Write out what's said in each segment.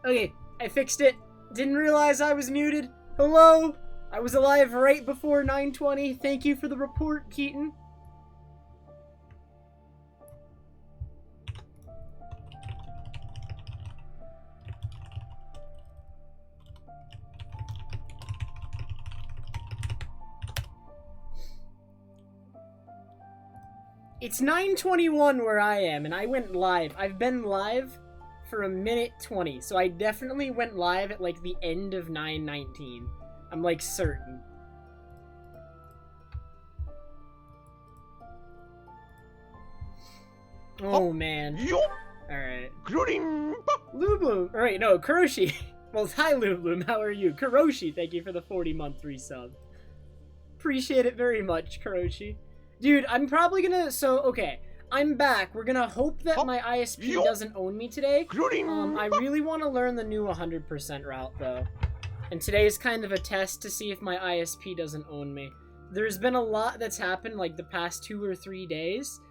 Okay, I fixed it. Didn't realize I was muted. Hello? I was alive right before 9:20. Thank you for the report, Keaton. It's 9:21 where I am, and I went live. I've been live for 1:20, so I definitely went live at, like, the end of 9:19. I'm, like, certain. Oh, man. Alright. Lubloom. Alright, no, Kuroshi. Well, hi, Lubloom. How are you? Kuroshi, thank you for the 40-month resub. Appreciate it very much, Kuroshi. Dude, I'm probably gonna... So, okay. I'm back. We're gonna hope that my ISP doesn't own me today. I really want to learn the new 100% route, though. And today is kind of a test to see if my ISP doesn't own me. There's been a lot that's happened, like, the past 2 or 3 days.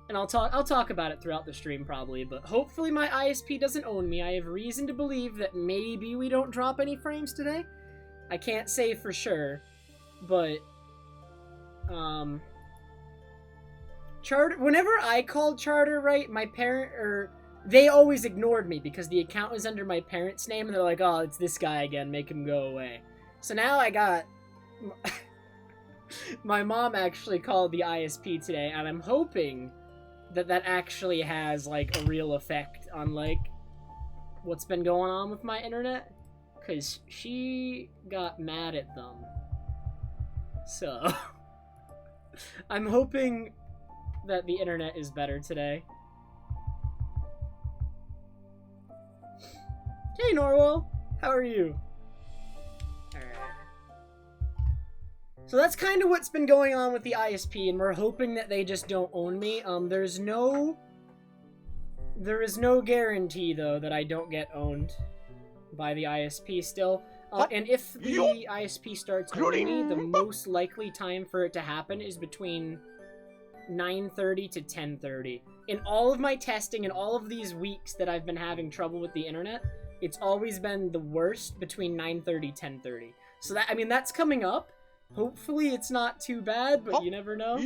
And I'll talk about it throughout the stream, probably. But hopefully my ISP doesn't own me. I have reason to believe that maybe we don't drop any frames today. I can't say for sure. But... Charter, whenever I called Charter, right, my parent, they always ignored me because the account was under my parents' name, and they're like, oh, it's this guy again, make him go away. So now I got... my mom actually called the ISP today, and I'm hoping that that actually has, like, a real effect on, like, what's been going on with my internet, because she got mad at them. So, I'm hoping that the internet is better today. Hey, Norwell! How are you? Alright. So that's kind of what's been going on with the ISP, and we're hoping that they just don't own me. There is no guarantee, though, that I don't get owned by the ISP still. And if the ISP starts owning me, the most likely time for it to happen is between 9:30 to 10:30. In all of my testing and all of these weeks that I've been having trouble with the internet, it's always been the worst between 9:30 10:30. So that, I mean, that's coming up. Hopefully it's not too bad, but you never know.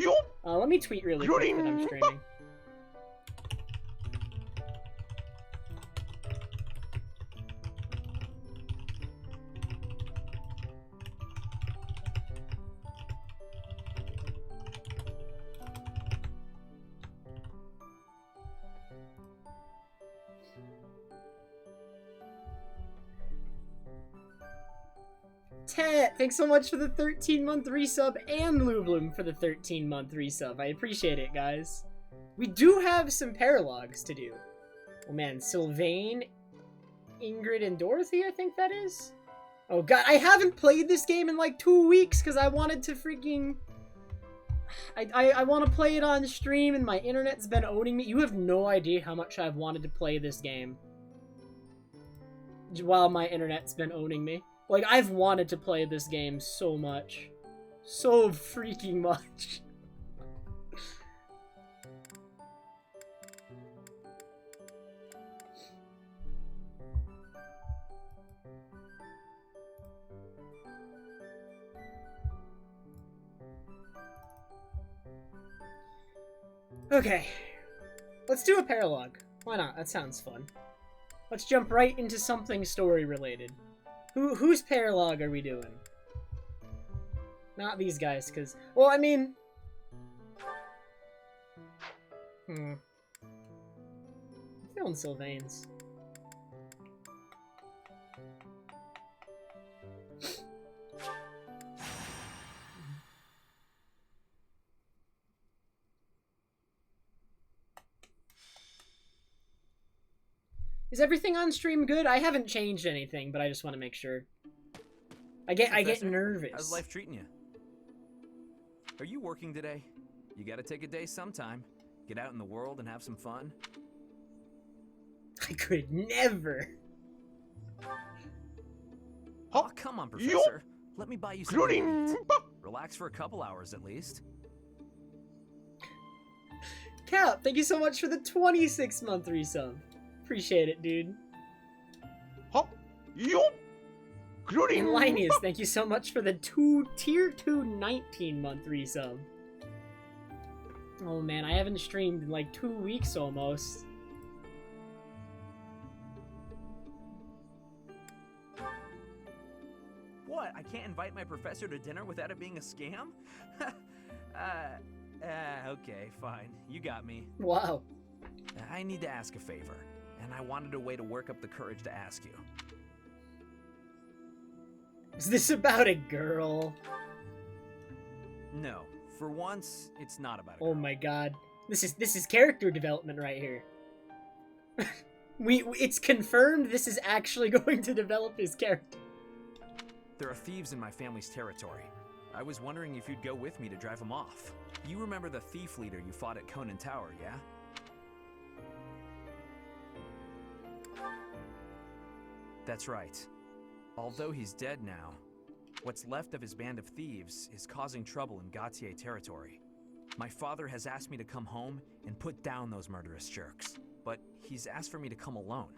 Let me tweet really quick that I'm streaming. Tet, thanks so much for the 13-month resub, and Lubloom for the 13-month resub. I appreciate it, guys. We do have some paralogs to do. Oh man, Sylvain, Ingrid, and Dorothy, I think that is? Oh god, I haven't played this game in like 2 weeks because I wanted to freaking... I want to play it on stream and my internet's been owning me. You have no idea how much I've wanted to play this game while my internet's been owning me. Like, I've wanted to play this game so much. So freaking much. Okay. Let's do a paralog. Why not? That sounds fun. Let's jump right into something story-related. Whose paralog are we doing? Not these guys, because... Well, I mean... I'm feeling Sylvain's. Is everything on stream good? I haven't changed anything, but I just want to make sure. I get nervous. How's life treating you? Are you working today? You gotta take a day sometime. Get out in the world and have some fun. I could never. Oh, come on, Professor. Let me buy you something to eat. Relax for a couple hours at least. Cap, thank you so much for the 26-month resub. Appreciate it, dude. Hop. And Linus, thank you so much for the tier 2 19-month resub. Oh man, I haven't streamed in like 2 weeks almost. What? I can't invite my professor to dinner without it being a scam? Okay, fine. You got me. Wow. I need to ask a favor, and I wanted a way to work up the courage to ask you. Is this about a girl? No. For once, it's not about a girl. Oh my god. This is character development right here. It's confirmed this is actually going to develop his character. There are thieves in my family's territory. I was wondering if you'd go with me to drive them off. You remember the thief leader you fought at Conan Tower, yeah? That's right. Although he's dead now, what's left of his band of thieves is causing trouble in Gautier territory. My father has asked me to come home and put down those murderous jerks, but he's asked for me to come alone.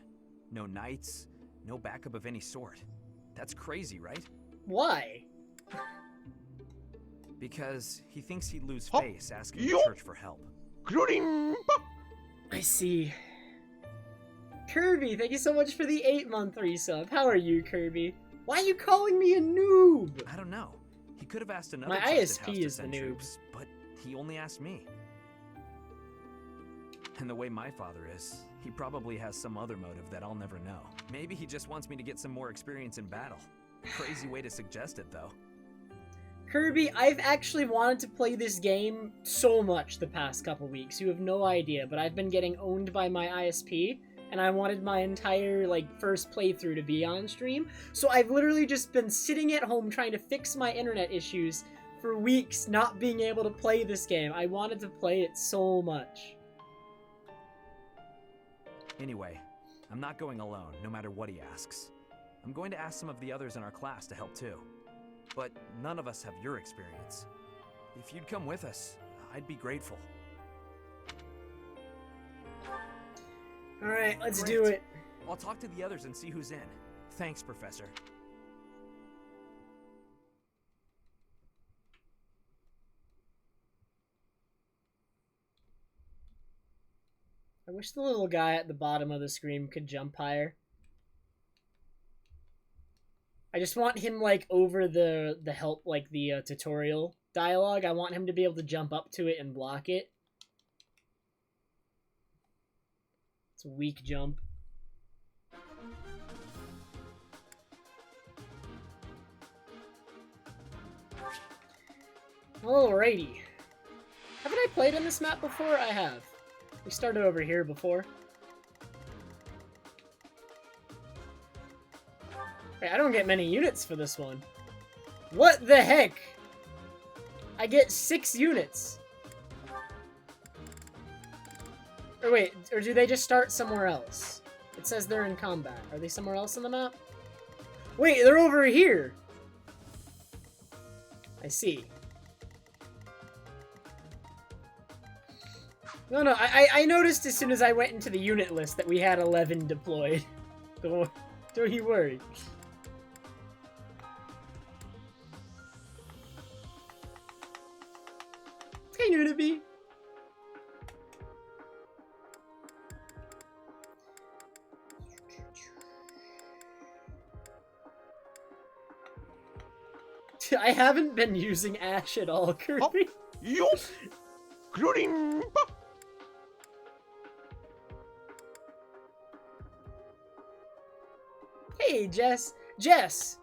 No knights, no backup of any sort. That's crazy, right? Why? Because he thinks he'd lose face asking the church for help. I see. Kirby, thank you so much for the 8-month resub. How are you, Kirby? Why are you calling me a noob? I don't know. He could have asked another My trusted ISP house to is the send noob. troops, but he only asked me. And the way my father is, he probably has some other motive that I'll never know. Maybe he just wants me to get some more experience in battle. Crazy way to suggest it, though. Kirby, I've actually wanted to play this game so much the past couple weeks. You have no idea, but I've been getting owned by my ISP, and I wanted my entire, first playthrough to be on stream. So I've literally just been sitting at home trying to fix my internet issues for weeks, not being able to play this game. I wanted to play it so much. Anyway, I'm not going alone, no matter what he asks. I'm going to ask some of the others in our class to help too. But none of us have your experience. If you'd come with us, I'd be grateful. Alright, let's Great. do it. I'll talk to the others and see who's in. Thanks, Professor. I wish the little guy at the bottom of the screen could jump higher. I just want him, over the help, the tutorial dialogue. I want him to be able to jump up to it and block it. It's a weak jump. Alrighty. Haven't I played on this map before? I have. We started over here before. Wait, I don't get many units for this one. What the heck? I get 6 units. Or wait, or do they just start somewhere else? It says they're in combat. Are they somewhere else on the map? Wait, they're over here! I see. No, I noticed as soon as I went into the unit list that we had 11 deployed. Don't you worry. Hey, Nunabee! I haven't been using Ash at all, Kirby. Hey, Jess. Jess!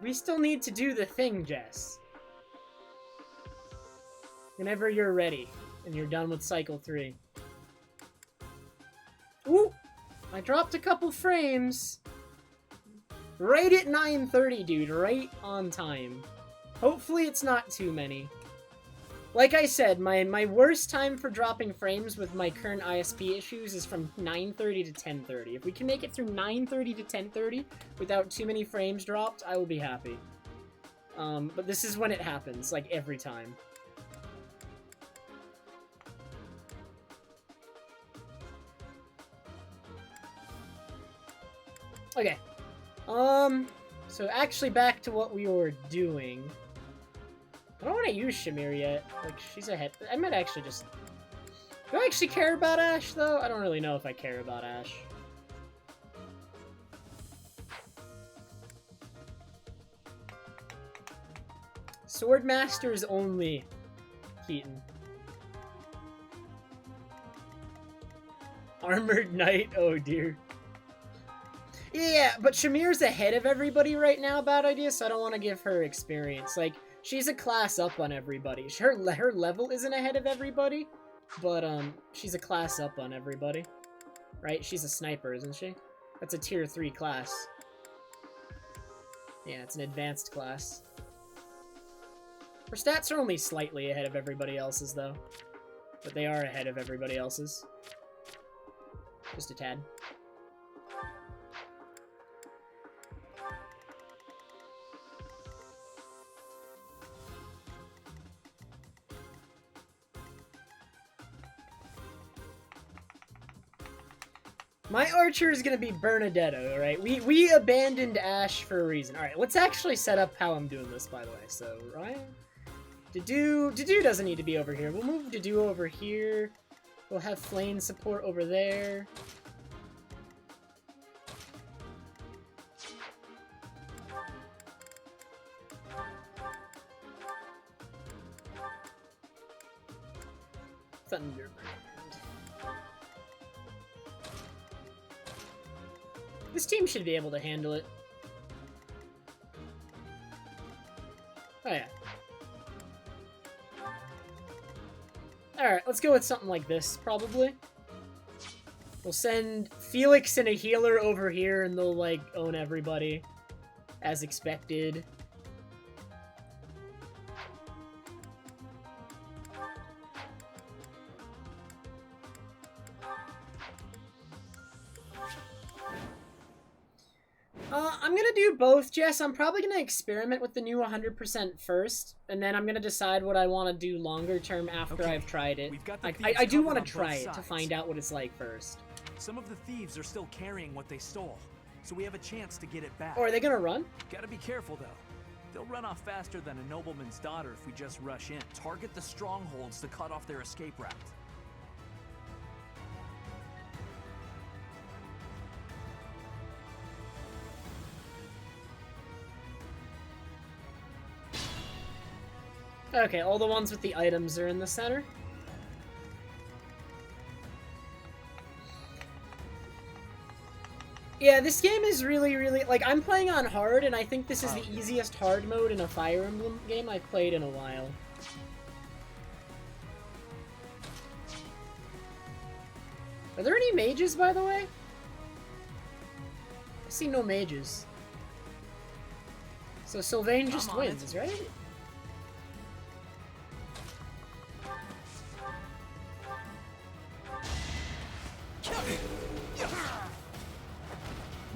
We still need to do the thing, Jess. Whenever you're ready, and you're done with Cycle 3. Ooh! I dropped a couple frames! Right at 9:30, dude. Right on time. Hopefully it's not too many. Like I said, my worst time for dropping frames with my current ISP issues is from 9:30 to 10:30. If we can make it through 9:30 to 10:30 without too many frames dropped, I will be happy. But this is when it happens, every time. Okay. So actually back to what we were doing. I don't want to use Shamir yet. Like, she's ahead. I might actually just... Do I actually care about Ash, though? I don't really know if I care about Ash. Swordmasters only, Keaton. Armored Knight? Oh, dear. Yeah, but Shamir's ahead of everybody right now, bad idea, so I don't want to give her experience. Like, she's a class up on everybody. Her level isn't ahead of everybody, but, she's a class up on everybody. Right? She's a sniper, isn't she? That's a tier 3 class. Yeah, it's an advanced class. Her stats are only slightly ahead of everybody else's, though. But they are ahead of everybody else's. Just a tad. My archer is gonna be Bernadetto, alright? We abandoned Ash for a reason. Alright, let's actually set up how I'm doing this, by the way. So, right? Dedue doesn't need to be over here. We'll move Dedue over here. We'll have Flame support over there. Thunderbrand. This team should be able to handle it. Oh yeah. Alright, let's go with something like this, probably. We'll send Felix and a healer over here, and they'll, like, own everybody. As expected. I'm gonna do both, Jess. I'm probably gonna experiment with the new 100% first, and then I'm gonna decide what I want to do longer term after I've tried it. I do want to try it to find out what it's like first. Some of the thieves are still carrying what they stole, so we have a chance to get it back. Or are they gonna run? Gotta be careful, though. They'll run off faster than a nobleman's daughter if we just rush in. Target the strongholds to cut off their escape route. Okay, all the ones with the items are in the center. Yeah, this game is really, like, I'm playing on hard, and I think this is the easiest hard mode in a Fire Emblem game I've played in a while. Are there any mages, by the way? I see no mages. So Sylvain just wins, right?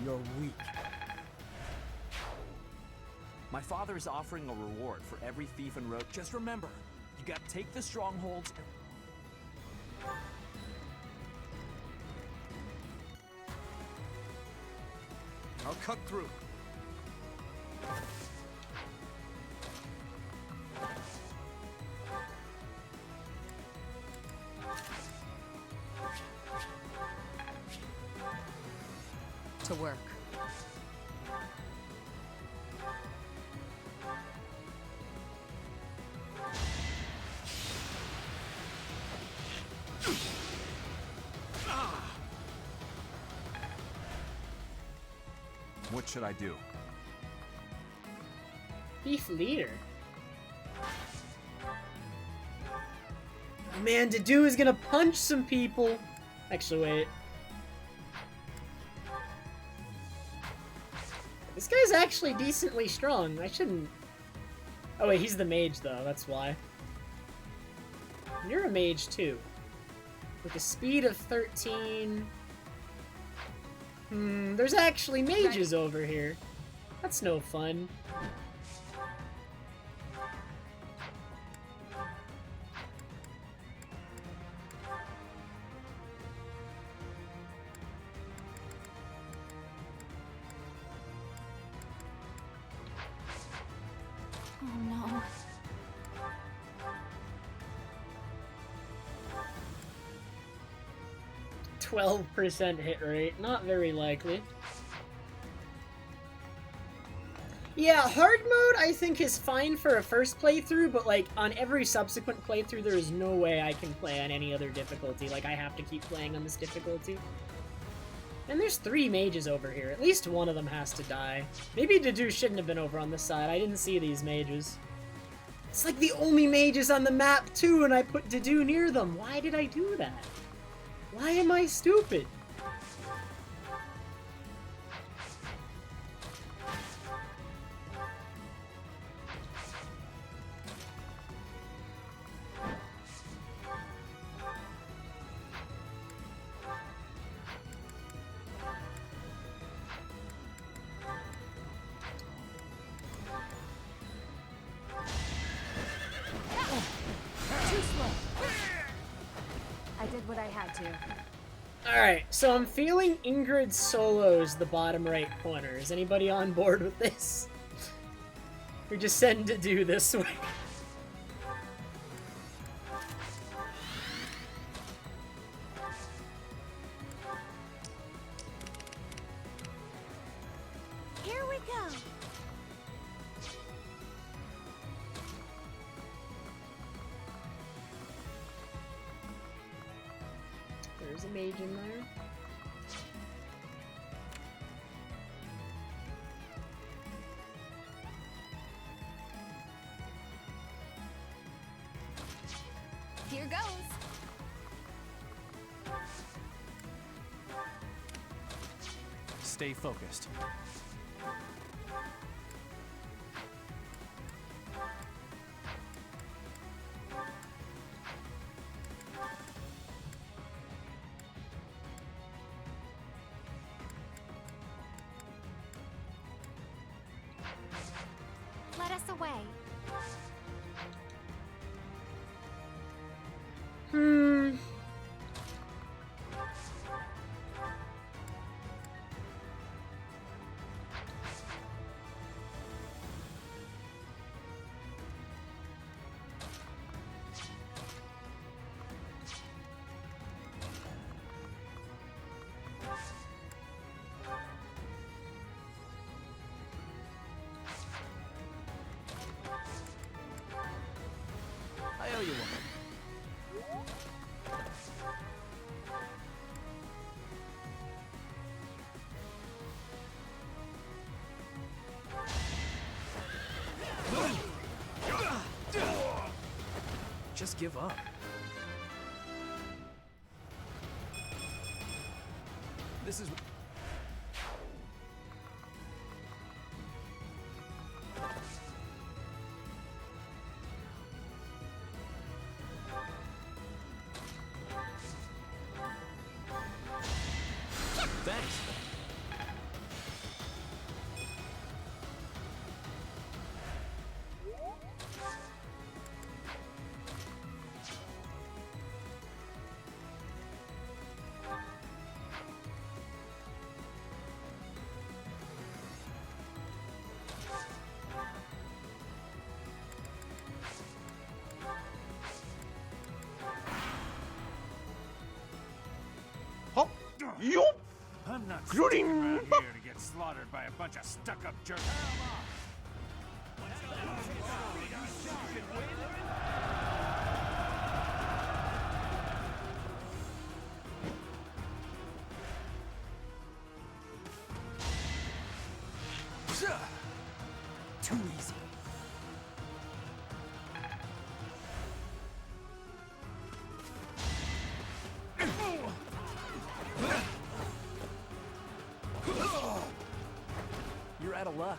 You're weak. My father is offering a reward for every thief and rogue. Just remember, you gotta take the strongholds and... I'll cut through. To work. What should I do? Thief leader. Oh man, Dedue is gonna punch some people. Actually, wait. This guy's actually decently strong. I shouldn't... Oh wait, he's the mage though, that's why. You're a mage too. With a speed of 13... there's actually mages over here. That's no fun. no. 12% hit rate, not very likely. Yeah, hard mode I think is fine for a first playthrough, but like on every subsequent playthrough there is no way I can play on any other difficulty. Like I have to keep playing on this difficulty. And there's 3 mages over here. At least one of them has to die. Maybe Dedu shouldn't have been over on this side. I didn't see these mages. It's like the only mages on the map too, and I put Dedu near them. Why did I do that? Why am I stupid? Alright, so I'm feeling Ingrid solos the bottom right corner. Is anybody on board with this? We're just sending to do this way. Here we go. There's a mage in there. Here goes. Stay focused. Let us away. I owe you one. Just give up. This is... Thanks. Hop! Yup! I'm not sticking around here to get slaughtered by a bunch of stuck-up jerks. Too easy. You're out of luck.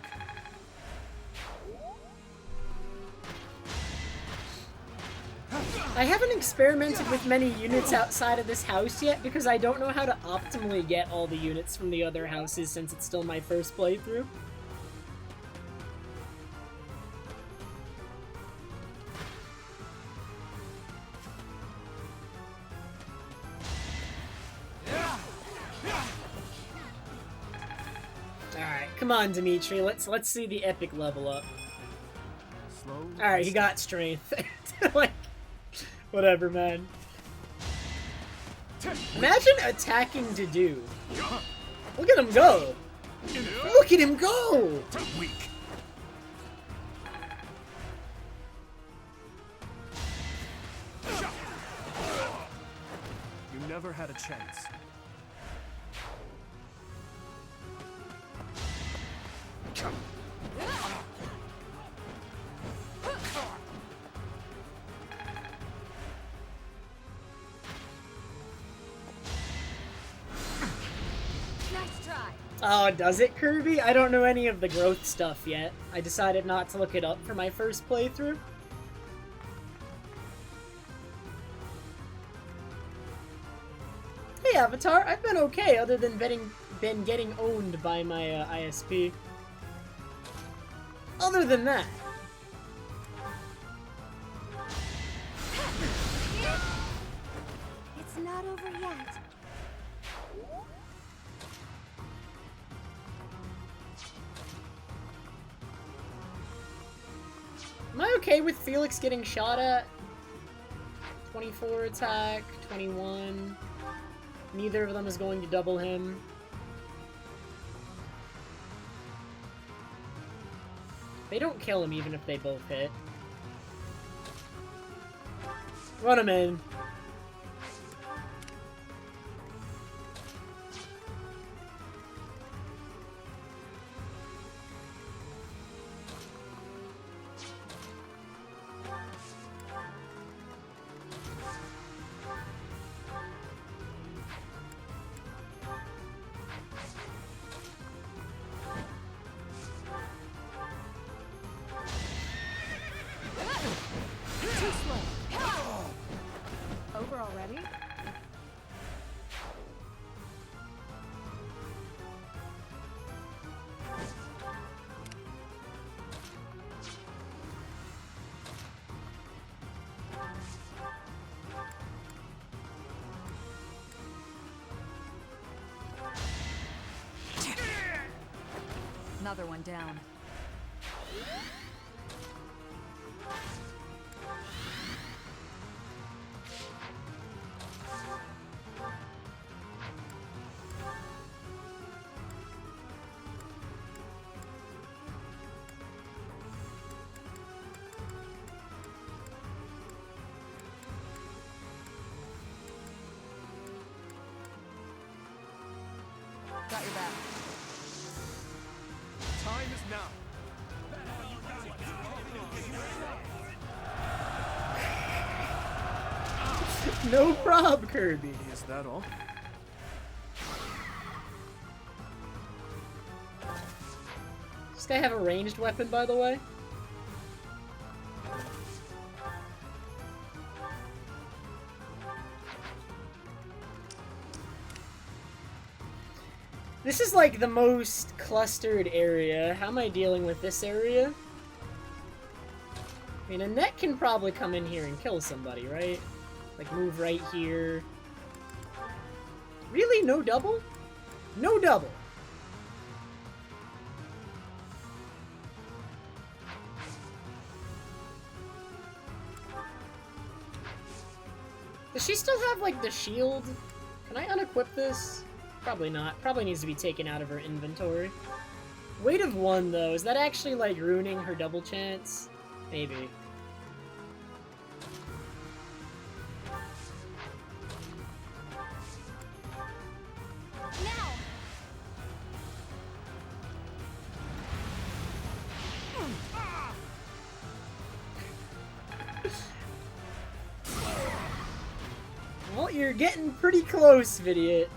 I haven't experimented with many units outside of this house yet because I don't know how to optimally get all the units from the other houses since it's still my first playthrough. Alright, come on Dimitri, let's see the epic level up. Slow Alright, he got strength. Like, whatever, man. Imagine attacking Dedue. Look at him go! Look at him go! Weak. You never had a chance. Nice try. Oh, does it, Kirby? I don't know any of the growth stuff yet. I decided not to look it up for my first playthrough. Hey, Avatar, I've been okay other than been getting owned by my ISP. Other than that. It's not over yet. Am I okay with Felix getting shot at? 24 attack, 21. Neither of them is going to double him. They don't kill him even if they both hit. Run him in. Too slow. Over already? Another one down. Got your back. Time is now. No prob, Kirby. Is that all? Does this guy have a ranged weapon, by the way? This is like the most clustered area. How am I dealing with this area? I mean, a net can probably come in here and kill somebody, right? Like, move right here. Really? No double? No double! Does she still have, like, the shield? Can I unequip this? Probably not. Probably needs to be taken out of her inventory. Weight of 1, though. Is that actually, like, ruining her double chance? Maybe. Now. Well, you're getting pretty close, Vidiot.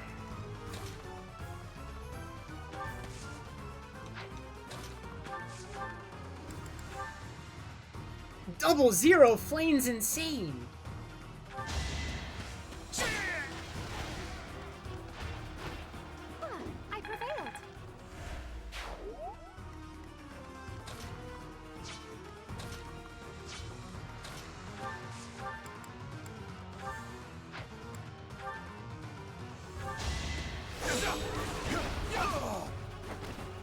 Double zero flames insane. I prevailed.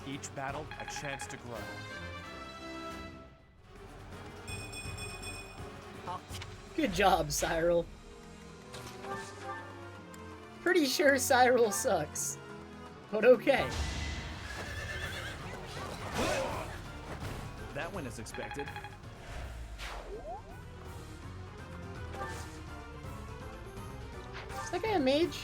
Each battle, a chance to grow. Good job, Cyril. Pretty sure Cyril sucks. But okay. That went as expected. Is that guy a mage?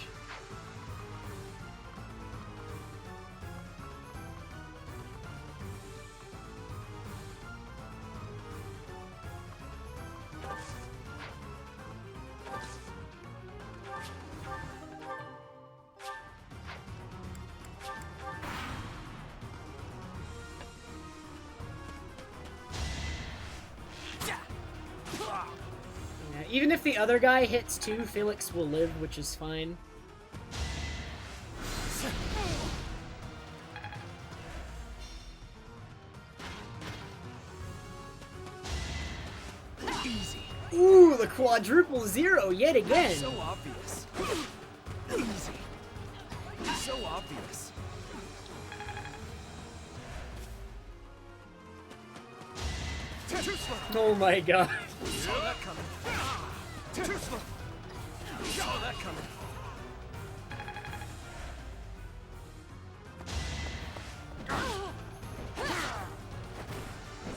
Even if the other guy hits too, Felix will live, which is fine. Easy. Ooh, the quadruple zero yet again. So obvious. Easy. So obvious. Too slow. Oh my god. Saw that coming. Too slow. Saw that coming.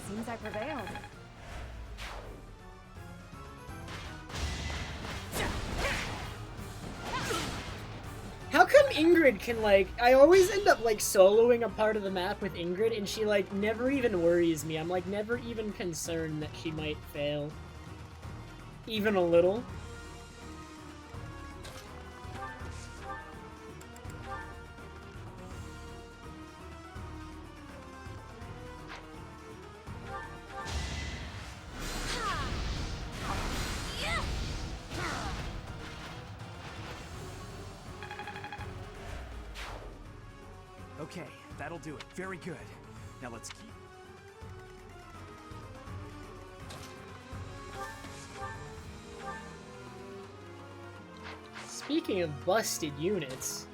Seems I prevailed. How come Ingrid can, like, I always end up, like, soloing a part of the map with Ingrid, and she, like, never even worries me. I'm, like, never even concerned that she might fail. Even a little. Okay, that'll do it. Very good. Now let's keep... Speaking of busted units...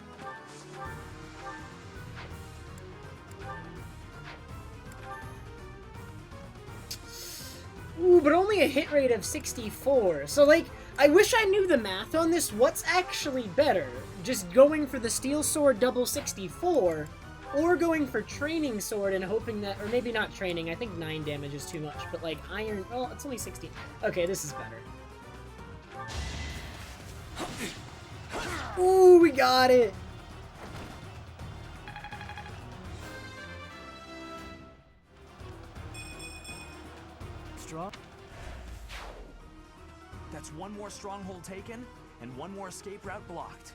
Ooh, but only a hit rate of 64. So, like, I wish I knew the math on this. What's actually better? Just going for the steel sword double 64, or going for training sword and hoping that, or maybe not training, I think 9 damage is too much, but like iron, well, it's only 16. Okay, this is better. Ooh, we got it! Strong. That's one more stronghold taken, and one more escape route blocked.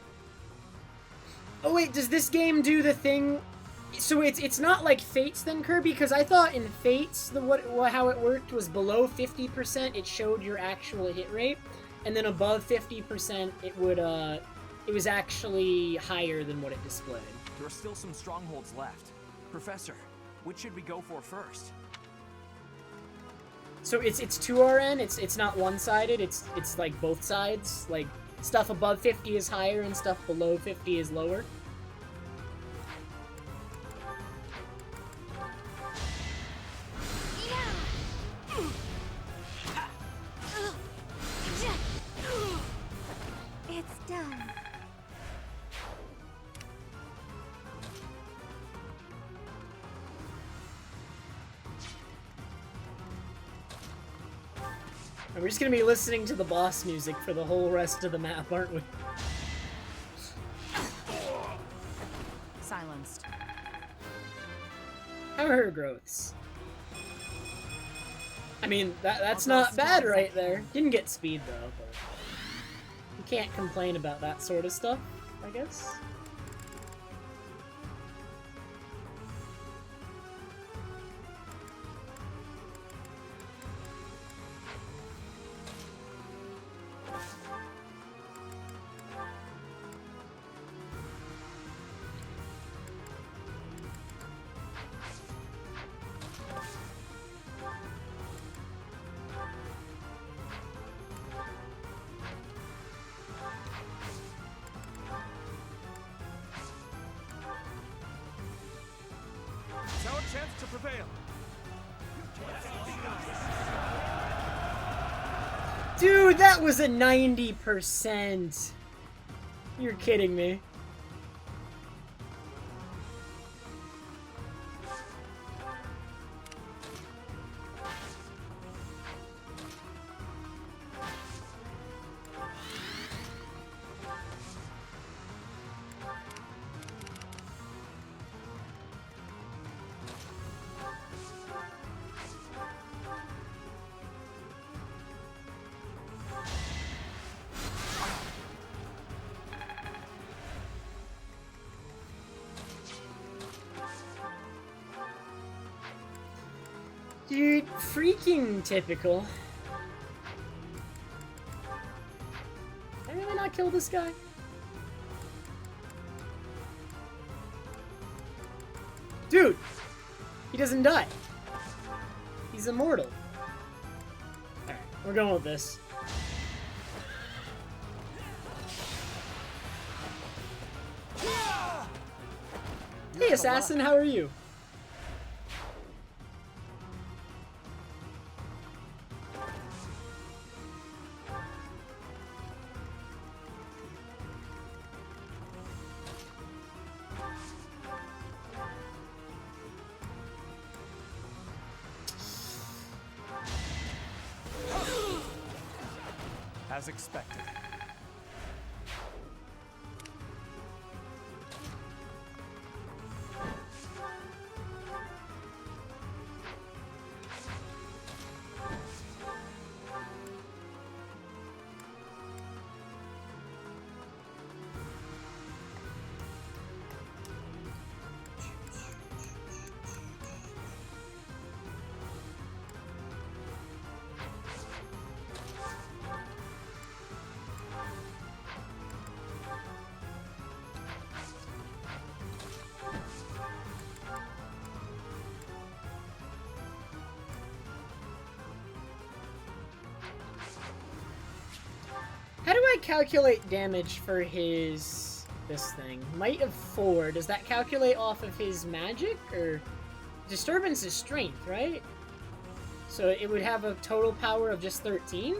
Oh wait, does this game do the thing? So it's not like Fates then, Kirby? Because I thought in Fates how it worked was below 50% it showed your actual hit rate, and then above 50% it would it was actually higher than what it displayed. There are still some strongholds left. Professor, which should we go for first? So it's 2RN. It's not one-sided. It's like both sides. Like stuff above 50 is higher and stuff below 50 is lower. It's done. And we're just gonna be listening to the boss music for the whole rest of the map, aren't we? Silenced. How are her growths? I mean, that's not bad right there. Didn't get speed though, but you can't complain about that sort of stuff, I guess. It's our chance to prevail. Dude, that was a 90%. You're kidding me. Dude, freaking typical. Did I really not kill this guy? Dude! He doesn't die. He's immortal. Alright, we're going with this. Hey, assassin, how are you? As expected. How do I calculate damage for his... this thing? Might of 4. Does that calculate off of his magic? Or... Disturbance is strength, right? So it would have a total power of just 13?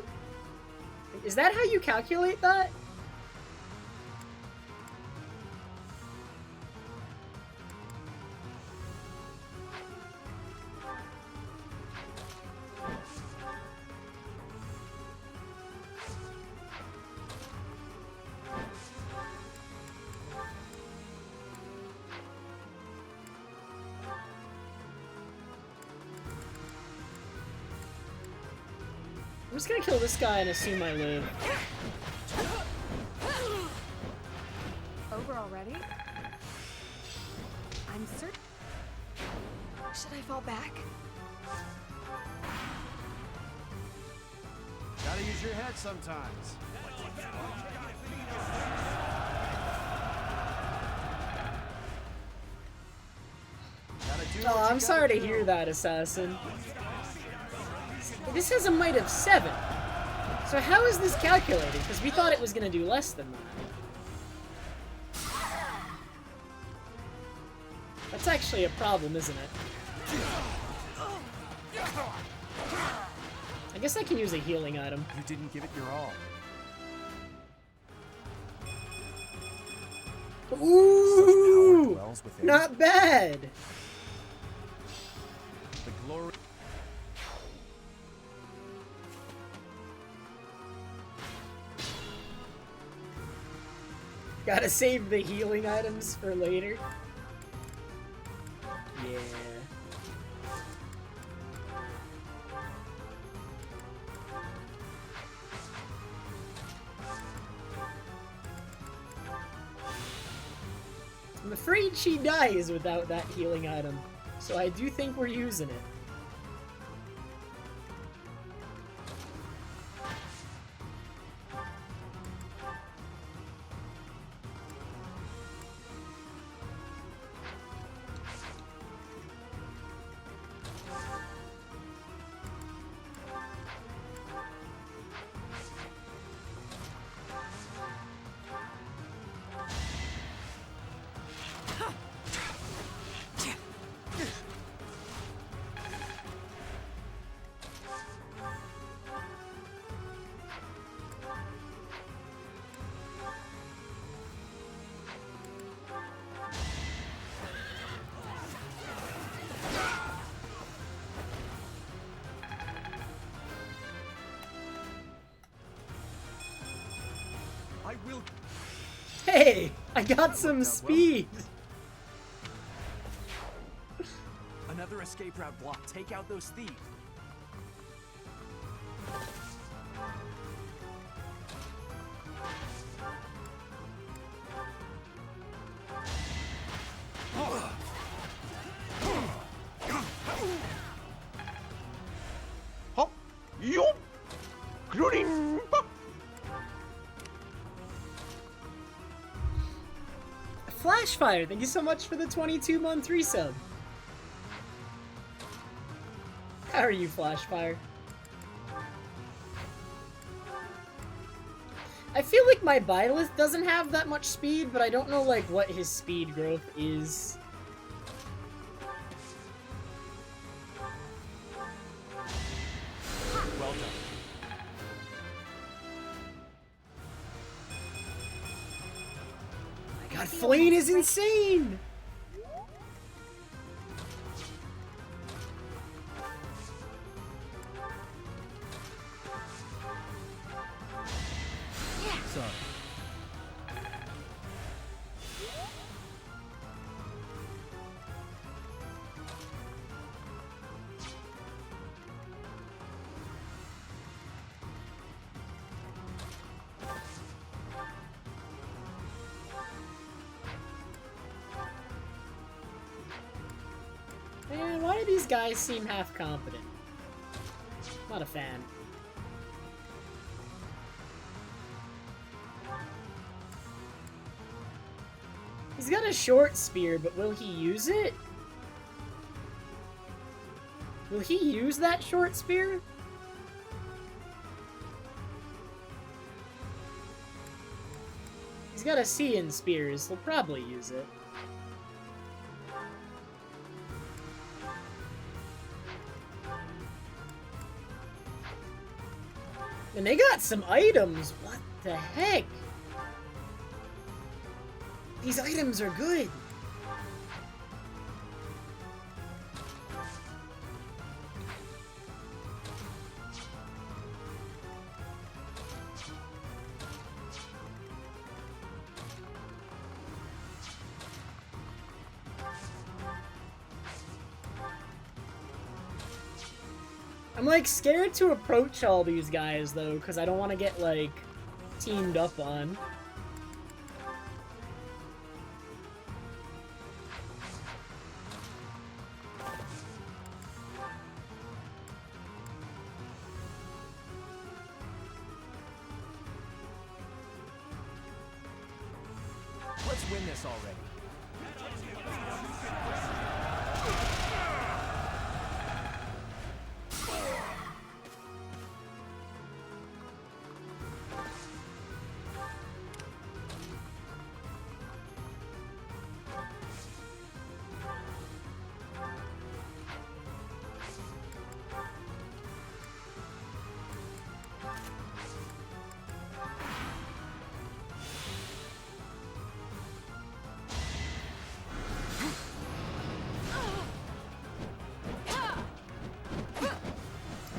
Is that how you calculate that? I'm just gonna kill this guy and assume I live. Over already? I'm certain. Should I fall back? Gotta use your head sometimes. Oh, I'm sorry to hear that, assassin. This has a might of 7. So how is this calculated? Because we thought it was going to do less than that. That's actually a problem, isn't it? I guess I can use a healing item. You didn't give it your all. Ooh! Dwells within. Not bad! The glory. Gotta save the healing items for later. Yeah. I'm afraid she dies without that healing item, so I do think we're using it. I will. Hey, I got some speed. Another escape route block. Take out those thieves. Hop. Yup. Gluting. Flashfire, thank you so much for the 22-month resub. How are you, Flashfire? I feel like my Byleth doesn't have that much speed, but I don't know like what his speed growth is. Well done. God, Flane is insane! Sorry. Man, why do these guys seem half competent? Not a fan. He's got a short spear, but will he use it? Will he use that short spear? He's got a C in spears, he'll probably use it. And they got some items, what the heck? These items are good. I'm like scared to approach all these guys though, because I don't want to get like teamed up on. Let's win this already.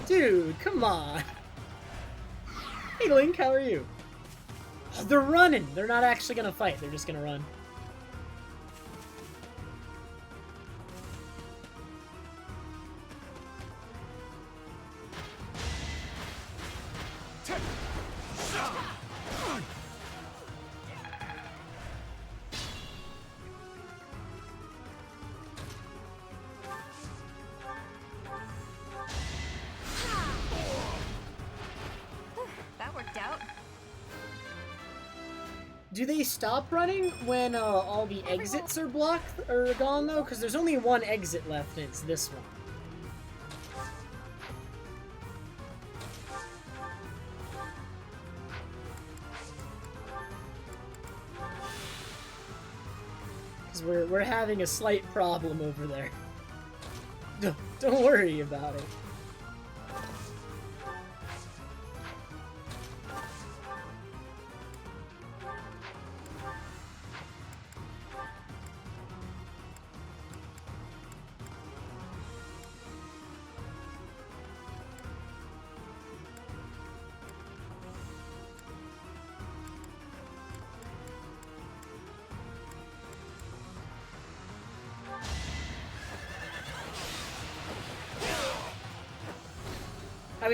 Dude, come on. Hey Link, how are you? Oh, they're running. They're not actually gonna fight. They're just gonna run. That worked out. Do they stop running when all the exits are blocked or gone though? Because there's only one exit left and it's this one. Because we're having a slight problem over there. Don't worry about it.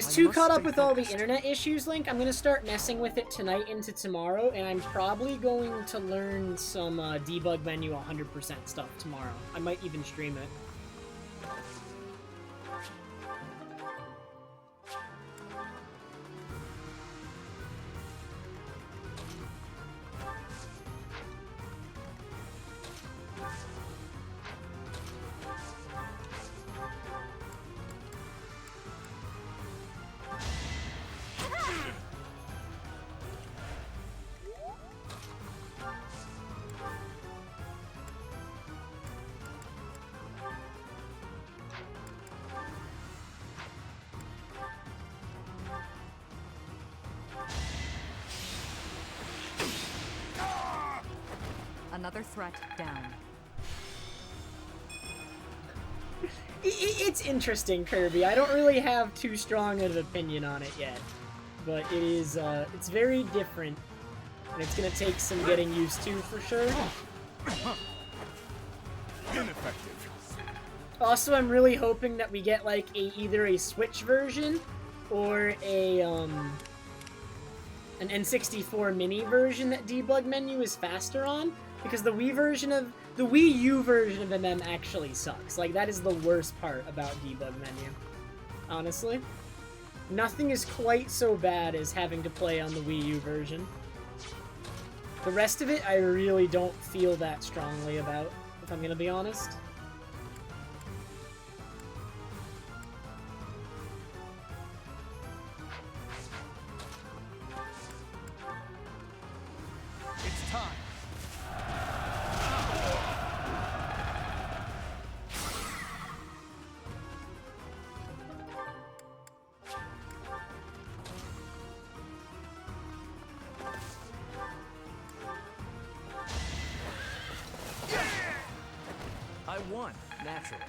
was too caught up with all the internet issues, Link. I'm gonna start messing with it tonight into tomorrow, and I'm probably going to learn some debug menu 100% stuff tomorrow. I might even stream it. Another threat down. It's interesting, Kirby. I don't really have too strong of an opinion on it yet, but it is, it's very different, and it's gonna take some getting used to for sure. Ineffective. Also, I'm really hoping that we get, like, either a Switch version or an N64 mini version that debug menu is faster on, because the Wii U version of MM actually sucks. Like, that is the worst part about debug menu. Honestly. Nothing is quite so bad as having to play on the Wii U version. The rest of it, I really don't feel that strongly about, if I'm gonna be honest. It's time. I won, naturally.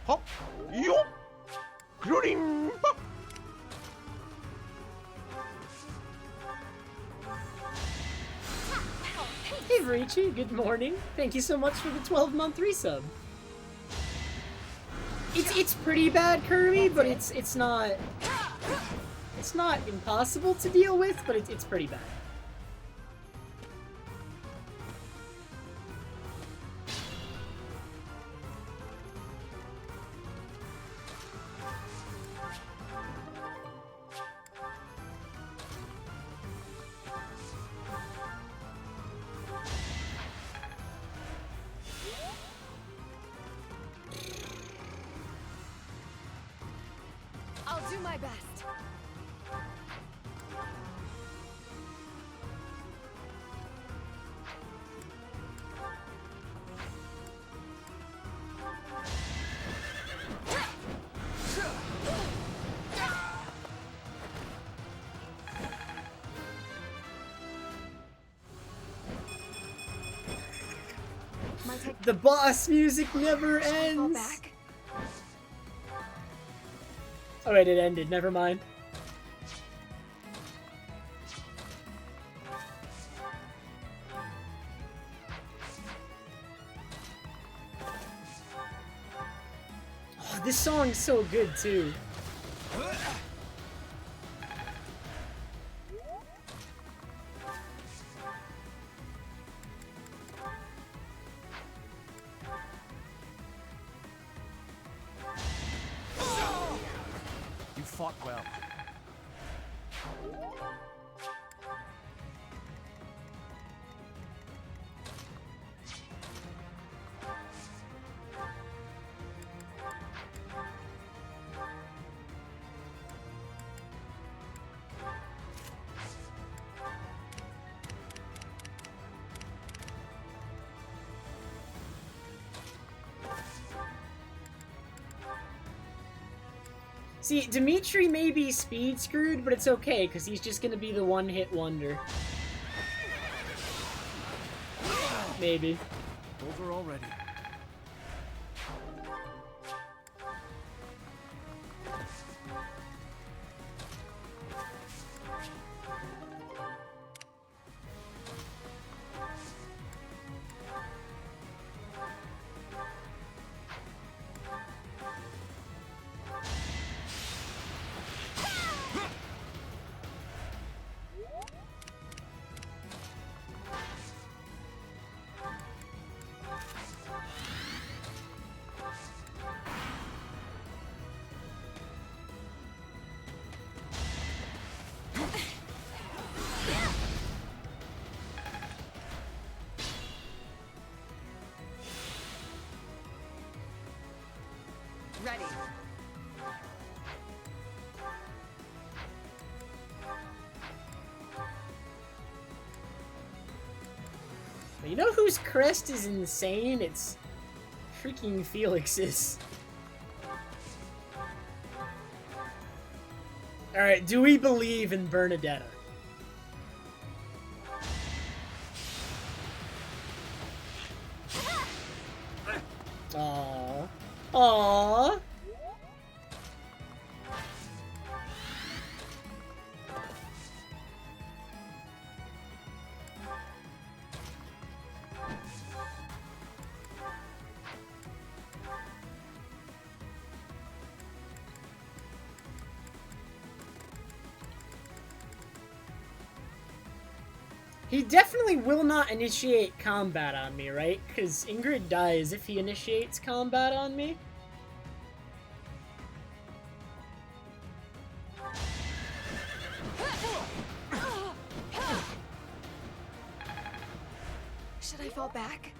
Hop. Yo. Gluting. Hey Verici, good morning. Thank you so much for the 12-month resub. It's pretty bad, Kirby, but it's not impossible to deal with, but it's pretty bad. I'll do my best. The boss music never Fall ends! back. Oh wait, it ended, never mind. Oh, this song's so good too. You fought well. See, Dimitri may be speed screwed, but it's okay, because he's just gonna be the one-hit wonder. Maybe. Over already. Ready. You know whose crest is insane? It's freaking Felix's. Alright, do we believe in Bernadetta? Aww. Aww. He definitely will not initiate combat on me, right? Because Ingrid dies if he initiates combat on me. Should I fall back?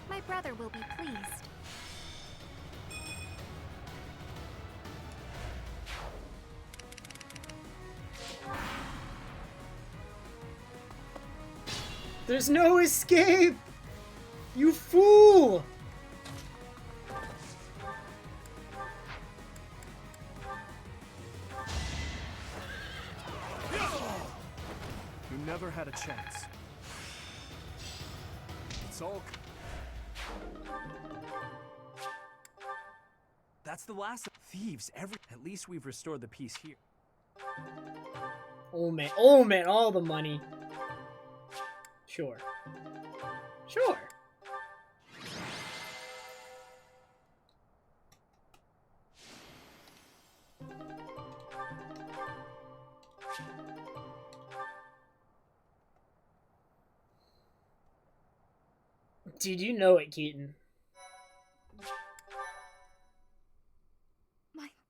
My brother will be pleased. There's no escape! You fool! You never had a chance. It's all... That's the last of thieves. At least we've restored the peace here. Oh man, all the money. Sure. Sure. Dude, you know it, Keaton.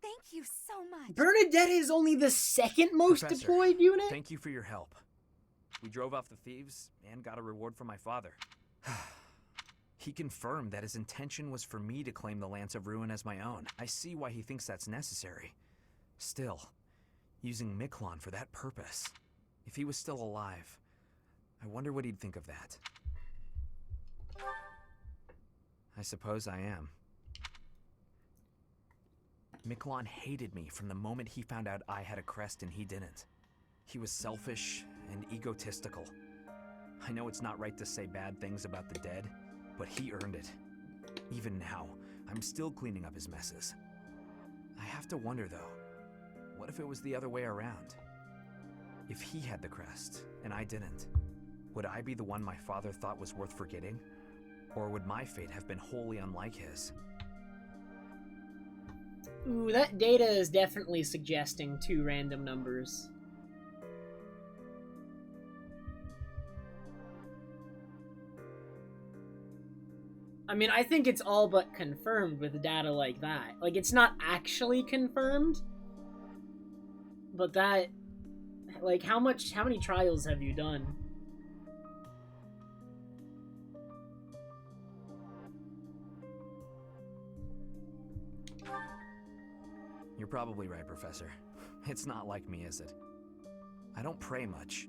Thank you so much. Bernadette is only the second most Professor, deployed unit? Thank you for your help. We drove off the thieves and got a reward from my father. He confirmed that his intention was for me to claim the Lance of Ruin as my own. I see why he thinks that's necessary. Still, using Miklon for that purpose. If he was still alive, I wonder what he'd think of that. I suppose I am. Miklon hated me from the moment he found out I had a crest and he didn't. He was selfish and egotistical. I know it's not right to say bad things about the dead, but he earned it. Even now, I'm still cleaning up his messes. I have to wonder though, what if it was the other way around? If he had the crest and I didn't, would I be the one my father thought was worth forgetting? Or would my fate have been wholly unlike his? Ooh, that data is definitely suggesting two random numbers. I mean, I think it's all but confirmed with data like that. Like, it's not actually confirmed, but that... Like, how many trials have you done? You're probably right, Professor. It's not like me, is it? I don't pray much,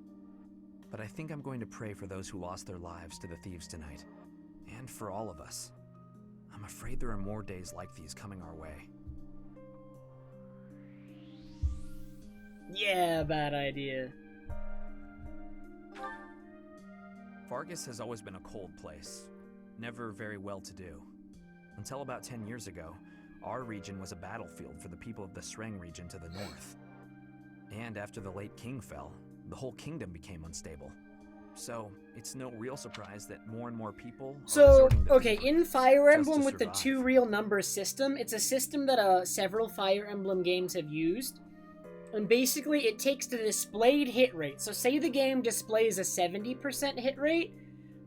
but I think I'm going to pray for those who lost their lives to the thieves tonight. And for all of us. I'm afraid there are more days like these coming our way. Yeah, bad idea. Vargas has always been a cold place, never very well-to-do. Until about 10 years ago, our region was a battlefield for the people of the Sreng region to the north. And after the late king fell, the whole kingdom became unstable. So, it's no real surprise that more and more people are resorting to okay, in Fire Emblem with the survive. two real number system, it's a system that several Fire Emblem games have used. And basically, it takes the displayed hit rate. So say the game displays a 70% hit rate,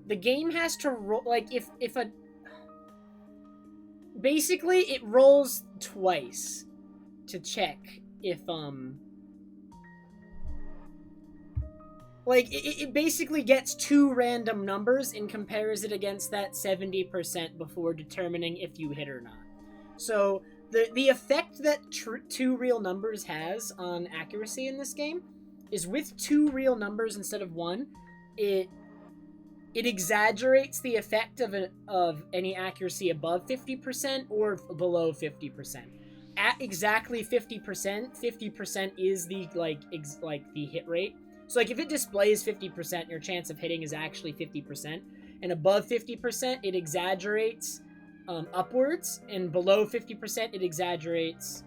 the game has to roll, like, if a... Basically, it rolls twice to check if, like, it basically gets 2 random numbers and compares it against that 70% before determining if you hit or not. So, the effect that 2 real numbers has on accuracy in this game is with 2 real numbers instead of 1, it exaggerates the effect of any accuracy above 50% or below 50%. At exactly 50%, 50% is the, like the hit rate. So, like, if it displays 50%, your chance of hitting is actually 50%. And above 50%, it exaggerates upwards. And below 50%, it exaggerates...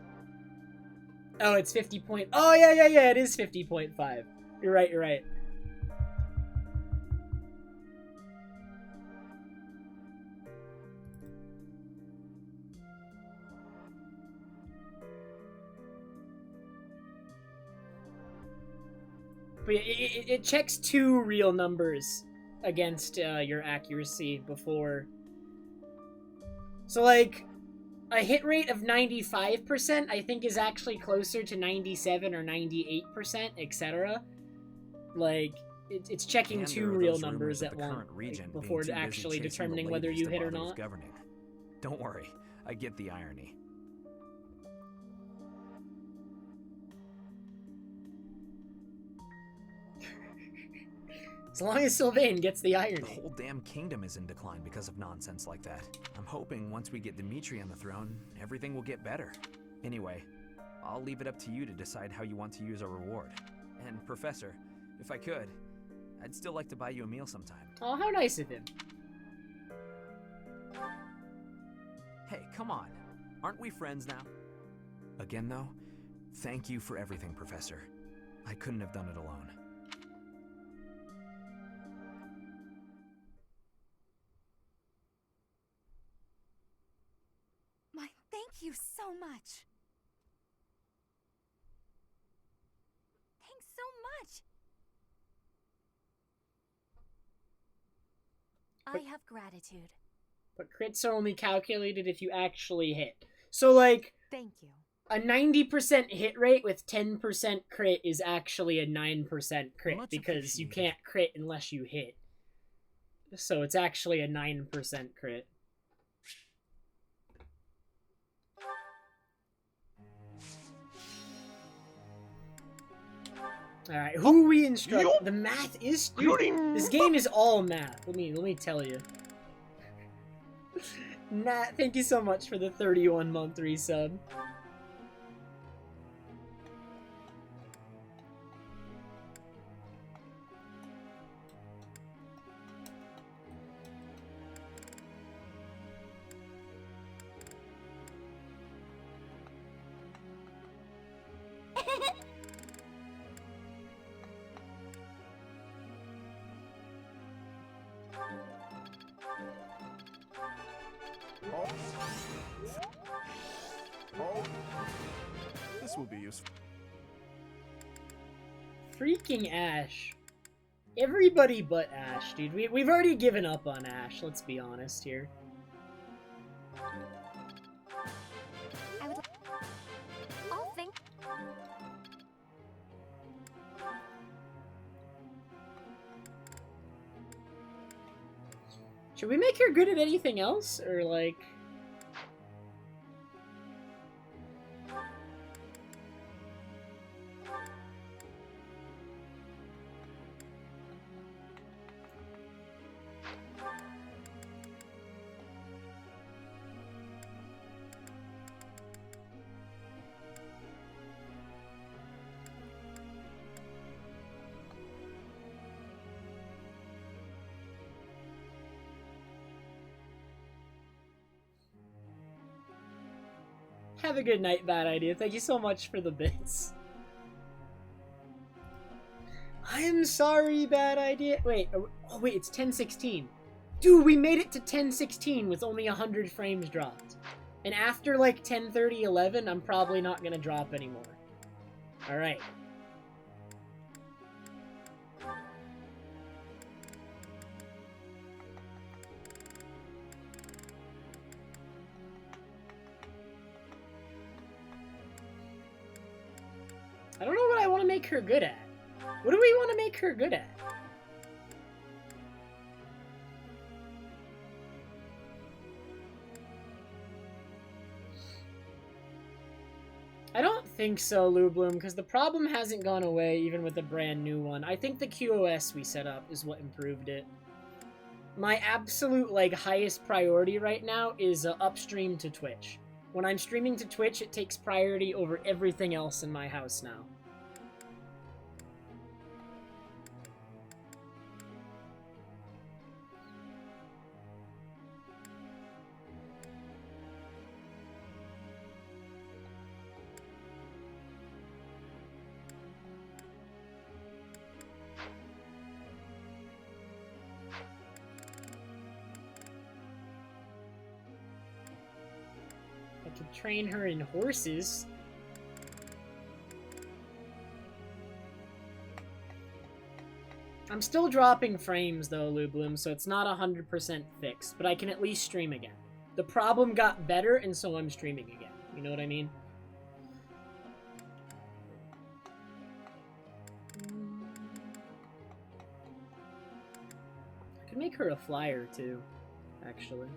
Oh, it's 50 point... Oh, yeah, it is 50.5. You're right. But it checks 2 real numbers against your accuracy before. So, like, a hit rate of 95%, I think, is actually closer to 97 or 98%, etc. Like, it's checking 2 real numbers at once, like, before actually determining whether you hit or not. Don't worry, I get the irony. As long as Sylvain gets the irony. The whole damn kingdom is in decline because of nonsense like that. I'm hoping once we get Dimitri on the throne, everything will get better. Anyway, I'll leave it up to you to decide how you want to use our reward. And Professor, if I could, I'd still like to buy you a meal sometime. Oh, how nice of him. Hey, come on. Aren't we friends now? Again, though, thank you for everything, Professor. I couldn't have done it alone. Thank you so much. Thanks so much. I have gratitude. But crits are only calculated if you actually hit. So, like, Thank you. a 90% hit rate with 10% crit is actually a 9% crit because you can't crit unless you hit. So it's actually a 9% crit. Alright, who we instruct? The math is... Dude, this game is all math. Let me tell you. Nat, thank you so much for the 31-month resub. This will be useful. Freaking Ash. Everybody but Ash, dude. We've already given up on Ash, let's be honest here. I would I'll think. Should we make her good at anything else? Or, like... Have a good night, Bad Idea. Thank you so much for the bits. I'm sorry, Bad Idea. Wait, oh wait, it's 1016. Dude, we made it to 1016 with only 100 frames dropped. And after like 10:30, 11, I'm probably not gonna drop anymore. Alright. I don't know what I want to make her good at. What do we want to make her good at? I don't think so, Lubloom, because the problem hasn't gone away even with a brand new one. I think the QoS we set up is what improved it. My absolute, like, highest priority right now is upstream to Twitch. When I'm streaming to Twitch, it takes priority over everything else in my house now. I could train her in horses. I'm still dropping frames though, Lubloom, so it's not 100% fixed, but I can at least stream again. The problem got better, and so I'm streaming again. You know what I mean? I could make her a flyer too, actually.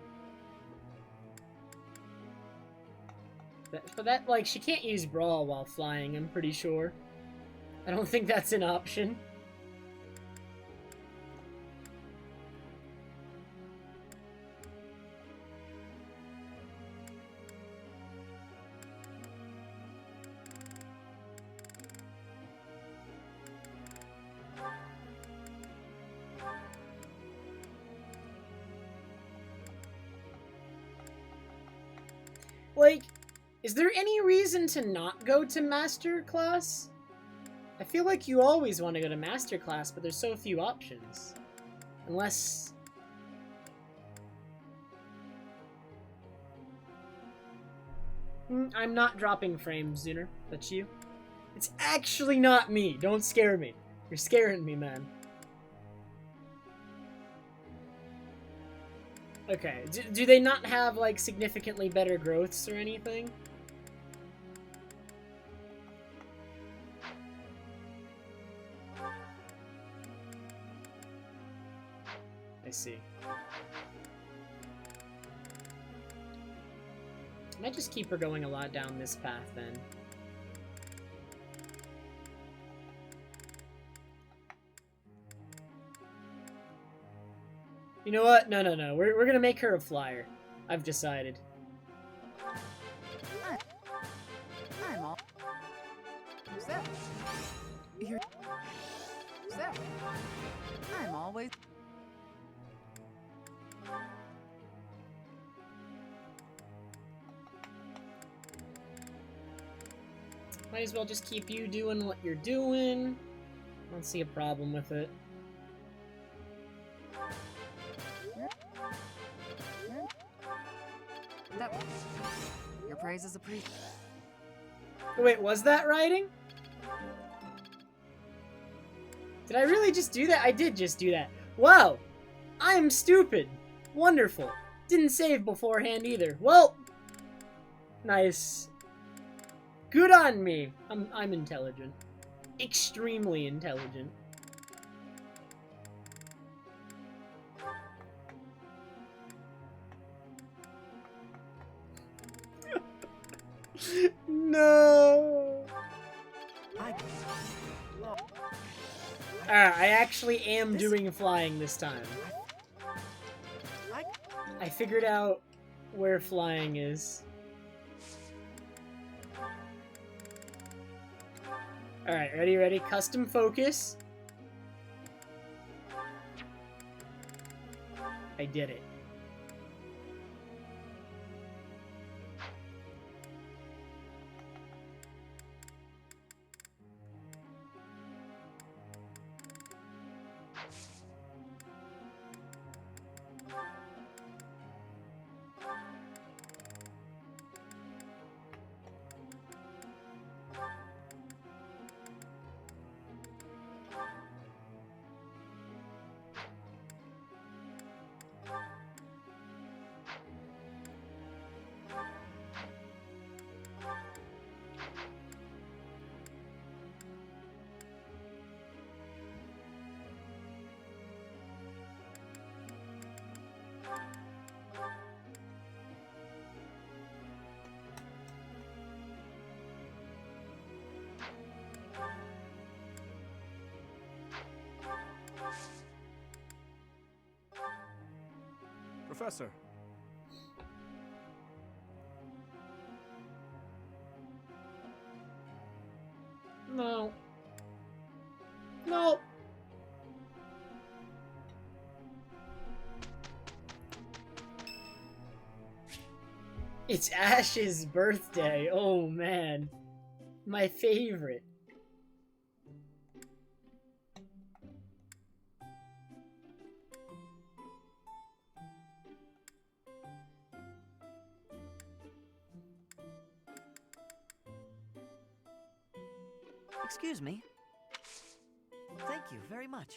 For that, like, she can't use Brawl while flying, I'm pretty sure. I don't think that's an option. Like, is there any reason to not go to Master Class? I feel like you always want to go to Master Class, but there's so few options. Unless... I'm not dropping frames, Zuner. That's you. It's actually not me. Don't scare me. You're scaring me, man. Okay. Do they not have, like, significantly better growths or anything? I see. I might just keep her going a lot down this path, then. You know what? No. We're gonna make her a flyer. I've decided. I'm all... Who's that? Who's that? I'm always... Might as well just keep you doing what you're doing. I don't see a problem with it. Your praise is appreciated. Wait, was that writing? Did I really just do that? I did just do that. Wow! I'm stupid! Wonderful. Didn't save beforehand either. Well, nice. Good on me. I'm intelligent. Extremely intelligent. No. I actually am doing flying this time. I figured out where flying is. Alright, ready? Custom focus. I did it. Professor. No. No. It's Ash's birthday. Oh man. My favorite. Excuse me. Thank you very much.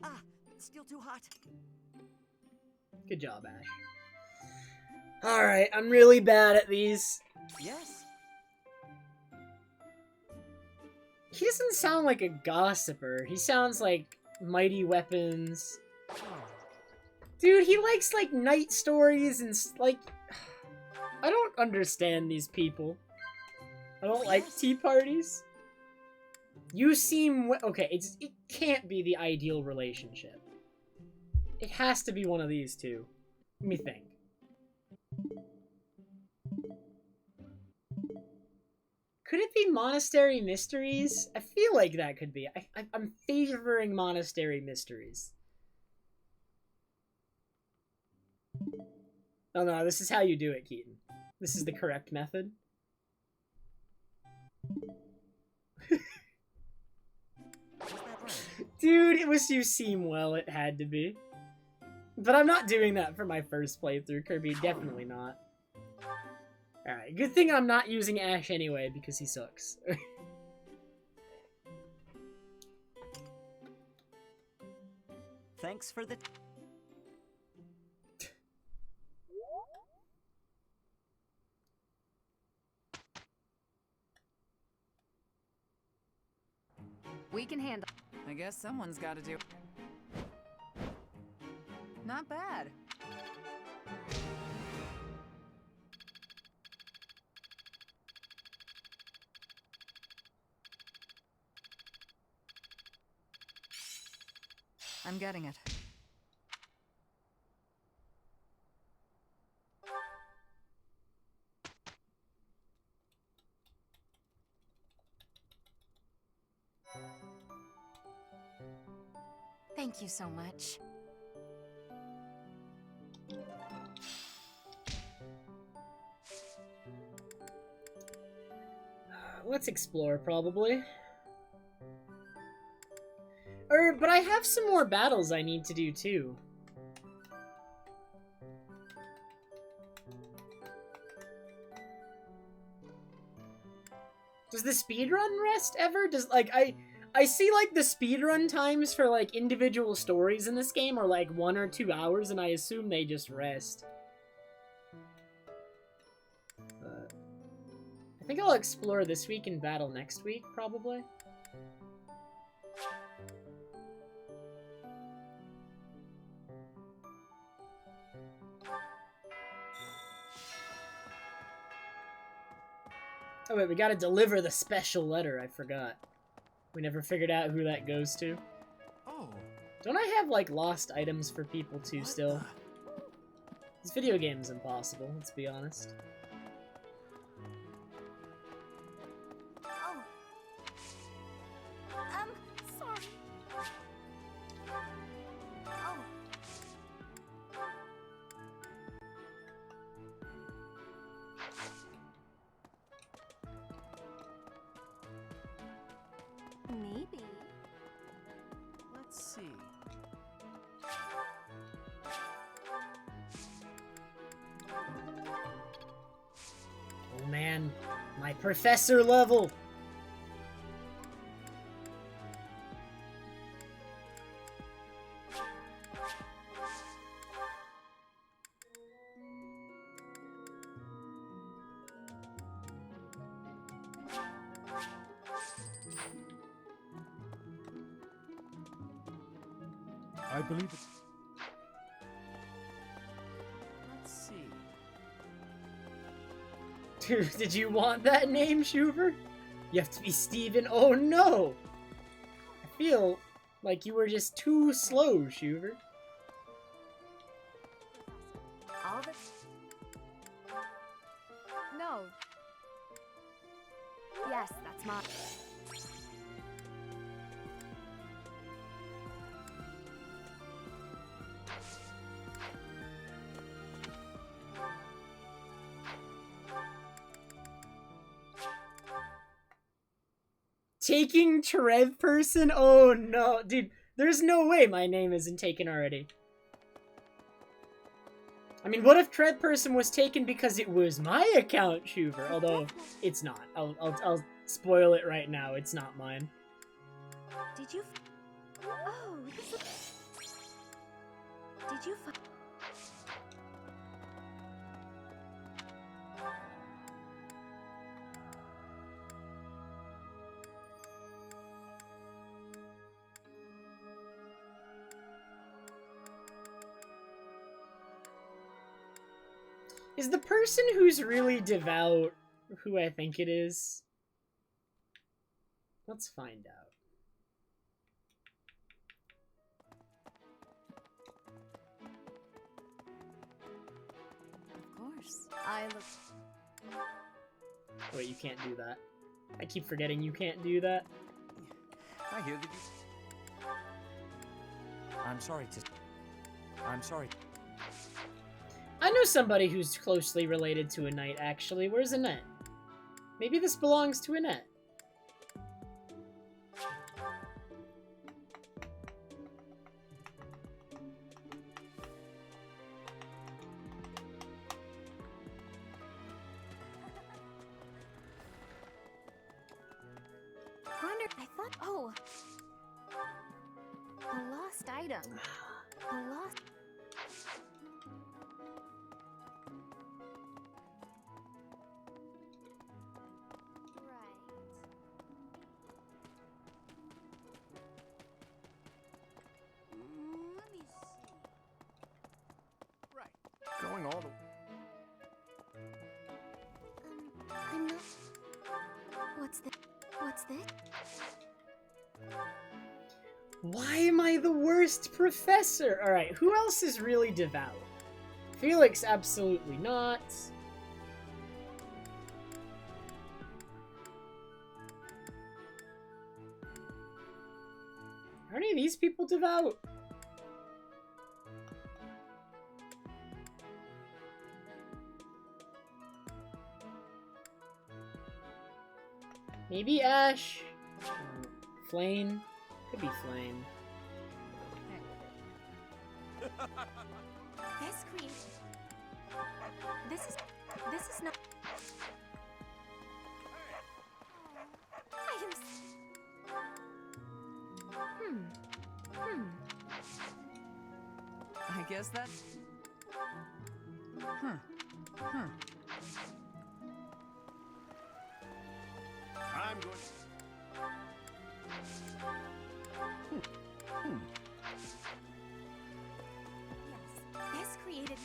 Ah, it's still too hot. Good job, Ash. Alright, I'm really bad at these. Yes. He doesn't sound like a gossiper. He sounds like Mighty Weapons. Dude, he likes, like, night stories and, like... I don't understand these people. I don't like tea parties. You seem... Okay, it can't be the ideal relationship. It has to be one of these two. Let me think. Could it be Monastery Mysteries? I feel like that could be. I'm favoring Monastery Mysteries. Oh no, this is how you do it, Keaton. This is the correct method. Dude, it was You Seem Well, it had to be. But I'm not doing that for my first playthrough, Kirby, definitely not. Alright, good thing I'm not using Ash anyway, because he sucks. Thanks for the... We can handle. I guess someone's got to do. Not bad. I'm getting it. Thank you so much. Let's explore, probably. But I have some more battles I need to do, too. Does the speedrun rest ever? Does, like, I see, like, the speedrun times for, like, individual stories in this game are, like, 1 or 2 hours, and I assume they just rest. But I think I'll explore this week and battle next week, probably. Oh wait, we gotta deliver the special letter, I forgot. We never figured out who that goes to. Oh. Don't I have, like, lost items for people, too, still? This video game's impossible, let's be honest. Oh. Sorry. Oh. Maybe. Let's see. Oh man, my professor level! I believe it. Let's see. Dude, did you want that name, Schuber? You have to be Steven. Oh no! I feel like you were just too slow, Shuver. All the... No. Yes, that's my... Taking Trev person? Oh no, dude, there's no way my name isn't taken already. I mean, what if Trev person was taken because it was my account, Shuver? Although, it's not. I'll spoil it right now, it's not mine. Did you... Oh, this is... Did you... Is the person who's really devout who I think it is? Let's find out. Of course. I look... Wait, you can't do that. I keep forgetting you can't do that. I hear that you... I'm sorry. I know somebody who's closely related to Annette, actually. Where's Annette? Maybe this belongs to Annette. Wonder... I thought... Oh. A lost item. A lost... Going all the I'm not... What's this? What's this? Why am I the worst professor? Alright, who else is really devout? Felix, absolutely not. Are any of these people devout? Maybe Ash? Flame? Could be Flame. This creation... This is not... I am... I guess that's... I'm going. Yes. This created...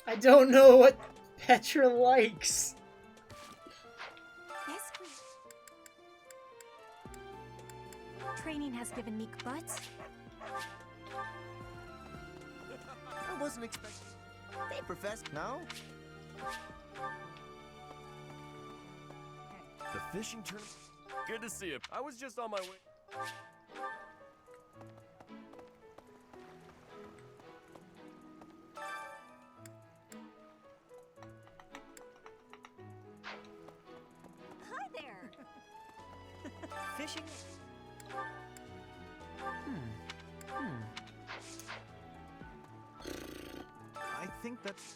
I don't know what Petra likes. This training has given me butts. I wasn't expecting... Hey, Professor, no? The fishing tournament? Good to see you. I was just on my way. Hi there. Fishing? I think that's...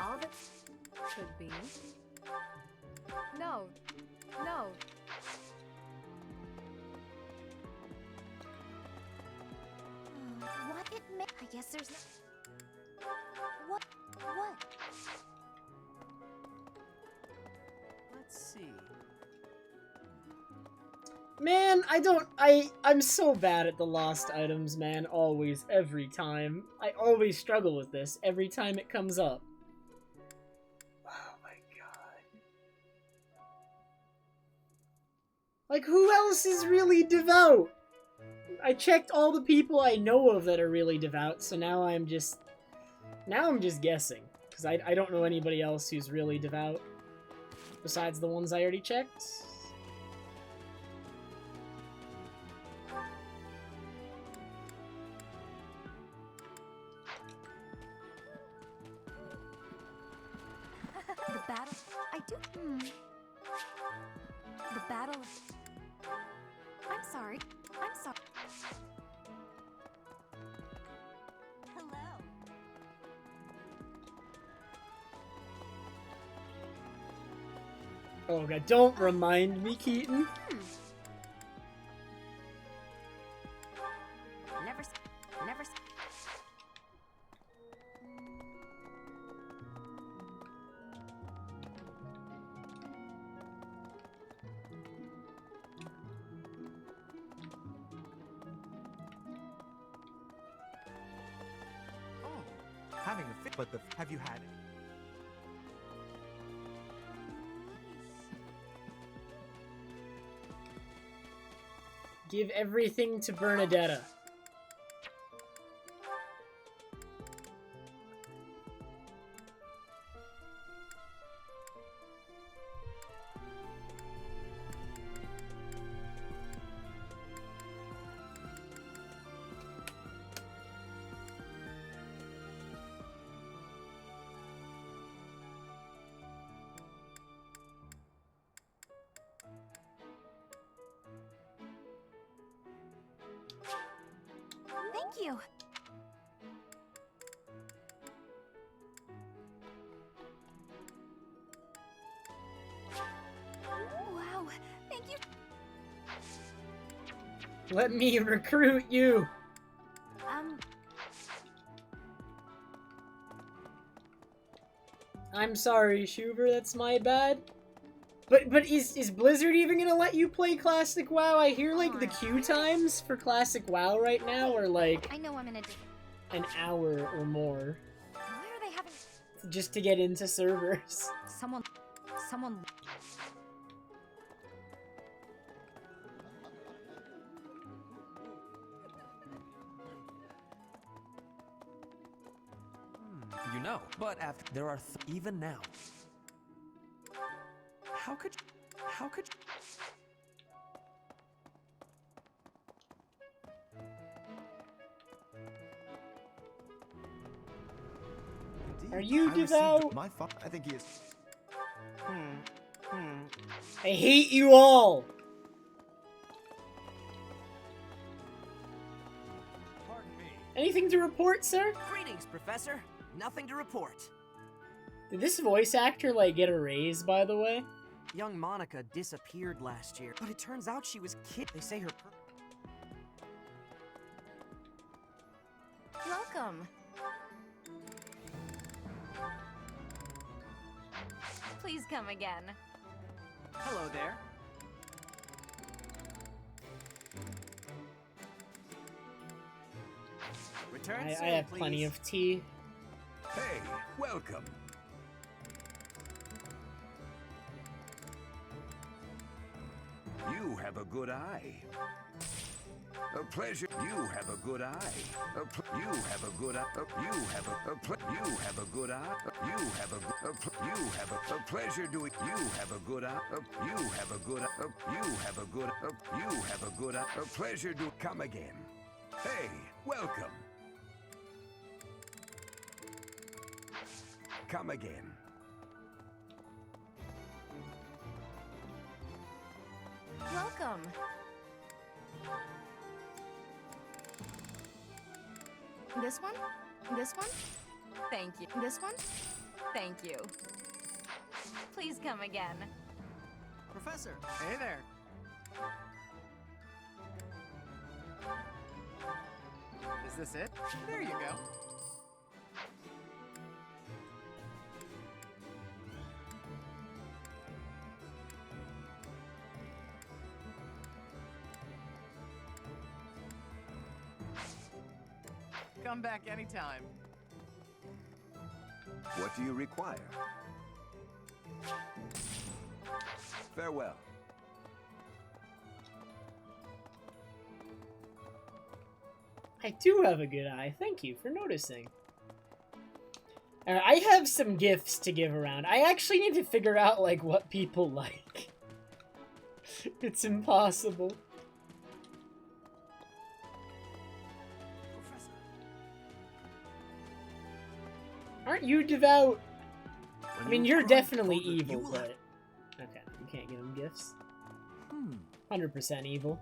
All that Could be. no, no. What it may... I guess there's no... What? Let's see. Man, I'm so bad at the lost items, man. Always, every time. I always struggle with this every time it comes up. Oh my god. Like, who else is really devout? I checked all the people I know of that are really devout, so now I'm just guessing. Because I don't know anybody else who's really devout. Besides the ones I already checked. The battle... I do... The battle... I'm sorry. I'm sorry. Hello. Oh god, don't remind me, Keaton. Never... Never... Having a fit, but have you had it? Give everything to Bernadetta. Thank you. Wow, thank you. Let me recruit you. I'm sorry, Shuber, that's my bad. But is Blizzard even gonna let you play Classic WoW? I hear like the queue times for Classic WoW right now are like I know I'm in an hour or more. Why are they having... Just to get into servers. Someone... You know, but after there are even now. How could Are you devout? My fault. I think he is. I hate you all. Pardon me. Anything to report, sir? Greetings, Professor. Nothing to report. Did this voice actor like get a raise, by the way? Young Monica disappeared last year, but it turns out she was kid. They say her Welcome. Please come again. Hello there. Return I soon, have please. plenty of tea. Hey, welcome. You have a good eye. A pleasure. You have a good eye. You have a good eye. You have you have a good eye. You have you have a pleasure doing. You have a good eye. You have a good you have a good you have a good eye. A pleasure do. Come again. Hey, welcome. Come again. Welcome. This one? This one? Thank you. This one? Thank you. Please come again. Professor, hey there. Is this it? There you go. Come back anytime. What do you require? Farewell. I do have a good eye. Thank you for noticing. I have some gifts to give around. I actually need to figure out, like, what people like. It's impossible. Professor. Aren't you devout? I mean, you're definitely Father, evil, you will but... Okay, you can't give him gifts. Hmm. 100% evil.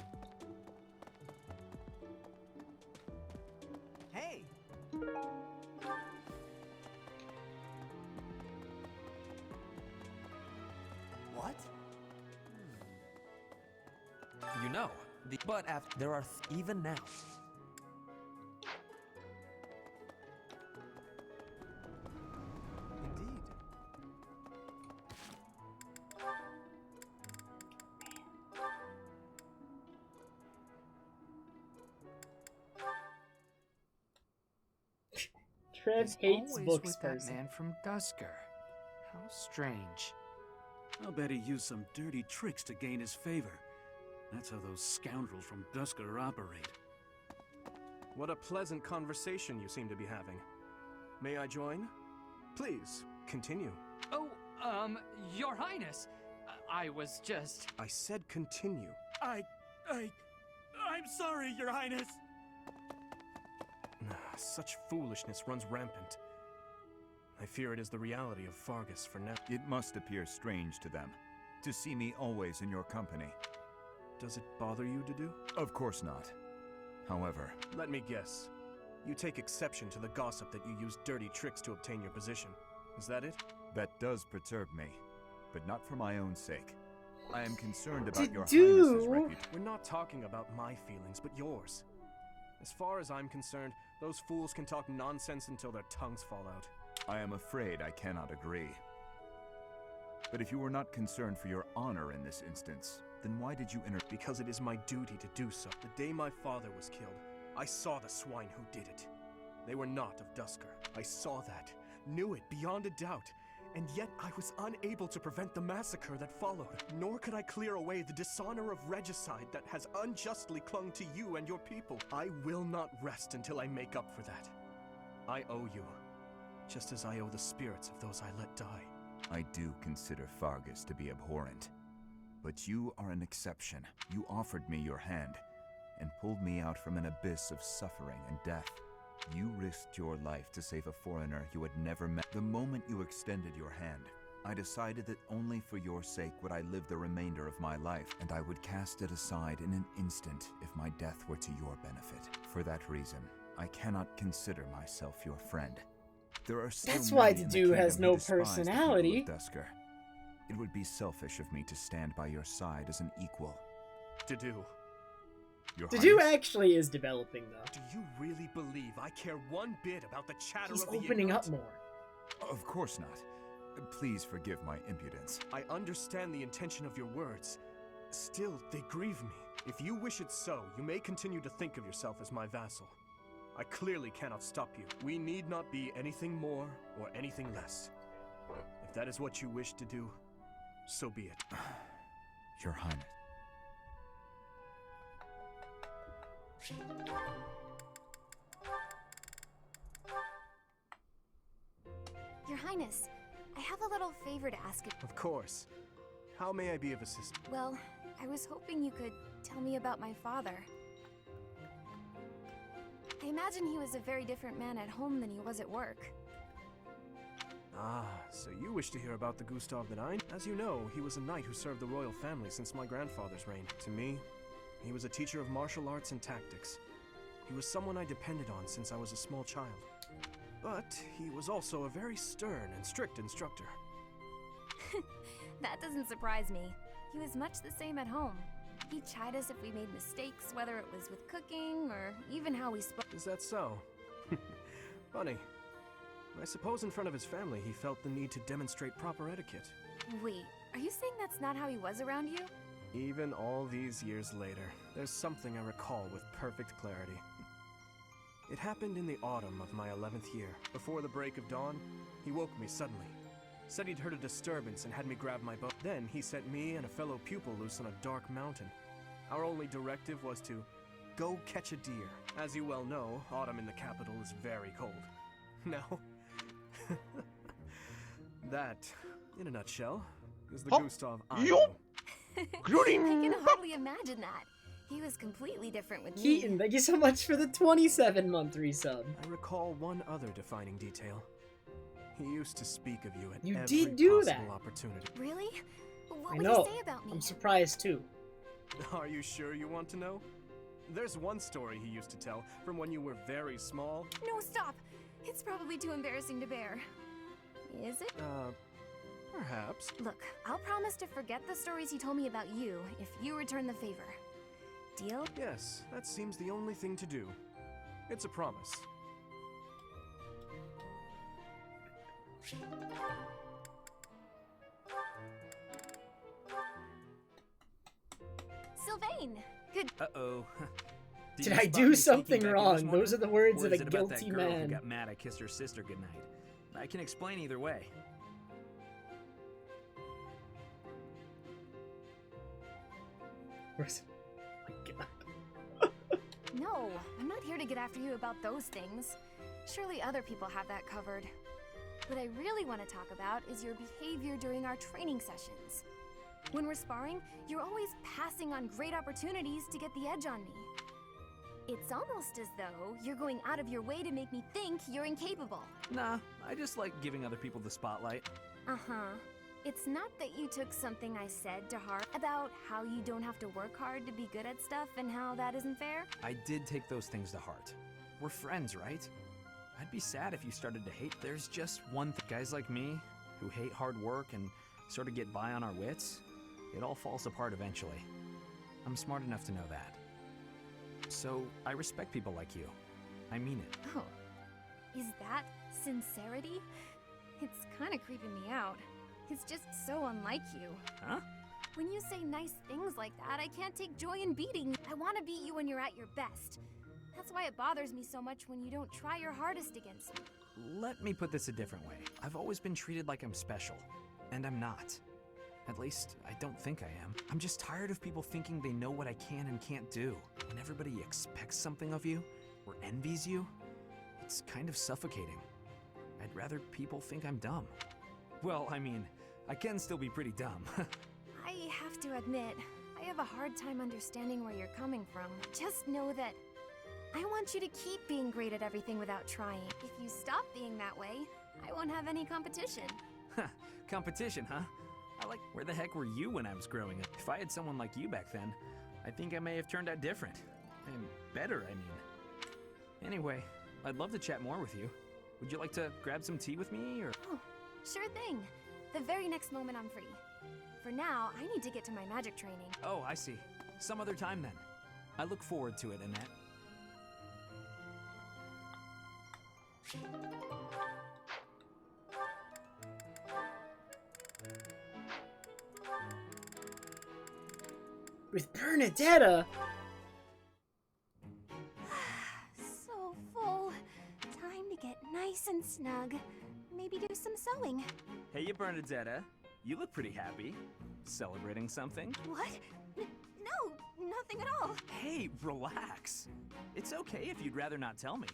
Hey! What? You know, but after there are even now. Indeed. Trev hates Always books with that person. man from Dusker. How strange. I'll bet he used some dirty tricks to gain his favor. That's how those scoundrels from Dusker operate. What a pleasant conversation you seem to be having. May I join? Please, continue. Oh, Your Highness. I was just... I said continue. I'm sorry, Your Highness. Such foolishness runs rampant. I fear it is the reality of Fargus for now. It must appear strange to them to see me always in your company. Does it bother you to do? Of course not. However, Let me guess. You take exception to the gossip that you use dirty tricks to obtain your position. Is that it? that does perturb me, but not for my own sake. I am concerned about Did your you- Highness's reputation. We're not talking about my feelings, but yours. As far as I'm concerned, those fools can talk nonsense until their tongues fall out. I am afraid I cannot agree. But if you were not concerned for your honor in this instance, then why did you enter? Because it is my duty to do so. The day my father was killed, I saw the swine who did it. They were not of Dusker. I saw that, knew it beyond a doubt, and yet I was unable to prevent the massacre that followed. Nor could I clear away the dishonor of regicide that has unjustly clung to you and your people. I will not rest until I make up for that. I owe you, just as I owe the spirits of those I let die. I do consider Fargus to be abhorrent. But you are an exception. You offered me your hand, and pulled me out from an abyss of suffering and death. You risked your life to save a foreigner you had never met. The moment you extended your hand, I decided that only for your sake would I live the remainder of my life, and I would cast it aside in an instant if my death were to your benefit. For that reason, I cannot consider myself your friend. There are still That's why many the in dude has kingdom no who despise the people of personality. Dusker. It would be selfish of me to stand by your side as an equal. To do. Your Dedu Highness? actually is developing, though. Do you really believe I care one bit about the chatter He's of the opening up ignorant? more. Of course not. Please forgive my impudence. I understand the intention of your words. Still, they grieve me. If you wish it so, you may continue to think of yourself as my vassal. I clearly cannot stop you. We need not be anything more or anything less. If that is what you wish to do, so be it. Your Highness. Your Highness, I have a little favor to ask of. Of course. How may I be of assistance? Well, I was hoping you could tell me about my father. I imagine he was a very different man at home than he was at work. Ah, so you wish to hear about the Gustav that I... As you know, he was a knight who served the royal family since my grandfather's reign. To me, he was a teacher of martial arts and tactics. He was someone I depended on since I was a small child. But he was also a very stern and strict instructor. That doesn't surprise me. He was much the same at home. He'd chide us if we made mistakes, whether it was with cooking or even how we spoke. Is that so? Funny. I suppose in front of his family he felt the need to demonstrate proper etiquette. Wait, are you saying that's not how he was around you? Even all these years later, there's something I recall with perfect clarity. It happened in the autumn of my 11th year. Before the break of dawn, he woke me suddenly. Said he'd heard a disturbance and had me grab my bow. Then he sent me and a fellow pupil loose on a dark mountain. Our only directive was to go catch a deer. As you well know, autumn in the capital is very cold. Now, that, in a nutshell, is the Gustav I knew. I can hardly imagine that. He was completely different with me. Keaton, thank you so much for the 27-month resub. I recall one other defining detail. He used to speak of you at You every did do possible that. opportunity. Really? What I would know. he say about me? I'm surprised too. Are you sure you want to know? There's one story he used to tell from when you were very small. No, stop! It's probably too embarrassing to bear. Is it? Perhaps. Look, I'll promise to forget the stories he told me about you if you return the favor. Deal? Yes, that seems the only thing to do. It's a promise. Sylvain! Good. Uh-oh. Did I do something wrong? Those are the words of a guilty man. Who got mad I kissed her sister goodnight? I can explain either way. Where's... No, I'm not here to get after you about those things. Surely other people have that covered. What I really want to talk about is your behavior during our training sessions. When we're sparring, you're always passing on great opportunities to get the edge on me. It's almost as though you're going out of your way to make me think you're incapable. Nah, I just like giving other people the spotlight. Uh-huh. It's not that you took something I said to heart about how you don't have to work hard to be good at stuff and how that isn't fair? I did take those things to heart. We're friends, right? I'd be sad if you started to hate. There's just one thing. Guys like me, who hate hard work and sort of get by on our wits, it all falls apart eventually. I'm smart enough to know that. So, I respect people like you. I mean it. Oh. Is that sincerity? It's kind of creeping me out. It's just so unlike you. Huh? When you say nice things like that, I can't take joy in beating. I want to beat you when you're at your best. That's why it bothers me so much when you don't try your hardest against me. Let me put this a different way. I've always been treated like I'm special, and I'm not. At least, I don't think I am. I'm just tired of people thinking they know what I can and can't do. When everybody expects something of you, or envies you, it's kind of suffocating. I'd rather people think I'm dumb. Well, I mean, I can still be pretty dumb. I have to admit, I have a hard time understanding where you're coming from. Just know that I want you to keep being great at everything without trying. If you stop being that way, I won't have any competition. Competition, huh? Where the heck were you when I was growing up? If I had someone like you back then, I think I may have turned out different. And better, I mean. Anyway, I'd love to chat more with you. Would you like to grab some tea with me, or? Oh, sure thing. The very next moment I'm free. For now, I need to get to my magic training. Oh, I see. Some other time then. I look forward to it, Annette. With Bernadetta? So full. Time to get nice and snug. Maybe do some sewing. Hey, you Bernadetta. You look pretty happy. Celebrating something? What? No, nothing at all. Hey, relax. It's okay if you'd rather not tell me.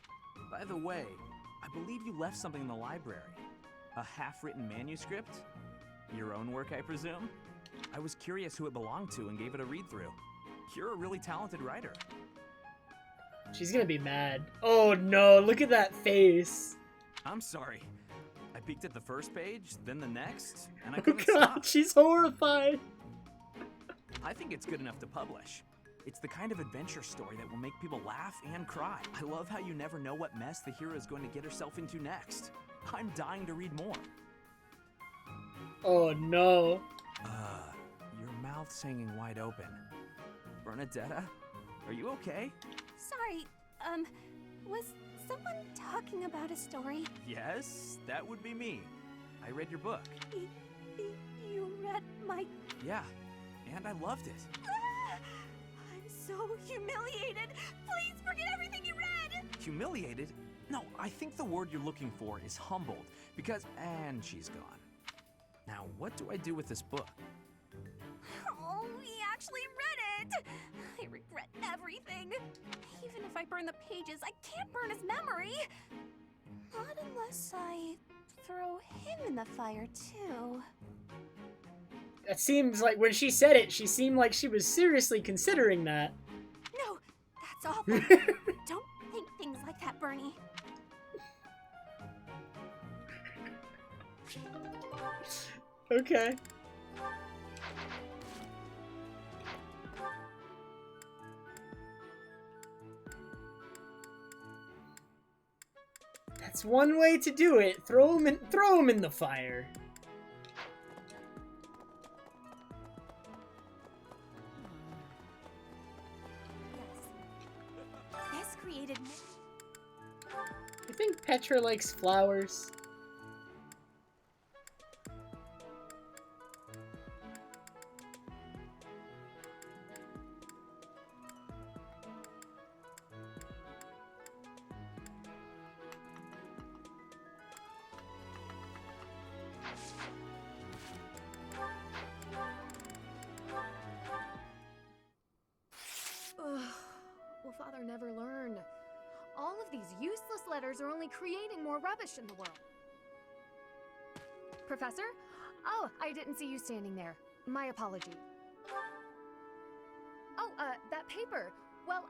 By the way, I believe you left something in the library. A half-written manuscript? Your own work, I presume? I was curious who it belonged to and gave it a read-through. You're a really talented writer. She's gonna be mad. Oh no, look at that face. I'm sorry. I peeked at the first page, then the next, and I Oh couldn't god, stop. she's horrified. I think it's good enough to publish. It's the kind of adventure story that will make people laugh and cry. I love how you never know what mess the hero is going to get herself into next. I'm dying to read more. Oh no. Your mouth's hanging wide open. Bernadetta, are you okay? Sorry, was someone talking about a story? Yes, that would be me. I read your book. You read my... Yeah, and I loved it. I'm so humiliated. Please forget everything you read. Humiliated? No, I think the word you're looking for is humbled, because... And she's gone. Now, what do I do with this book? Oh, he actually read it! I regret everything. Even if I burn the pages, I can't burn his memory. Not unless I throw him in the fire, too. That seems like when she said it, she seemed like she was seriously considering that. No, that's awful. Don't think things like that, Bernie. Okay. That's one way to do it. Throw him in the fire. Yes. This created... I think Petra likes flowers. Will Father never learn? All of these useless letters are only creating more rubbish in the world. Professor? Oh, I didn't see you standing there. My apology. Oh, that paper. Well,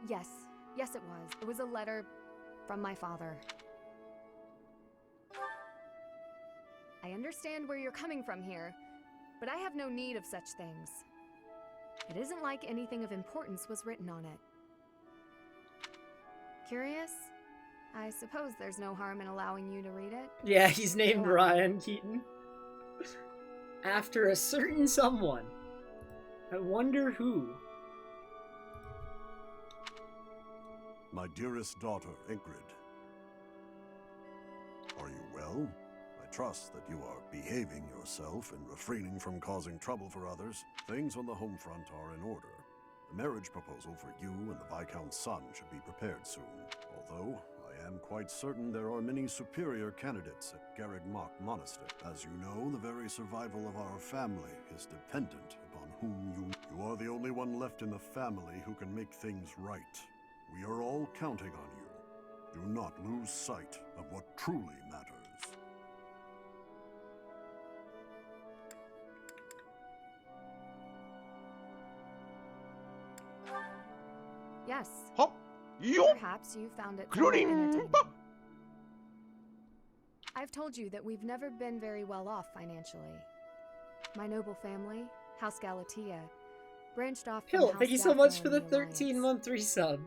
Yes, it was. It was a letter from my father. I understand where you're coming from here, but I have no need of such things. It isn't like anything of importance was written on it. Curious? I suppose there's no harm in allowing you to read it. Yeah, he's named Ryan Keaton. After a certain someone. I wonder who. My dearest daughter, Ingrid. Are you well? I trust that you are behaving yourself and refraining from causing trouble for others. Things on the home front are in order. The marriage proposal for you and the Viscount's son should be prepared soon. Although, I am quite certain there are many superior candidates at Garreg-Mach Monastery. As you know, the very survival of our family is dependent upon whom you are the only one left in the family who can make things right. We are all counting on you. Do not lose sight of what truly matters. Yes. Perhaps you found it somewhat entertaining. I've told you that we've never been very well off financially. My noble family, House Galatea, branched off from Hill, House thank you so much Daphne for the in alliance. 13-month resub.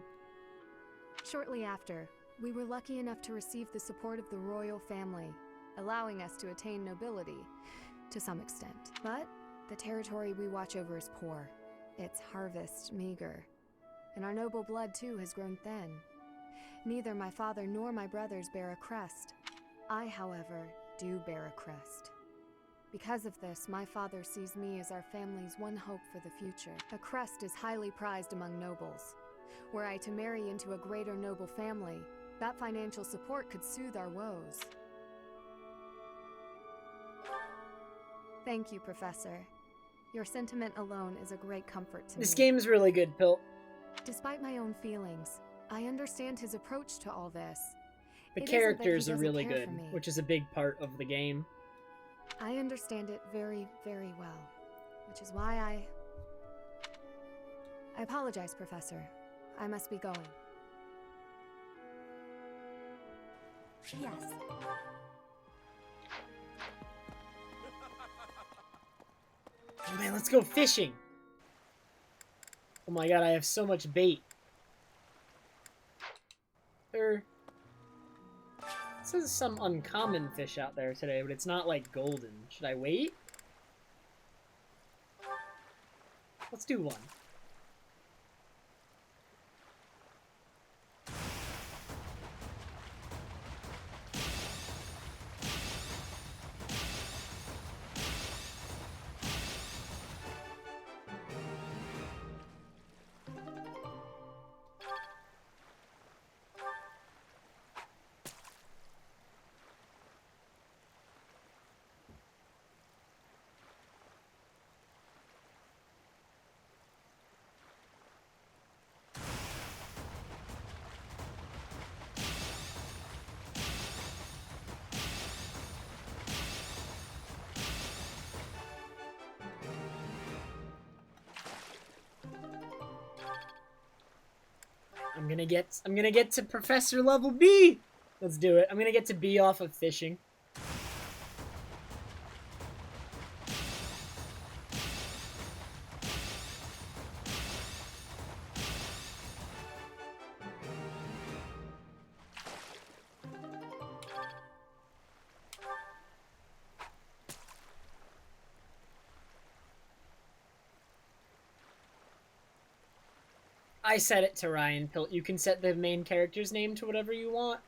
Shortly after, we were lucky enough to receive the support of the royal family, allowing us to attain nobility, to some extent. But the territory we watch over is poor, its harvest meager, and our noble blood too has grown thin. Neither my father nor my brothers bear a crest. I, however, do bear a crest. Because of this, my father sees me as our family's one hope for the future. A crest is highly prized among nobles. Were I to marry into a greater noble family, that financial support could soothe our woes. Thank you, Professor. Your sentiment alone is a great comfort to me. This game's really good, Pilt. Despite my own feelings, I understand his approach to all this. The It isn't that he characters are doesn't really care good, for me. which is a big part of the game. I understand it very, very well, which is why I apologize, Professor. I must be going. Yes. Oh man, let's go fishing! Oh my god, I have so much bait. There says some uncommon fish out there today, but it's not like golden. Should I wait? Let's do one. I'm gonna get to professor level B. Let's do it. I'm gonna get to B off of fishing. I set it to Ryan Pilt. You can set the main character's name to whatever you want.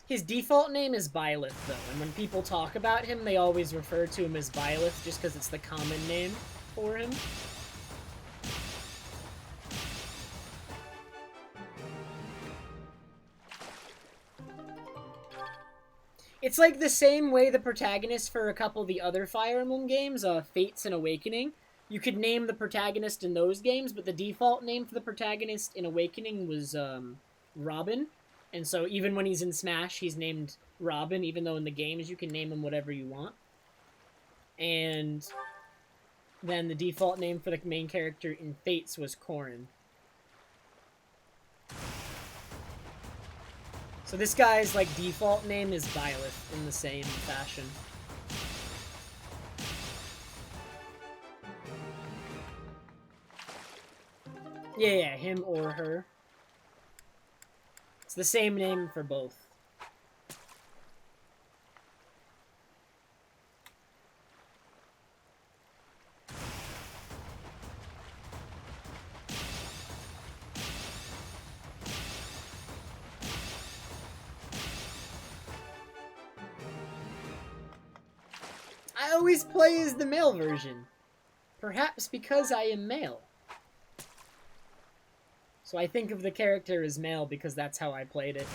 His default name is Byleth, though, and when people talk about him, they always refer to him as Byleth just because it's the common name for him. It's like the same way the protagonist for a couple of the other Fire Emblem games, Fates and Awakening. You could name the protagonist in those games, but the default name for the protagonist in Awakening was Robin. And so even when he's in Smash, he's named Robin, even though in the games you can name him whatever you want. And then the default name for the main character in Fates was Corrin. So this guy's, like, default name is Byleth in the same fashion. Yeah, him or her. It's the same name for both. I always play as the male version. Perhaps because I am male. So I think of the character as male because that's how I played it.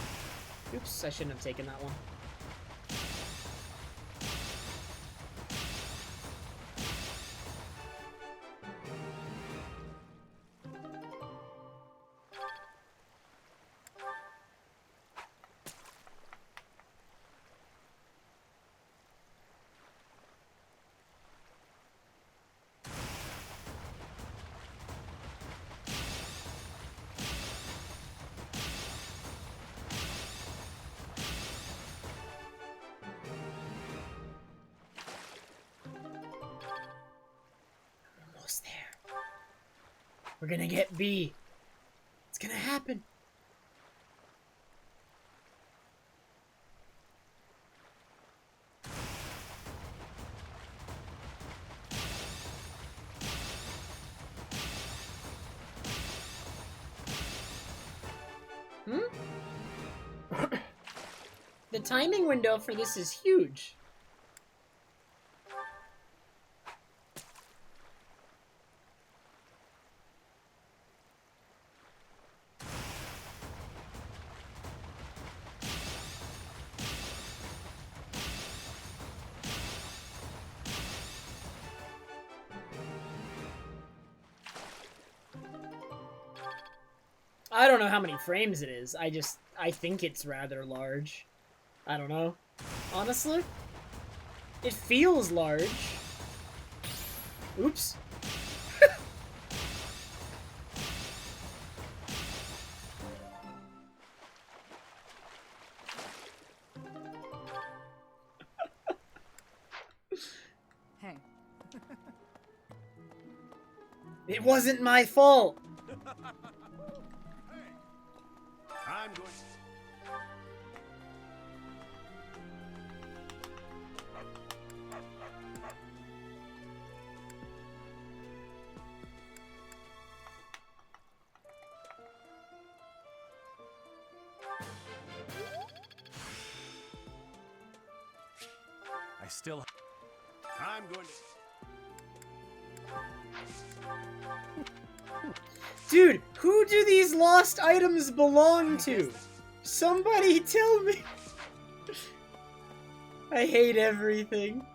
Oops, I shouldn't have taken that one. Almost there. We're gonna get B. It's gonna happen. The timing window for this is huge. I don't know how many frames it is. I think it's rather large. I don't know. Honestly? It feels large. Oops. Hey. It wasn't my fault. I'm going. I still... I'm going to... Dude, who do these lost items belong to? Somebody tell me. I hate everything.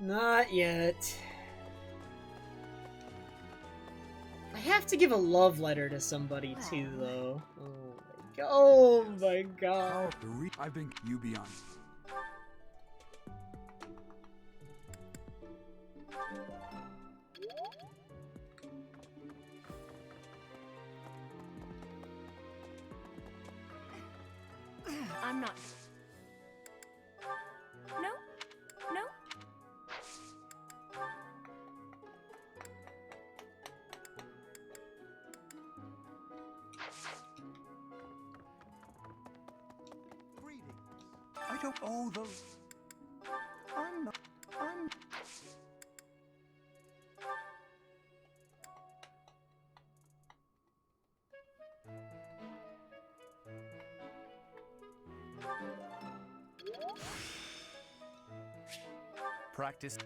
Not yet. I have to give a love letter to somebody too, though. Oh my god. I've been you beyond. I'm not. No? No? I don't owe those. I'm not. I'm. Practice.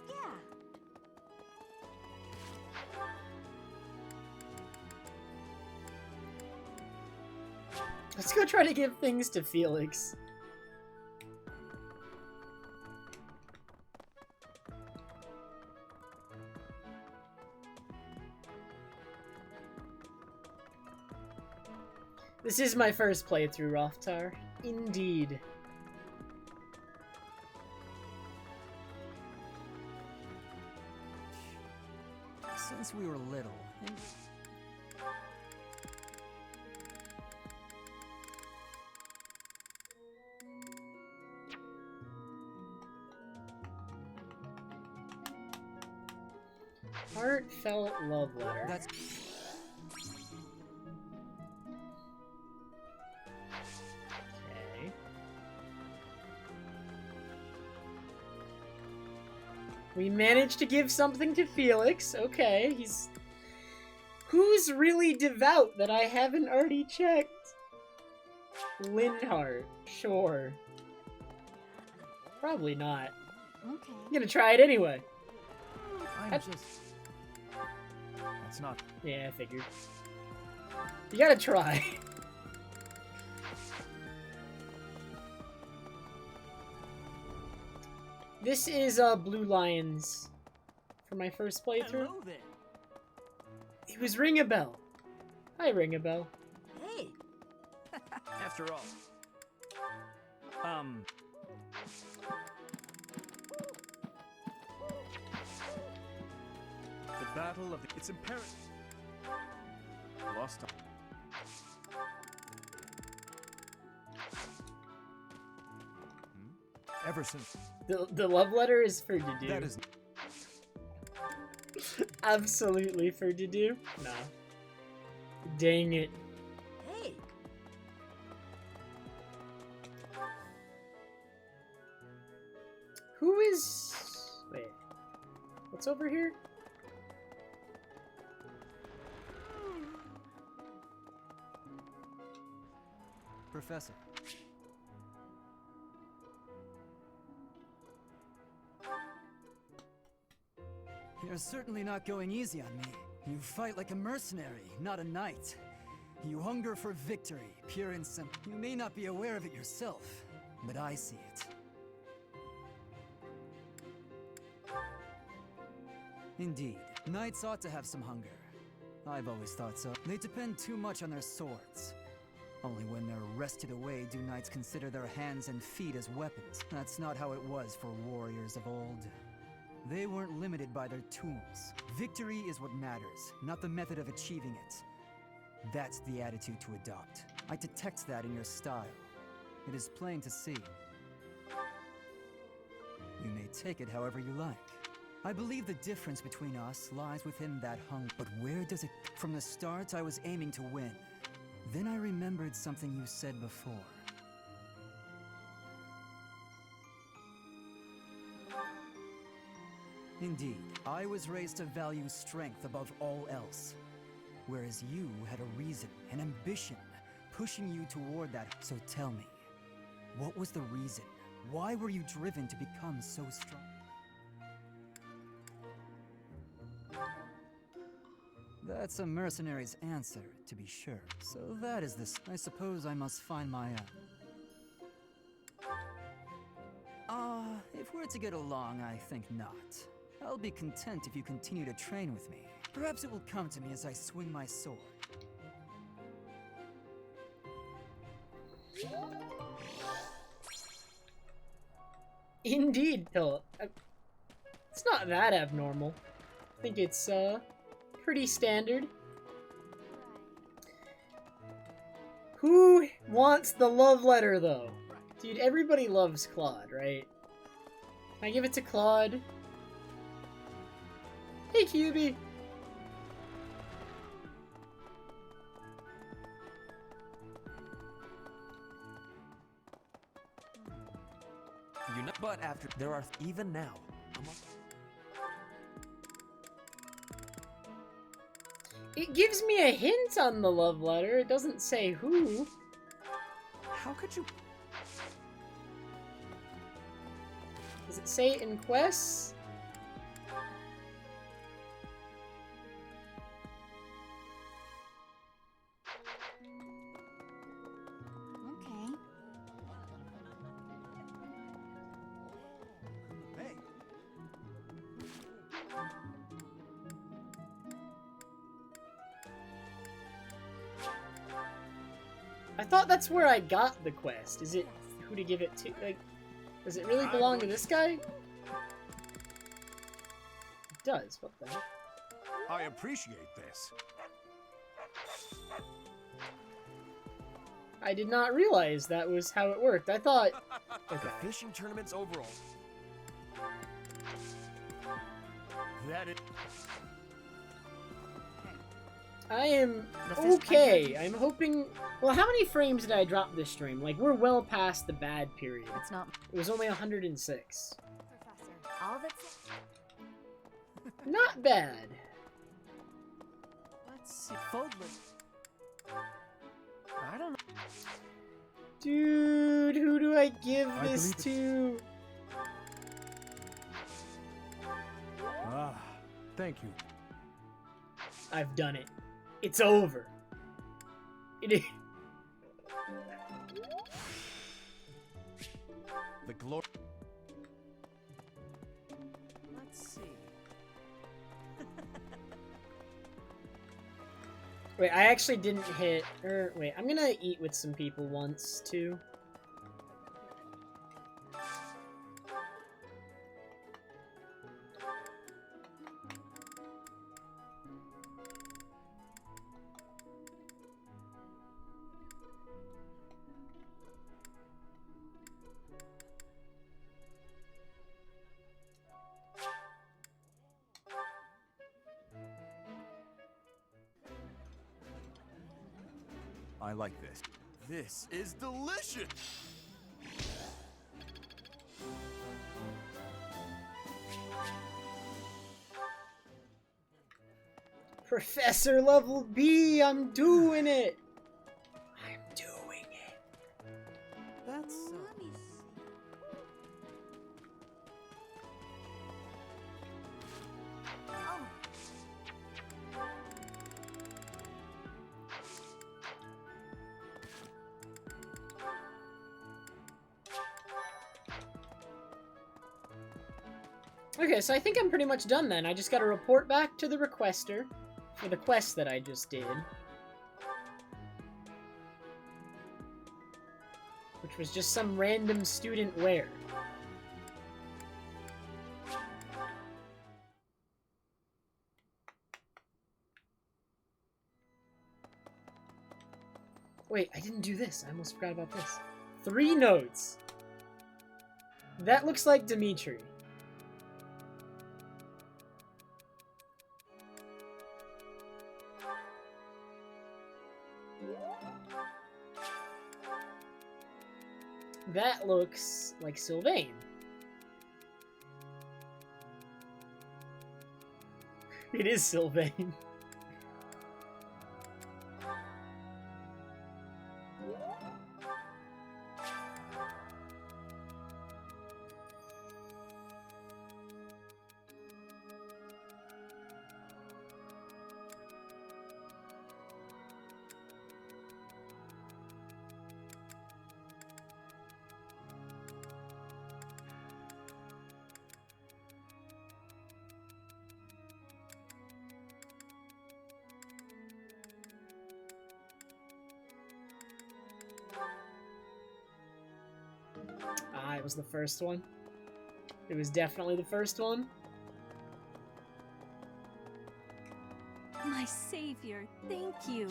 Yeah. Let's go try to give things to Felix. This is my first playthrough, Roftar. Indeed. Since we were little. Heartfelt love letter. That's okay. We managed to give something to Felix. Okay, he's... Who's really devout that I haven't already checked? Lindhart. Sure. Probably not. Okay. I'm gonna try it anyway. That's not. Yeah, I figured. You gotta try. This is Blue Lions for my first playthrough. Hello there. It was Ring a Bell. Hi, Ring a Bell. Hey. After all. The battle of the... It's imperative. Lost. Ever since. The love letter is for Dudu. That is. Absolutely for Dudu? Nah. Dang it. Hey. Who is... Wait. What's over here? Professor. You're certainly not going easy on me. You fight like a mercenary, not a knight. You hunger for victory, pure and simple. You may not be aware of it yourself, but I see it. Indeed, knights ought to have some hunger. I've always thought so. They depend too much on their swords. Only when they're wrested away do knights consider their hands and feet as weapons. That's not how it was for warriors of old. They weren't limited by their tools. Victory is what matters, not the method of achieving it. That's the attitude to adopt. I detect that in your style. It is plain to see. You may take it however you like. I believe the difference between us lies within that hunger. But where does it... From the start, I was aiming to win. Then I remembered something you said before. Indeed, I was raised to value strength above all else. Whereas you had a reason, an ambition, pushing you toward that. So tell me, what was the reason? Why were you driven to become so strong? That's a mercenary's answer, to be sure. So that is this. I suppose I must find my If we're to get along, I think not. I'll be content if you continue to train with me. Perhaps it will come to me as I swing my sword. Indeed, Philip. It's not that abnormal. I think it's, pretty standard. Who wants the love letter, though? Dude, everybody loves Claude, right? Can I give it to Claude? Hey, QB! You know, but after there are even now. It gives me a hint on the love letter. It doesn't say who. How could you? Does it say in quests? Okay. Hey. I thought that's where I got the quest. Is it who to give it to? Like, does it really belong to this guy? It does. What the heck? I appreciate this. I did not realize that was how it worked. I thought... Okay. The fishing tournament's overall. That is... I am okay. I'm hoping... Well, how many frames did I drop this stream? Like, we're well past the bad period. It's not... It was only 106. Professor, all that's... Not bad. Let's see. Foldland. I don't know. Dude, who do I give this to? Ah, thank you. I've done it. It's over. It is. The glory. Let's see. Wait, I actually didn't hit... wait, I'm gonna eat with some people once, too. I like this. This is delicious. Professor Level B, I'm doing it! I'm doing it. That's... Okay, so I think I'm pretty much done then. I just gotta report back to the requester for the quest that I just did. Which was just some random student wear. Wait, I didn't do this. I almost forgot about this. 3 notes. That looks like Dimitri. That looks like Sylvain. It is Sylvain. it was the first one. It was definitely the first one. My savior, thank you.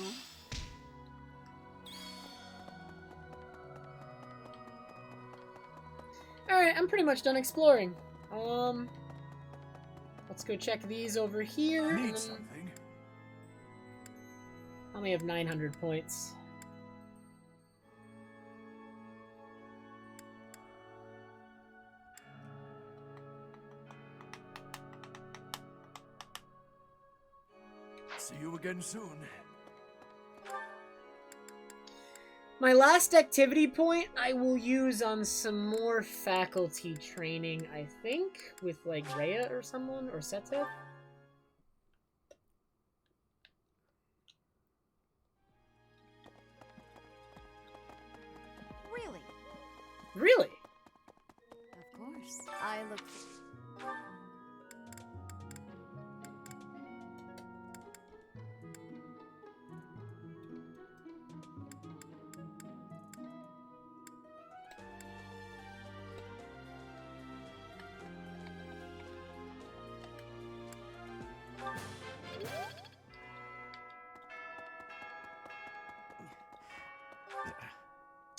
Alright, I'm pretty much done exploring. Let's go check these over here. Need something. I only have 900 points. See you again soon. My last activity point I will use on some more faculty training, I think, with like Rhea or someone, or Seteth. Really? Really? Of course. I look...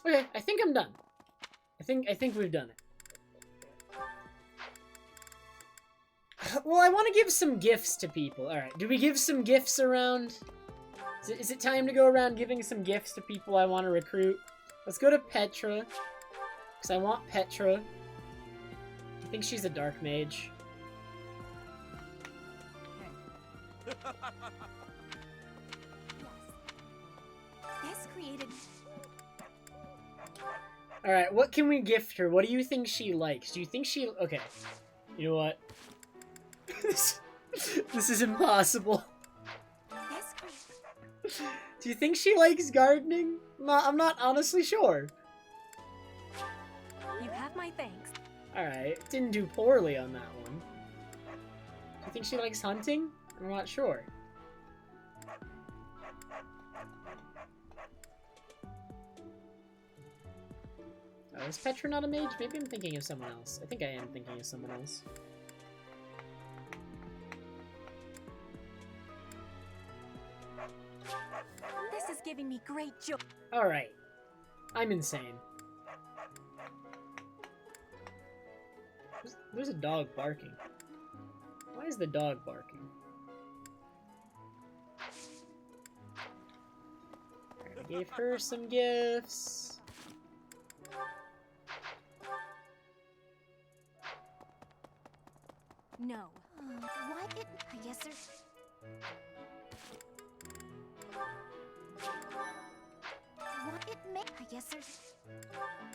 Okay, I think I'm done. I think we've done it. Well, I want to give some gifts to people. Alright, do we give some gifts around? Is it time to go around giving some gifts to people I want to recruit? Let's go to Petra. Because I want Petra. I think she's a dark mage. This created... Alright, what can we gift her? What do you think she likes? Do you think she... Okay. You know what? This is impossible. Do you think she likes gardening? I'm not honestly sure. You have my thanks. Alright, didn't do poorly on that one. Do you think she likes hunting? I'm not sure. Oh, is Petra not a mage? Maybe I'm thinking of someone else. I think I am thinking of someone else. This is giving me great joy. Alright. I'm insane. There's a dog barking. Why is the dog barking? Alright, I gave her some gifts. No. Why did... I guess there's... What it may... I guess there's...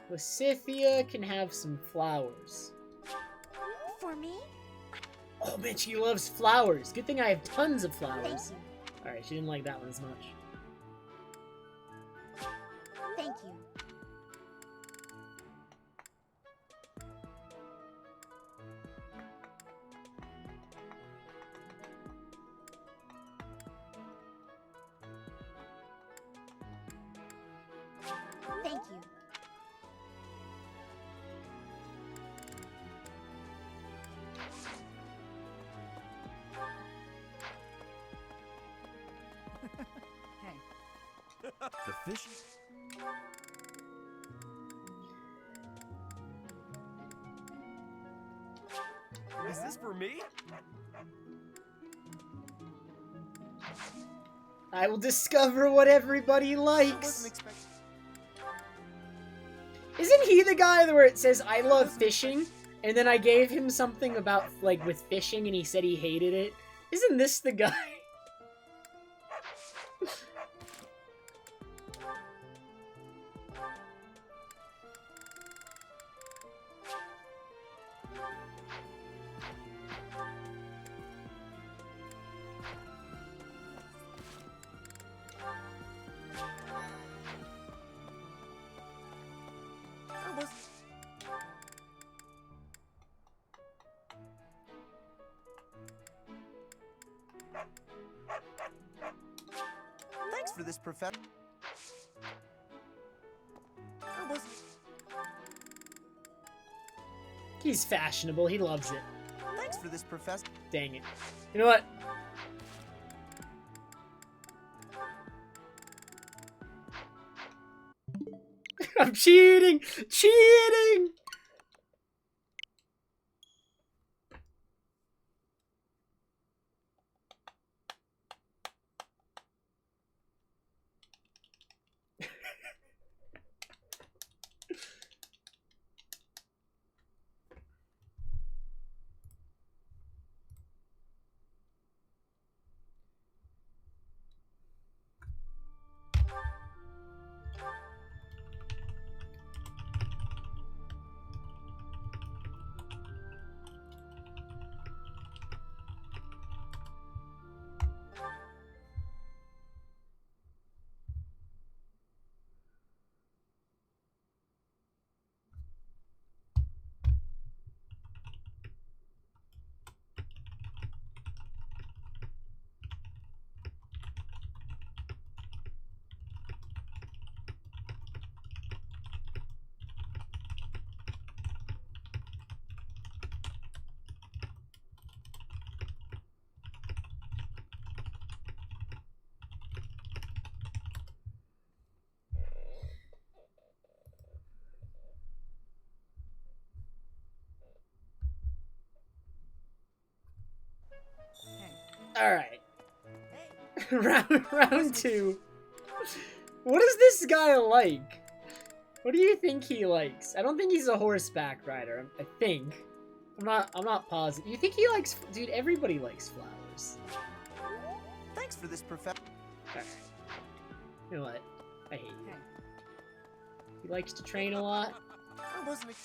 Lysithia can have some flowers. For me? Oh, man, she loves flowers. Good thing I have tons of flowers. Thank you. Alright, she didn't like that one as much. Thank you. Thank you. Hey. The fish? Is this for me? I will discover what everybody likes. Isn't he the guy where it says, I love fishing? And then I gave him something about, like, with fishing and he said he hated it? Isn't this the guy? Thanks for this, Professor. He's fashionable. He loves it. Thanks for this, Professor. Dang it. You know what? I'm cheating! Cheating! Alright. round 2. What is this guy like? What do you think he likes? I don't think he's a horseback rider. I think. I'm not positive. You think he likes... Dude, everybody likes flowers. Thanks for this, Professor. Alright. You know what? I hate you. He likes to train a lot. I wasn't...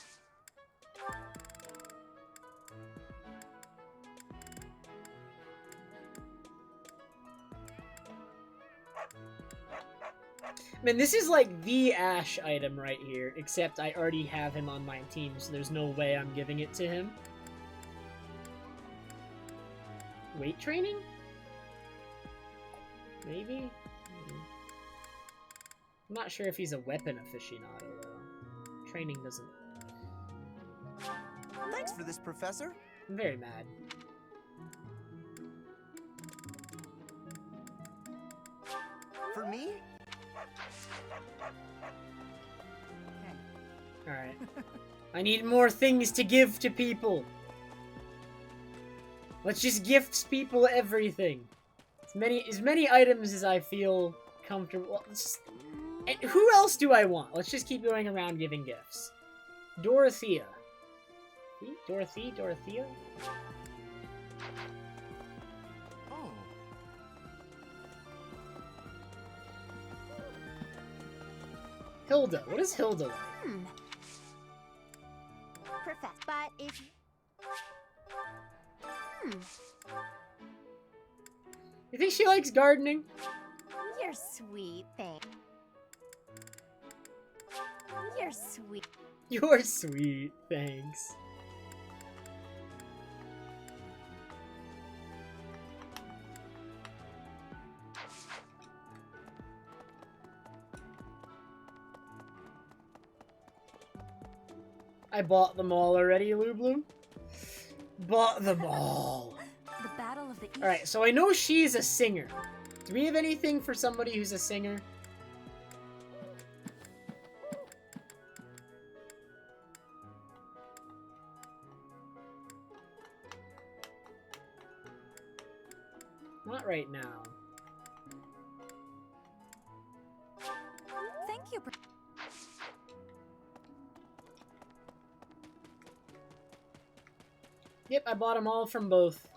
Man, this is like the Ash item right here, except I already have him on my team, so there's no way I'm giving it to him. Weight training? Maybe? I'm not sure if he's a weapon aficionado, though. Training doesn't... Thanks for this, Professor. I'm very mad. For me? Alright. I need more things to give to people. Let's just gift people everything. As many items as I feel comfortable. And who else do I want? Let's just keep going around giving gifts. Dorothea. Dorothea? Oh. Hilda. What is Hilda like? Professor, but if... You think she likes gardening? You're sweet, thanks. You're sweet. You're sweet, thanks. I bought them all already, Lubloom. Bought them all. The Battle of the East. Alright, so I know she's a singer. Do we have anything for somebody who's a singer? Not right now. Thank you. Yep, I bought them all from both.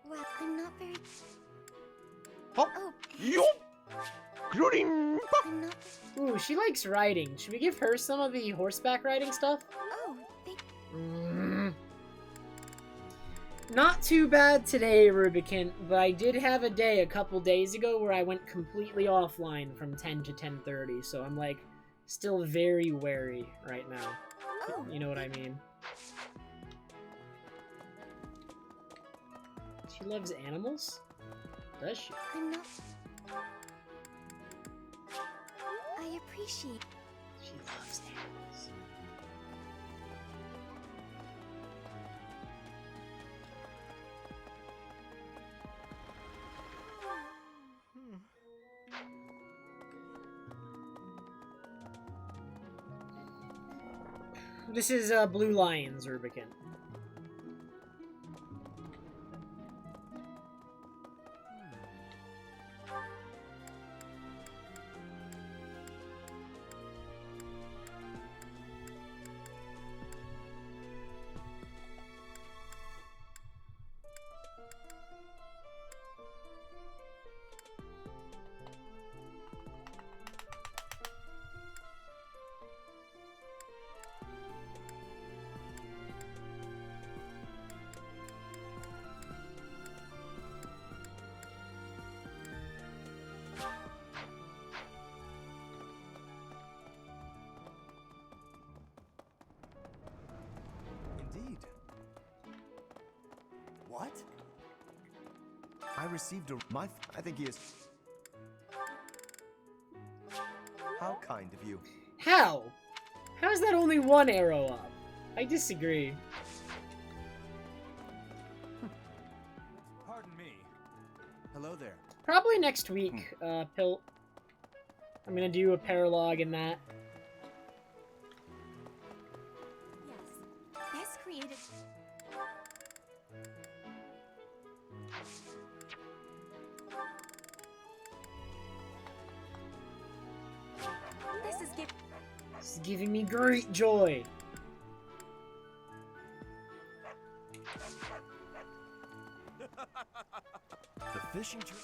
Well, I'm not very... Hop. Oh, Yup. I'm not... Ooh, she likes riding. Should we give her some of the horseback riding stuff? Oh, thank... Not too bad today, Rubicon, but I did have a day a couple days ago where I went completely offline from 10 to 10:30, so I'm like still very wary right now. Oh. You know what I mean? She loves animals? Does she? I'm not... I appreciate. She loves animals. This is Blue Lions, Rubicon. Indeed. What? I received a... I think he is... How kind of you. How? How is that only one arrow up? I disagree. Pardon me. Hello there. Probably next week, Pilt. I'm gonna do a paralog in that. Yes. This created... This is giving me great joy. The fishing trip.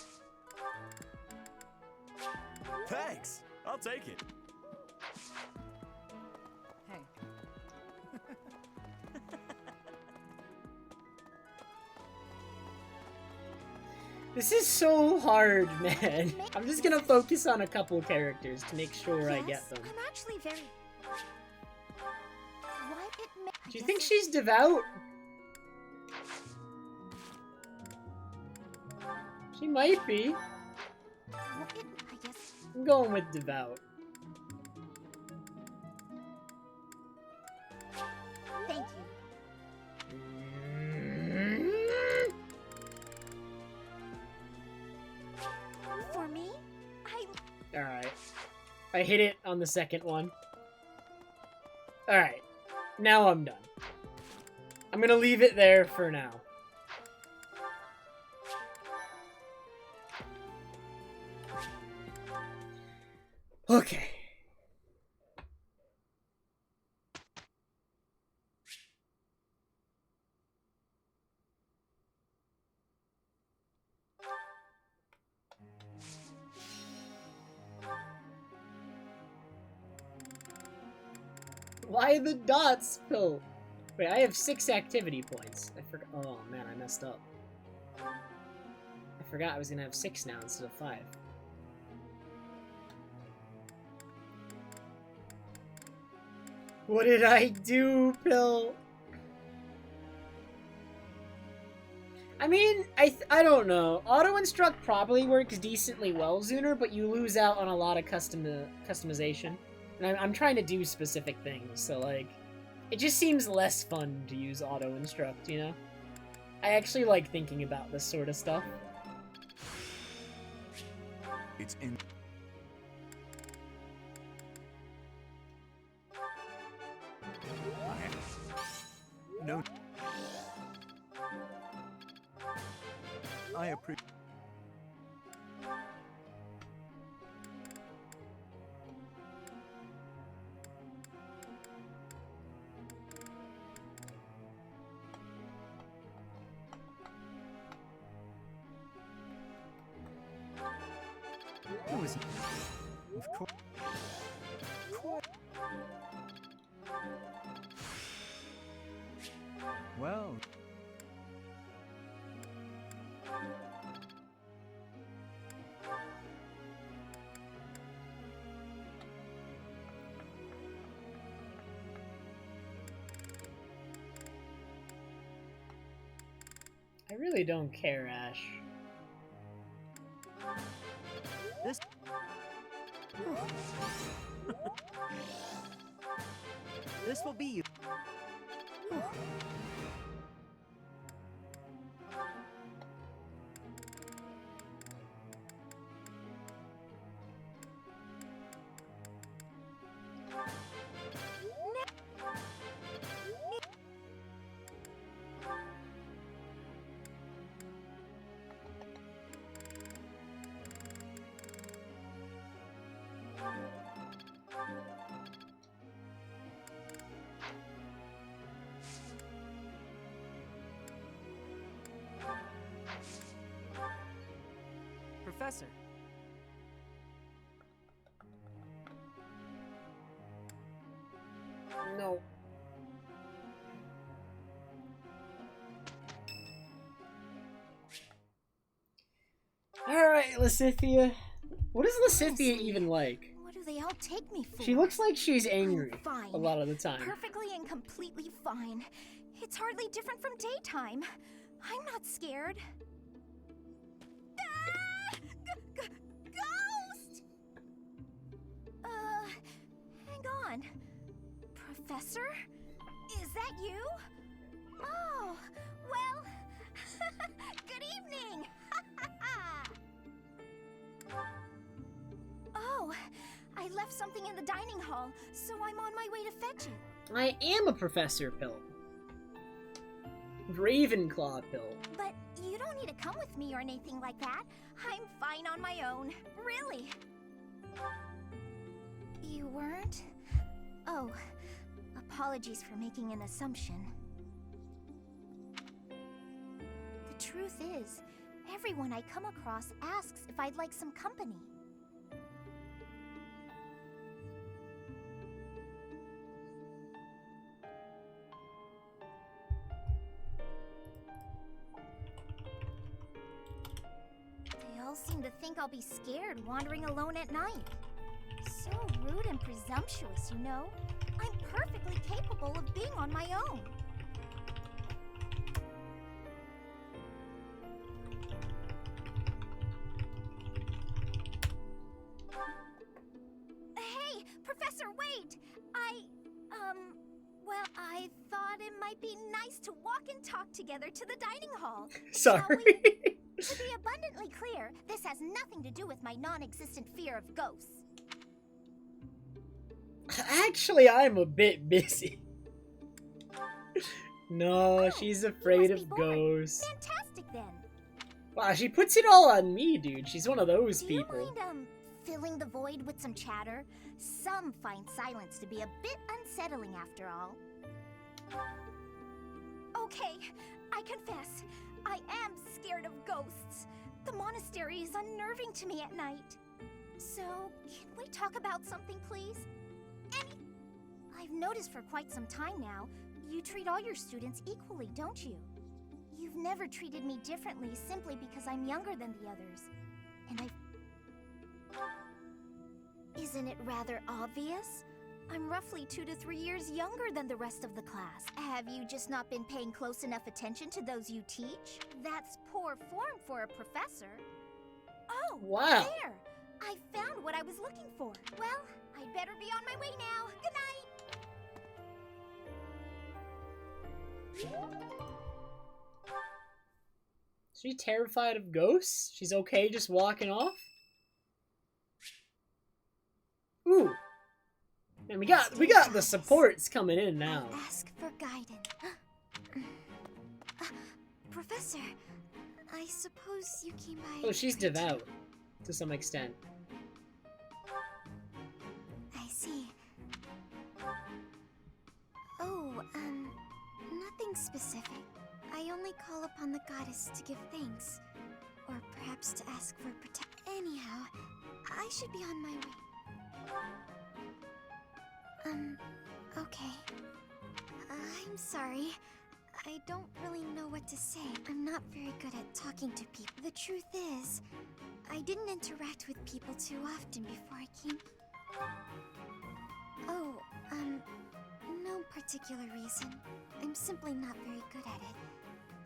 Thanks. I'll take it. Hey. This is so hard, man. I'm just gonna focus on a couple characters to make sure I get them. I'm actually very. What it Do you think she's devout? She might be. I guess. I'm going with devout. Thank you. For me, Alright. I hit it on the second one. Alright. Now I'm done. I'm gonna leave it there for now. Okay. Why the dots, Phil? Wait, I have 6 activity points. I forgot. Oh man, I messed up. I forgot I was gonna have 6 now instead of 5. What did I do, Phil? I mean, I don't know. Auto-instruct probably works decently well, Zuner, but you lose out on a lot of customization. And I'm trying to do specific things, so, like, it just seems less fun to use auto-instruct, you know? I actually like thinking about this sort of stuff. It's in... No. I appreciate... Who is... Of course... Well... I really don't care, Ash. This... This will be you. Professor. No. Alright, Lysithia. What is Lysithia even like? What do they all take me for? She looks like she's angry Fine. a lot of the time. Perfectly and completely fine. It's hardly different from daytime. I'm not scared. Ah! Ghost! Hang on. Professor? Is that you? Oh, well, good evening. Oh, I left something in the dining hall, so I'm on my way to fetch it. I am a Professor Pill. Ravenclaw Pill. But you don't need to come with me or anything like that. I'm fine on my own. Really. You weren't? Oh, apologies for making an assumption. The truth is, everyone I come across asks if I'd like some company. They all seem to think I'll be scared wandering alone at night. So rude and presumptuous, you know? I'm perfectly capable of being on my own. Hey, Professor, wait! Well, I thought it might be nice to walk and talk together to the dining hall. Sorry. To be abundantly clear, this has nothing to do with my non-existent fear of ghosts. Actually, I'm a bit busy. No, she's afraid of ghosts. Fantastic, then. Wow, she puts it all on me, dude. She's one of those people. Do you mind, filling the void with some chatter? Some find silence to be a bit unsettling after all. Okay, I confess, I am scared of ghosts. The monastery is unnerving to me at night. So, can we talk about something, please? I've noticed for quite some time now, you treat all your students equally, don't you? You've never treated me differently simply because I'm younger than the others. And Isn't it rather obvious? I'm roughly 2 to 3 years younger than the rest of the class. Have you just not been paying close enough attention to those you teach? That's poor form for a professor. Oh, wow. There! I found what I was looking for. Well, I'd better be on my way now. Good night! Is she terrified of ghosts? She's okay just walking off? Ooh. And we got the supports coming in now. Ask for guidance. Professor, I suppose you came by... Oh, she's devout. To some extent. I see. Oh, nothing specific. I only call upon the goddess to give thanks. Or perhaps to ask for protection. Anyhow, I should be on my way. Okay. I'm sorry. I don't really know what to say. I'm not very good at talking to people. The truth is, I didn't interact with people too often before I came. Oh, no particular reason. I'm simply not very good at it.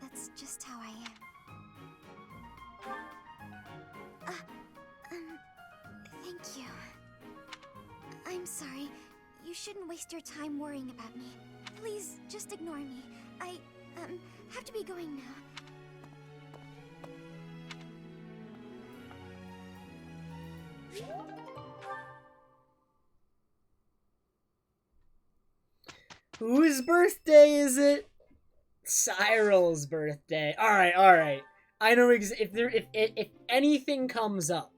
That's just how I am. Thank you. I'm sorry. You shouldn't waste your time worrying about me. Please, just ignore me. I, have to be going now. Whose birthday is it? Cyril's birthday. Alright. I know if anything comes up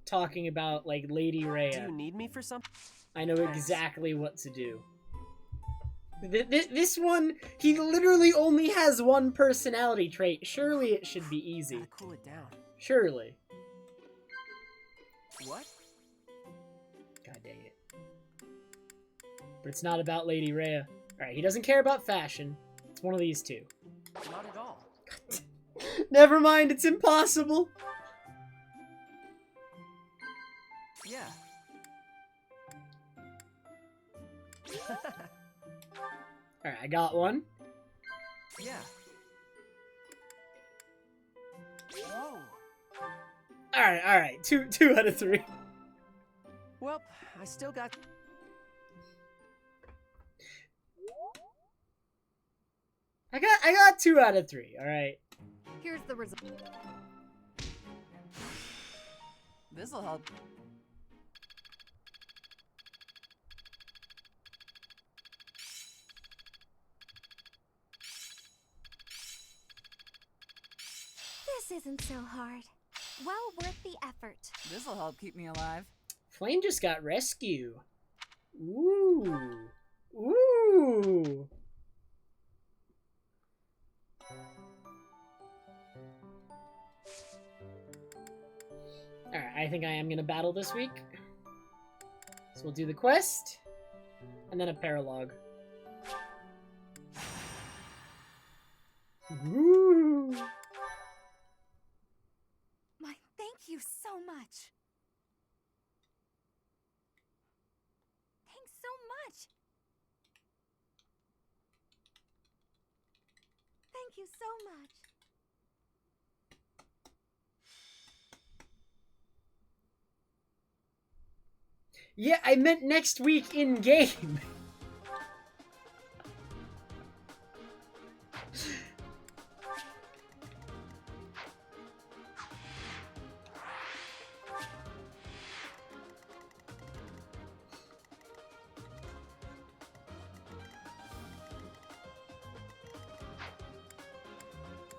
talking about, like, Lady Rhea. Do you need me for something? I know exactly what to do. This one, he literally only has one personality trait. Surely it should be easy. Gotta cool it down. Surely. What? God dang it. But it's not about Lady Rhea. Alright, he doesn't care about fashion. It's one of these two. Not at all. Never mind, it's impossible. Yeah. Alright, I got one. Yeah. Whoa. Alright. Two out of 3. Well, I still got... I got 2 out of 3, alright. Here's the result. This'll help. This isn't so hard. Well worth the effort. This'll help keep me alive. Flame just got rescue. Ooh. Alright, I think I am gonna battle this week. So we'll do the quest, and then a paralogue. Ooh. My thank you so much. Thanks so much. Thank you so much. Yeah, I meant next week in game.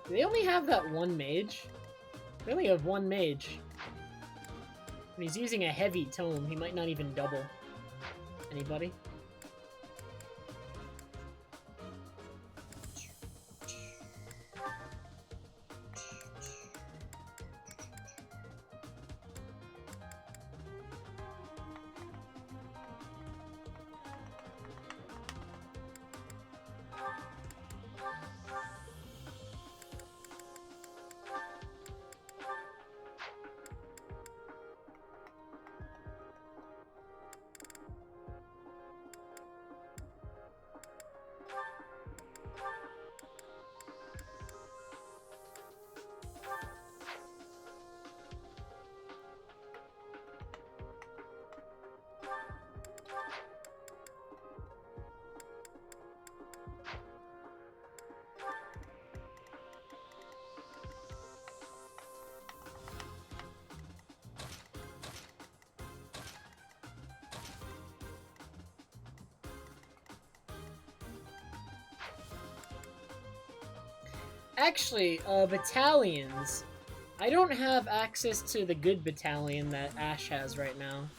They only have that one mage. They only have one mage. When he's using a heavy tome, he might not even double. Anybody? Actually, battalions. I don't have access to the good battalion that Ash has right now.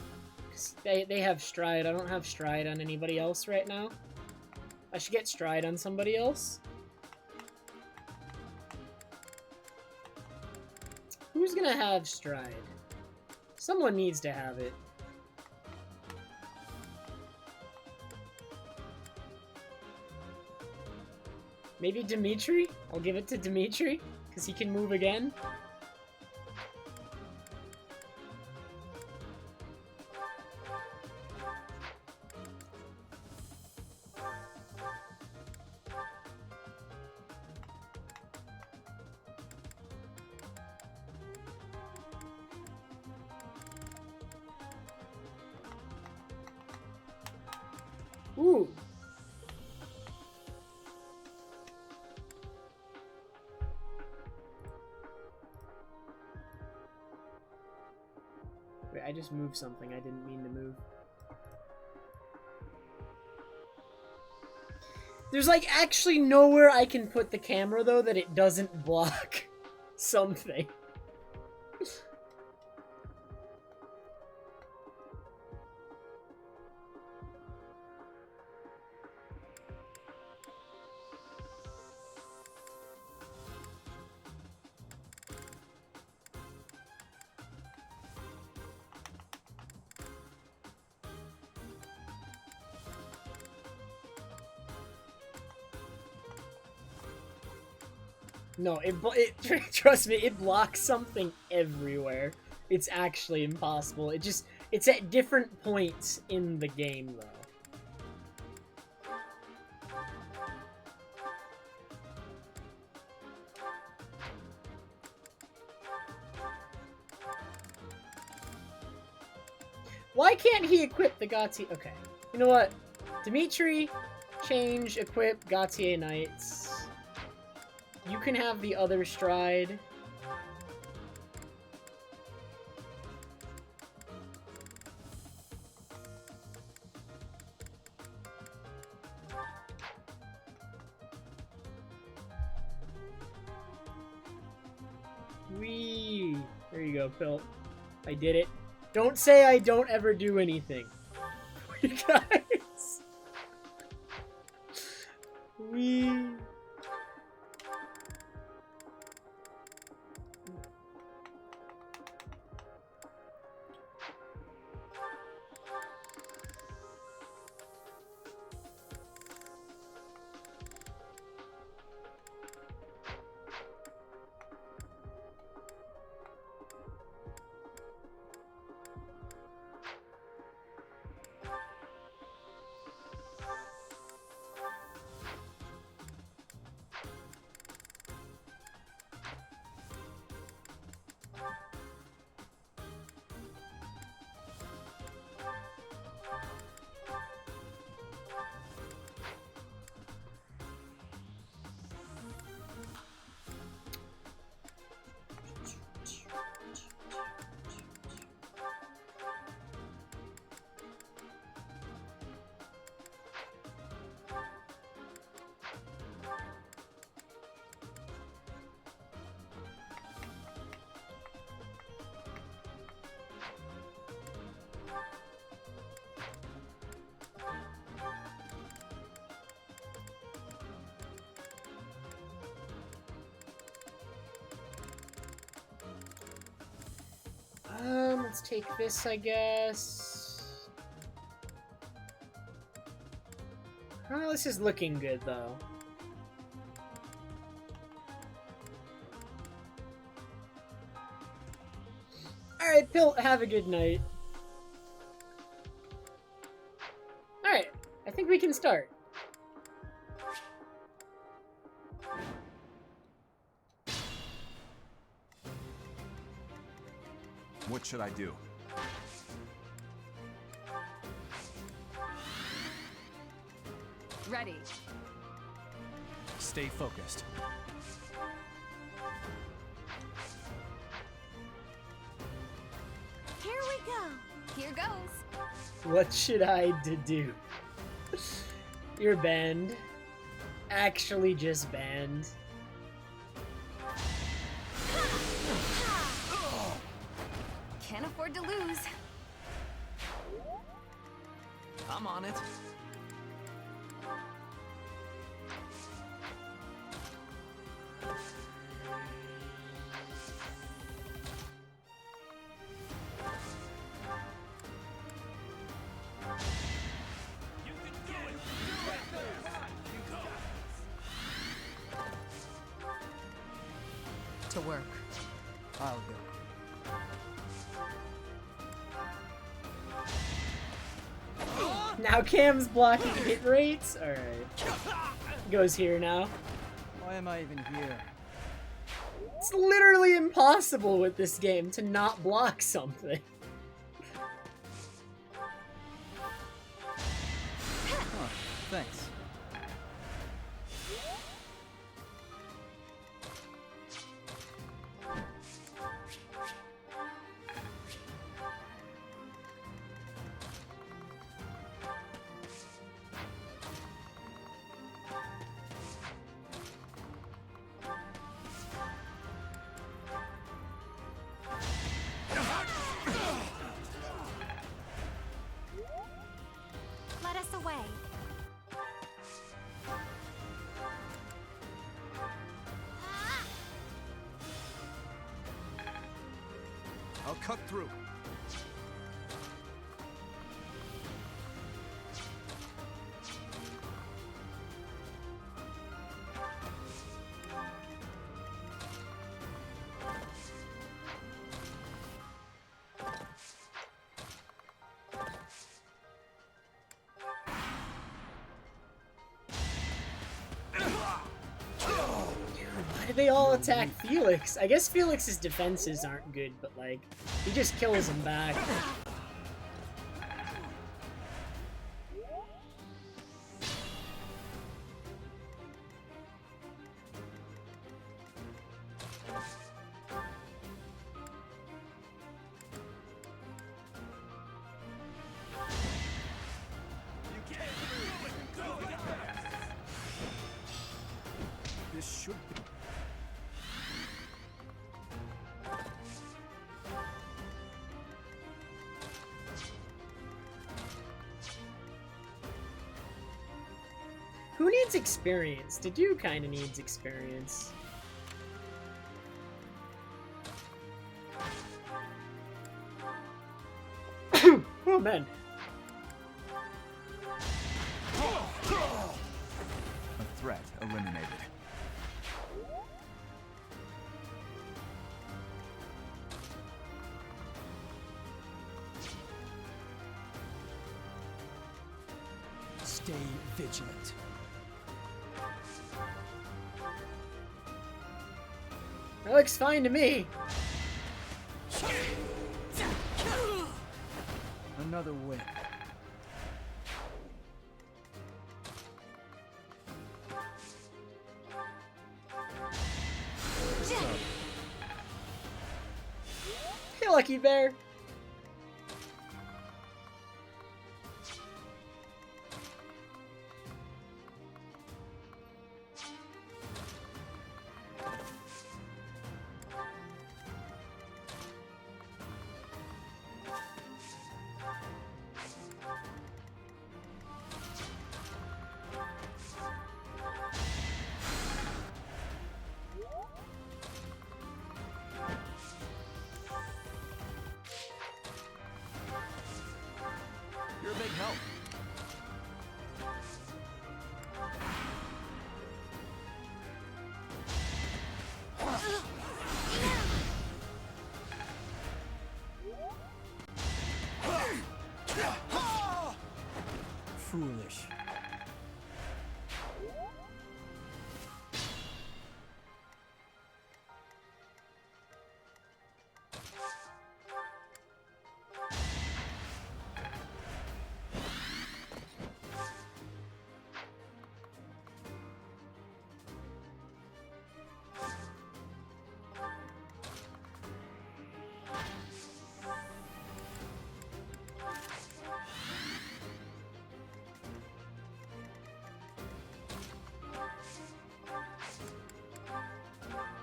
'Cause they have Stride. I don't have Stride on anybody else right now. I should get Stride on somebody else. Who's gonna have Stride? Someone needs to have it. Maybe Dimitri? I'll give it to Dimitri, because he can move again. Ooh. Wait, I just moved something I didn't mean to move. There's like actually nowhere I can put the camera though that it doesn't block something. No, trust me, it blocks something everywhere. It's actually impossible. It's at different points in the game, though. Why can't he equip the Gautier? Okay. You know what? Dimitri, change, equip, Gautier Knights. You can have the other stride. Whee! There you go, Pilt. I did it. Don't say I don't ever do anything. You guys. Whee! Let's take this, I guess. Oh, this is looking good, though. Alright, Pilt, have a good night. Alright, I think we can start. What should I do? Ready. Stay focused. Here we go. Here goes. What should I do? You're banned. Actually just banned. Can't afford to lose. I'm on it. To work. I'll go. Now Cam's blocking hit rates? Alright. Goes here now. Why am I even here? It's literally impossible with this game to not block something. Huh. Thanks. Let us away. I'll cut through. Why do they all attack Felix? I guess Felix's defenses aren't good, but like, he just kills them back. This should be. Who needs experience? Dedue kinda needs experience. Oh man. A threat eliminated. Stay vigilant. That looks fine to me. Another win. Hey, Lucky Bear. You're a big help. Foolish.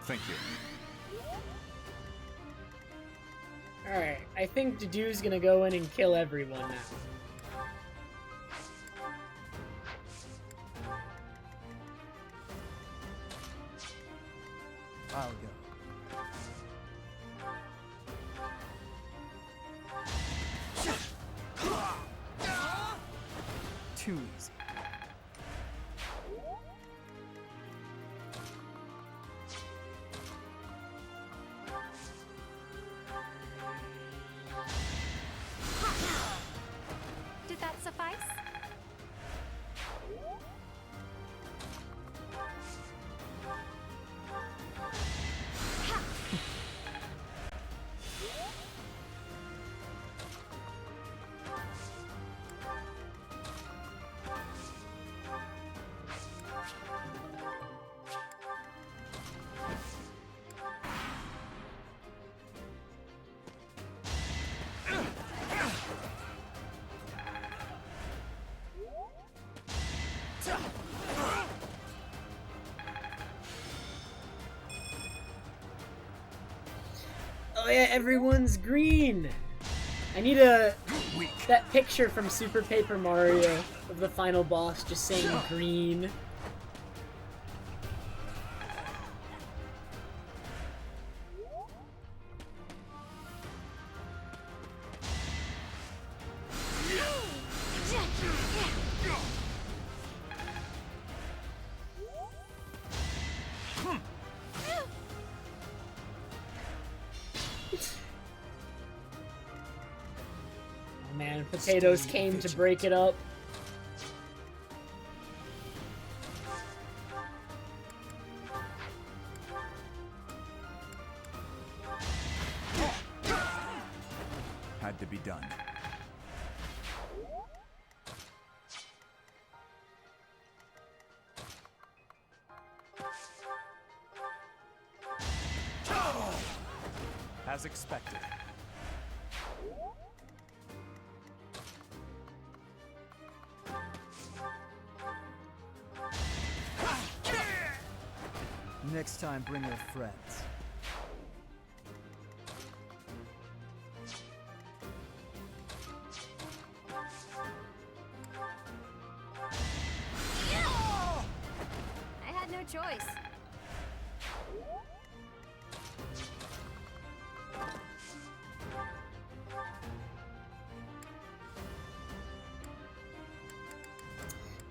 Thank you. Alright, I think Dedue's gonna go in and kill everyone now. I'll go. Too easy. Did that suffice? Oh yeah, everyone's green. I need that picture from Super Paper Mario of the final boss just saying green. Man, potatoes came to break it up. Had to be done. As expected. Next time, bring your friends. I had no choice.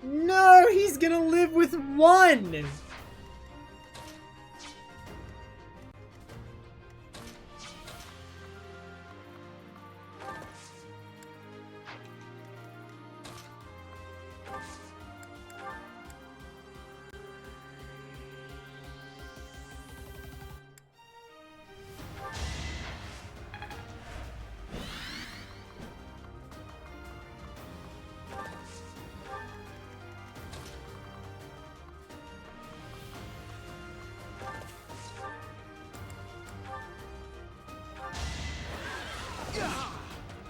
No, he's gonna live with one!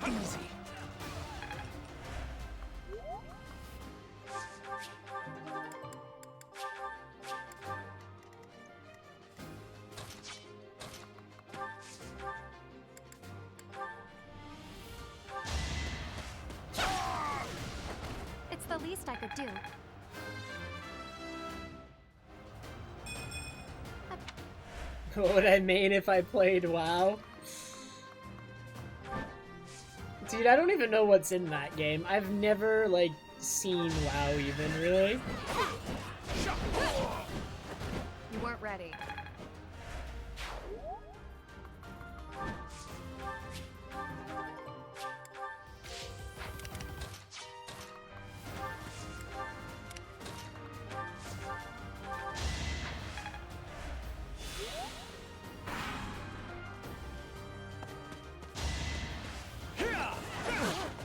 Easy. It's the least I could do. What would I mean if I played WoW? Dude, I don't even know what's in that game. I've never, like, seen WoW even, really. You weren't ready.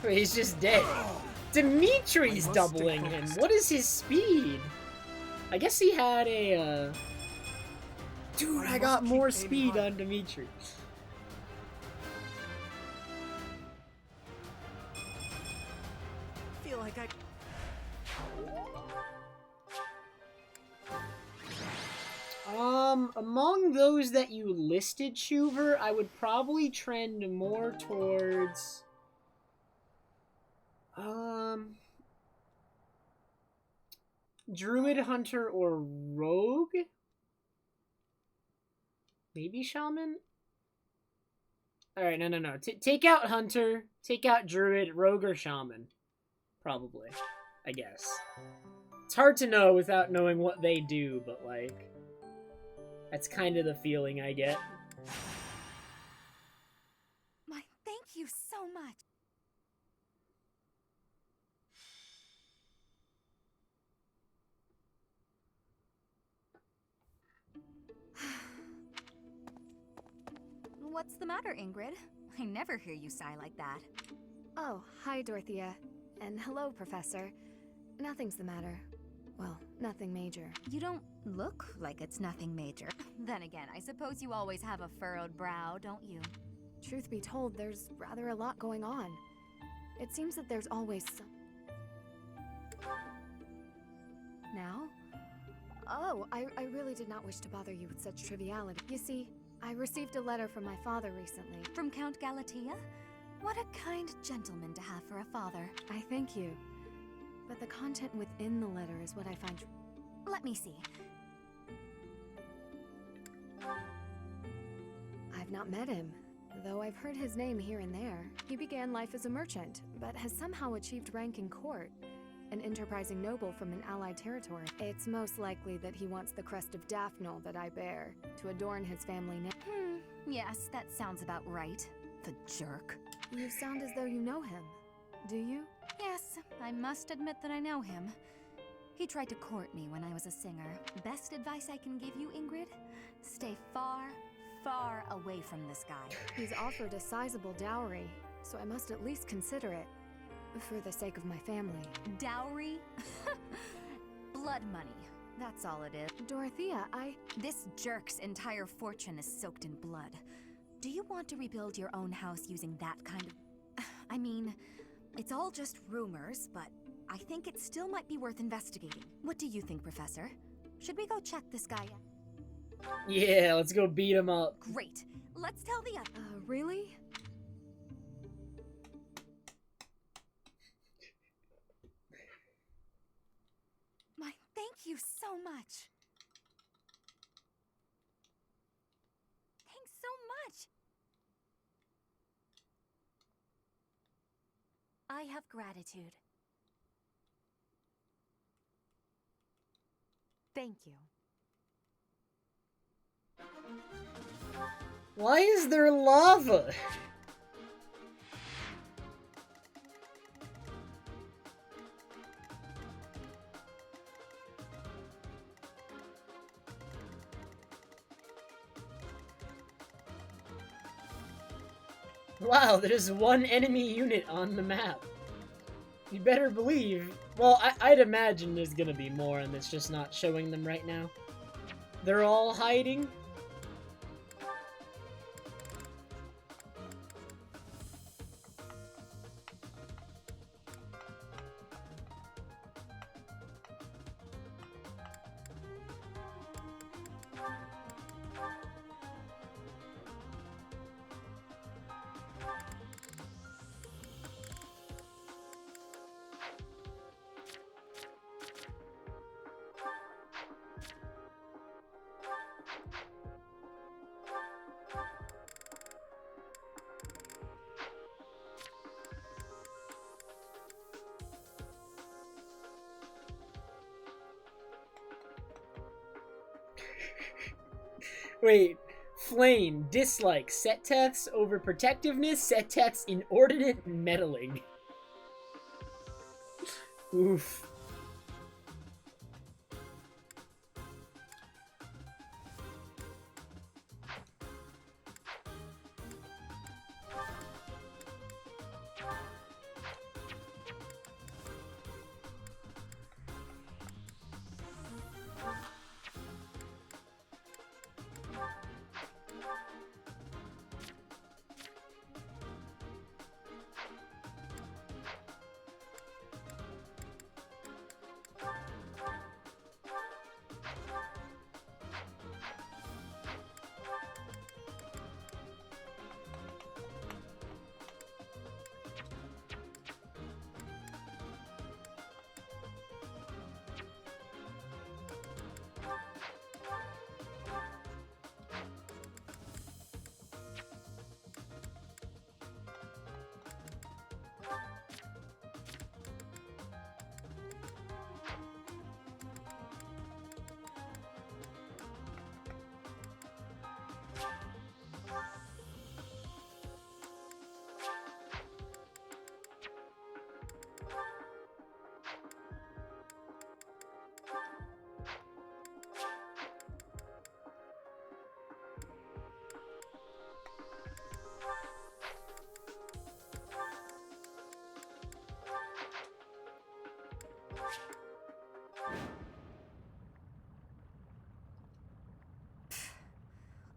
He's just dead. Dimitri's doubling him. What is his speed? I guess he had a, Dude, I got more speed on Dimitri. Feel like among those that you listed, Shuver, I would probably trend more towards... Druid, Hunter, or Rogue? Maybe Shaman? Alright, no. Take out Hunter, take out Druid, Rogue, or Shaman. Probably. I guess. It's hard to know without knowing what they do, but, like... That's kind of the feeling I get. My, thank you so much. What's the matter, Ingrid? I never hear you sigh like that. Oh, hi, Dorothea. And hello, Professor. Nothing's the matter. Well, nothing major. You don't look like it's nothing major. Then again, I suppose you always have a furrowed brow, don't you? Truth be told, there's rather a lot going on. It seems that there's always some... Now? Oh, I really did not wish to bother you with such triviality. You see, I received a letter from my father recently. From Count Galatea? What a kind gentleman to have for a father. I thank you. But the content within the letter is what I find... Let me see. I've not met him, though I've heard his name here and there. He began life as a merchant, but has somehow achieved rank in court. An enterprising noble from an allied territory. It's most likely that he wants the crest of Daphne that I bear, to adorn his family name. Yes, that sounds about right. The jerk. You sound as though you know him. Do you? Yes, I must admit that I know him. He tried to court me when I was a singer. Best advice I can give you, Ingrid? Stay far, far away from this guy. He's offered a sizable dowry, so I must at least consider it. For the sake of my family. Dowry? Blood money. That's all it is. Dorothea, This jerk's entire fortune is soaked in blood. Do you want to rebuild your own house using that kind of... I mean, it's all just rumors, but I think it still might be worth investigating. What do you think, Professor? Should we go check this guy out? Yeah, let's go beat him up. Great. Let's tell the other... really? Thank you so much. Thanks so much. I have gratitude. Thank you. Why is there lava? Wow, there's one enemy unit on the map. You better believe... Well, I'd imagine there's gonna be more and it's just not showing them right now. They're all hiding. Wait, Flame, dislike, Seteth's overprotectiveness, Seteth's inordinate meddling. Oof.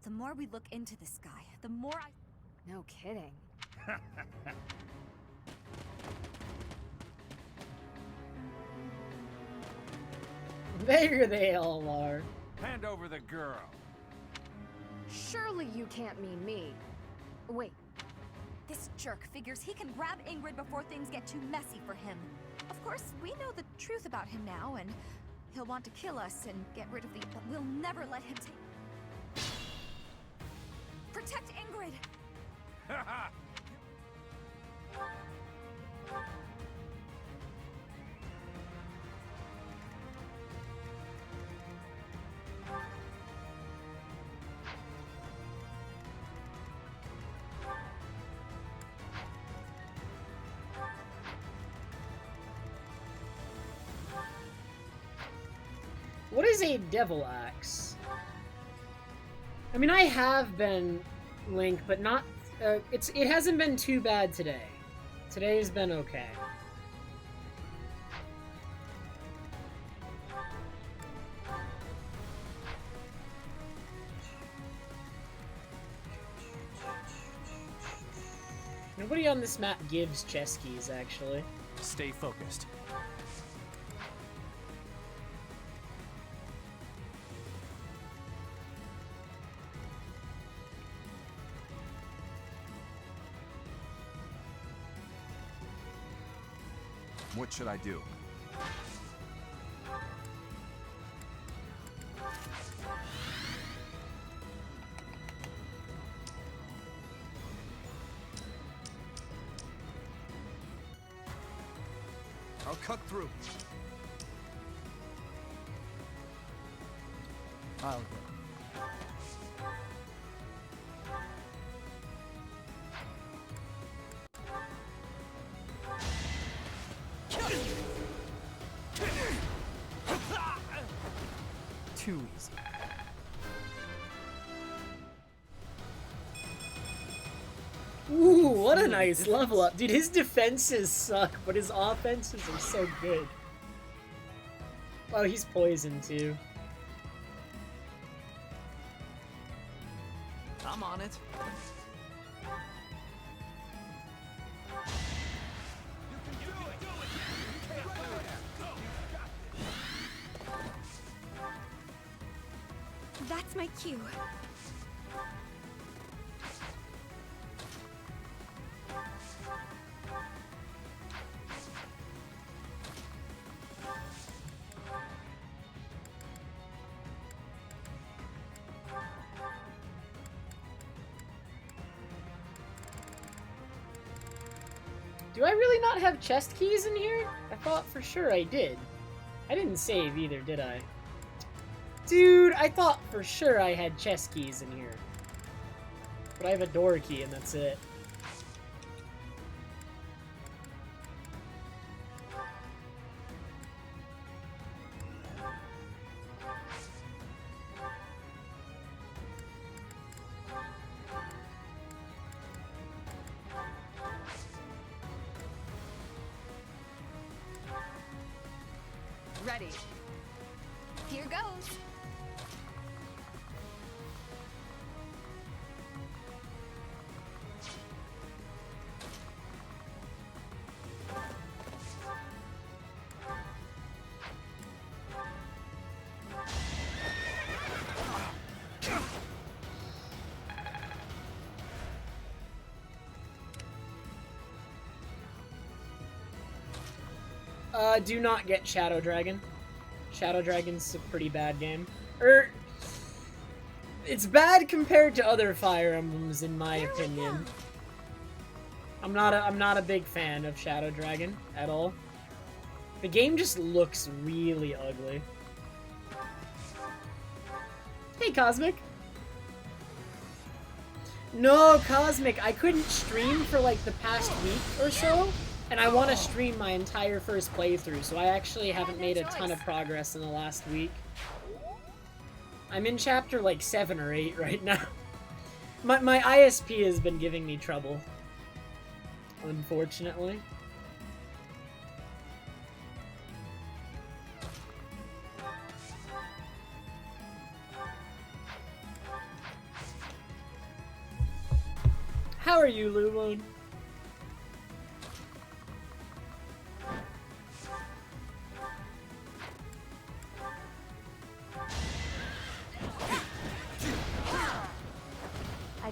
The more we look into this guy, the more I... No kidding. There they all are. Hand over the girl. Surely you can't mean me. Wait. This jerk figures he can grab Ingrid before things get too messy for him. Of course, we know the truth about him now, and he'll want to kill us and get rid of the... But we'll never let him take... Protect Ingrid! What is a devil axe? I mean, I have been Link, but not. It hasn't been too bad today. Today's been okay. Nobody on this map gives chess keys, actually. Stay focused. What should I do? I'll cut through. I'll go. Too easy. Ooh, what a nice level up. Dude, his defenses suck, but his offenses are so good. Oh, he's poisoned too. I'm on it. That's my cue. Do I really not have chest keys in here? I thought for sure I did. I didn't save either, did I? Dude, I thought for sure I had chest keys in here. But I have a door key and that's it. Ready. Here goes. Do not get Shadow Dragon. Shadow Dragon's a pretty bad game. It's bad compared to other Fire Emblems, in my opinion. I'm not a big fan of Shadow Dragon at all. The game just looks really ugly. Hey, Cosmic. No, Cosmic, I couldn't stream for like the past week or so. And I want to stream my entire first playthrough, so I actually haven't made a ton of progress in the last week. I'm in chapter like 7 or 8 right now. My ISP has been giving me trouble, unfortunately. How are you, Lulun?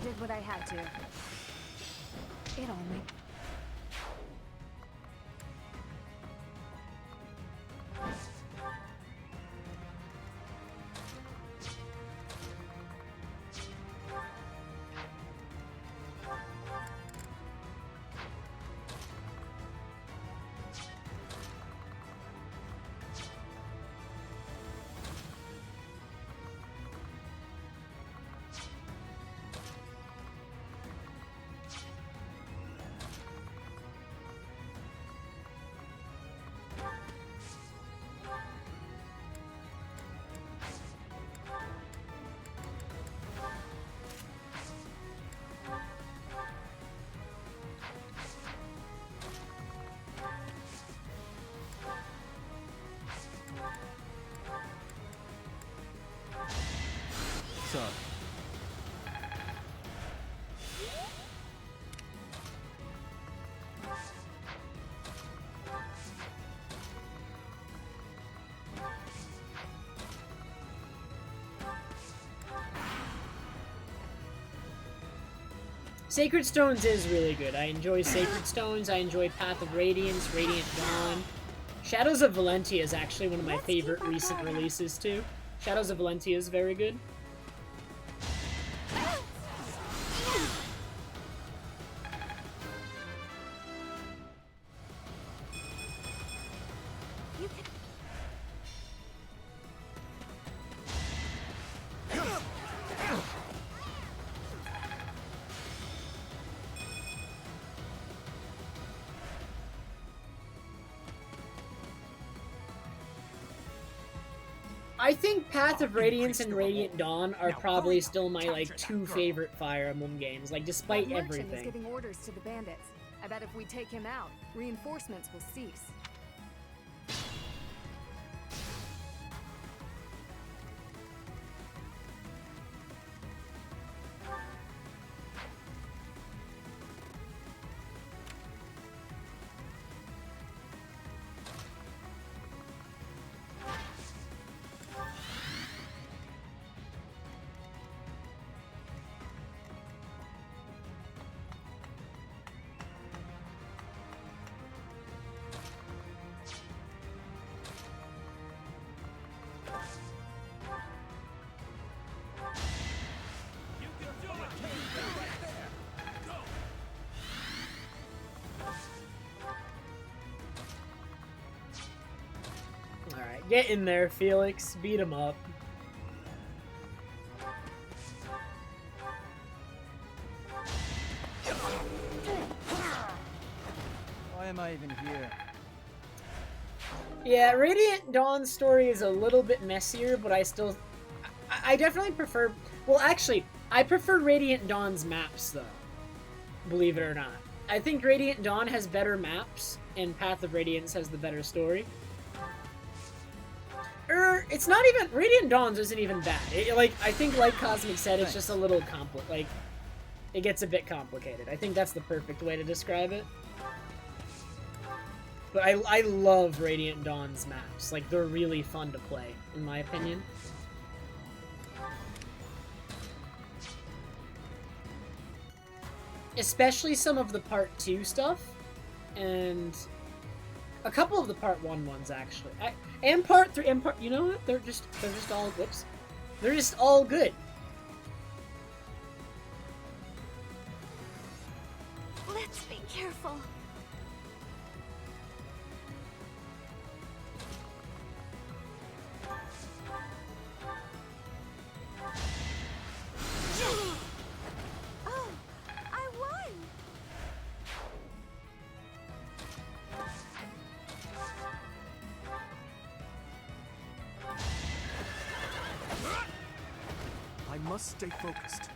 did what I had to. It only... Sorry. Sacred Stones is really good. I enjoy Sacred Stones. I enjoy Path of Radiance, Radiant Dawn. Shadows of Valentia is actually one of my favorite recent releases too. Shadows of Valentia is very good. I think Path of Radiance and Radiant Dawn are probably still my, like, two favorite Fire Emblem games, like, despite That merchant is everything. giving orders to the bandits. I bet if we take him out, reinforcements will cease. Alright, get in there, Felix. Beat him up. Why am I even here? Yeah, Radiant Dawn's story is a little bit messier, but I still... I definitely prefer... Well, actually, I prefer Radiant Dawn's maps, though. Believe it or not. I think Radiant Dawn has better maps, and Path of Radiance has the better story. It's not even... Radiant Dawn's isn't even bad. I think like Cosmic said, it's just a little like, it gets a bit complicated. I think that's the perfect way to describe it. But I love Radiant Dawn's maps. Like, they're really fun to play, in my opinion. Especially some of the Part 2 stuff, and a couple of the Part 1 ones, actually. And Part 3, and Part... You know what? They're just all... Whoops. They're just all good. Let's be careful. Oh, I won! I must stay focused.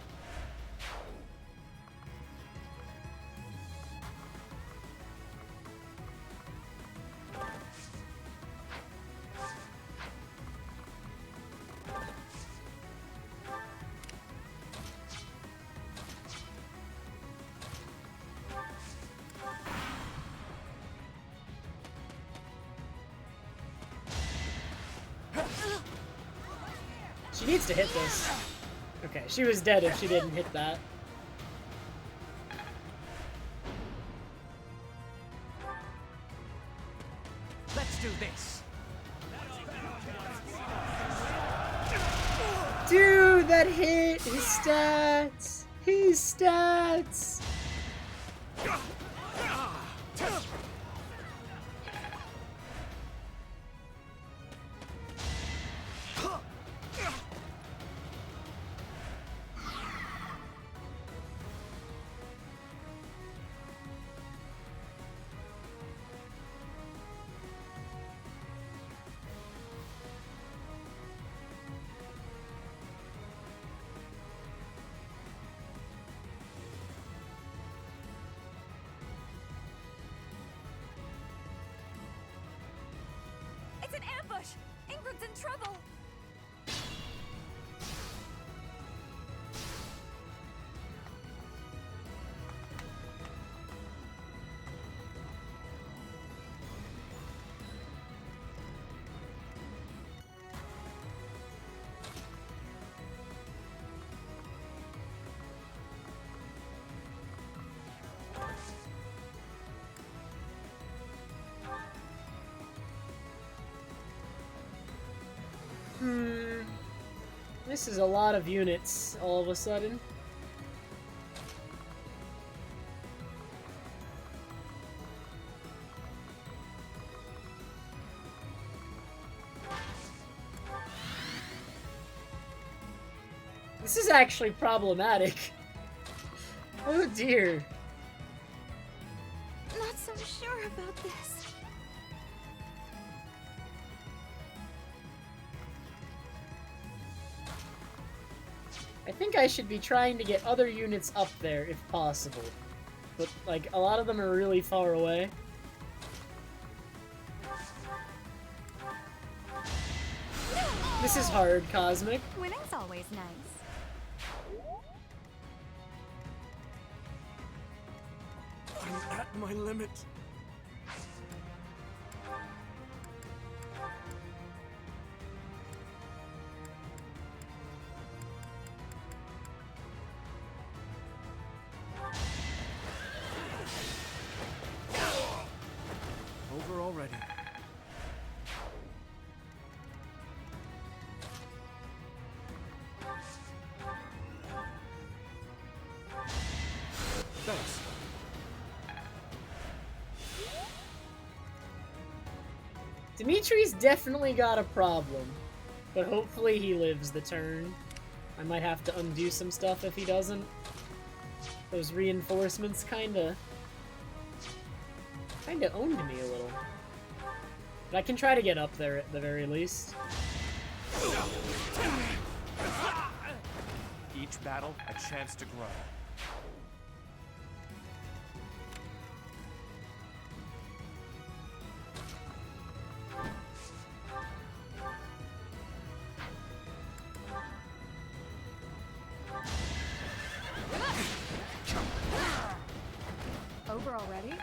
She needs to hit this. Okay, she was dead if she didn't hit that. that hit! His stats! His stats! It's an ambush! Ingrid's in trouble! This is a lot of units all of a sudden. This is actually problematic. Oh dear. Not so sure about this. I think I should be trying to get other units up there if possible. But, like, a lot of them are really far away. This is hard, Cosmic. Winning's always nice. I'm at my limit. Over already. Thanks. Dimitri's definitely got a problem, but hopefully he lives the turn. I might have to undo some stuff if he doesn't. Those reinforcements kinda owned me a little. But I can try to get up there at the very least. Each battle, a chance to grow. Over already?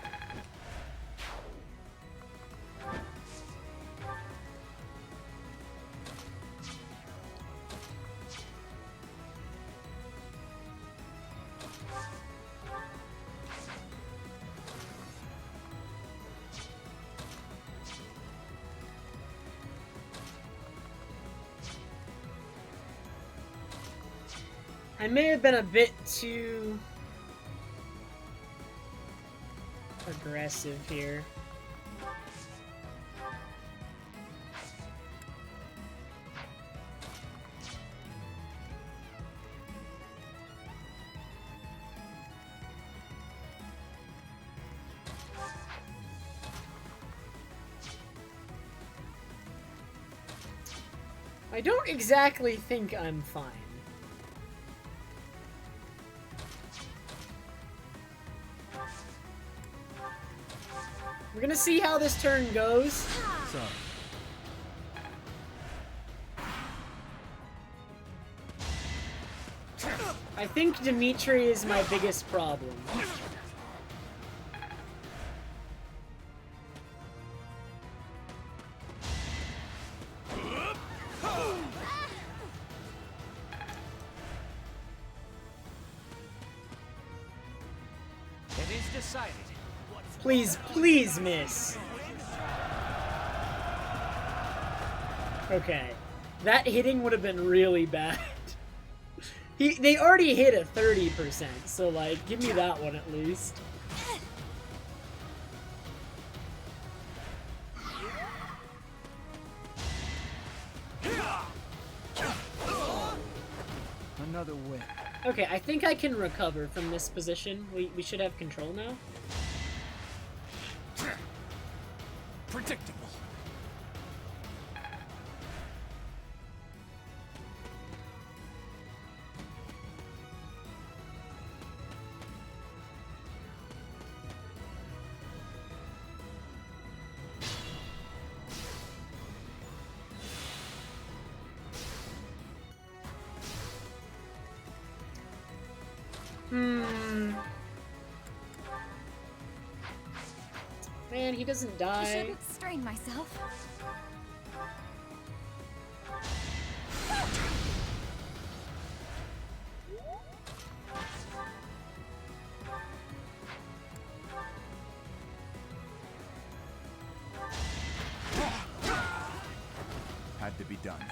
I may have been a bit too aggressive here. I don't exactly think I'm fine. We're gonna see how this turn goes. So. I think Dimitri is my biggest problem. It is decided. Please, please miss. Okay. That hitting would have been really bad. They already hit a 30%, so like, give me that one at least. Another win. Okay, I think I can recover from this position. We should have control now. Predictable. Man, he doesn't I die. shouldn't strain myself. Had to be done.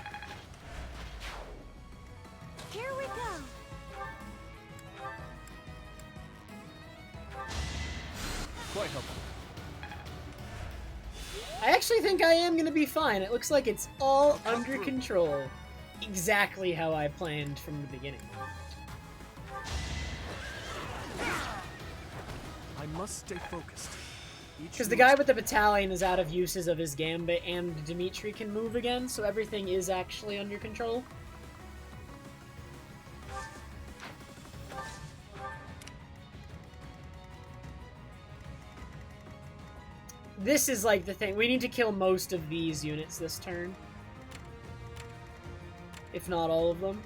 Here we go. Quite helpful. I actually think I am gonna be fine. It looks like it's all under control. Exactly how I planned from the beginning. I must stay focused. Because the guy with the battalion is out of uses of his gambit, and Dimitri can move again, so everything is actually under control. This is like the thing. We need to kill most of these units this turn. If not all of them.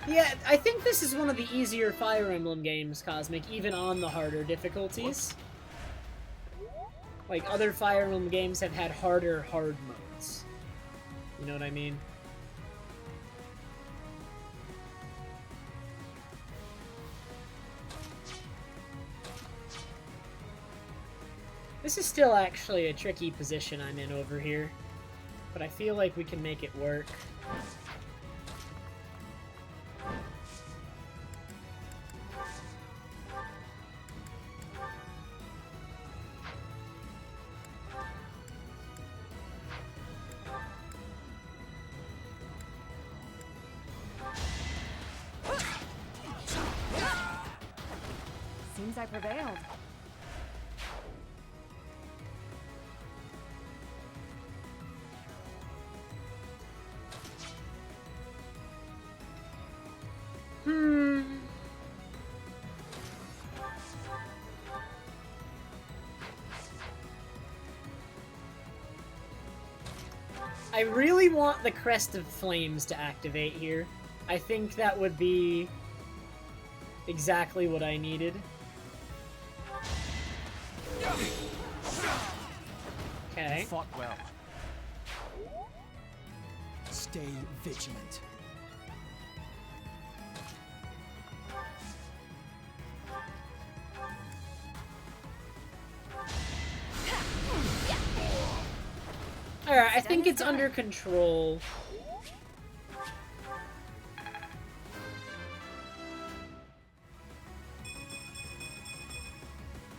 Yeah, I think this is one of the easier Fire Emblem games, Cosmic, even on the harder difficulties. Like, other Fire Emblem games have had harder hard modes. You know what I mean? This is still actually a tricky position I'm in over here, but I feel like we can make it work. Seems I prevailed. I really want the Crest of Flames to activate here. I think that would be exactly what I needed. Okay. You fought well. Stay vigilant. Alright, I think it's under control.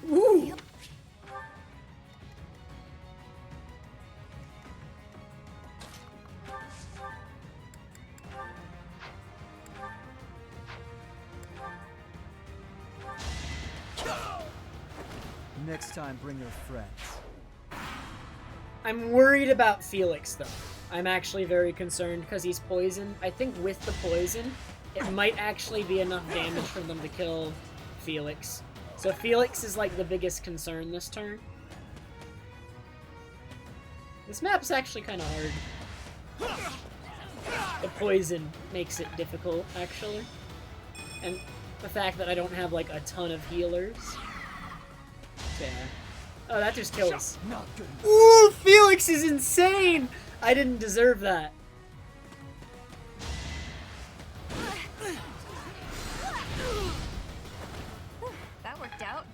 Ooh! Next time, bring your friends. I'm worried about Felix, though. I'm actually very concerned because he's poisoned. I think with the poison, it might actually be enough damage for them to kill Felix. So Felix is like the biggest concern this turn. This map's actually kind of hard. The poison makes it difficult, actually. And the fact that I don't have like a ton of healers. Yeah. Oh, that just kills. Ooh, Felix is insane! I didn't deserve that. That worked out.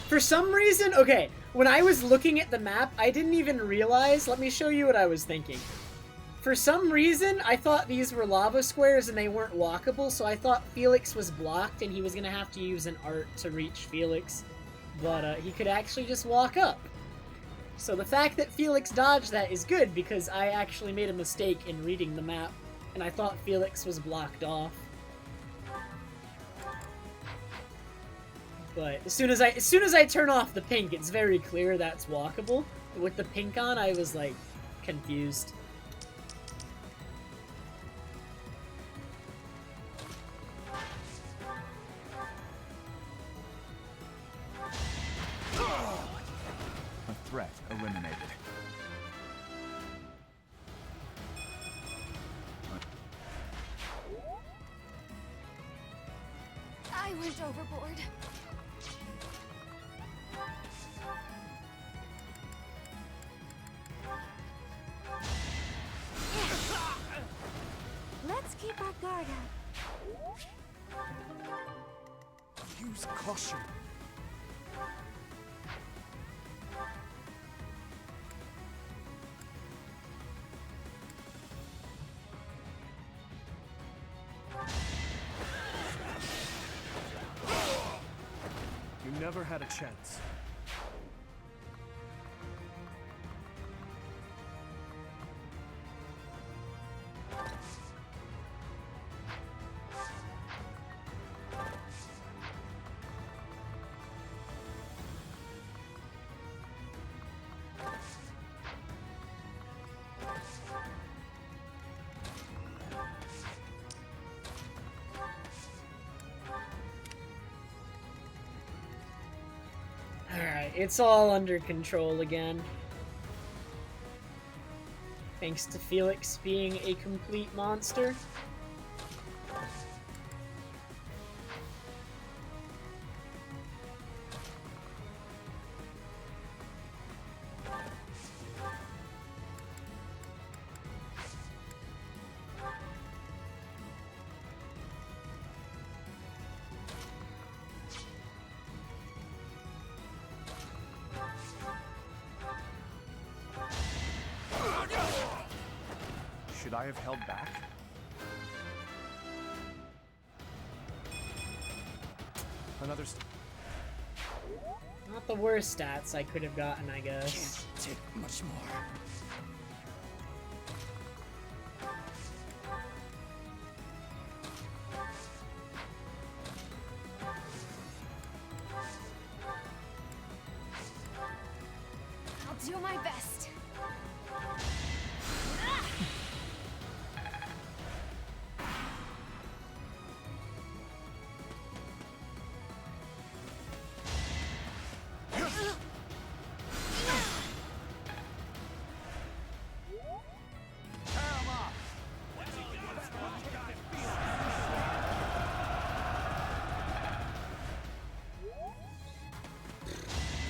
For some reason, okay, when I was looking at the map, I didn't even realize, let me show you what I was thinking. For some reason, I thought these were lava squares and they weren't walkable, so I thought Felix was blocked and he was gonna have to use an art to reach Felix. But he could actually just walk up. So the fact that Felix dodged that is good, because I actually made a mistake in reading the map, and I thought Felix was blocked off. But as soon as I turn off the pink, it's very clear that's walkable. With the pink on, I was like confused. A threat eliminated. I went overboard. Let's keep our guard up. Use caution. You never had a chance. Alright, it's all under control again. Thanks to Felix being a complete monster. Should I have held back? Another. Not the worst stats I could have gotten, I guess. Can't take much more. I'll do my best.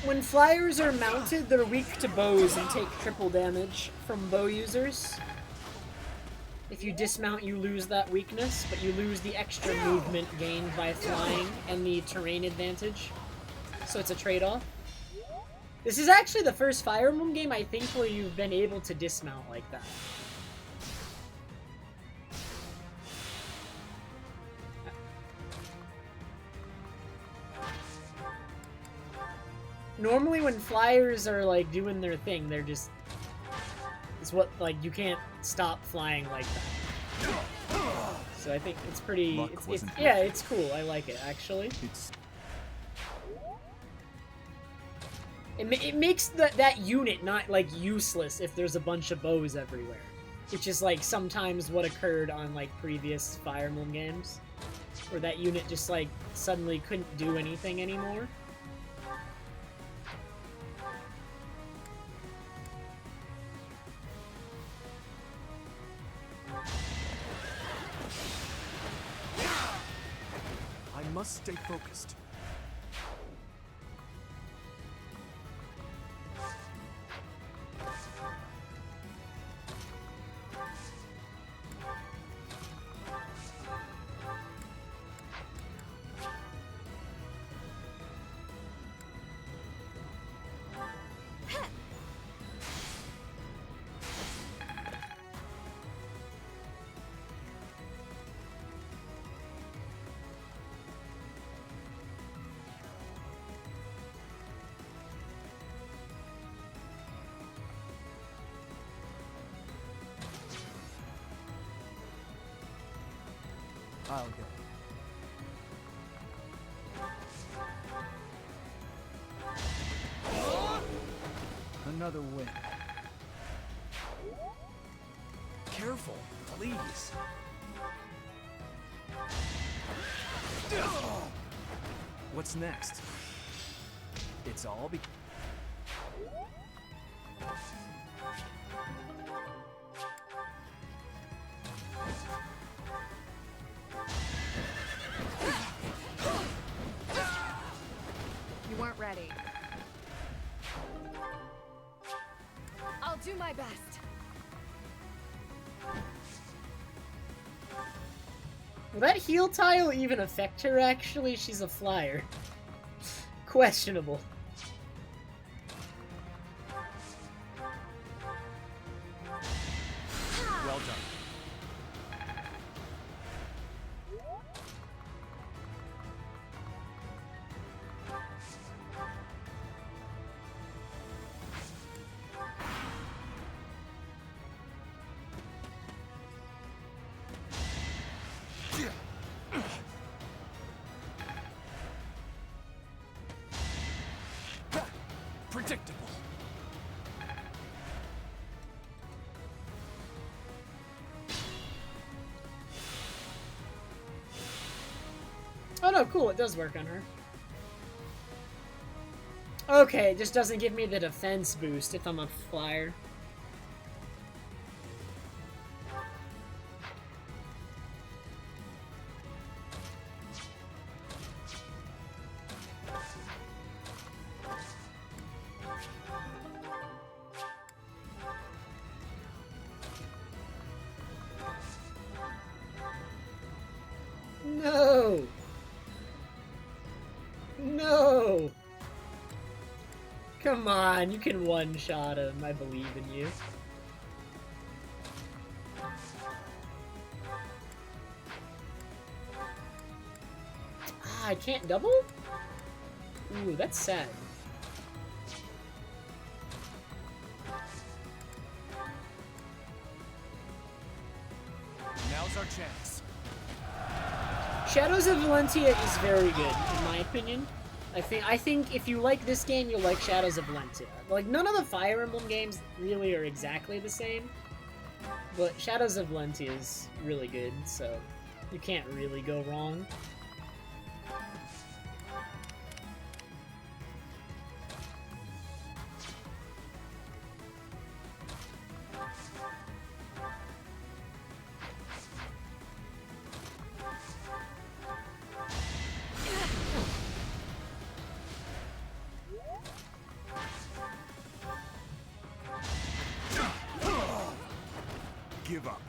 When flyers are mounted, they're weak to bows and take triple damage from bow users. If you dismount, you lose that weakness, but you lose the extra movement gained by flying and the terrain advantage. So it's a trade-off. This is actually the first Fire Emblem game, I think, where you've been able to dismount like that. Normally when flyers are like doing their thing, they're just... It's what, like, you can't stop flying like that. So I think it's pretty... yeah, it's cool. I like it, actually. It makes that unit not, like, useless if there's a bunch of bows everywhere. Which is, like, sometimes what occurred on, like, previous Fire Emblem games. Where that unit just, like, suddenly couldn't do anything anymore. I must stay focused. I'll go. Another win. Careful, please. What's next? It's all be... You weren't ready. I'll do my best. Will that heal tile even affect her, actually? She's a flyer. Questionable. Well done. Predictable. Oh no, cool, it does work on her. Okay, it just doesn't give me the defense boost if I'm a flyer. No! No! Come on, you can one-shot him. I believe in you. Ah, I can't double? Ooh, that's sad. Now's our chance. Shadows of Valentia is very good, in my opinion. I think if you like this game, you'll like Shadows of Valentia. Like, none of the Fire Emblem games really are exactly the same, but Shadows of Valentia is really good, so you can't really go wrong. Give up.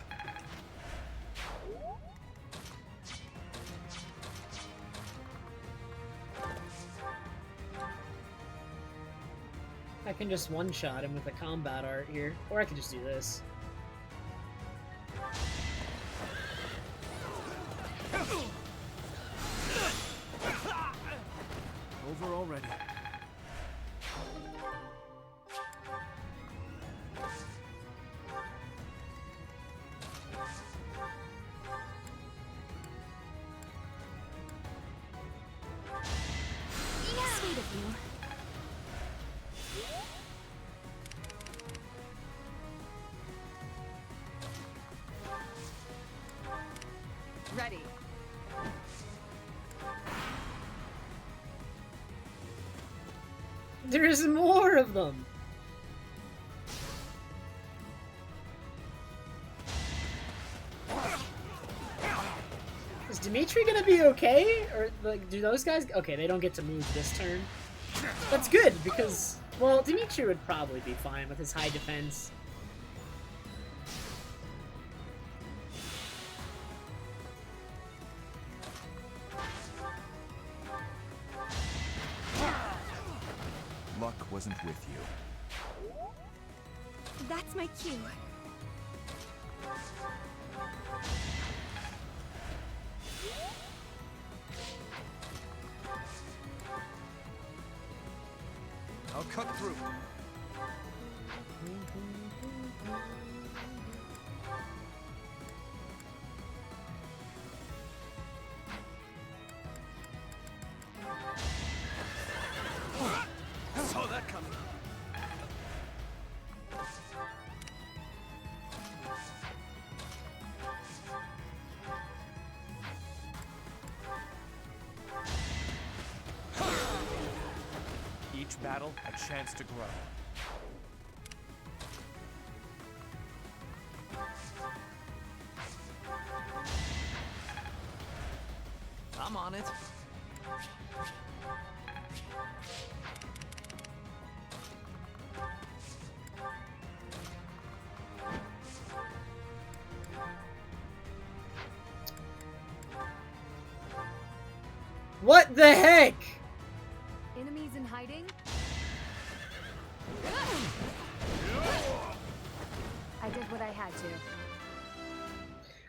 I can just one-shot him with a combat art here, or I could just do this. Over already. Sweet of you. Ready. There's more of them! Is Dimitri gonna be okay? Or, like, do those guys... Okay, they don't get to move this turn. That's good, because... Well, Dimitri would probably be fine with his high defense. Luck wasn't with you. That's my cue. I'll cut through. each battle a chance to grow. I'm on it. What the heck? Enemies in hiding? I did what I had to.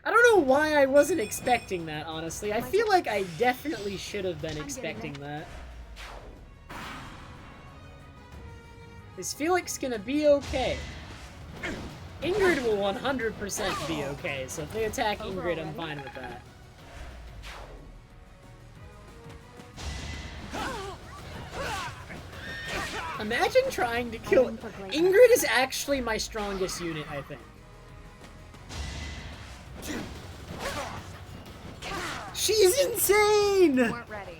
I don't know why I wasn't expecting that, honestly. I feel like I definitely should have been expecting that. Is Felix gonna be okay? Ingrid will 100% be okay, so if they attack Ingrid, I'm fine with that. Imagine trying to kill... Ingrid is actually my strongest unit, I think. She's insane! Weren't ready.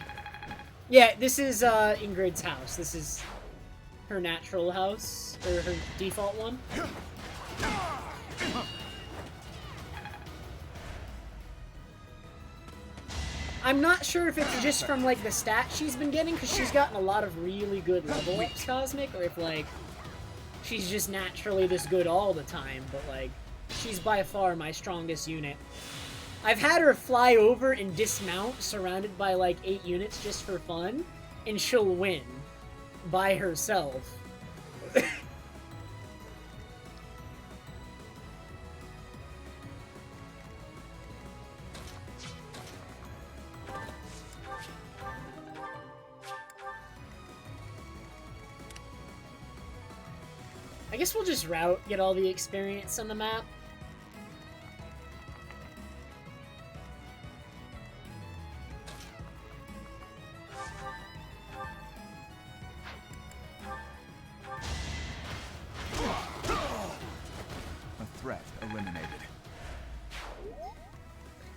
Yeah, this is Ingrid's house. This is her natural house, or her default one. I'm not sure if it's just from, like, the stats she's been getting, because she's gotten a lot of really good level ups, Cosmic, or if, like, she's just naturally this good all the time, but, like, she's by far my strongest unit. I've had her fly over and dismount, surrounded by, like, 8 units just for fun, and she'll win. By herself. I guess we'll just route, get all the experience on the map. A threat eliminated.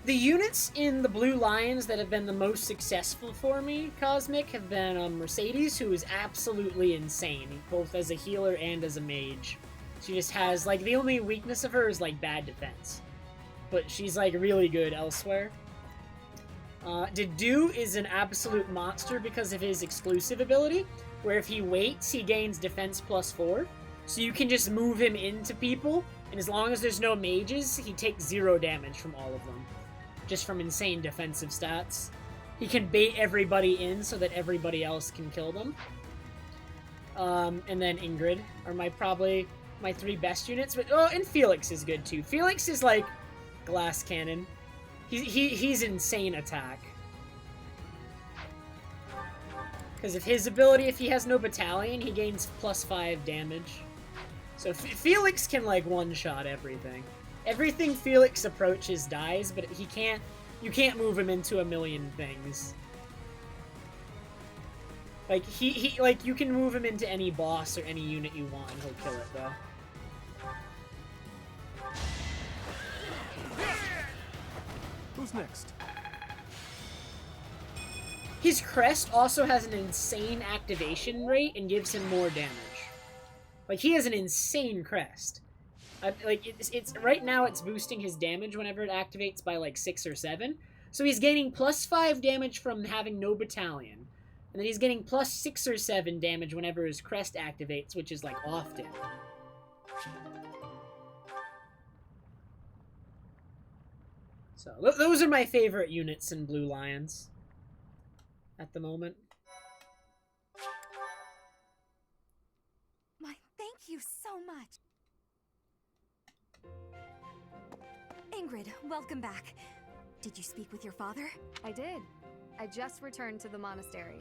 The units in the Blue Lions that have been the most successful for me, Cosmic, have been Mercedes, who is absolutely insane, both as a healer and as a mage. She just has, like, the only weakness of her is, like, bad defense. But she's, like, really good elsewhere. Dedu is an absolute monster because of his exclusive ability, where if he waits, he gains defense +4. So you can just move him into people, and as long as there's no mages, he takes 0 damage from all of them. Just from insane defensive stats. He can bait everybody in so that everybody else can kill them. And then Ingrid are probably my 3 best units. But oh, and Felix is good too. Felix is like glass cannon. He's insane attack. Because of his ability, if he has no battalion, he gains +5 damage. So Felix can like one-shot everything. Everything Felix approaches dies, but he can't. You can't move him into a million things. Like like you can move him into any boss or any unit you want, and he'll kill it though. Who's next? His crest also has an insane activation rate and gives him more damage. Like he has an insane crest. Like it's right now it's boosting his damage whenever it activates by like 6 or 7. So he's gaining +5 damage from having no battalion. And then he's getting +6 or 7 damage whenever his crest activates, which is like often. So those are my favorite units in Blue Lions at the moment. My thank you so much. Ingrid, welcome back. Did you speak with your father? I did. I just returned to the monastery.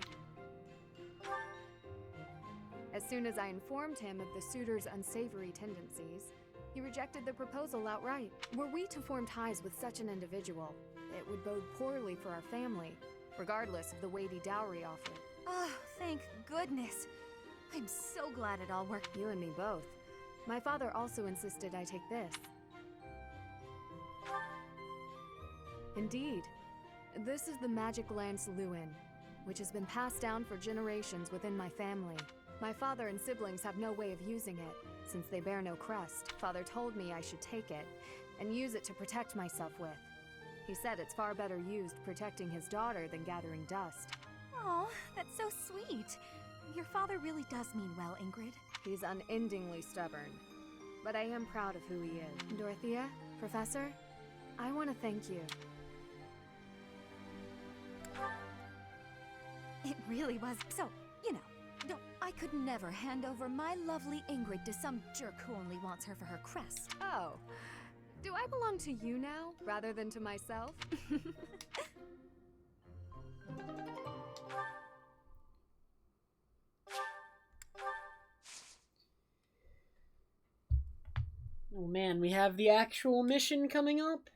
As soon as I informed him of the suitor's unsavory tendencies, he rejected the proposal outright. Were we to form ties with such an individual, it would bode poorly for our family, regardless of the weighty dowry offered. Oh, thank goodness. I'm so glad it all worked. You and me both. My father also insisted I take this. Indeed. This is the Magic Lance Lewin. which has been passed down for generations within my family. My father and siblings have no way of using it, since they bear no crest. Father told me I should take it, and use it to protect myself with. He said it's far better used protecting his daughter than gathering dust. Oh, that's so sweet. Your father really does mean well, Ingrid. He's unendingly stubborn, but I am proud of who he is. Dorothea, Professor, I want to thank you. It really was. So, you know, no, I could never hand over my lovely Ingrid to some jerk who only wants her for her crest. Oh, do I belong to you now, rather than to myself? Oh man, we have the actual mission coming up.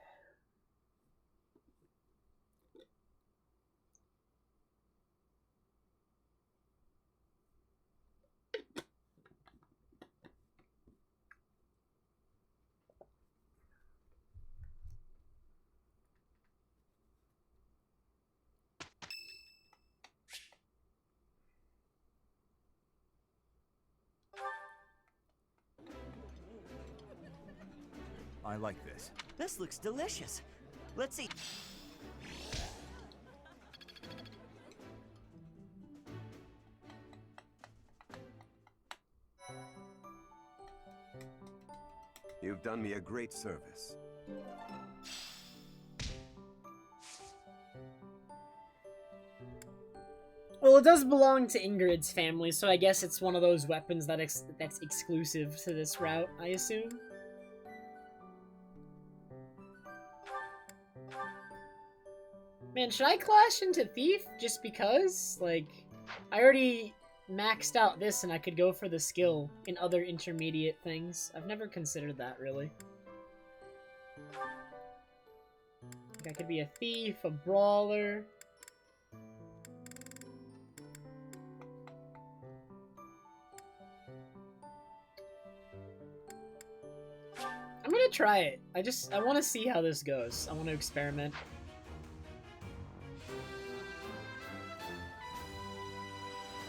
I like this. This looks delicious. Let's see. You've done me a great service. Well, it does belong to Ingrid's family, so I guess it's one of those weapons that's exclusive to this route, I assume. Man, should I clash into Thief just because? Like, I already maxed out this and I could go for the skill in other intermediate things. I've never considered that, really. Like, I could be a Thief, a Brawler. I'm gonna try it. I want to see how this goes. I want to experiment.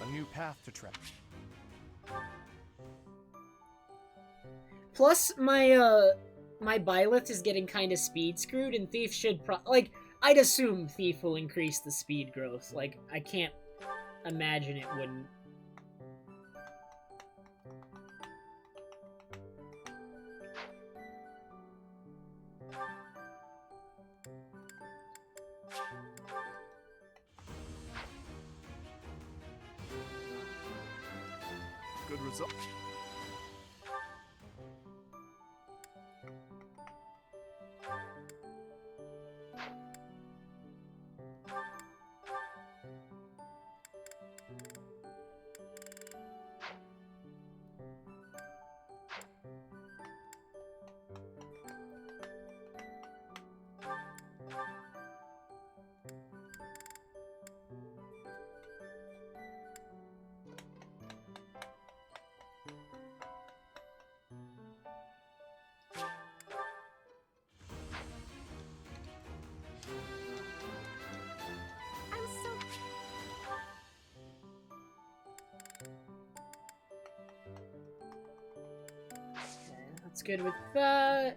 A new path to tread. Plus, my Byleth is getting kind of speed screwed, and Thief should like, I'd assume Thief will increase the speed growth. Like, I can't imagine it wouldn't. Good result. That's good with that.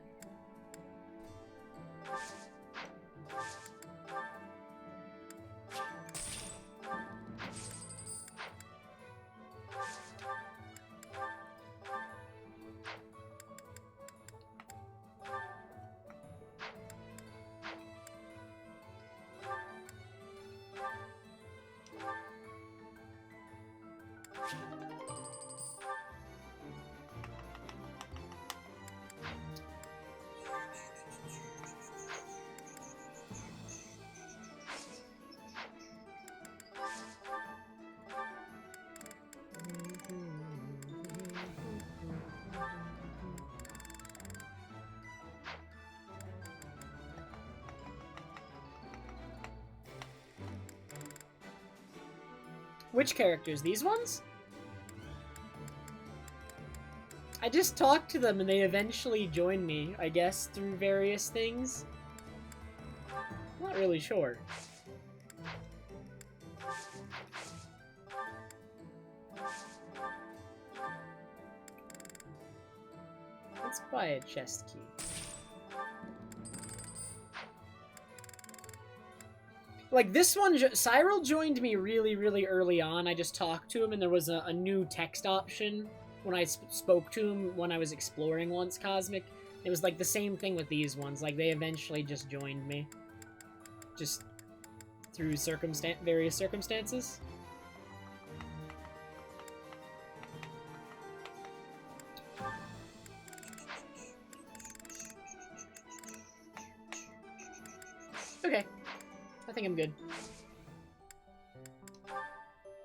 Which characters? These ones? I just talked to them and they eventually joined me, I guess, through various things. I'm not really sure. Let's buy a chest key. Like, this one, Cyril joined me really, really early on. I just talked to him, and there was a new text option when I spoke to him when I was exploring once Cosmic. It was, like, the same thing with these ones. Like, they eventually just joined me. Just through various circumstances. Okay. I think I'm good.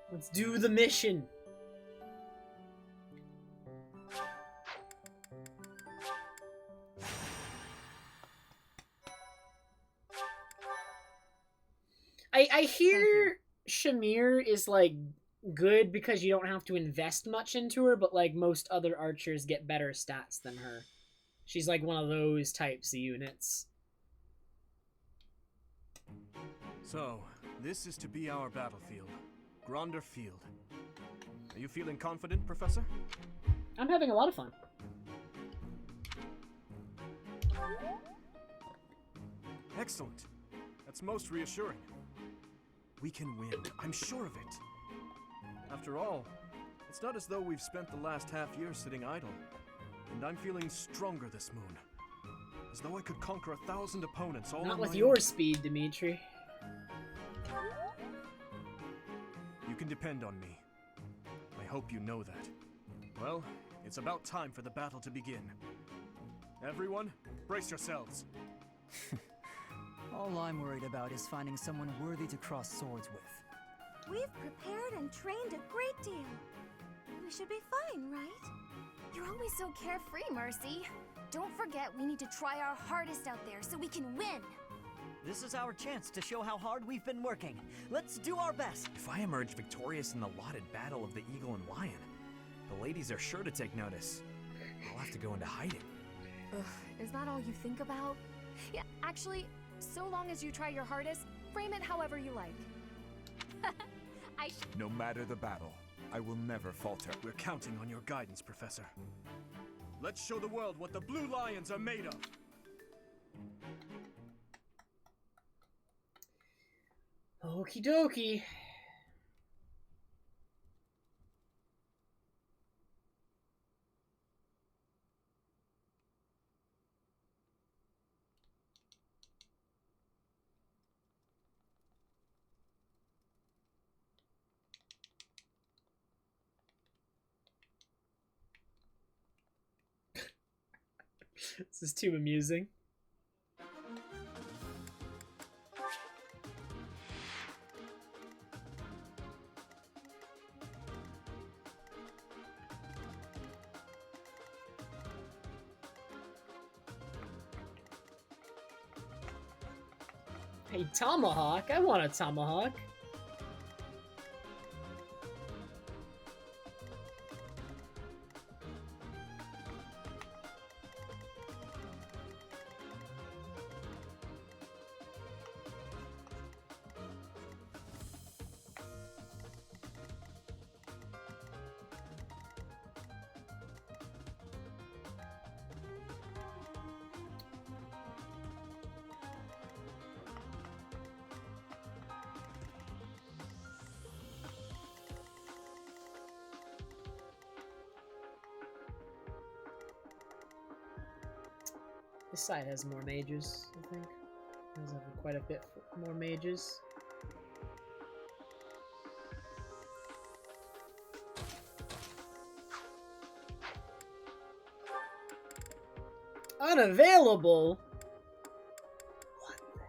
Let's do the mission. I hear Shamir is, like, good because you don't have to invest much into her, but, like, most other archers get better stats than her. She's, like, one of those types of units. So, this is to be our battlefield. Gronder Field. Are you feeling confident, Professor? I'm having a lot of fun. Excellent. That's most reassuring. We can win. I'm sure of it. After all, it's not as though we've spent the last half year sitting idle. And I'm feeling stronger this moon. As though I could conquer 1,000 opponents all on my own. Not with your speed, Dimitri. You can depend on me. I hope you know that. Well, it's about time for the battle to begin. Everyone, brace yourselves. All I'm worried about is finding someone worthy to cross swords with. We've prepared and trained a great deal. We should be fine, right? You're always so carefree, Mercy. Don't forget we need to try our hardest out there so we can win. This is our chance to show how hard we've been working. Let's do our best. If I emerge victorious in the lauded battle of the Eagle and Lion, the ladies are sure to take notice. I'll have to go into hiding. Ugh, is that all you think about? Yeah, actually, so long as you try your hardest, frame it however you like. No matter the battle, I will never falter. We're counting on your guidance, Professor. Let's show the world what the Blue Lions are made of. Okie dokie. This is too amusing. Hey, tomahawk? I want a tomahawk. This side has more mages, I think. It does have quite a bit more mages. Unavailable? What the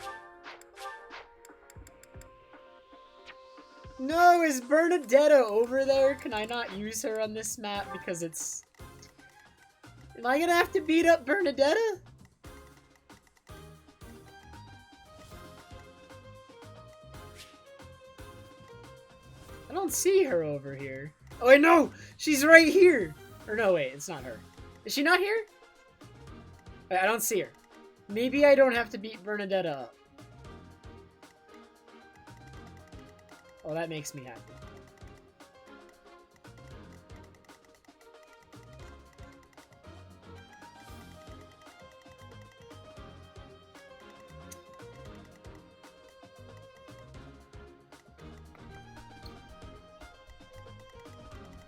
heck? No, is Bernadetta over there? Can I not use her on this map because it's... Am I gonna have to beat up Bernadetta? I don't see her over here. Oh wait, no! She's right here! Or no, wait, it's not her. Is she not here? Wait, I don't see her. Maybe I don't have to beat Bernadetta up. Oh, that makes me happy.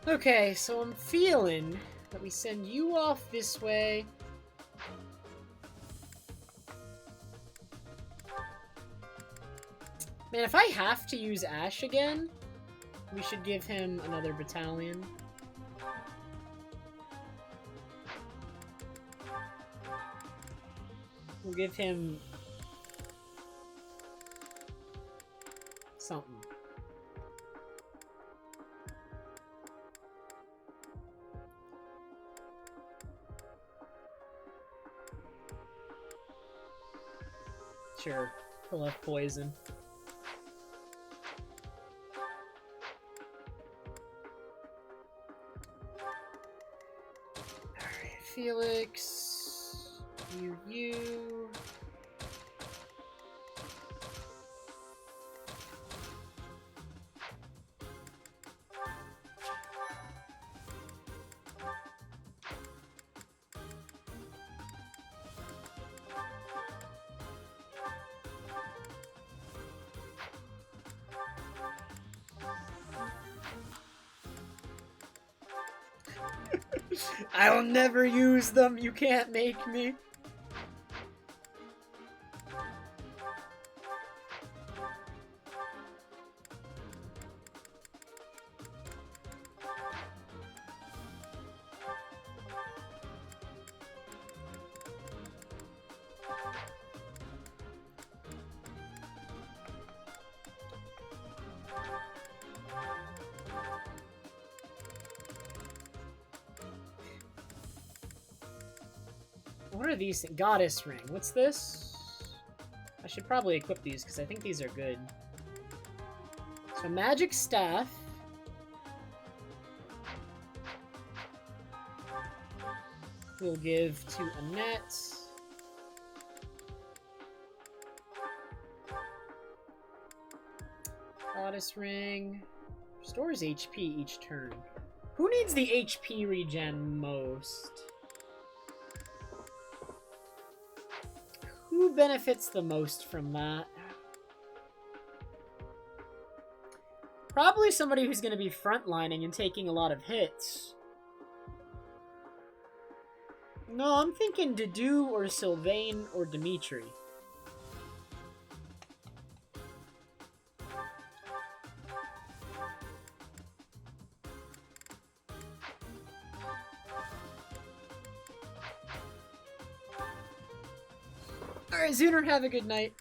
Okay, so I'm feeling that we send you off this way. Man, if I have to use Ash again, we should give him another battalion. We'll give him something. Sure, he'll have poison. Alright, Felix. You. I'll never use them, you can't make me. What are these things? Goddess ring. What's this? I should probably equip these because I think these are good. So magic staff. We'll give to Annette. Goddess ring. Restores HP each turn. Who needs the HP regen most? Who benefits the most from that? Probably somebody who's going to be frontlining and taking a lot of hits. No, I'm thinking Dedue or Sylvain or Dimitri. Alright, Zuner, have a good night.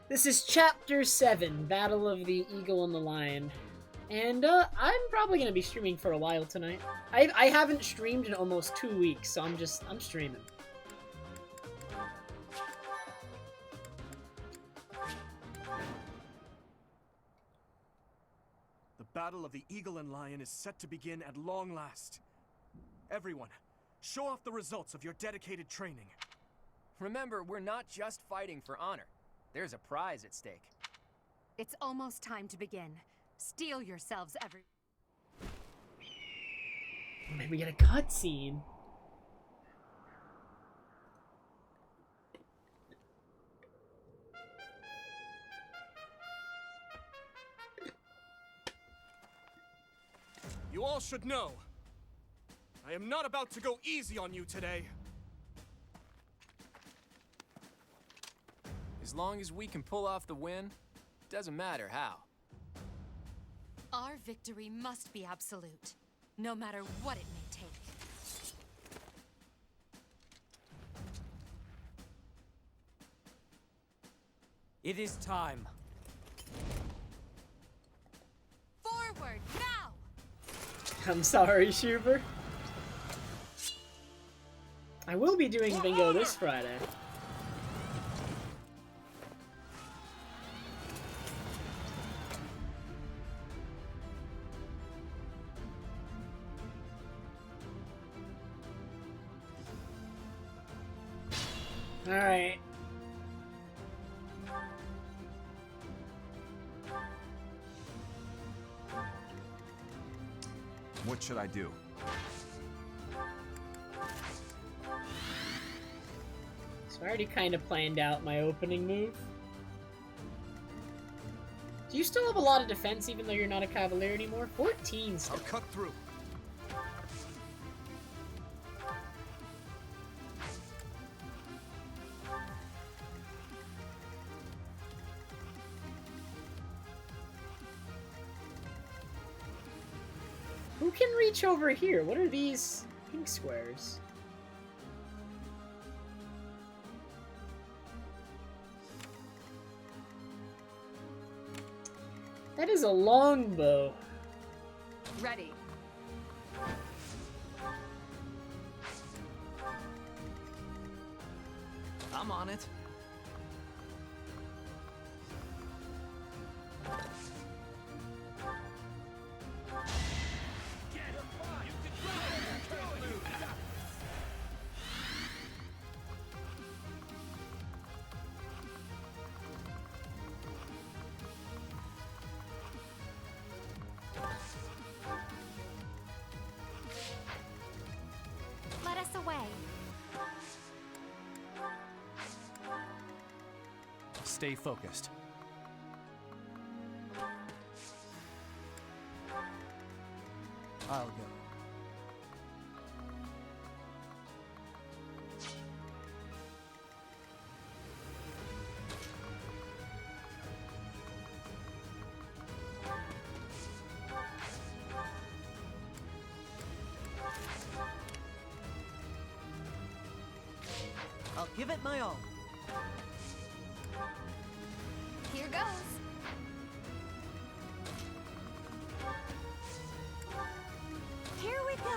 This is Chapter 7, Battle of the Eagle and the Lion. And, I'm probably gonna be streaming for a while tonight. I haven't streamed in almost 2 weeks, so I'm streaming. The Battle of the Eagle and Lion is set to begin at long last. Everyone, show off the results of your dedicated training. Remember, we're not just fighting for honor. There's a prize at stake. It's almost time to begin. Steel yourselves, Maybe we get a cutscene. You all should know, I am not about to go easy on you today. As long as we can pull off the win, doesn't matter how. Our victory must be absolute, no matter what it may take. It is time. Forward, now! I'm sorry, Schubert. I will be doing bingo this Friday. Alright. What should I do? So I already kind of planned out my opening move. Do you still have a lot of defense even though you're not a Cavalier anymore? 14 still. I'll cut through. Who can reach over here? What are these pink squares? That is a longbow. Ready. I'm on it. Let us away. Stay focused. I'll go. I'll give it my all. Here goes. Here we go.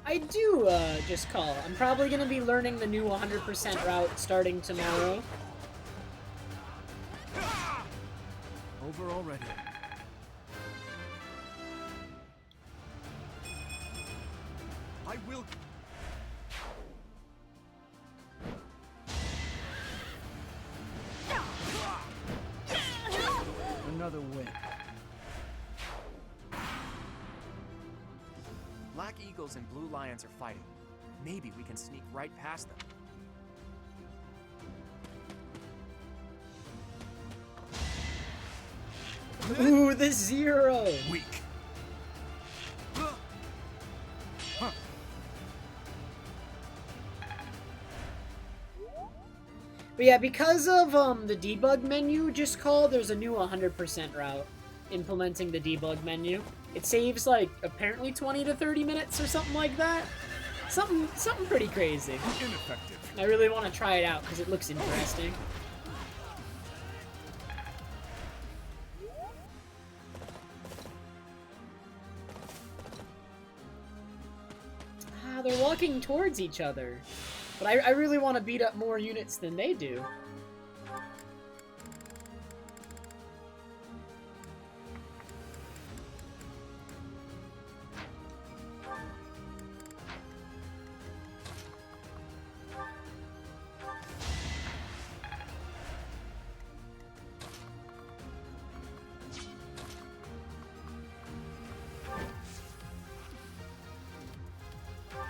I do, just call. I'm probably gonna be learning the new 100% route starting tomorrow. Over already. I will. Another win. Black Eagles and Blue Lions are fighting. Maybe we can sneak right past them. Ooh, the 0! Weak. But yeah, because of the debug menu just called, there's a new 100% route implementing the debug menu. It saves like apparently 20 to 30 minutes or something like that. Something pretty crazy. Ineffective. I really want to try it out because it looks interesting. Ah, they're walking towards each other. But I really want to beat up more units than they do.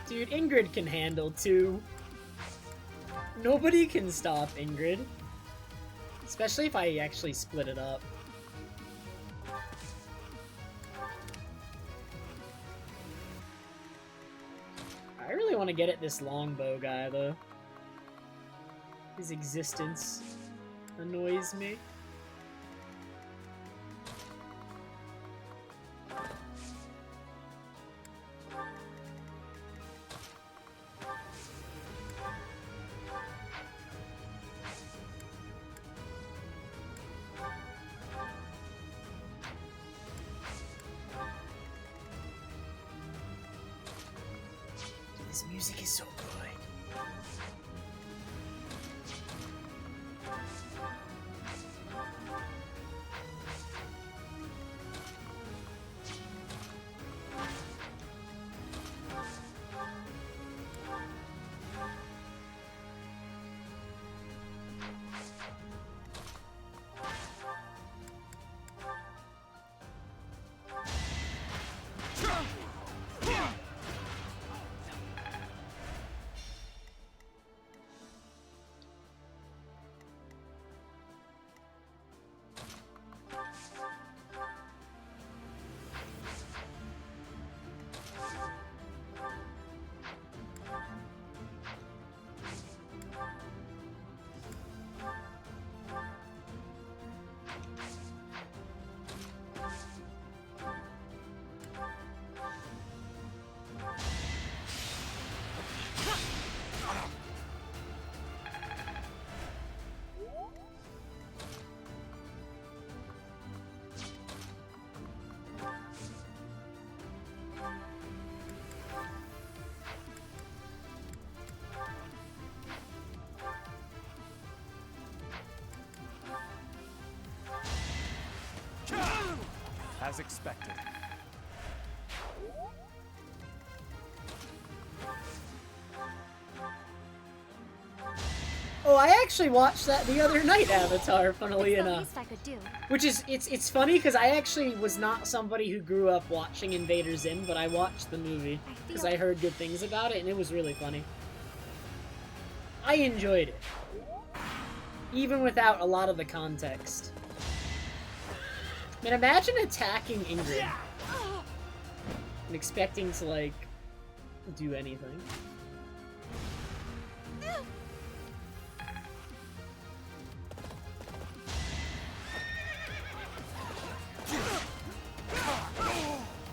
Dude, Ingrid can handle 2. Nobody can stop Ingrid. Especially if I actually split it up. I really want to get at this longbow guy, though. His existence annoys me. This music is so good. as expected. Oh, I actually watched that the other night, Avatar, funnily It's the enough. least I could do. Which is, it's funny because I actually was not somebody who grew up watching Invader Zim, but I watched the movie because I heard good things about it, and it was really funny. I enjoyed it. Even without a lot of the context. I mean, imagine attacking Ingrid and expecting to, like, do anything.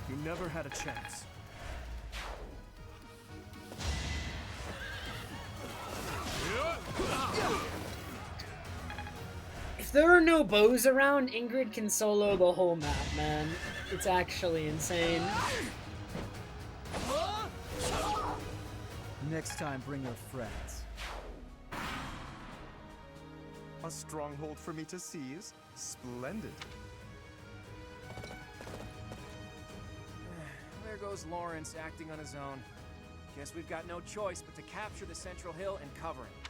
You never had a chance. If there are no bows around, Ingrid can solo the whole map, man. It's actually insane. Next time, bring your friends. A stronghold for me to seize? Splendid. There goes Lawrence acting on his own. Guess we've got no choice but to capture the central hill and cover it.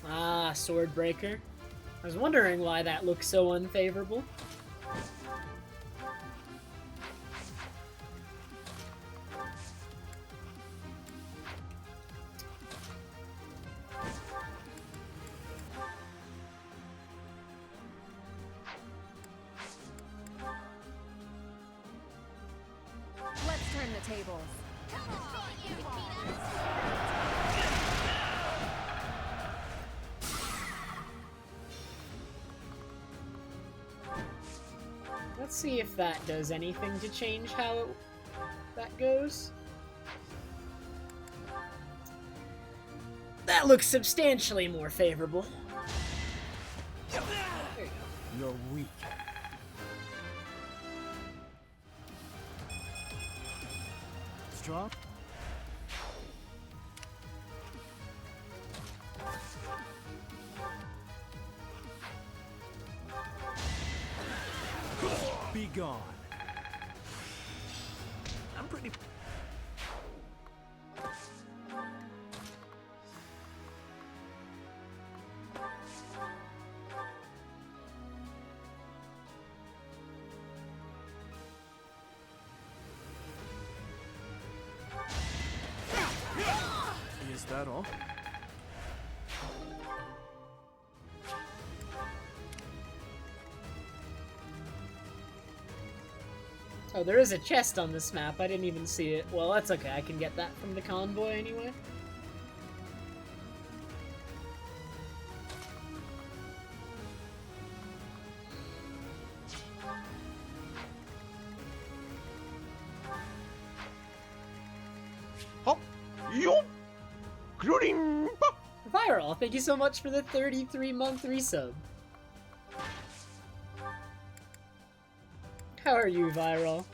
Ah, Swordbreaker. I was wondering why that looks so unfavorable. Let's turn the tables. Let's see if that does anything to change how that goes. That looks substantially more favorable. There you go. You're weak. Strong? Be gone. I'm pretty... Is that all? Oh, there is a chest on this map. I didn't even see it. Well, that's okay. I can get that from the convoy anyway. Hop! Yo! Including... Viral, thank you so much for the 33-month resub. How are you, Viral?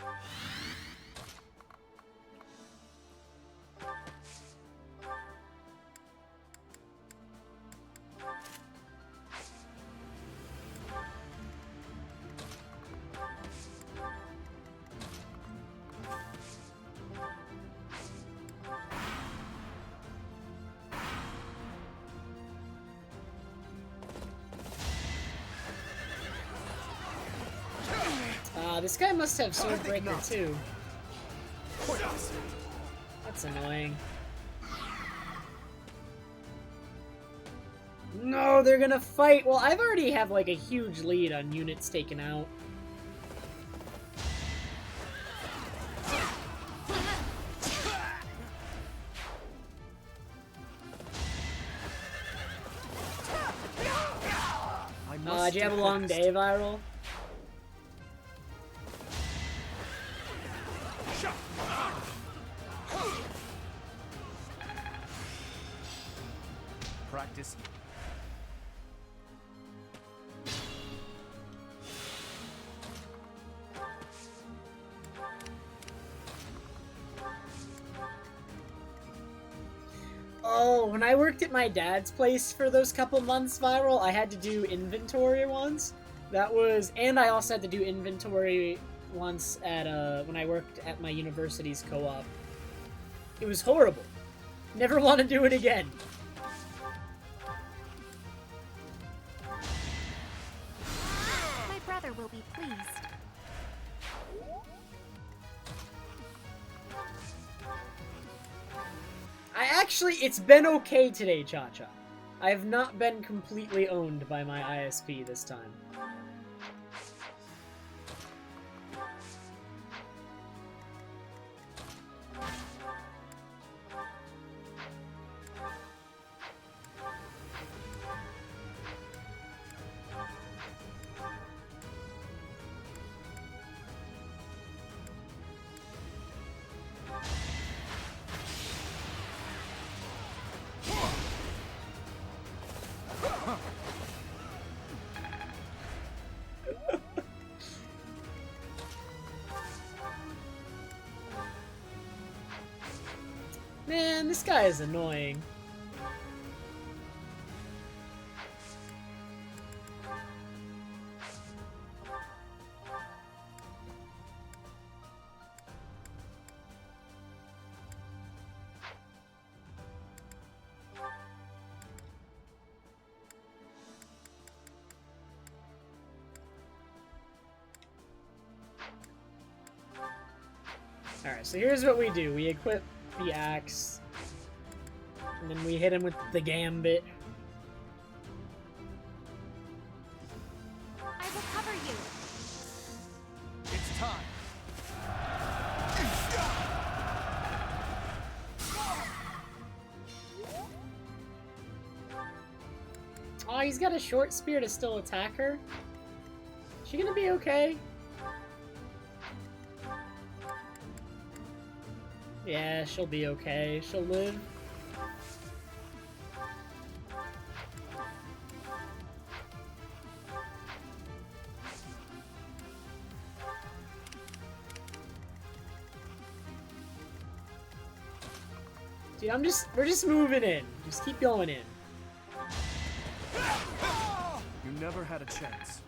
This guy must have Swordbreaker too. That's annoying. No, they're gonna fight! Well, I've already have like a huge lead on units taken out. Did you have a long day, Viral? Practice. Oh, when I worked at my dad's place for those couple months, Viral, I had to do inventory once. That was, and I also had to do inventory once at, when I worked at my university's co-op. It was horrible. Never want to do it again. My brother will be pleased. It's been okay today, Cha-Cha. I have not been completely owned by my ISP this time. Man, this guy is annoying. Alright, so here's what we do. We equip the axe, and then we hit him with the gambit. I will cover you. It's time. Oh, he's got a short spear to still attack her? Is she gonna be okay? Yeah, she'll be okay. She'll live. Dude, we're just moving in. Just keep going in. You never had a chance.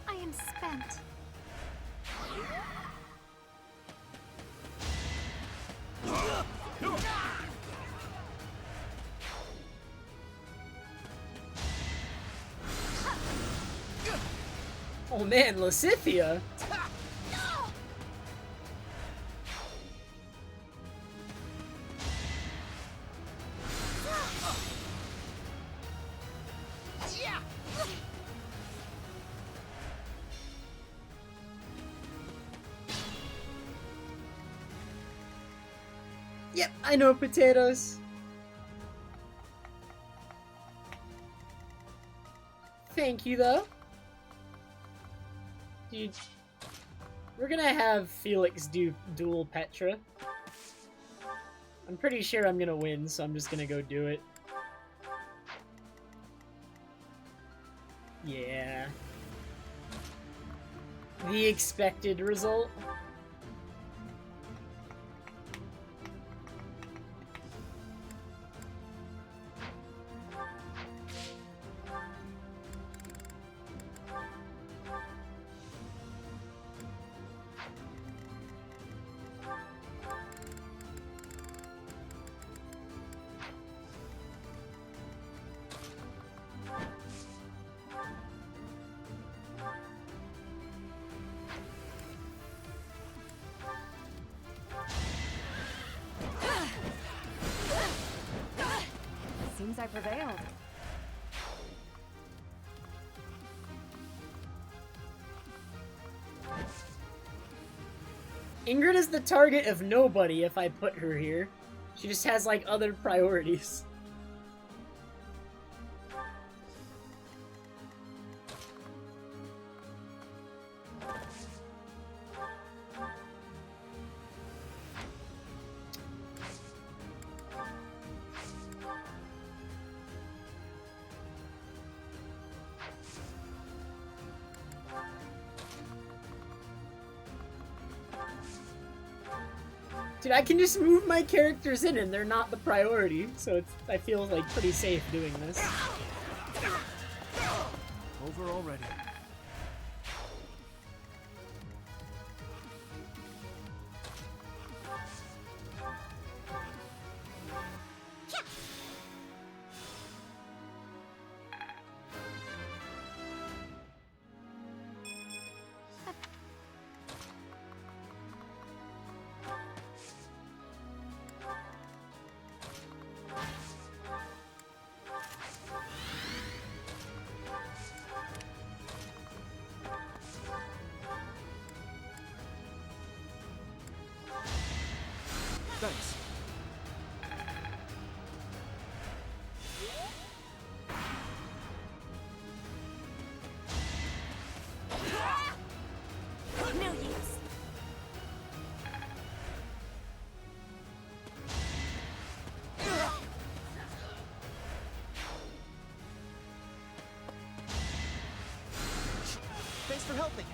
I am spent. Oh man, Lysithea? Yep, I know potatoes. Thank you, though. Dude, we're gonna have Felix do duel Petra. I'm pretty sure I'm gonna win, so I'm just gonna go do it. Yeah. The expected result. Seems I prevailed. Ingrid is the target of nobody if I put her here. She just has, like, other priorities. Dude, I can just move my characters in and they're not the priority, so I feel like pretty safe doing this. Over already. Thanks. No use. Thanks for helping.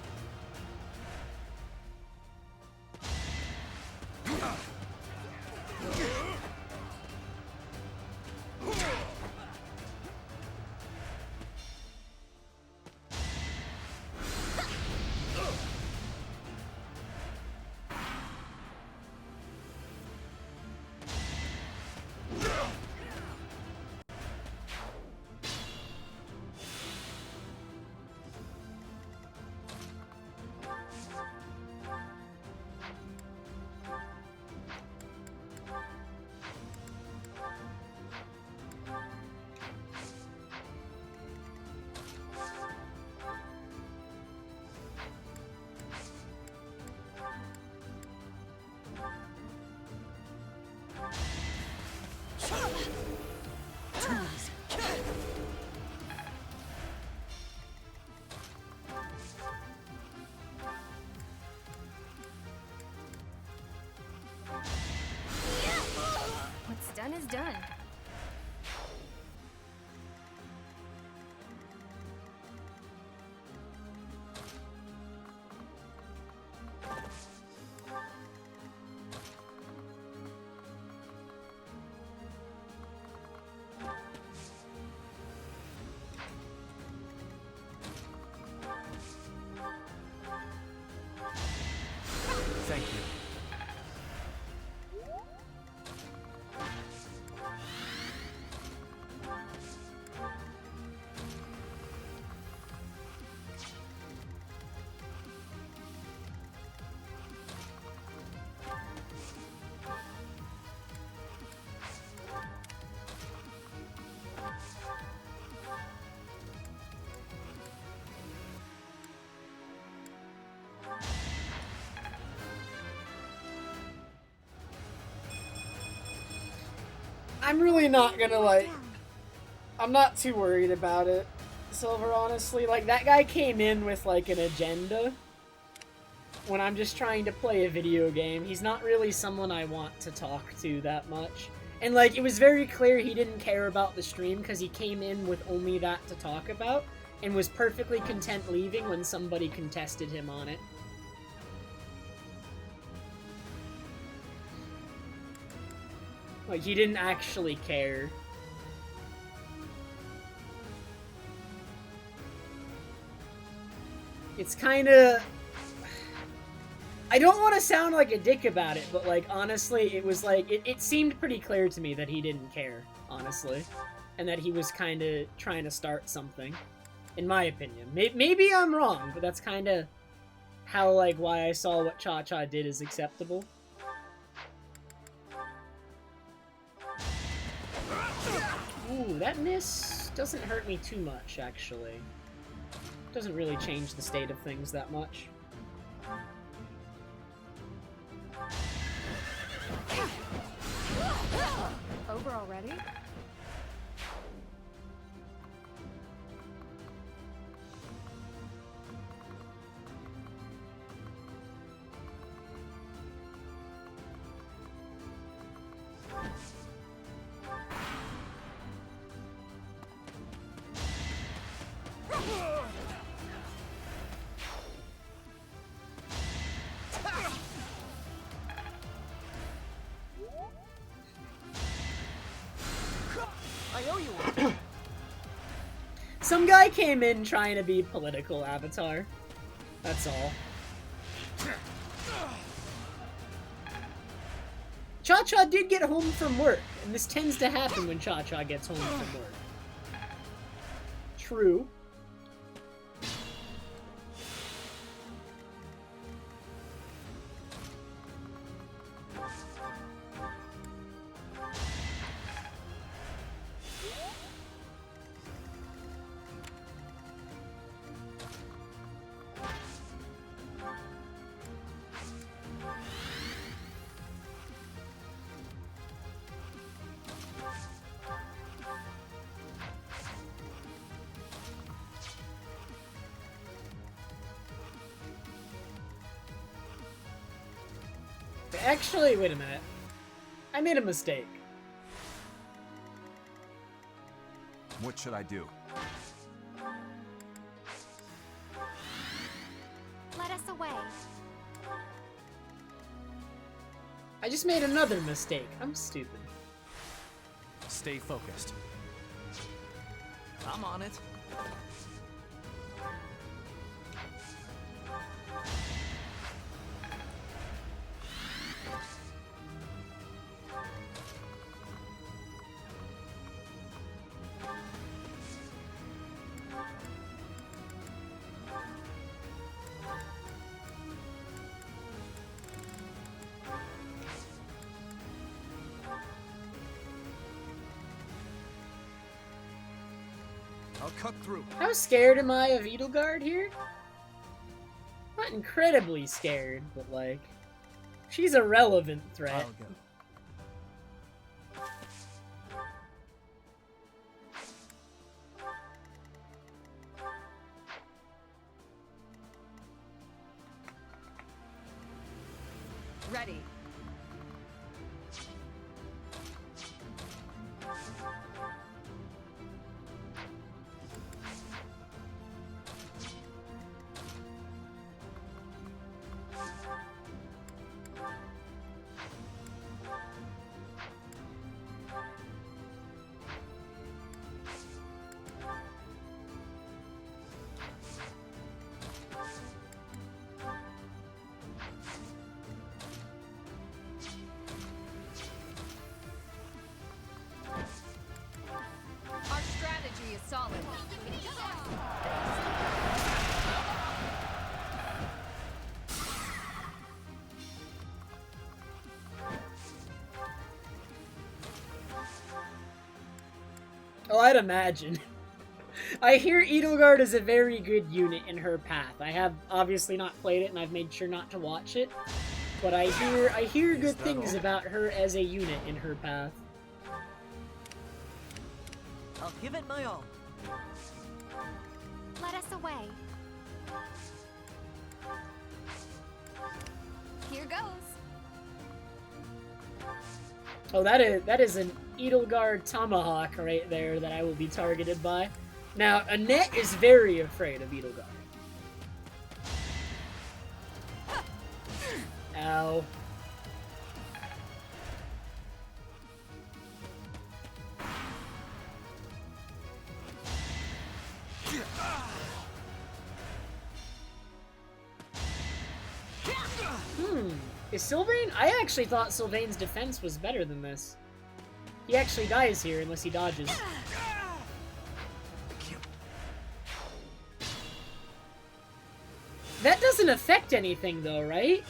What's done is done. Thank you. I'm really not gonna, like... I'm not too worried about it, Silver, honestly. Like, that guy came in with, like, an agenda. When I'm just trying to play a video game, he's not really someone I want to talk to that much. And, like, it was very clear he didn't care about the stream because he came in with only that to talk about and was perfectly content leaving when somebody contested him on it. Like, he didn't actually care. It's kinda... I don't want to sound like a dick about it, but, like, honestly, it was, like, it seemed pretty clear to me that he didn't care, honestly. And that he was kinda trying to start something, in my opinion. Maybe I'm wrong, but that's kinda how, like, why I saw what Cha-Cha did as acceptable. Ooh, that miss doesn't hurt me too much, actually. Doesn't really change the state of things that much. Over already? Some guy came in trying to be political Avatar. That's all. Cha-Cha did get home from work, and this tends to happen when Cha-Cha gets home from work. True. Actually, wait a minute. I made a mistake. What should I do? Let us away. I just made another mistake. I'm stupid. Stay focused. I'm on it. I'll cut through. How scared am I of Edelgard here? Not incredibly scared, but like, she's a relevant threat. I'll go. Ready. Our strategy is solid. Oh, I'd imagine. I hear Edelgard is a very good unit in her path. I have obviously not played it, and I've made sure not to watch it. But I hear good things about her as a unit in her path. I'll give it my all. Let us away. Here goes. Oh, that is an Edelgard Tomahawk right there that I will be targeted by. Now, Annette is very afraid of Edelgard. Ow. Is Sylvain? I actually thought Sylvain's defense was better than this. He actually dies here unless he dodges. That doesn't affect anything though, right?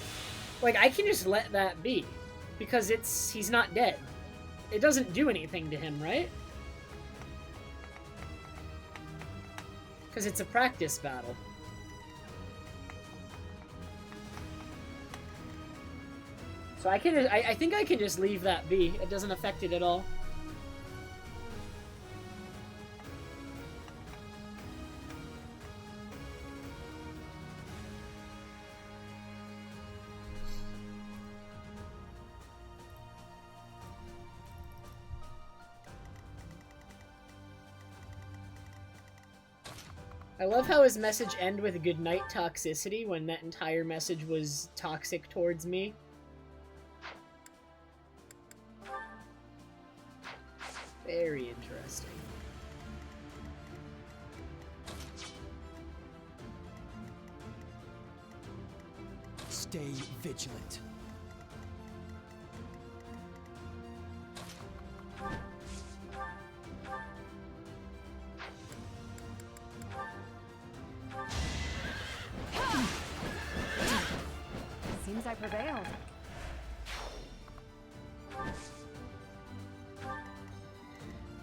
Like, I can just let that be. Because he's not dead. It doesn't do anything to him, right? Because it's a practice battle. So I think I can just leave that be. It doesn't affect it at all. I love how his message ended with goodnight toxicity when that entire message was toxic towards me. Very interesting. Stay vigilant. Seems I prevailed.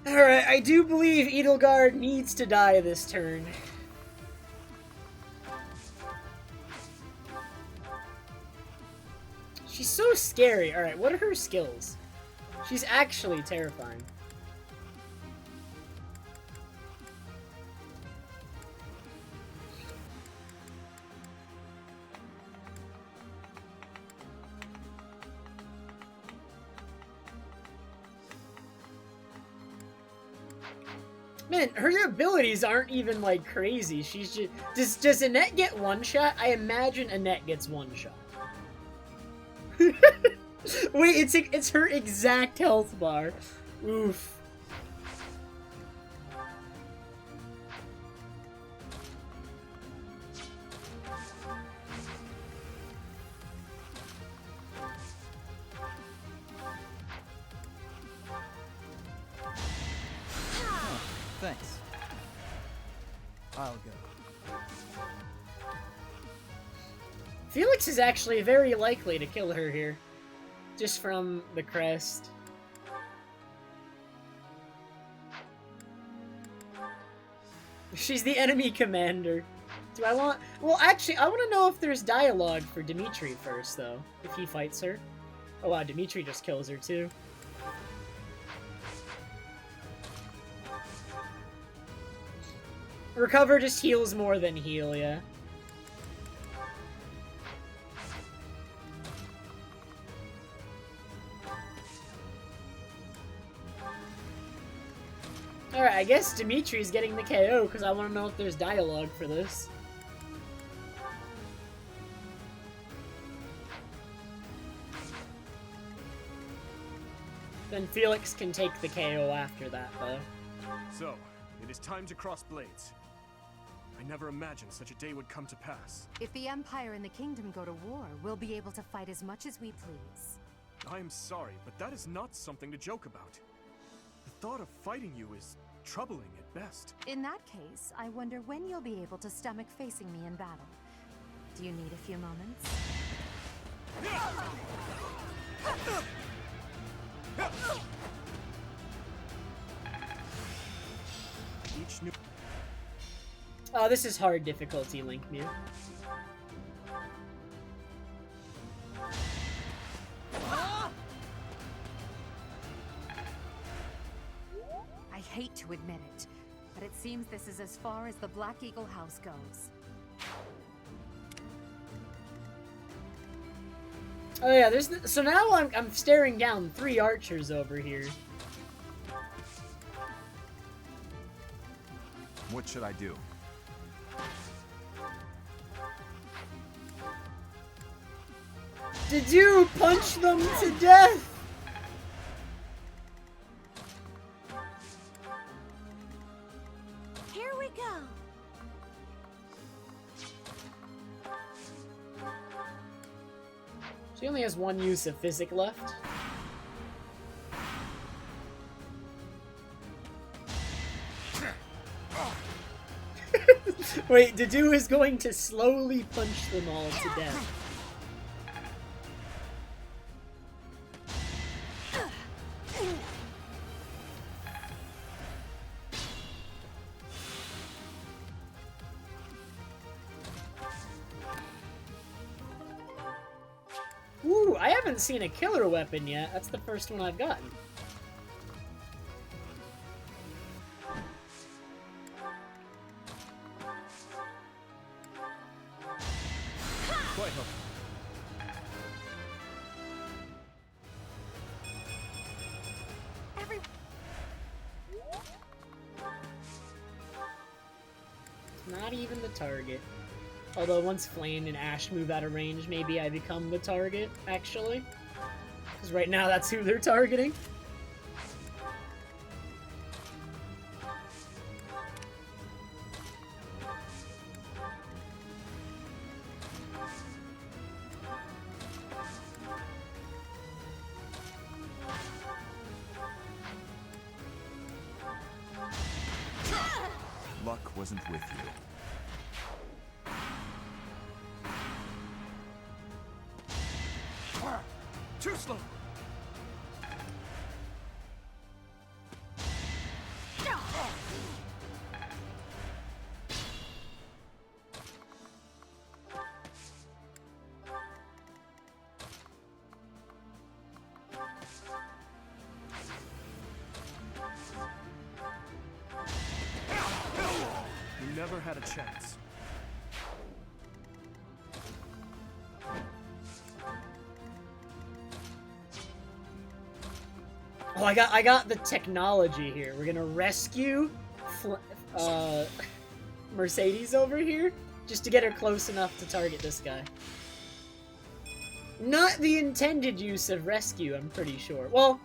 Alright, I do believe Edelgard needs to die this turn. She's so scary. Alright, what are her skills? She's actually terrifying. Man, her abilities aren't even, like, crazy. She's just... Does Annette get one shot? I imagine Annette gets one shot. Wait, it's her exact health bar. Oof. Thanks. I'll go. Felix is actually very likely to kill her here. Just from the crest. She's the enemy commander. Do I want... Well, actually, I want to know if there's dialogue for Dimitri first, though. If he fights her. Oh wow, Dimitri just kills her, too. Recover just heals more than heal, yeah. Alright, I guess Dimitri's getting the KO because I want to know if there's dialogue for this. Then Felix can take the KO after that, though. So, it is time to cross blades. I never imagined such a day would come to pass. If the Empire and the Kingdom go to war, we'll be able to fight as much as we please. I am sorry, but that is not something to joke about. The thought of fighting you is troubling at best. In that case, I wonder when you'll be able to stomach facing me in battle. Do you need a few moments? Each new... Oh, this is hard difficulty, Link Mew. I hate to admit it, but it seems this is as far as the Black Eagle House goes. Oh yeah, so now I'm staring down 3 archers over here. What should I do? Did you punch them to death? Here we go. She only has 1 use of physic left. Wait, Dedu is going to slowly punch them all to death. Ooh, I haven't seen a killer weapon yet. That's the first one I've gotten. Quite helpful. Not even the target. Although once Flame and Ash move out of range, maybe I become the target, actually. Because right now that's who they're targeting. Luck wasn't with you. Too slow! You never had a chance. Oh, I got the technology here. We're gonna rescue Mercedes over here just to get her close enough to target this guy. Not the intended use of rescue, I'm pretty sure. Well,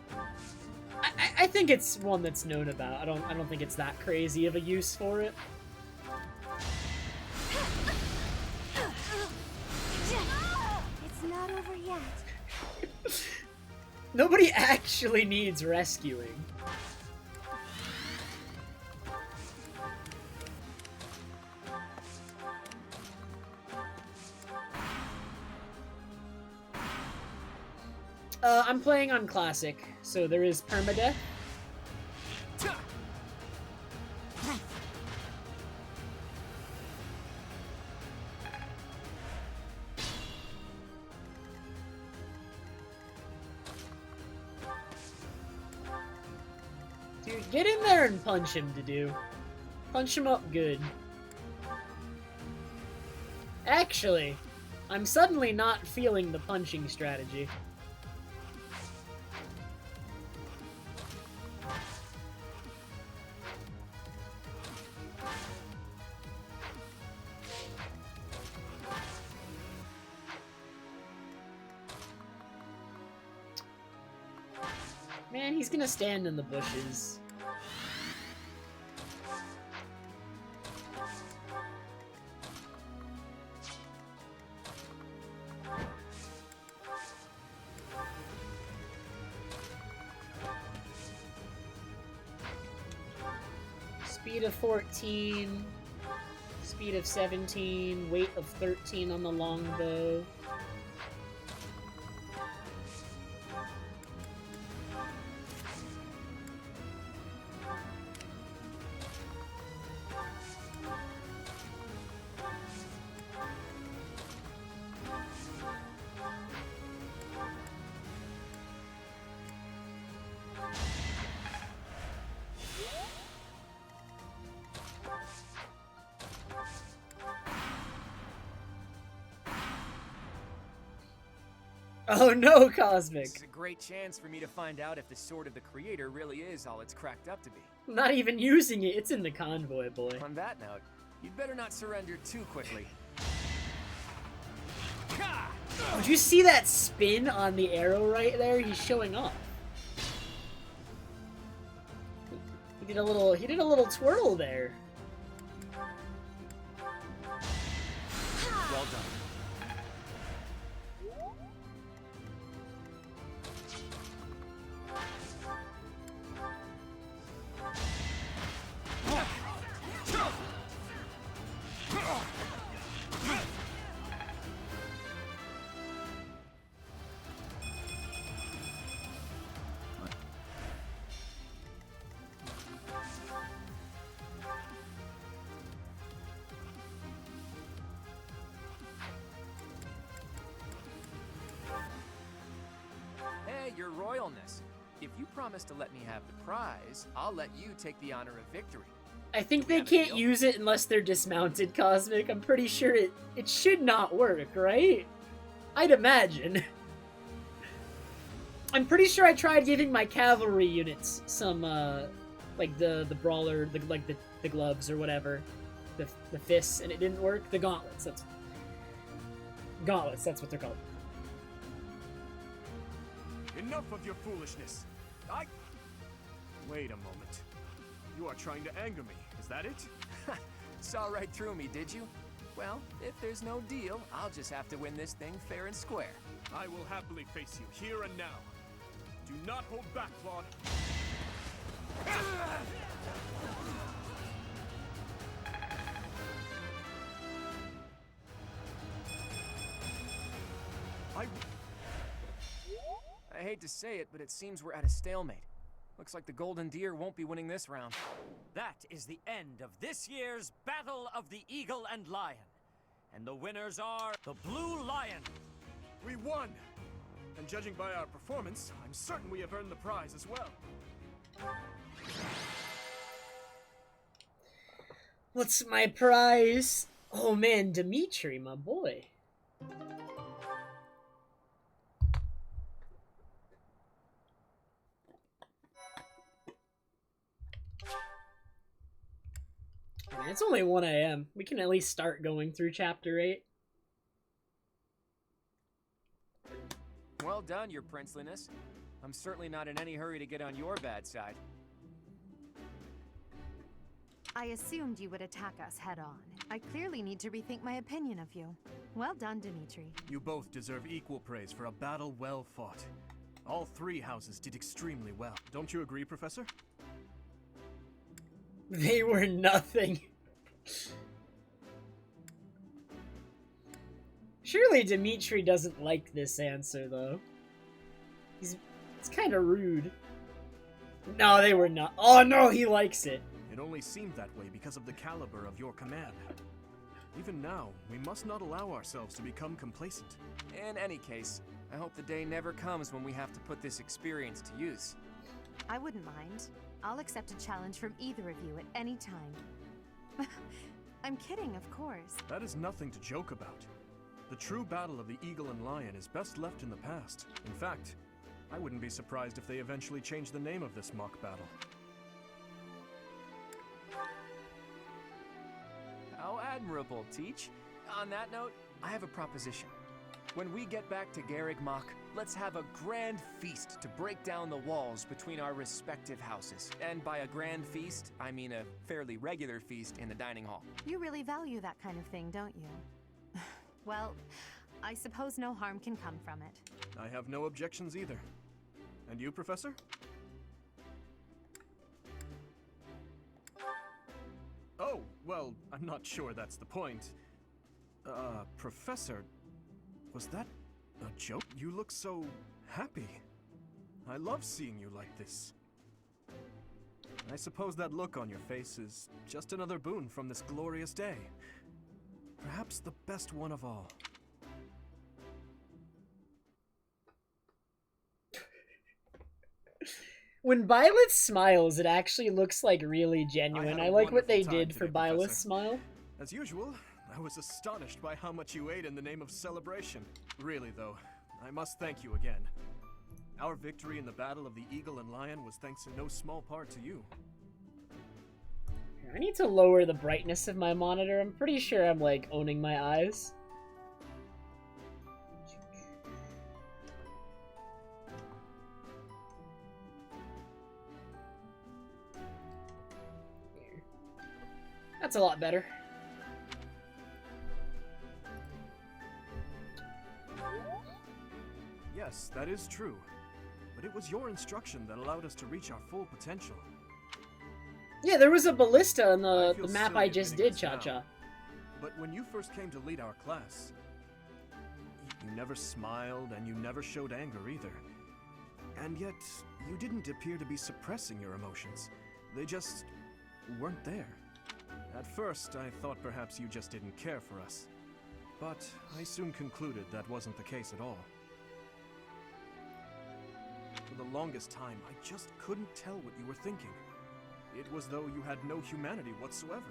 I think it's one that's known about. I don't think it's that crazy of a use for it. It's not over yet. Nobody actually needs rescuing. I'm playing on Classic, so there is permadeath. Dude, get in there and punch him, Dedu. Punch him up good. Actually, I'm suddenly not feeling the punching strategy. Man, he's gonna stand in the bushes. Speed of 14, speed of 17, weight of 13 on the longbow. Oh no, Cosmic! This is a great chance for me to find out if the Sword of the Creator really is all it's cracked up to be. I'm not even using it, it's in the convoy, boy. On that note, you'd better not surrender too quickly. Did you see that spin on the arrow right there? He's showing off. He did a little twirl there. Well done. Hey, your royalness. If you promise to let me have the prize, I'll let you take the honor of victory. I think they can't use it unless they're dismounted, Cosmic. I'm pretty sure it should not work, right? I'd imagine. I'm pretty sure I tried giving my cavalry units some, like the brawler, the gloves or whatever, the fists, and it didn't work. The gauntlets, that's what they're called. Enough of your foolishness. Wait a moment. You are trying to anger me, is that it? Saw right through me, did you? Well, if there's no deal, I'll just have to win this thing fair and square. I will happily face you here and now. Do not hold back, Claude. I hate to say it, but it seems we're at a stalemate. Looks like the Golden Deer won't be winning this round. That is the end of this year's Battle of the Eagle and Lion. And the winners are the Blue Lion. We won! And judging by our performance, I'm certain we have earned the prize as well. What's my prize? Oh man, Dimitri, my boy. It's only 1 AM. We can at least start going through Chapter 8. Well done, your princeliness. I'm certainly not in any hurry to get on your bad side. I assumed you would attack us head-on. I clearly need to rethink my opinion of you. Well done, Dimitri. You both deserve equal praise for a battle well fought. All 3 houses did extremely well. Don't you agree, Professor? They were nothing. Surely Dimitri doesn't like this answer, though. It's kind of rude. No, they were not. Oh no, he likes it. It only seemed that way because of the caliber of your command. Even now, we must not allow ourselves to become complacent. In any case, I hope the day never comes when we have to put this experience to use. I wouldn't mind. I'll accept a challenge from either of you at any time. I'm kidding, of course. That is nothing to joke about. The true battle of the Eagle and Lion is best left in the past. In fact, I wouldn't be surprised if they eventually change the name of this mock battle. How admirable, Teach. On that note, I have a proposition. When we get back to Garreg Mach, let's have a grand feast to break down the walls between our respective houses. And by a grand feast, I mean a fairly regular feast in the dining hall. You really value that kind of thing, don't you? Well, I suppose no harm can come from it. I have no objections either. And you, Professor? Oh, well, I'm not sure that's the point. Professor, was that a joke? You look so happy. I love seeing you like this. I suppose that look on your face is just another boon from this glorious day. Perhaps the best one of all. When Byleth smiles, it actually looks like really genuine. I like what they did for Byleth's smile. As usual, I was astonished by how much you ate in the name of celebration. Really, though, I must thank you again. Our victory in the Battle of the Eagle and Lion was thanks in no small part to you. I need to lower the brightness of my monitor. I'm pretty sure I'm, like, owning my eyes. There. That's a lot better. Yes, that is true. But it was your instruction that allowed us to reach our full potential. Yeah, there was a ballista on the map silly I just admitting did, this now, Cha-Cha. But when you first came to lead our class, you never smiled and you never showed anger either. And yet, you didn't appear to be suppressing your emotions. They just weren't there. At first, I thought perhaps you just didn't care for us. But I soon concluded that wasn't the case at all. For the longest time, I just couldn't tell what you were thinking. It was though you had no humanity whatsoever.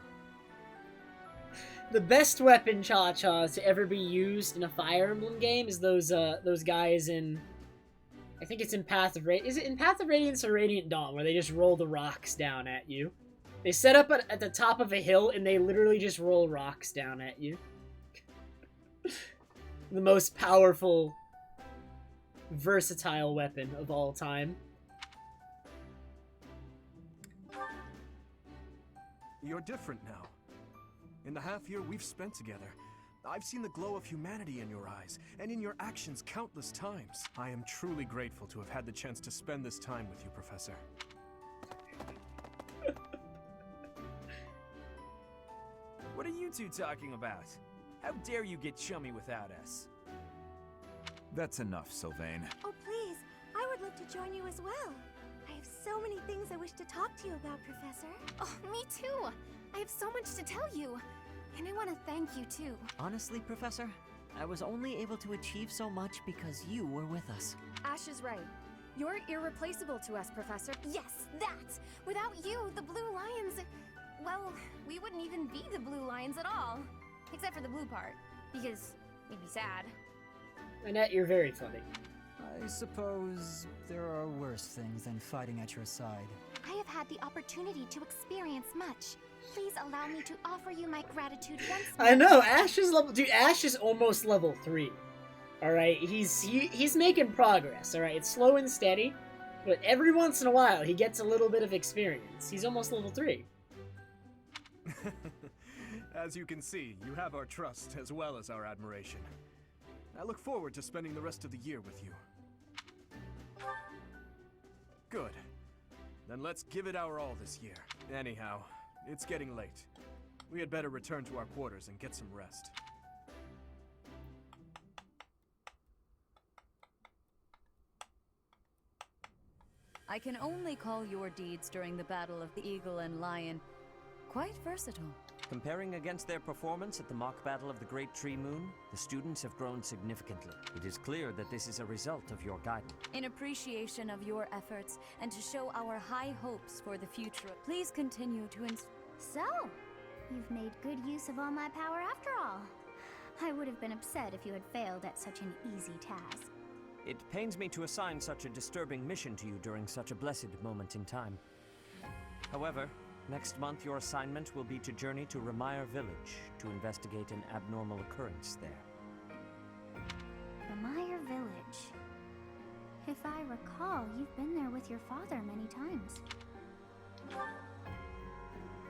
The best weapon, Cha-Cha, to ever be used in a Fire Emblem game is those guys in... I think it's in Path of Radiance. Is it in Path of Radiance or Radiant Dawn, where they just roll the rocks down at you? They set up at the top of a hill, and they literally just roll rocks down at you. The most powerful, versatile weapon of all time. You're different now. In the half year we've spent together, I've seen the glow of humanity in your eyes, and in your actions countless times. I am truly grateful to have had the chance to spend this time with you, Professor. What are you two talking about? How dare you get chummy without us? That's enough, Sylvain. Oh, please. I would love to join you as well. I have so many things I wish to talk to you about, Professor. Oh, me too. I have so much to tell you. And I want to thank you, too. Honestly, Professor, I was only able to achieve so much because you were with us. Ash is right. You're irreplaceable to us, Professor. Yes, that! Without you, the Blue Lions... Well, we wouldn't even be the Blue Lions at all. Except for the blue part. Because it'd be sad. Annette, you're very funny. I suppose there are worse things than fighting at your side. I have had the opportunity to experience much. Please allow me to offer you my gratitude once more. I know, Ash is level... Dude, Ash is almost level 3. Alright, he's making progress, alright? It's slow and steady, but every once in a while he gets a little bit of experience. He's almost level 3. As you can see, you have our trust as well as our admiration. I look forward to spending the rest of the year with you. Good. Then let's give it our all this year. Anyhow, it's getting late. We had better return to our quarters and get some rest. I can only call your deeds during the Battle of the Eagle and Lion quite versatile. Comparing against their performance at the mock battle of the Great Tree Moon, the students have grown significantly. It is clear that this is a result of your guidance. In appreciation of your efforts and to show our high hopes for the future, please continue to So, you've made good use of all my power after all. I would have been upset if you had failed at such an easy task. It pains me to assign such a disturbing mission to you during such a blessed moment in time. However, next month your assignment will be to journey to Ramire Village to investigate an abnormal occurrence there. Ramire Village. If I recall, you've been there with your father many times.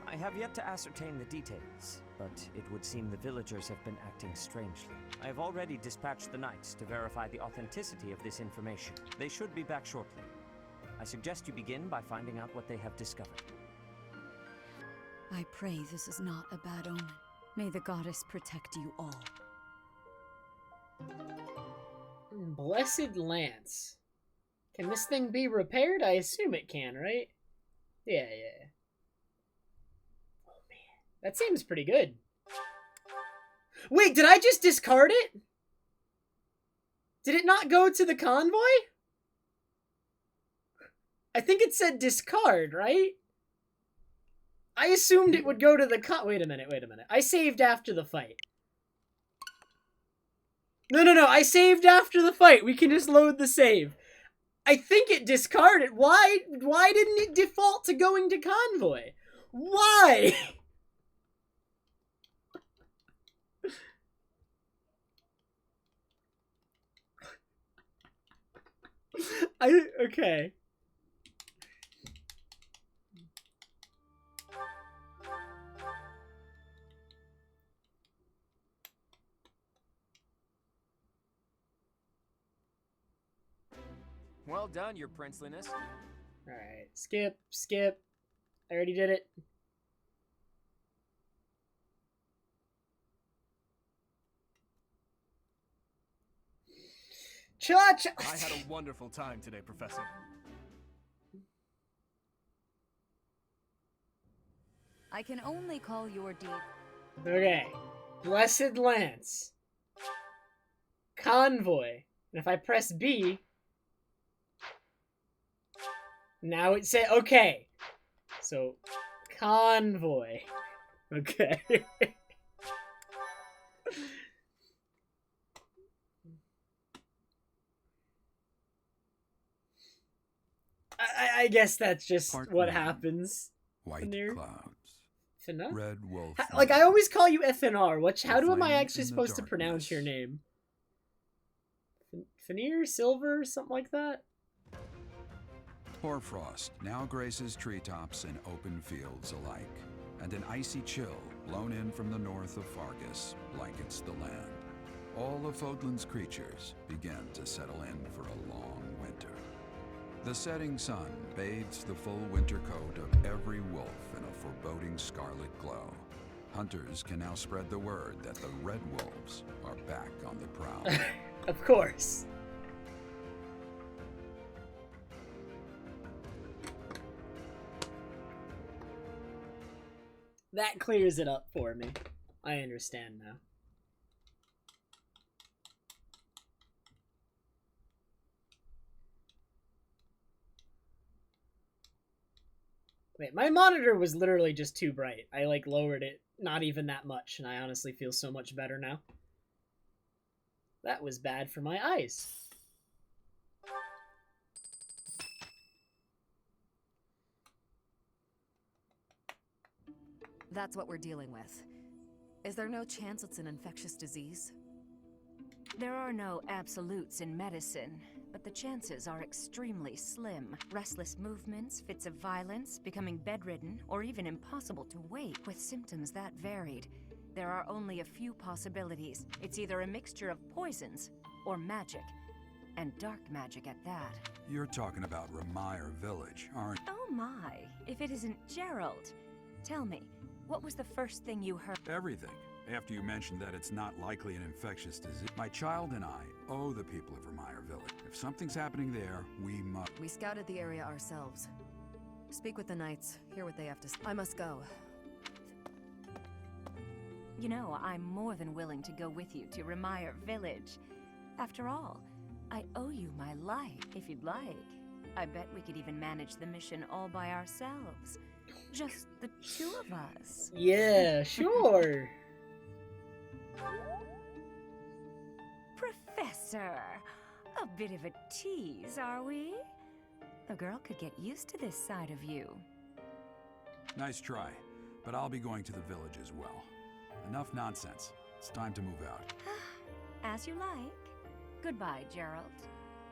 I have yet to ascertain the details, but it would seem the villagers have been acting strangely. I have already dispatched the knights to verify the authenticity of this information. They should be back shortly. I suggest you begin by finding out what they have discovered. I pray this is not a bad omen. May the goddess protect you all. Blessed Lance. Can this thing be repaired? I assume it can, right? Yeah. Oh man, that seems pretty good. Wait, did I just discard it? Did it not go to the convoy? I think it said discard, right? I assumed it would go to the wait a minute. I saved after the fight. No, I saved after the fight. We can just load the save. I think it discarded. Why didn't it default to going to convoy? Why? Okay. Well done, your princeliness. Alright, skip. I already did it. I had a wonderful time today, Professor. I can only call your deed. Okay. Blessed Lance. Convoy. And if I press B... Now it says... Okay. So, convoy. Okay. I guess that's just what happens. White clouds. FNR? Red wolf. Like, I always call you FNR. How am I actually supposed to pronounce your name? Fenrir? Silver? Something like that? Hoarfrost now graces treetops and open fields alike, and an icy chill blown in from the north of Fargus blankets the land. All of Fodlan's creatures begin to settle in for a long winter. The setting sun bathes the full winter coat of every wolf in a foreboding scarlet glow. Hunters can now spread the word that the red wolves are back on the prowl. Of course. That clears it up for me. I understand now. Wait, my monitor was literally just too bright. I, like, lowered it not even that much, and I honestly feel so much better now. That was bad for my eyes. That's what we're dealing with. Is there no chance it's an infectious disease? There are no absolutes in medicine, but the chances are extremely slim. Restless movements, fits of violence, becoming bedridden, or even impossible to wake with symptoms that varied. There are only a few possibilities. It's either a mixture of poisons or magic, and dark magic at that. You're talking about Remire Village, aren't you? Oh my, if it isn't Gerald. Tell me, what was the first thing you heard? Everything. After you mentioned that it's not likely an infectious disease. My child and I owe the people of Remire Village. If something's happening there, we must... We scouted the area ourselves. Speak with the knights, hear what they have to say. I must go. You know, I'm more than willing to go with you to Remire Village. After all, I owe you my life, if you'd like. I bet we could even manage the mission all by ourselves. Just the two of us. Yeah, sure. Professor, a bit of a tease, are we? A girl could get used to this side of you. Nice try, but I'll be going to the village as well. Enough nonsense. It's time to move out. As you like. Goodbye, Gerald.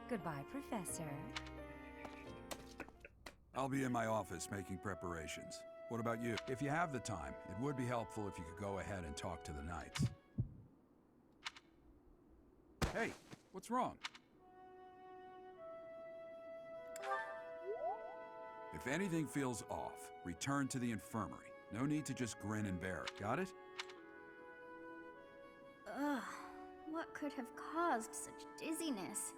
Goodbye, Professor. I'll be in my office making preparations. What about you? If you have the time, it would be helpful if you could go ahead and talk to the knights. Hey, what's wrong? If anything feels off, return to the infirmary. No need to just grin and bear it. Got it? Ugh, what could have caused such dizziness?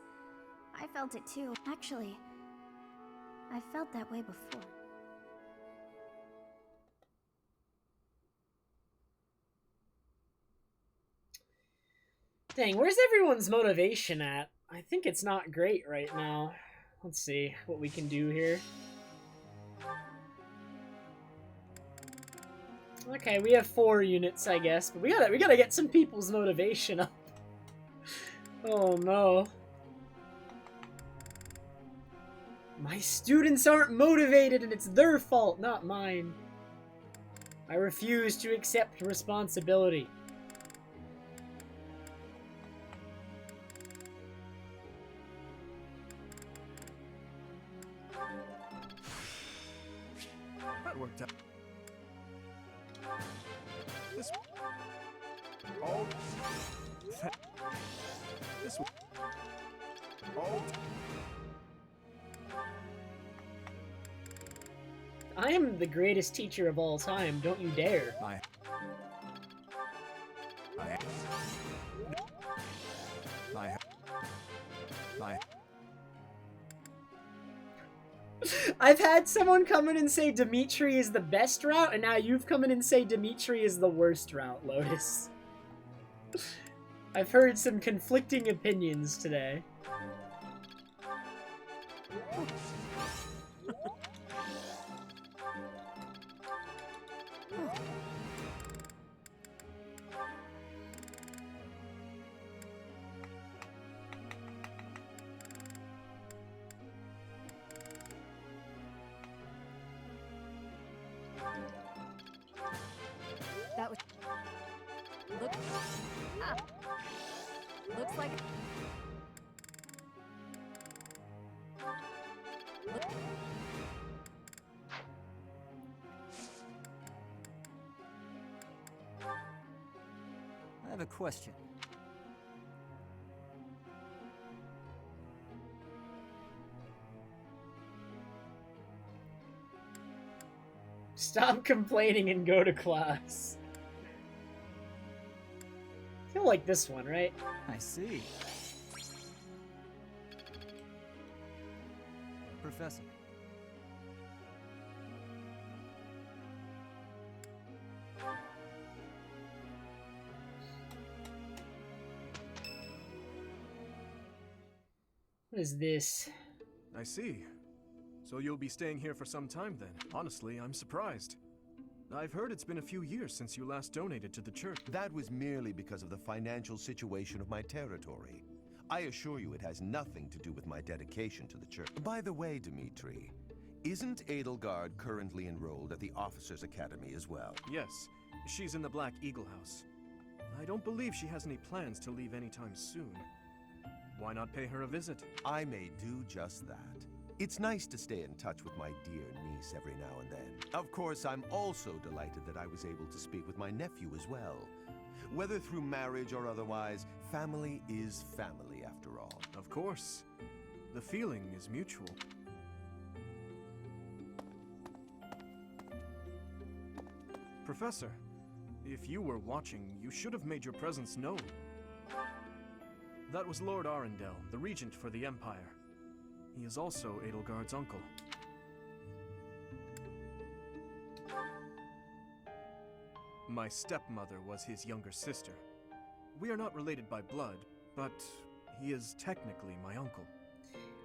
I felt it too. Actually, I felt that way before. Dang, where's everyone's motivation at? I think it's not great right now. Let's see what we can do here. Okay, we have 4 units, I guess, but we gotta get some people's motivation up. Oh no. My students aren't motivated and it's their fault, not mine. I refuse to accept responsibility. That worked out. This. Oh. This. Oh. I am the greatest teacher of all time, don't you dare. I've had someone come in and say Dimitri is the best route, and now you've come in and say Dimitri is the worst route, Lotus. I've heard some conflicting opinions today. That was... Look... Ah. Looks like... Look... I have a question. Stop complaining and go to class. You'll like this one, right? I see. Professor. What is this? I see. So you'll be staying here for some time then. Honestly, I'm surprised. I've heard it's been a few years since you last donated to the church. That was merely because of the financial situation of my territory. I assure you it has nothing to do with my dedication to the church. By the way, Dimitri, isn't Edelgard currently enrolled at the Officers' Academy as well? Yes, she's in the Black Eagle House. I don't believe she has any plans to leave anytime soon. Why not pay her a visit? I may do just that. It's nice to stay in touch with my dear niece every now and then. Of course, I'm also delighted that I was able to speak with my nephew as well. Whether through marriage or otherwise, family is family after all. Of course. The feeling is mutual. Professor, if you were watching, you should have made your presence known. That was Lord Arundel, the regent for the Empire. He is also Edelgard's uncle. My stepmother was his younger sister. We are not related by blood, but he is technically my uncle.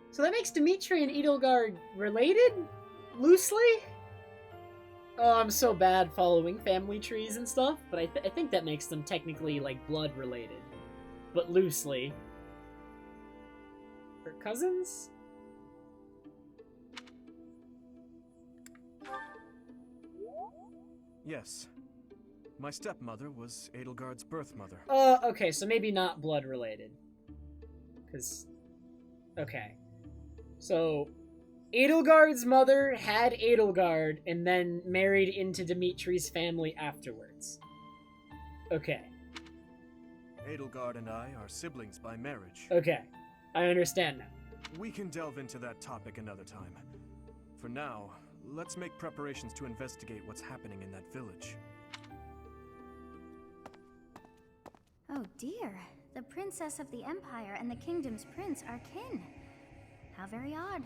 So that makes Dimitri and Edelgard related? Loosely? Oh, I'm so bad following family trees and stuff, but I think that makes them technically, like, blood related. But loosely. Or cousins? Yes. My stepmother was Edelgard's birth mother. Okay, so maybe not blood related. Because... Okay. So, Edelgard's mother had Edelgard and then married into Dimitri's family afterwards. Okay. Edelgard and I are siblings by marriage. Okay. I understand now. We can delve into that topic another time. For now, let's make preparations to investigate what's happening in that village. Oh dear. The princess of the Empire and the kingdom's prince are kin. How very odd.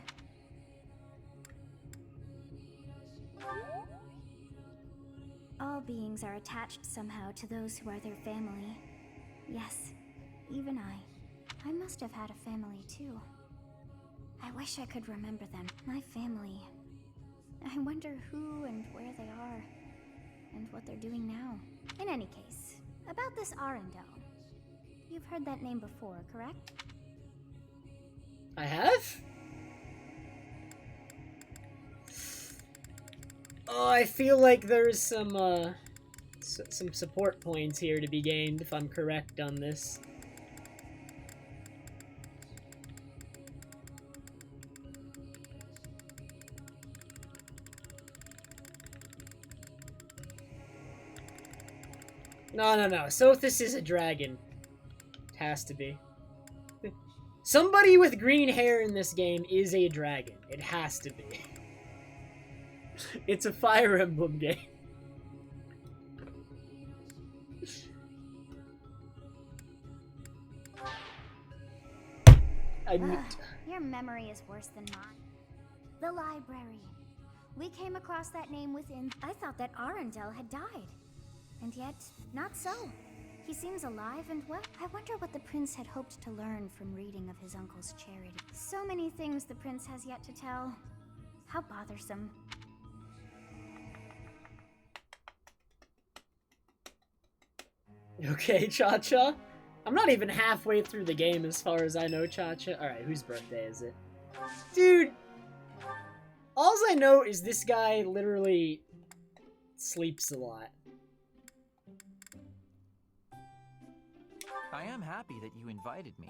All beings are attached somehow to those who are their family. Yes, even I. I must have had a family too. I wish I could remember them. My family. I wonder who and where they are, and what they're doing now. In any case, about this Arundel. You've heard that name before, correct? I have? Oh, I feel like there's some support points here to be gained if I'm correct on this. No. Sothis is a dragon. It has to be. Somebody with green hair in this game is a dragon. It has to be. It's a Fire Emblem game. Your memory is worse than mine. The library. We came across that name within... I thought that Arundel had died. And yet, not so. He seems alive and well. I wonder what the prince had hoped to learn from reading of his uncle's charity. So many things the prince has yet to tell. How bothersome. Okay, Cha-Cha. I'm not even halfway through the game as far as I know, Cha-Cha. Alright, whose birthday is it? Dude! All I know is this guy literally sleeps a lot. I am happy that you invited me.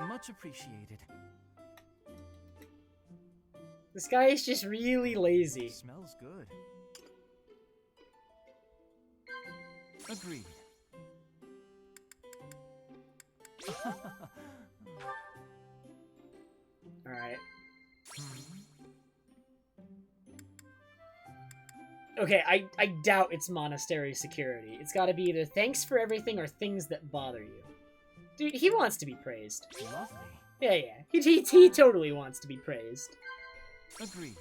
Much appreciated. This guy is just really lazy. Smells good. Agreed. Alright. Okay, I doubt it's monastery security. It's gotta be either thanks for everything or things that bother you. Dude, he wants to be praised. Lovely. Yeah. He totally wants to be praised. Agreed.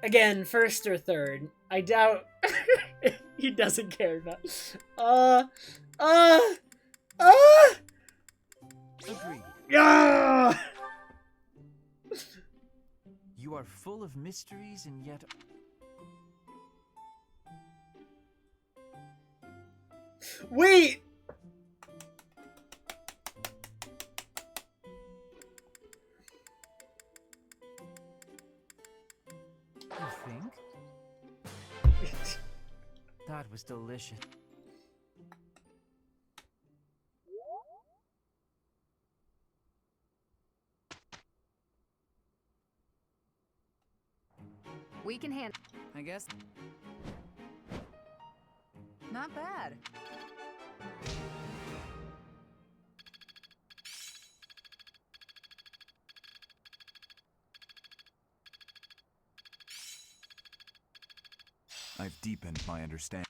Again, first or third. I doubt he doesn't care about... Agreed. Yeah! You are full of mysteries and yet... Wait! You think? That was delicious. We can handle. I guess. Not bad. I've deepened my understanding.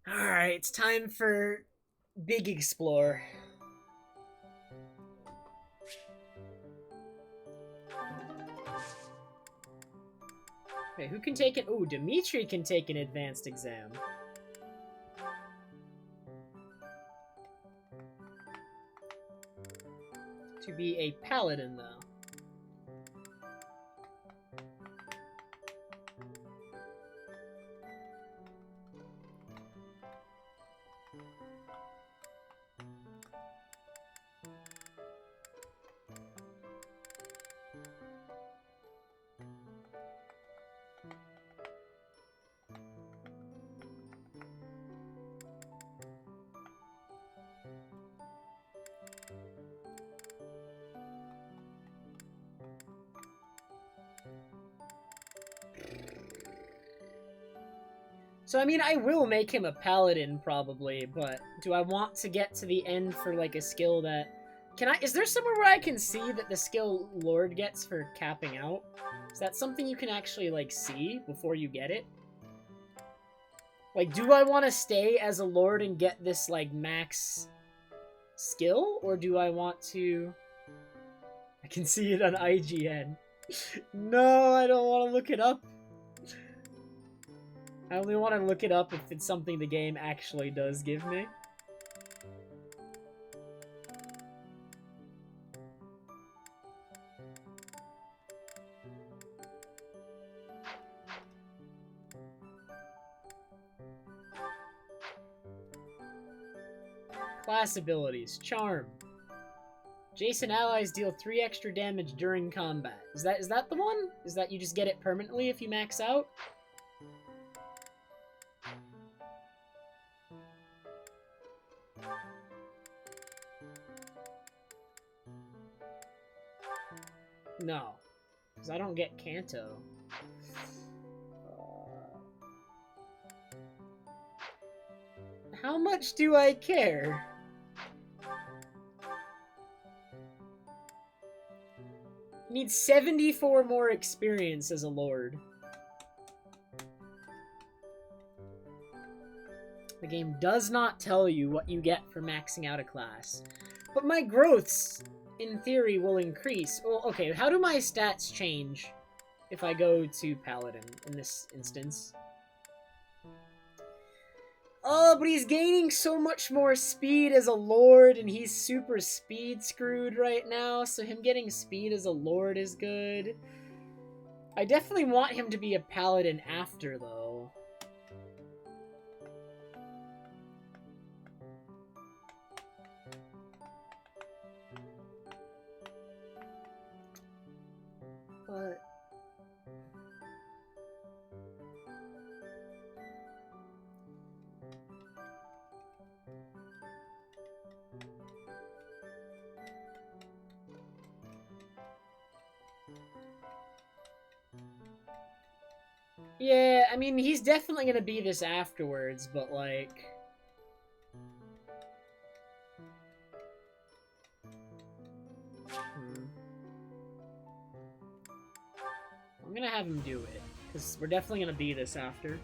Alright, it's time for Big Explore. Okay, who can take it? Ooh, Dimitri can take an advanced exam. To be a paladin, though. So, I mean, I will make him a paladin, probably, but do I want to get to the end for, like, a skill that... Is there somewhere where I can see that the skill Lord gets for capping out? Is that something you can actually, like, see before you get it? Like, do I want to stay as a Lord and get this, like, max skill? Or do I want to... I can see it on IGN. No, I don't want to look it up. I only want to look it up if it's something the game actually does give me. Class abilities. Charm. Jason allies deal 3 extra damage during combat. Is that the one? Is that you just get it permanently if you max out? No. Because I don't get Kanto. How much do I care? Need 74 more experience as a lord. The game does not tell you what you get for maxing out a class. But my growths, in theory, will increase. Well, okay, how do my stats change if I go to Paladin in this instance? Oh, but he's gaining so much more speed as a lord, and he's super speed screwed right now, so him getting speed as a lord is good. I definitely want him to be a paladin after, though. But... yeah, I mean, he's definitely gonna be this afterwards, but, like... I'm gonna have him do it, because we're definitely gonna be this after.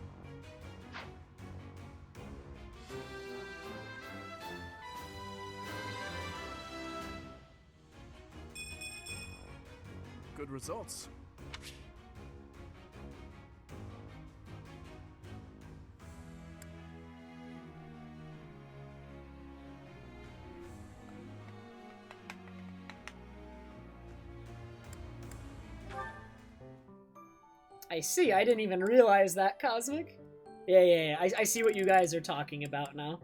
Good results. I see, I didn't even realize that, Cosmic. Yeah, I see what you guys are talking about now.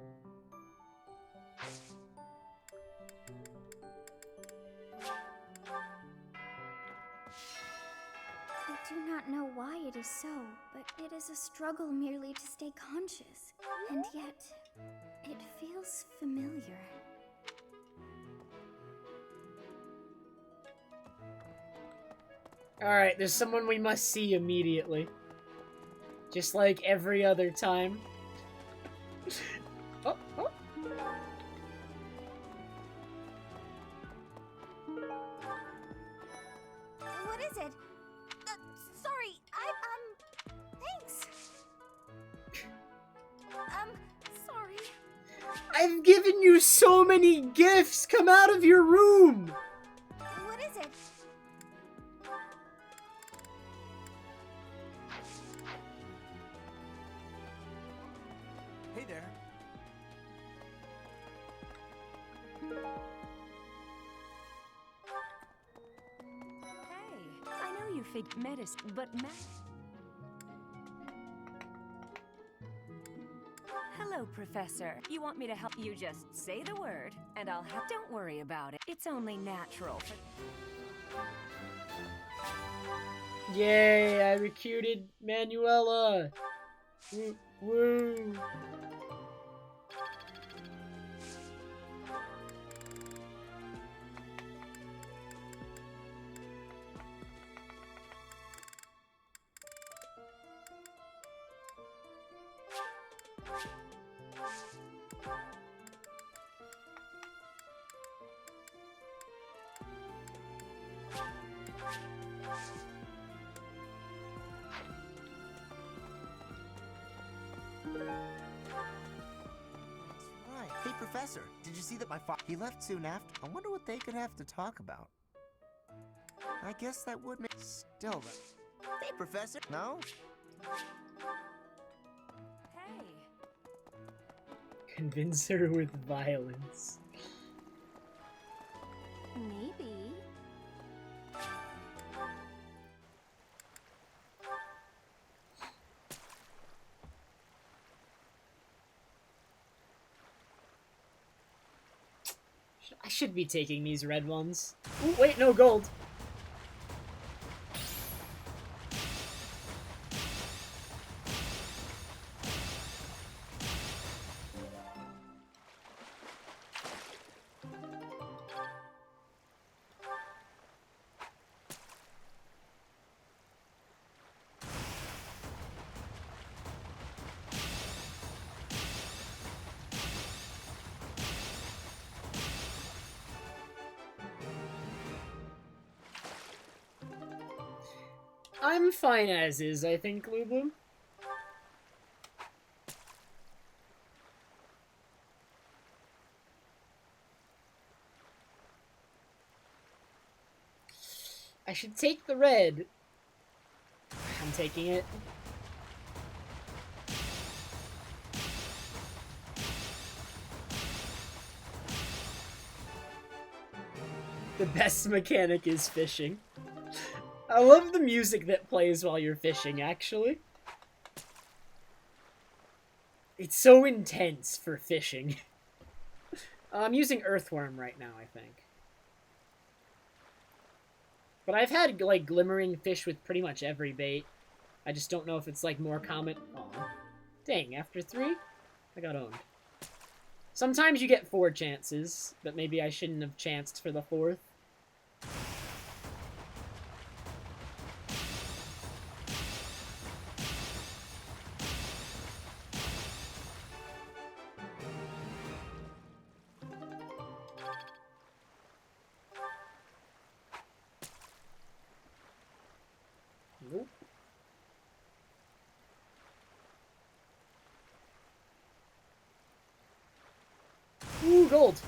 I do not know why it is so, but it is a struggle merely to stay conscious. And yet, it feels familiar. Alright, there's someone we must see immediately. Just like every other time. Oh. What is it? Sorry, thanks. Sorry. I've given you so many gifts! Come out of your room! What is it? Hey there. Hey, I know you fig medicine, but hello, Professor. You want me to help you? Just say the word, and I'll help. Don't worry about it. It's only natural. Yay, I recruited Manuela! Woo! Right. Hey, Professor, did you see that my father... He left soon after. I wonder what they could have to talk about. I guess that would make... Still, hey, Professor. No? Hey. Convince her with violence. Maybe. I should be taking these red ones. Ooh, wait, no, gold. I'm fine as is, I think, Lulu. I should take the red. I'm taking it. The best mechanic is fishing. I love the music that plays while you're fishing, actually. It's so intense for fishing. I'm using Earthworm right now, I think. But I've had, like, glimmering fish with pretty much every bait. I just don't know if it's, like, more common. Aw. Dang, after 3? I got owned. Sometimes you get 4 chances, but maybe I shouldn't have chanced for the 4th. Nope. Ooh, gold.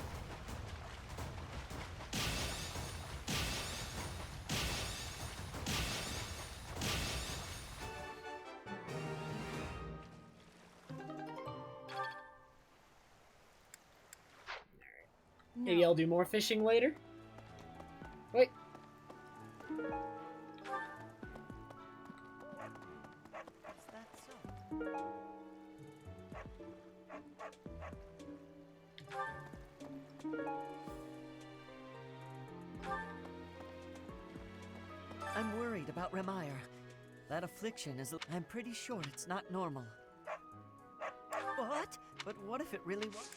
Maybe I'll do more fishing later. Wait. I'm worried about Remire. That affliction is... I'm pretty sure it's not normal. What? But what if it really was?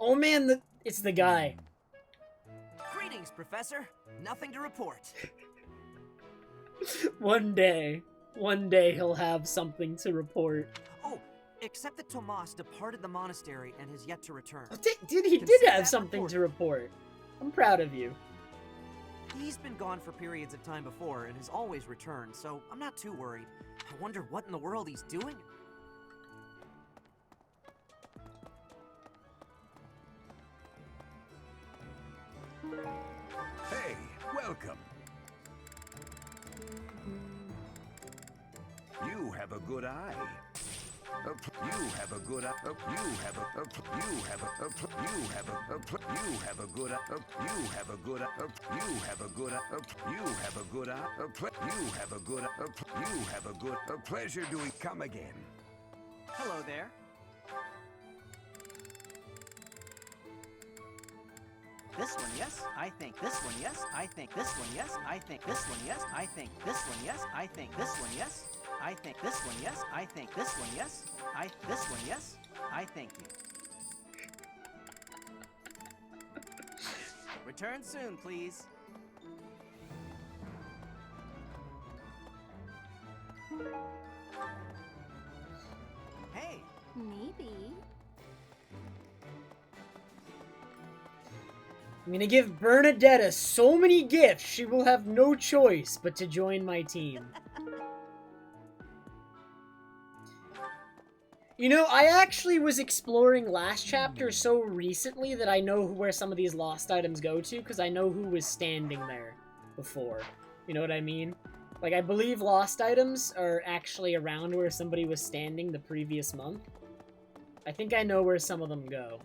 Oh man, it's the guy. Greetings, Professor. Nothing to report. One day he'll have something to report. Oh, except that Tomas departed the monastery and has yet to return. He did have something to report. I'm proud of you. He's been gone for periods of time before and has always returned, so I'm not too worried. I wonder what in the world he's doing. Hey, welcome. You have a good eye. You have a good eye. You have a you have a you have a you have a good eye. You have a good eye. You have a good eye. You have a good eye. You have a good eye. You have a good. A pleasure doing. Come again. Hello there. This one, yes. I think this one, yes. I think this one, yes. I think this one, yes. I think this one, yes. I think this one, yes. I think this one, yes. I think this one, yes. This one, yes. I thank you. Return soon, please. Hey. Maybe. I'm gonna give Bernadetta so many gifts, she will have no choice but to join my team. You know, I actually was exploring last chapter so recently that I know where some of these lost items go to, because I know who was standing there before. You know what I mean? Like, I believe lost items are actually around where somebody was standing the previous month. I think I know where some of them go.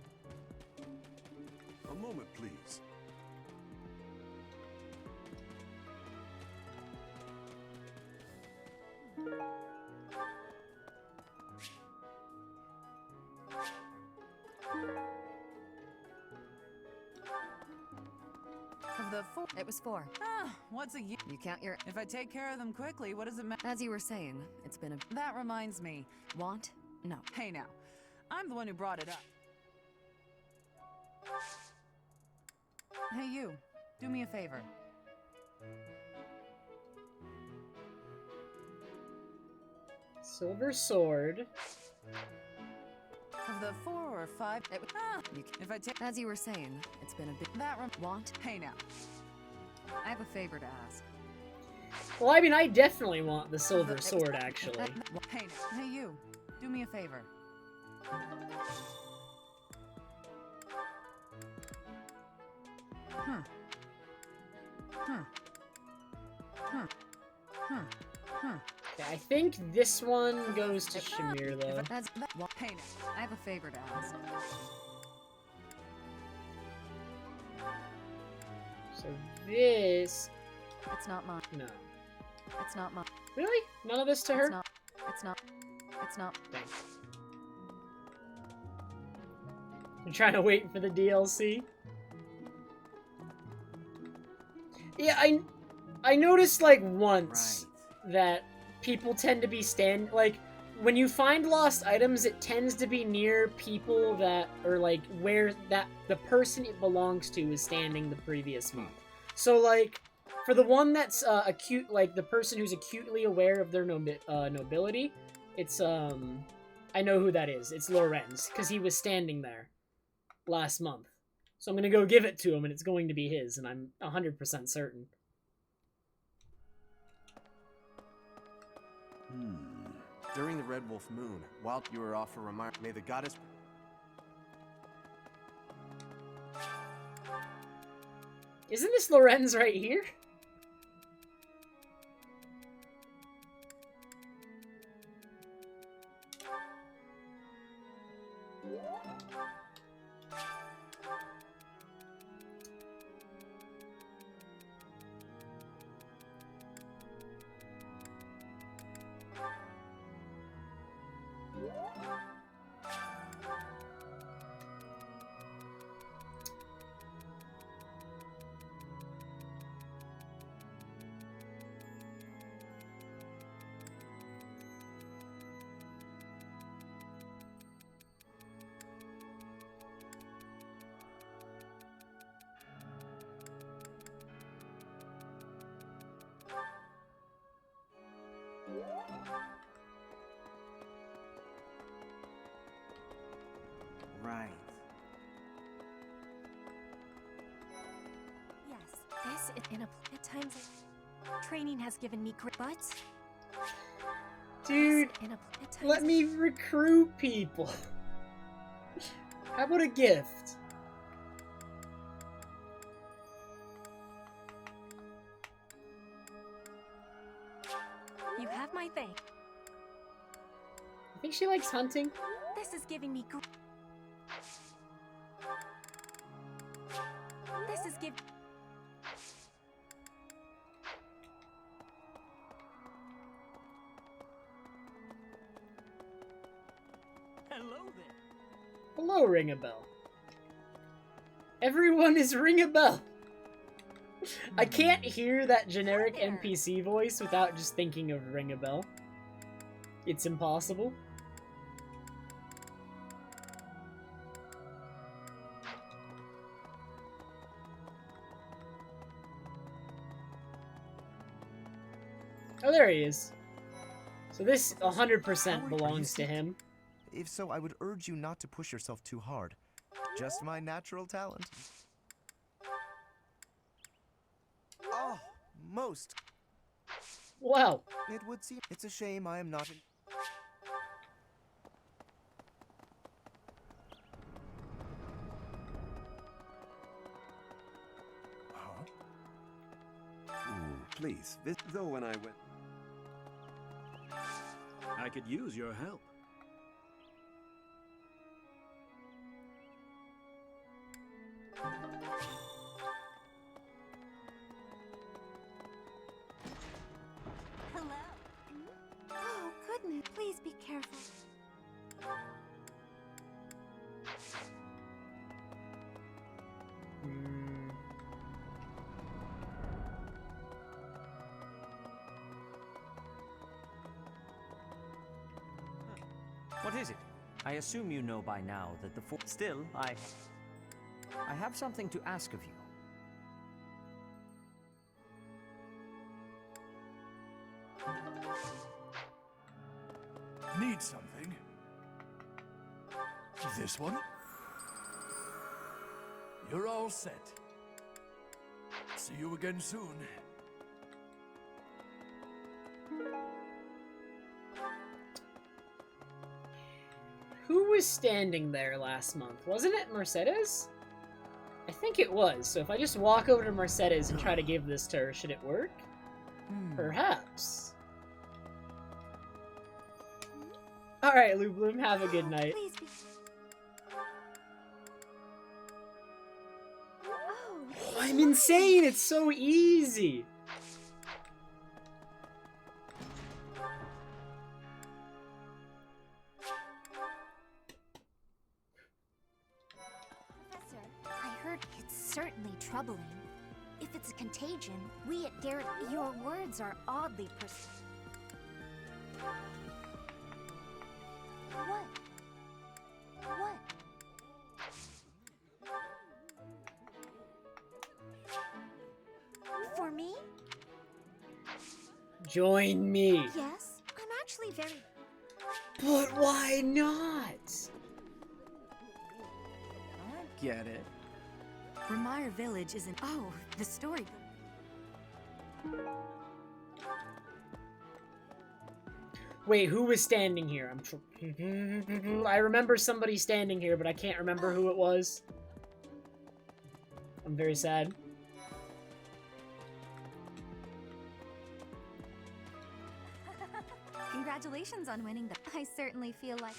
moment, please. Of the 4, it was 4. Ah, what's a year? You count your. If I take care of them quickly, what does it matter? As you were saying, it's been a. That reminds me. Want? No. Hey now, I'm the one who brought it up. Hey you, do me a favor. Silver sword. Of the 4 or 5, if I take. As you were saying, it's been a bit. Want? Hey now. I have a favor to ask. Well, I mean, I definitely want the silver sword, actually. Hey now. Hey you, do me a favor. Huh. Huh. Huh. Huh. Huh. Okay, I think this one goes to Shamir, though. Hey now. I have a favor to ask. So this... It's not mine. No. It's not mine. Really? None of this to her? It's not. It's not. It's not. Thanks. I'm trying to wait for the DLC. Yeah, I noticed, like, once that people tend to be like, when you find lost items, it tends to be near people that are, like, where the person it belongs to is standing the previous month. So, like, for the one that's acute, like, the person who's acutely aware of their nobility, it's, I know who that is. It's Lorenz, because he was standing there last month. So I'm gonna go give it to him, and it's going to be his, and I'm 100% certain. During the Red Wolf Moon, while you were off for reminder, may the goddess... Isn't this Lorenz right here? Right. Yes, this is in a at times. Training has given me great, but dude, let me recruit people. How about a gift? You have my thing. I think she likes hunting. This is giving me. This is give. Hello there. Hello, Ring a Bell. Everyone is Ring a Bell. I can't hear that generic NPC voice without just thinking of Ring a Bell. It's impossible. Oh, there he is. So this 100% belongs to him. If so, I would urge you not to push yourself too hard. Just my natural talent. Oh, most. Wow. It would seem it's a shame I am not in... Please, though when I went... I could use your help. Hello. Oh, goodness. Please be careful. What is it? I assume you know by now that the Still, I have something to ask of you. Need something? This one? You're all set. See you again soon. Who was standing there last month? Wasn't it Mercedes? I think it was. So if I just walk over to Mercedes and try to give this to her, should it work? Perhaps. Alright, Lou Bloom, have a good night. Oh, I'm insane! It's so easy! Certainly troubling. If it's a contagion, we at Garrett, your words are oddly What? What? For me? Join me. Yes, I'm actually very... But why not? I get it. Remire Village isn't... Oh, the story... Wait, who was standing here? I remember somebody standing here, but I can't remember who it was. I'm very sad. Congratulations on winning the... I certainly feel like...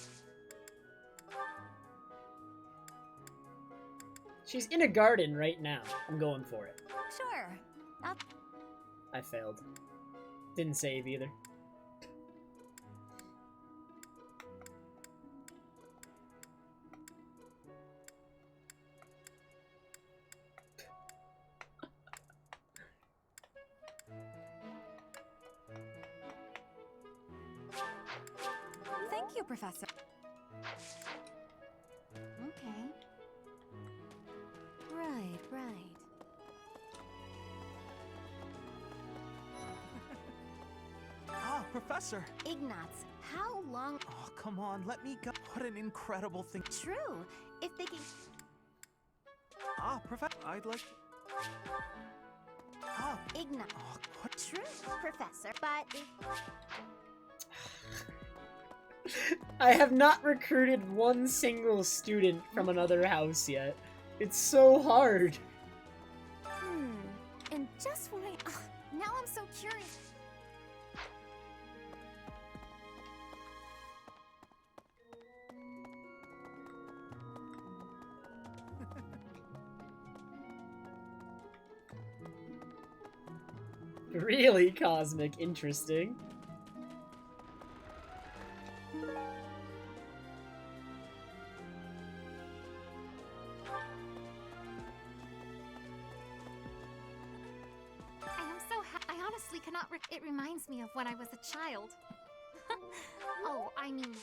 She's in a garden right now. I'm going for it. Sure. I failed. Didn't save either. Thank you, Professor. Okay. Right. Ah, Professor! Ignatz, how long... Oh, come on, let me go. What an incredible thing. True. If they can... Ah, Professor, I'd like... Ah, Ignatz. Oh, what? True, Professor, but if... I have not recruited one single student from another house yet. It's so hard. And just when I... now I'm so curious. Really cosmic, interesting. I honestly cannot it reminds me of when I was a child. Oh, I mean...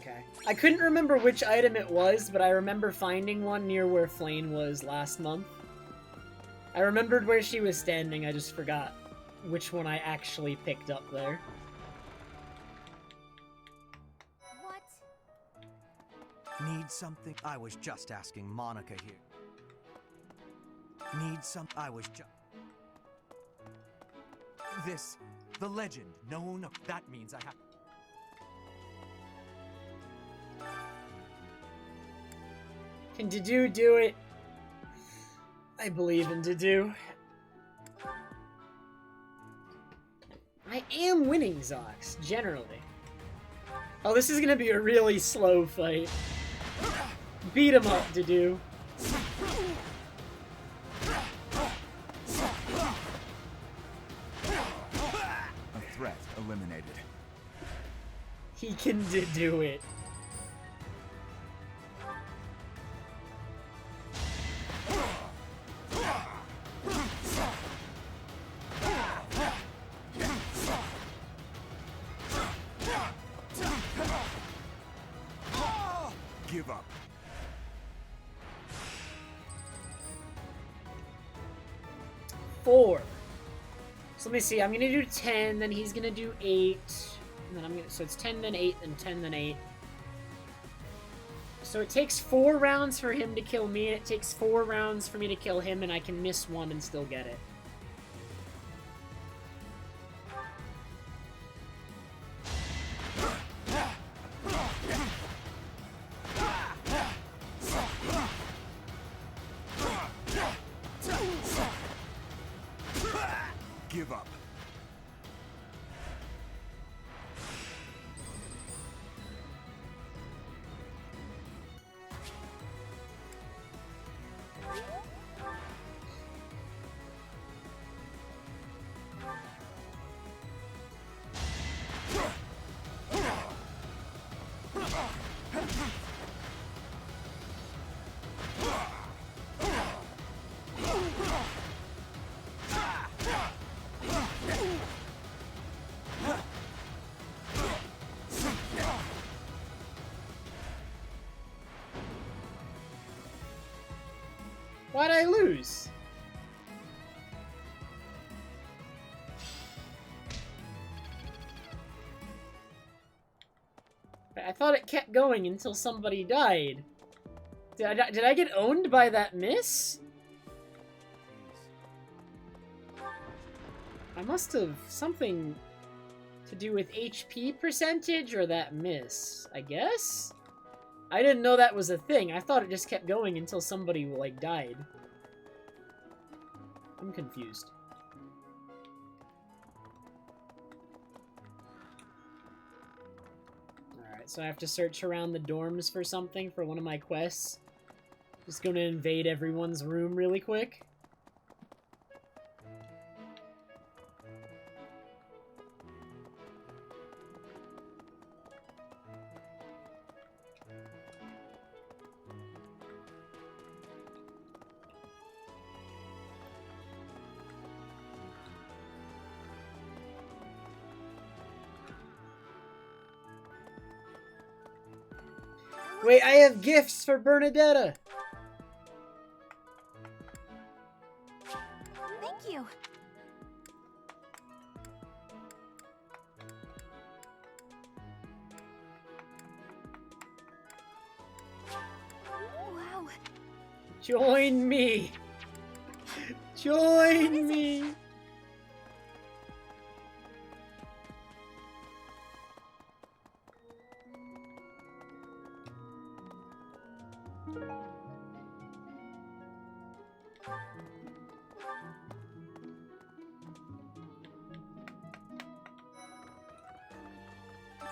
Okay. I couldn't remember which item it was, but I remember finding one near where Flane was last month. I remembered where she was standing, I just forgot which one I actually picked up there. What? Need something? I was just asking Monica here. Need some? I was just... This, the legend. No, that means I have... Can Dedue do it? I believe in Dedue. I am winning, Zox, generally. Oh, this is gonna be a really slow fight. Beat him up, Dedue. A threat eliminated. He can do it. Give up. Four. So let me see. I'm gonna do 10, then he's gonna do 8, and then I'm gonna. So it's 10, then 8, then 10, then 8. So it takes 4 rounds for him to kill me, and it takes 4 rounds for me to kill him, and I can miss one and still get it. Give up. Why'd I lose? I thought it kept going until somebody died. Did I get owned by that miss? I must have something to do with HP percentage or that miss, I guess? I didn't know that was a thing. I thought it just kept going until somebody, like, died. I'm confused. Alright, so I have to search around the dorms for something for one of my quests. Just gonna invade everyone's room really quick. Wait, I have gifts for Bernadetta! Thank you. Wow. Join me! Join me!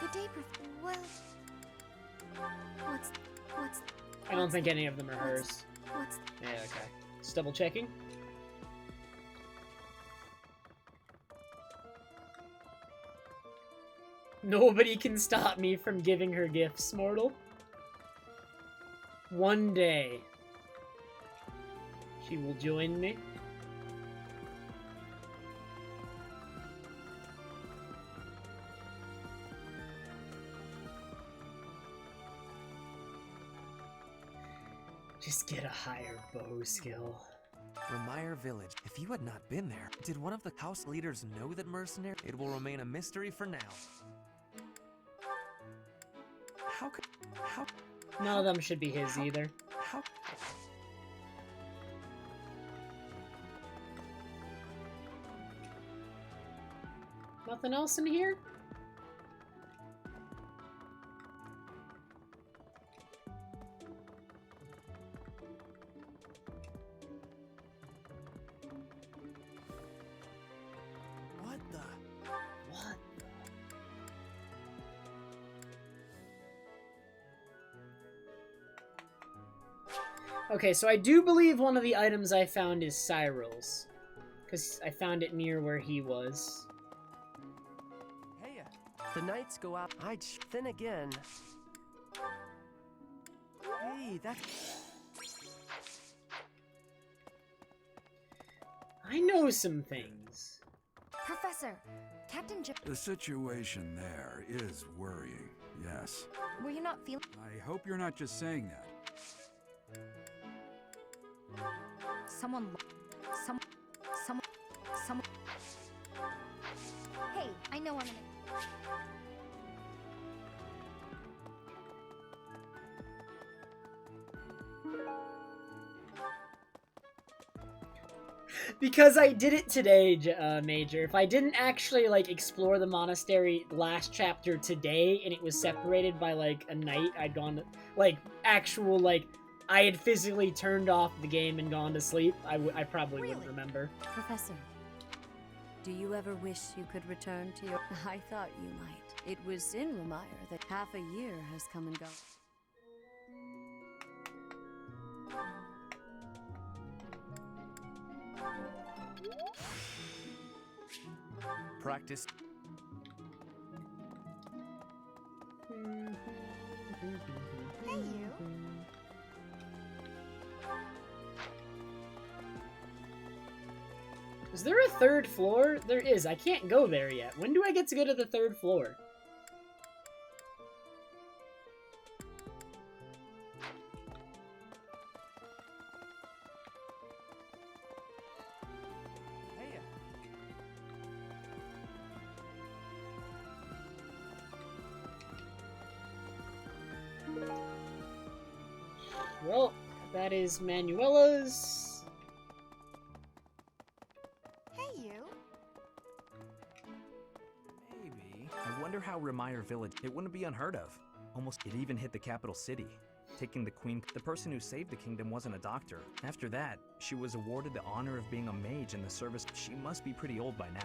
Good day, well... What's... I don't think any of them are hers. What's... Yeah, okay. Just double checking. Nobody can stop me from giving her gifts, mortal. One day, she will join me. Just get a higher bow skill. Remire Village. If you had not been there, did one of the house leaders know that mercenary? It will remain a mystery for now. How? None of them should be his either. How? Nothing else in here? Okay, so I do believe one of the items I found is Cyril's. Because I found it near where he was. Hey, the knights go out. Then again. Hey, that's... I know some things. Professor, Captain J... The situation there is worrying, yes. Were you not feeling... I hope you're not just saying that. Someone... Hey, I know I'm in it. Because I did it today, Major. If I didn't actually, like, explore the monastery last chapter today, and it was separated by, like, a night, I'd gone, like, actual, like, I had physically turned off the game and gone to sleep, I probably wouldn't remember. Professor, do you ever wish you could return to your... I thought you might. It was in Ramire that half a year has come and gone. Practice. Hey, you. Is there a third floor? There is. I can't go there yet. When do I get to go to the third floor? Well, that is Manuela's. Hey, you. Maybe. I wonder how Ramire Village... It wouldn't be unheard of. Almost, it even hit the capital city. Taking the queen... The person who saved the kingdom wasn't a doctor. After that, she was awarded the honor of being a mage in the service. She must be pretty old by now.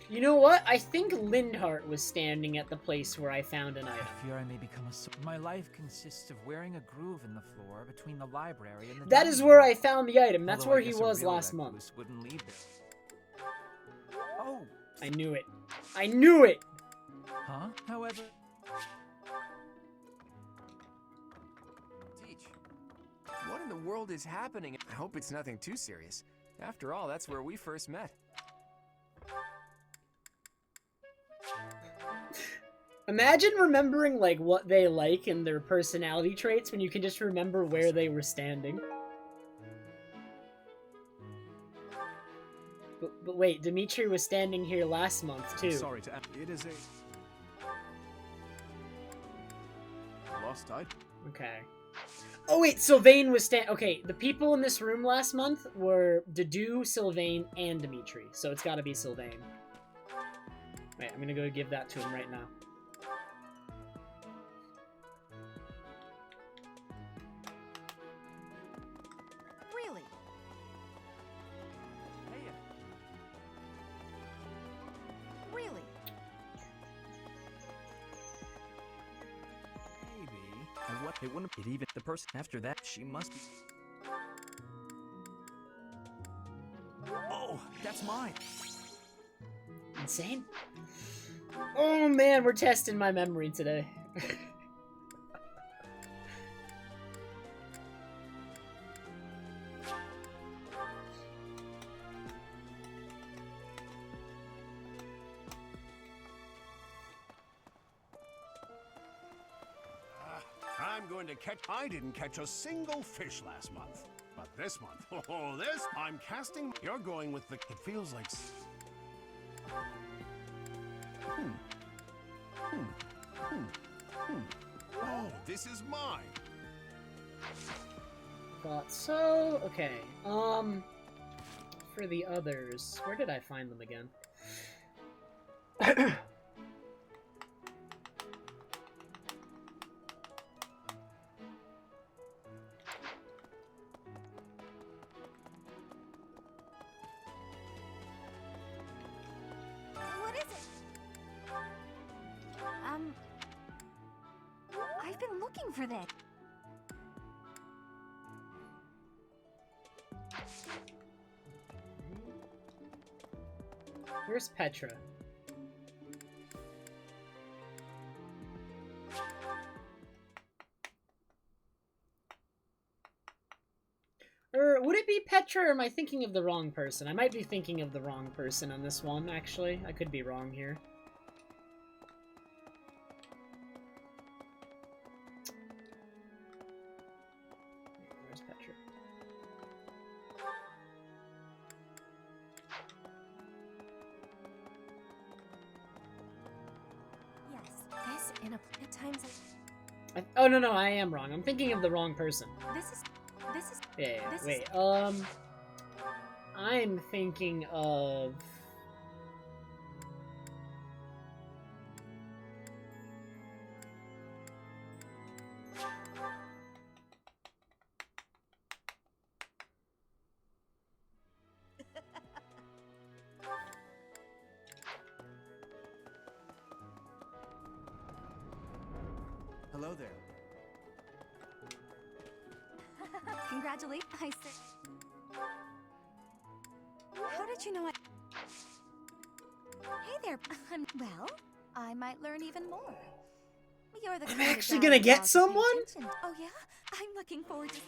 You know what? I think Lindhart was standing at the place where I found an item. I fear I may become a... My life consists of wearing a groove in the floor between the library and the... That is where I found the item. That's where he was last month. Wouldn't leave there. Oh! I knew it. I knew it! Huh? However... Teach. What in the world is happening? I hope it's nothing too serious. After all, that's where we first met. Imagine remembering, like, what they like and their personality traits when you can just remember where they were standing. But wait, Dimitri was standing here last month, too. Sorry to... It is a... Lost item. Okay. Oh wait, Sylvain was okay, the people in this room last month were Dedu, Sylvain, and Dimitri, so it's gotta be Sylvain. Wait, I'm gonna go give that to him right now. Really? Hey. Really? Maybe. And what? It wouldn't... It even... The person after that, she must be... Oh, that's mine. Insane? Oh man, we're testing my memory today. I'm going to catch... I didn't catch a single fish last month. But this month, oh, this, I'm casting... You're going with the... It feels like... Oh, this is mine. Thought so. Okay. For the others, where did I find them again? I've been looking for this. Where's Petra? Or would it be Petra, or am I thinking of the wrong person? I might be thinking of the wrong person on this one, actually. I could be wrong here. Where's Petra? Yes, this in a at times. Oh no, I am wrong. I'm thinking of the wrong person. This is. Yeah, This wait. is... I'm thinking of. Hello there. Congratulations, I said. How did you know I... Hey there, well, I might learn even more. You're the I'm kind of actually guy gonna who get allows you to pay someone? attention. Oh yeah? I'm looking forward to...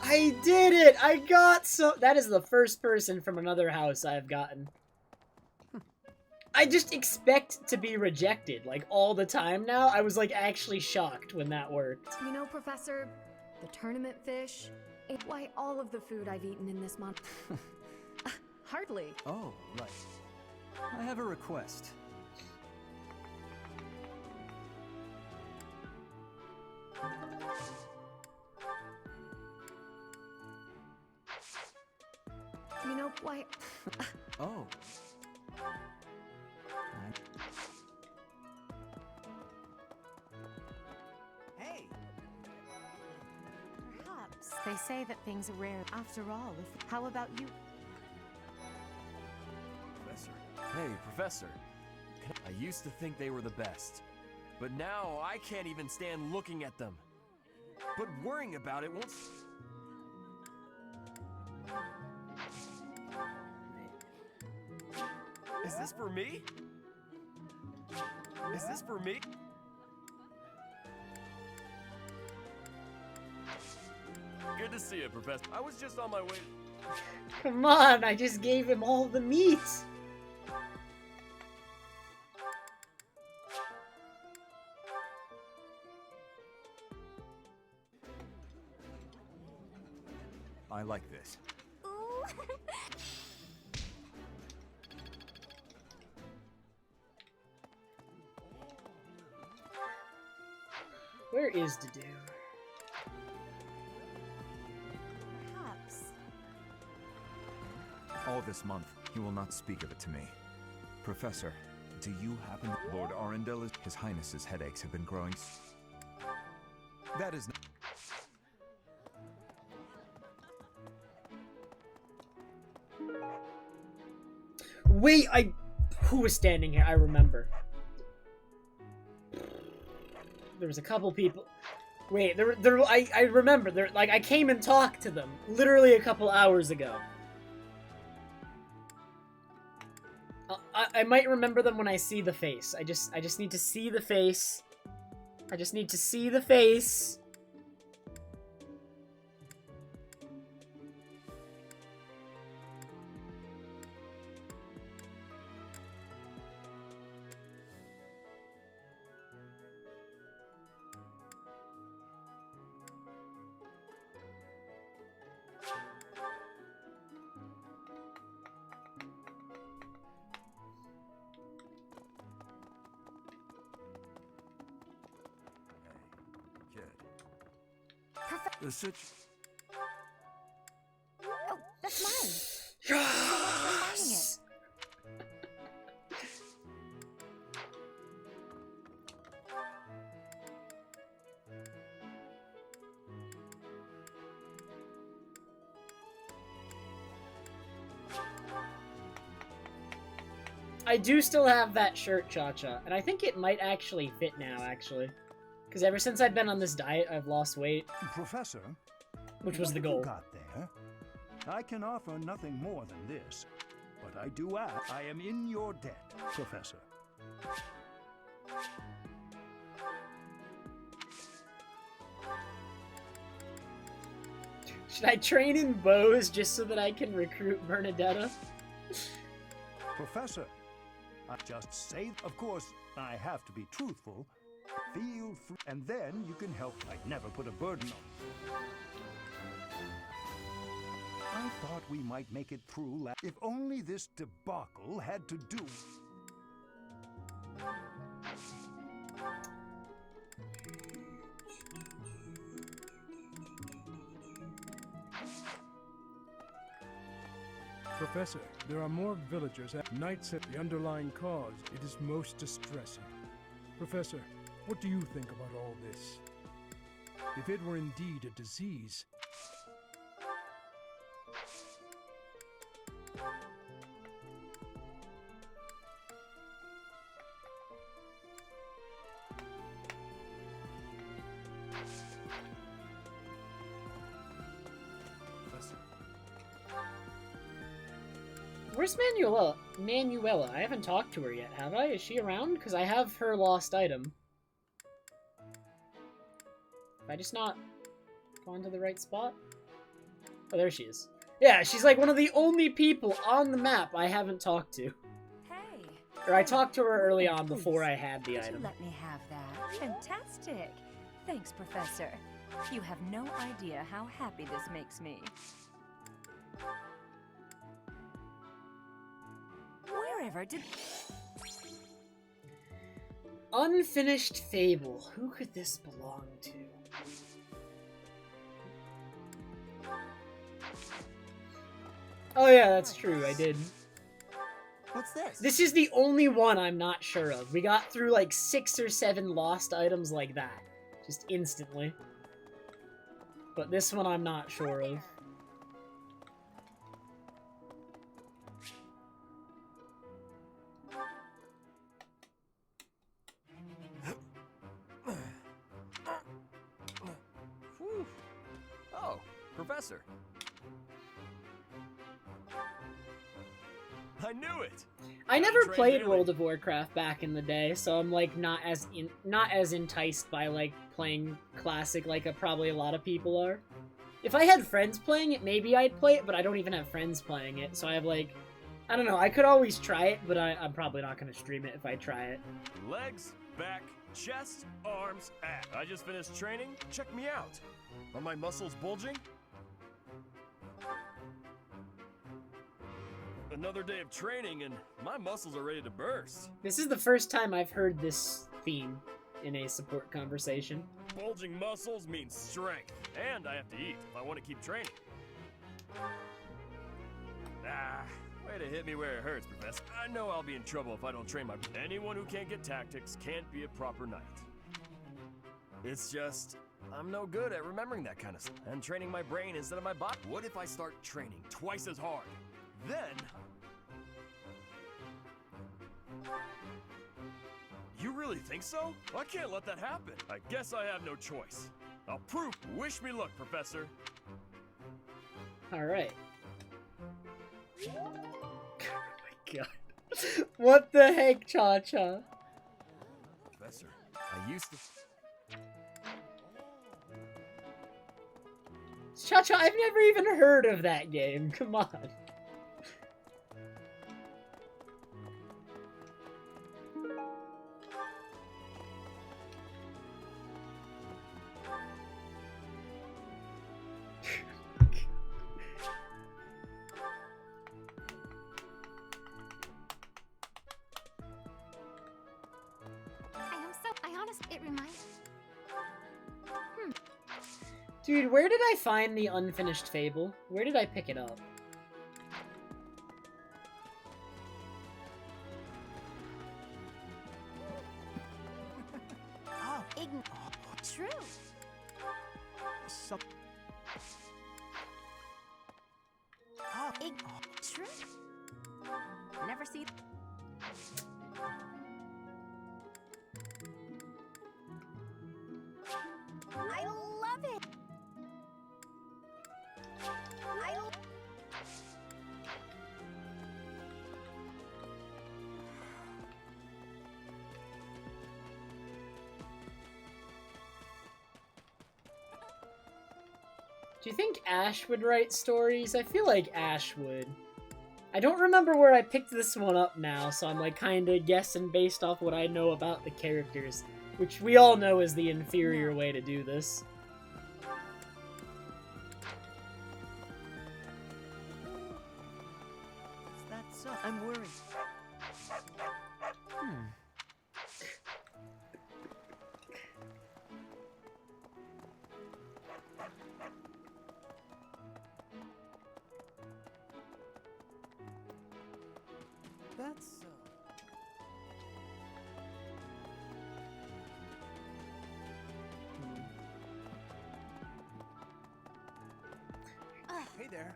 I did it! I got that is the first person from another house I've gotten. I just expect to be rejected, like, all the time now. I was, like, actually shocked when that worked. You know, Professor, the tournament fish, why all of the food I've eaten in this month. Hardly. Oh, right. I have a request. You know, why... Oh. Hey! Perhaps. They say that things are rare. After all, if... How about you? Professor. Hey, Professor. I used to think they were the best, but now I can't even stand looking at them. But worrying about it won't... Is this for me? Is this for me? Good to see you, Professor. I was just on my way. Come on, I just gave him all the meat! I like this. Where is Dedue? Perhaps. All this month, he will not speak of it to me. Professor, do you happen... Lord Arundel is... His Highness's headaches have been growing... That is... Wait, who was standing here? I remember. There was a couple people. Wait, I remember. Like, I came and talked to them literally a couple hours ago. I might remember them when I see the face. I just need to see the face. I just need to see the face. The such... Oh, that's mine. Yes! I do still have that shirt, Cha-Cha, and I think it might actually fit now, actually. Because ever since I've been on this diet, I've lost weight. Professor, which was the what have goal. you got there? I can offer nothing more than this, but I do ask. I am in your debt, Professor. Should I train in bows just so that I can recruit Bernadetta? Professor, I just say, of course, I have to be truthful. Feel free, and then you can help. I never put a burden on. I thought we might make it through. If only this debacle had to do. Professor, there are more villagers at night set the underlying cause. It is most distressing. Professor, what do you think about all this? If it were indeed a disease, Where's Manuela? I haven't talked to her yet, have I? Is she around? Because I have her lost item. Have I just not gone to the right spot? Oh, there she is. Yeah, she's like one of the only people on the map I haven't talked to. Hey. Or I talked to her early on before I had the Could item. you let me have that? Fantastic. Thanks, Professor. You have no idea how happy this makes me. Wherever did... Unfinished Fable. Who could this belong to? Oh yeah, that's true, I did. What's this? This is the only one I'm not sure of. We got through like 6 or 7 lost items like that. Just instantly. But this one I'm not sure of. Whew. Oh, Professor. I knew it. I never played World of Warcraft back in the day, so I'm like not as enticed by like playing classic like probably a lot of people are. If I had friends playing it, maybe I'd play it, but I don't even have friends playing it, so I have like, I don't know, I could always try it, but I'm probably not going to stream it if I try it. Legs, back, chest, arms, ass. I just finished training. Check me out. Are my muscles bulging? Another day of training and my muscles are ready to burst. This is the first time I've heard this theme in a support conversation. Bulging muscles means strength, and I have to eat if I want to keep training. Ah, way to hit me where it hurts, Professor. I know I'll be in trouble if I don't train my... Anyone who can't get tactics can't be a proper knight. It's just, I'm no good at remembering that kind of stuff. And training my brain instead of my body. What if I start training twice as hard? Then... You really think so? I can't let that happen. I guess I have no choice. I'll prove. Wish me luck, Professor. Alright. Oh my god. What the heck, Cha-Cha? Professor, I used to... Cha-Cha, I've never even heard of that game. Come on. It reminds... Dude, where did I find the Unfinished Fable? Where did I pick it up? True. True. Never see. I love it. Do you think Ash would write stories? I feel like Ash would. I don't remember where I picked this one up now, so I'm like kinda guessing based off what I know about the characters, which we all know is the inferior way to do this. That's I'm worried. That's Hey there.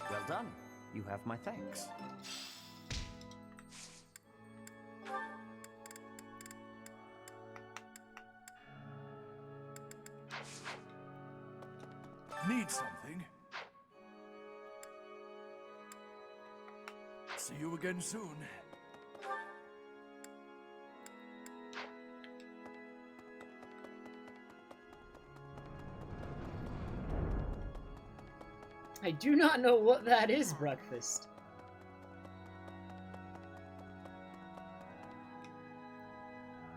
Well done. You have my thanks. Need something? See you again soon. I do not know what that is, breakfast.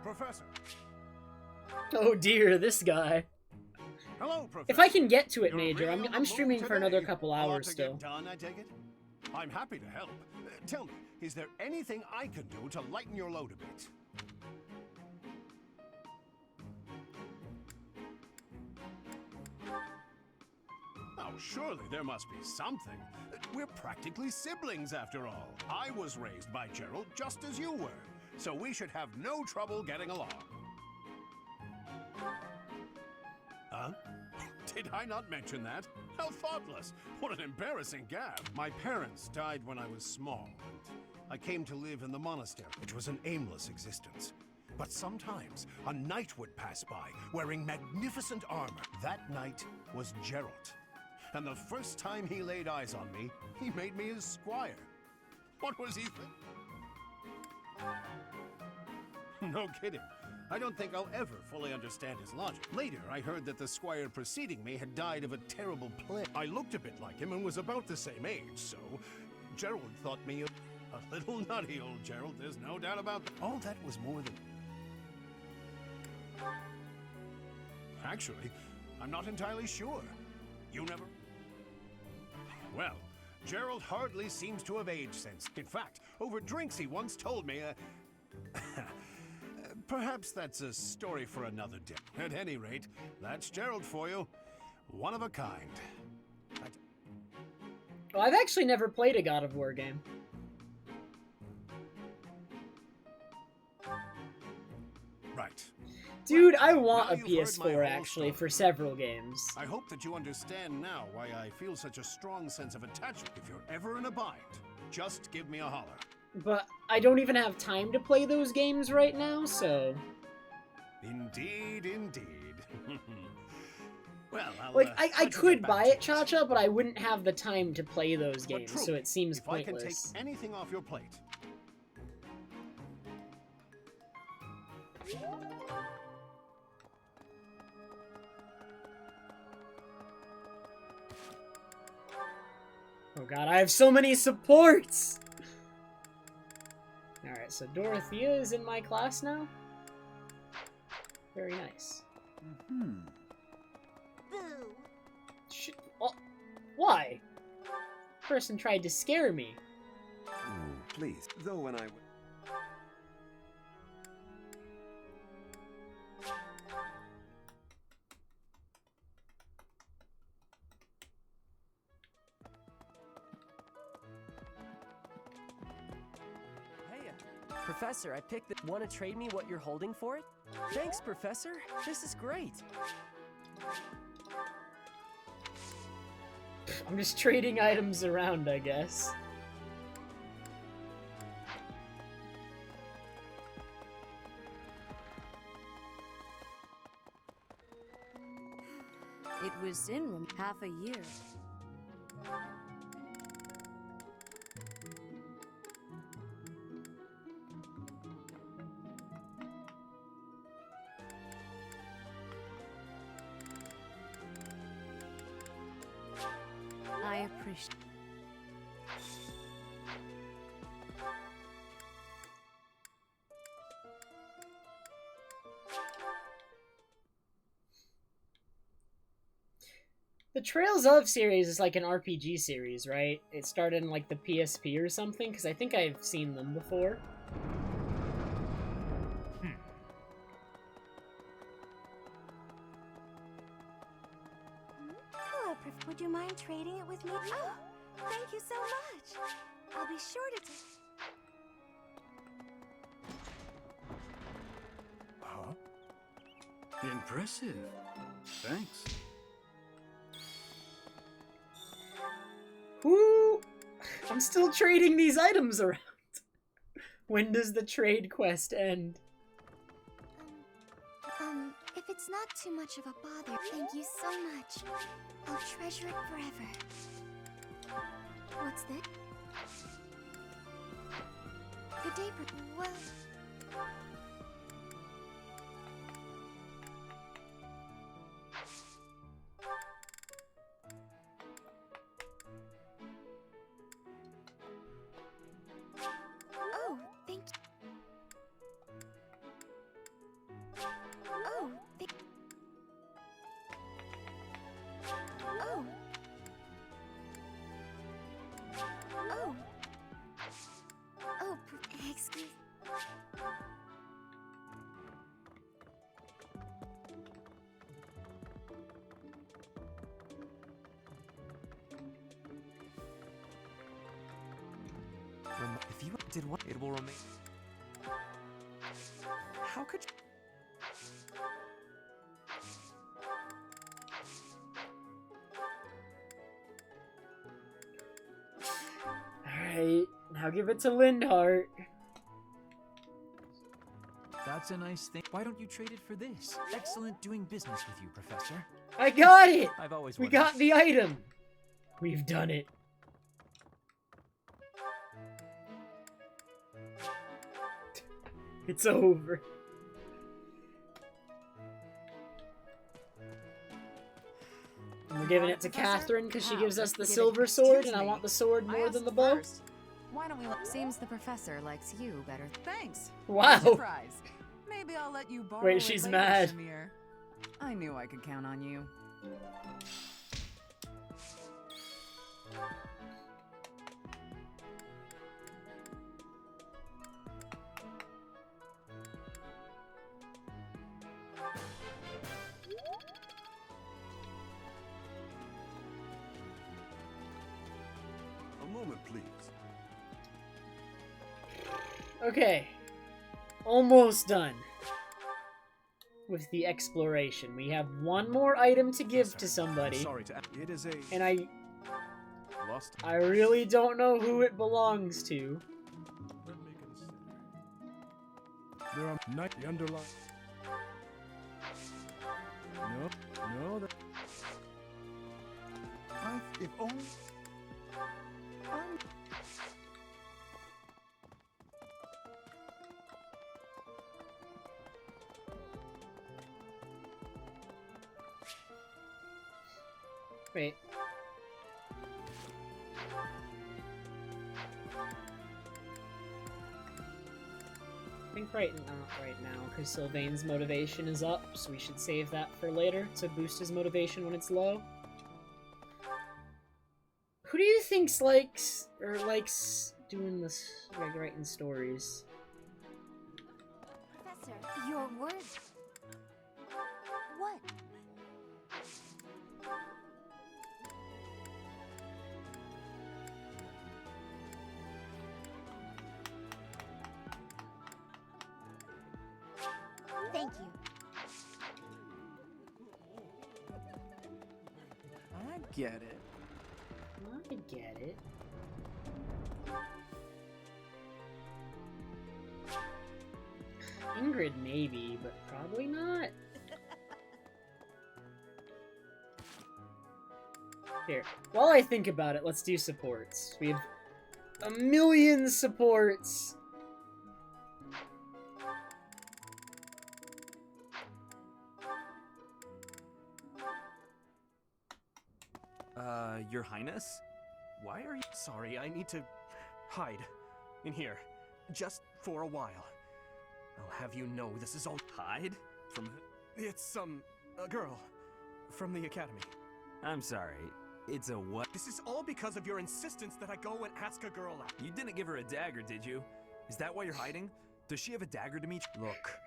Professor. Oh dear, this guy. Hello, Professor. If I can get to it, You're Major, really on the I'm streaming move for another today. couple A lot hours to still. get done, I take it? I'm happy to help. Tell me, is there anything I can do to lighten your load a bit? Oh, surely there must be something. We're practically siblings, after all. I was raised by Gerald just as you were, so we should have no trouble getting along. Huh? Did I not mention that? How thoughtless! What an embarrassing gaffe! My parents died when I was small. I came to live in the monastery. It was an aimless existence. But sometimes a knight would pass by, wearing magnificent armor. That knight was Gerald. And the first time he laid eyes on me, he made me his squire. What was he No kidding. I don't think I'll ever fully understand his logic. Later, I heard that the squire preceding me had died of a terrible plague. I looked a bit like him and was about the same age, so Gerald thought me a little nutty, old Gerald. There's no doubt about that. All that was more than... Actually, I'm not entirely sure. You never... Well, Gerald hardly seems to have aged since. In fact, over drinks he once told me, perhaps that's a story for another day. At any rate, that's Gerald for you. One of a kind. Well, I've actually never played a God of War game. Right. Dude, I want Now a you've heard my PS4 whole actually story. for several games. I hope that you understand now why I feel such a strong sense of attachment. If you're ever in a bind, just give me a holler. But I don't even have time to play those games right now, so... Indeed, indeed. Well, Like, I could buy it, Cha-Cha, but I wouldn't have the time to play those But games, so truly, it seems if I can take pointless. anything off your plate. Oh god, I have so many supports! Alright, so Dorothea is in my class now? Very nice. Oh, why? Person tried to scare me. please. Though when I... Professor, I picked the... Want to trade me what you're holding for it? Thanks, Professor. This is great. I'm just trading items around, I guess. It was in half a year. I appreciate. The Trails of series is like an RPG series, right? It started in like the PSP or something, because I think I've seen them before. Hello, would you mind trading it with me? Oh, thank you so much. I'll be sure to... Huh? Impressive. Thanks. Whoo! I'm still trading these items around. When does the trade quest end? If it's not too much of a bother, thank you so much. I'll treasure it forever. What's this? Good day, well... Oh, thank you. Oh, oh. Oh. Oh, excuse. If you did what, it will remain. How could you? Alright, now give it to Lindhart. That's a nice thing. Why don't you trade it for this? Excellent doing business with you, Professor. I got it! I've always We wondered. got the item! We've done it. It's over. And we're giving it to Catherine because she gives us the silver sword, and I want the sword more than the bow. Why don't we let... Seems the professor likes you better. Thanks. Wow. Surprise. Maybe I'll let you borrow Wait, it she's later, mad. Shamir. I knew I could count on you. A moment, please. Okay. Almost done with the exploration. We have one more item to give to somebody. Sorry to it is a and lost. I really don't know who it belongs to. Let me consider. There are the underlying. No, that. If only. Wait. I think not right now, because Sylvain's motivation is up, so we should save that for later to boost his motivation when it's low. Who do you think likes doing this, like writing stories. Professor, your words. What? Thank you. I get it. I get it. Ingrid maybe, but probably not. Here, while I think about it, let's do supports. We have a million supports. Your Highness? Why are you— Sorry, I need to hide in here, just for a while. I'll have you know this is all— Hide? From— It's, a girl from the academy. I'm sorry, it's a what? This is all because of your insistence that I go and ask a girl out. You didn't give her a dagger, did you? Is that why you're hiding? Does she have a dagger to meet you? Look,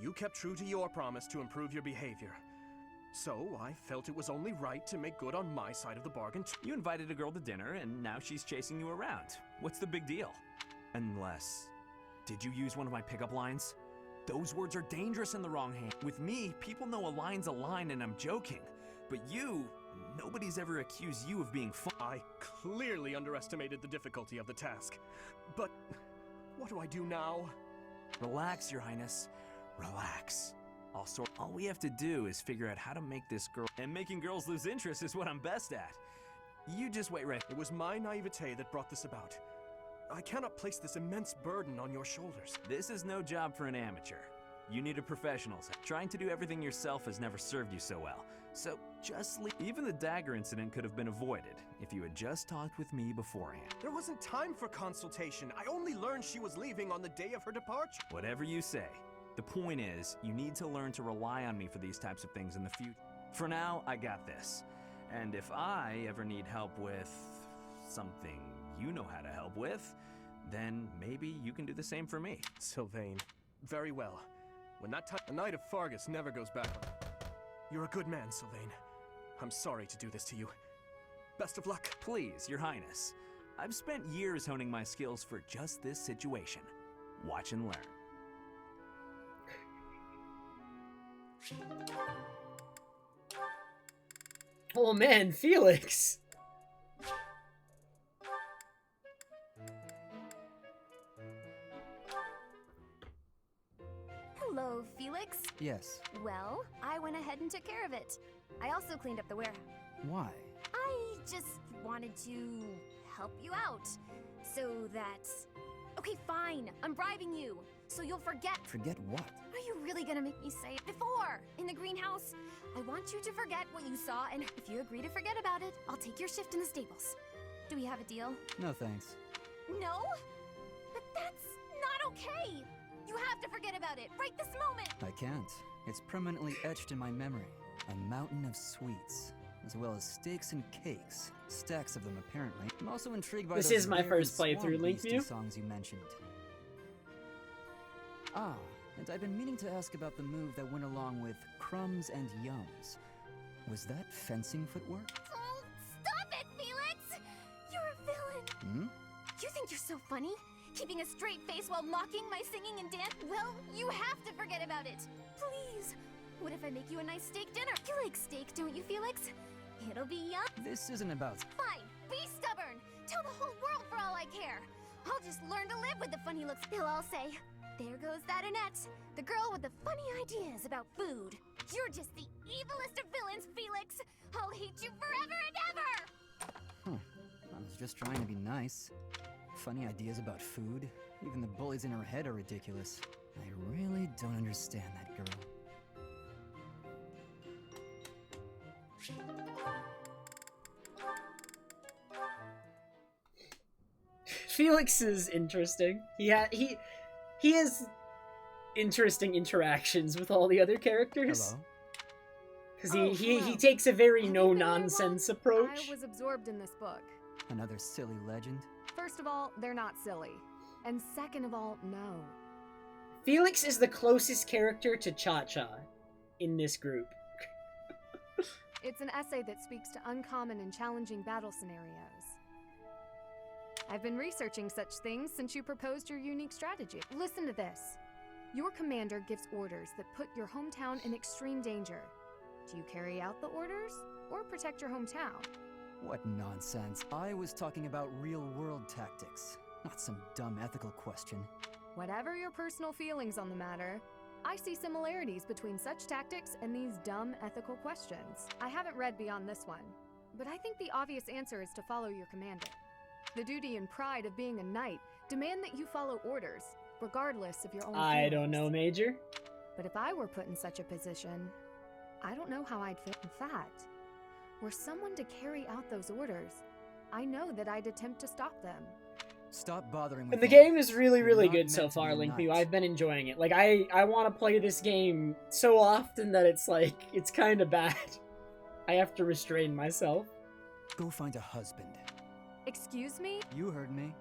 you kept true to your promise to improve your behavior. So, I felt it was only right to make good on my side of the bargain. You invited a girl to dinner, and now she's chasing you around. What's the big deal? Unless— Did you use one of my pickup lines? Those words are dangerous in the wrong hand. With me, people know a line's a line and I'm joking. But you— nobody's ever accused you of being I clearly underestimated the difficulty of the task. But what do I do now? Relax, Your Highness. Relax. All we have to do is figure out how to make this girl— And making girls lose interest is what I'm best at. You just wait right— It was my naivete that brought this about. I cannot place this immense burden on your shoulders. This is no job for an amateur. You need a professional. Trying to do everything yourself has never served you so well. So just leave. Even the dagger incident could have been avoided if you had just talked with me beforehand. There wasn't time for consultation. I only learned she was leaving on the day of her departure. Whatever you say. The point is, you need to learn to rely on me for these types of things in the future. For now, I got this. And if I ever need help with something you know how to help with, then maybe you can do the same for me. Sylvain, very well. When that time— The Knight of Fargus never goes back. You're a good man, Sylvain. I'm sorry to do this to you. Best of luck. Please, Your Highness. I've spent years honing my skills for just this situation. Watch and learn. Oh man, Felix! Hello, Felix. Yes. Well, I went ahead and took care of it. I also cleaned up the warehouse. Why? I just wanted to help you out. So that... Okay, fine. I'm bribing you. So you'll forget. Forget what? Are you really gonna make me say it? Before, in the greenhouse, I want you to forget what you saw, and if you agree to forget about it, I'll take your shift in the stables. Do we have a deal? No thanks. No? But that's not okay! You have to forget about it, right this moment! I can't. It's permanently etched in my memory. A mountain of sweets, as well as steaks and cakes. Stacks of them, apparently. I'm also intrigued by This those is my rare first playthrough, Swamp Link Beastie View. songs you mentioned. Ah, and I've been meaning to ask about the move that went along with crumbs and yums. Was that fencing footwork? Oh, stop it, Felix! You're a villain! Hmm? You think you're so funny? Keeping a straight face while mocking my singing and dance? Well, you have to forget about it! Please! What if I make you a nice steak dinner? You like steak, don't you, Felix? It'll be yum. This isn't about... Fine, be stubborn! Tell the whole world for all I care! I'll just learn to live with the funny looks. They'll all say, there goes that Annette, the girl with the funny ideas about food. You're just the evilest of villains, Felix! I'll hate you forever and ever! Huh. I was just trying to be nice. Funny ideas about food. Even the bullies in her head are ridiculous. I really don't understand that girl. Felix is interesting. He has interesting interactions with all the other characters. Hello? Because he takes a very no-nonsense approach. I was absorbed in this book. Another silly legend? First of all, they're not silly. And second of all, no. Felix is the closest character to Cha-Cha in this group. It's an essay that speaks to uncommon and challenging battle scenarios. I've been researching such things since you proposed your unique strategy. Listen to this. Your commander gives orders that put your hometown in extreme danger. Do you carry out the orders or protect your hometown? What nonsense. I was talking about real-world tactics, not some dumb ethical question. Whatever your personal feelings on the matter, I see similarities between such tactics and these dumb ethical questions. I haven't read beyond this one, but I think the obvious answer is to follow your commander. The duty and pride of being a knight demand that you follow orders, regardless of your own feelings. I don't know, Major. But if I were put in such a position, I don't know how I'd feel. In fact, were someone to carry out those orders, I know that I'd attempt to stop them. Stop bothering with The me. game is really, You're really not good so meant to far, be Link knight. Me. I've been enjoying it. Like, I want to play this game so often that it's like, it's kind of bad. I have to restrain myself. Go find a husband. Excuse me? You heard me.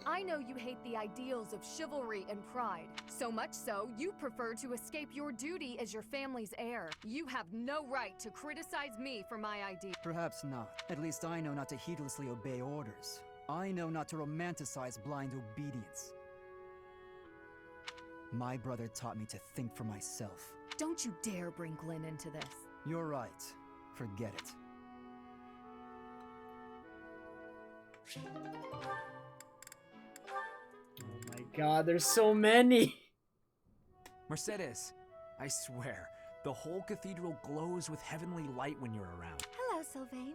I know you hate the ideals of chivalry and pride. So much so, you prefer to escape your duty as your family's heir. You have no right to criticize me for my ideas. Perhaps not. At least I know not to heedlessly obey orders. I know not to romanticize blind obedience. My brother taught me to think for myself. Don't you dare bring Glenn into this. You're right. Forget it. Oh my god, there's so many! Mercedes, I swear, the whole cathedral glows with heavenly light when you're around. Hello, Sylvain.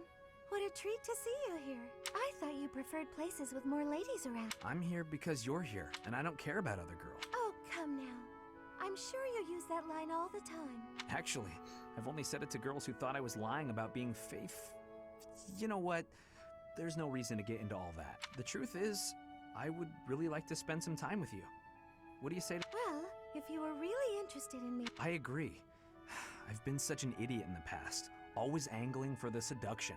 What a treat to see you here. I thought you preferred places with more ladies around. I'm here because you're here, and I don't care about other girls. Oh, come now. I'm sure you use that line all the time. Actually, I've only said it to girls who thought I was lying about being faith. You know what? There's no reason to get into all that. The truth is, I would really like to spend some time with you. What do you say to— Well, if you were really interested in me— I agree. I've been such an idiot in the past, always angling for the seduction.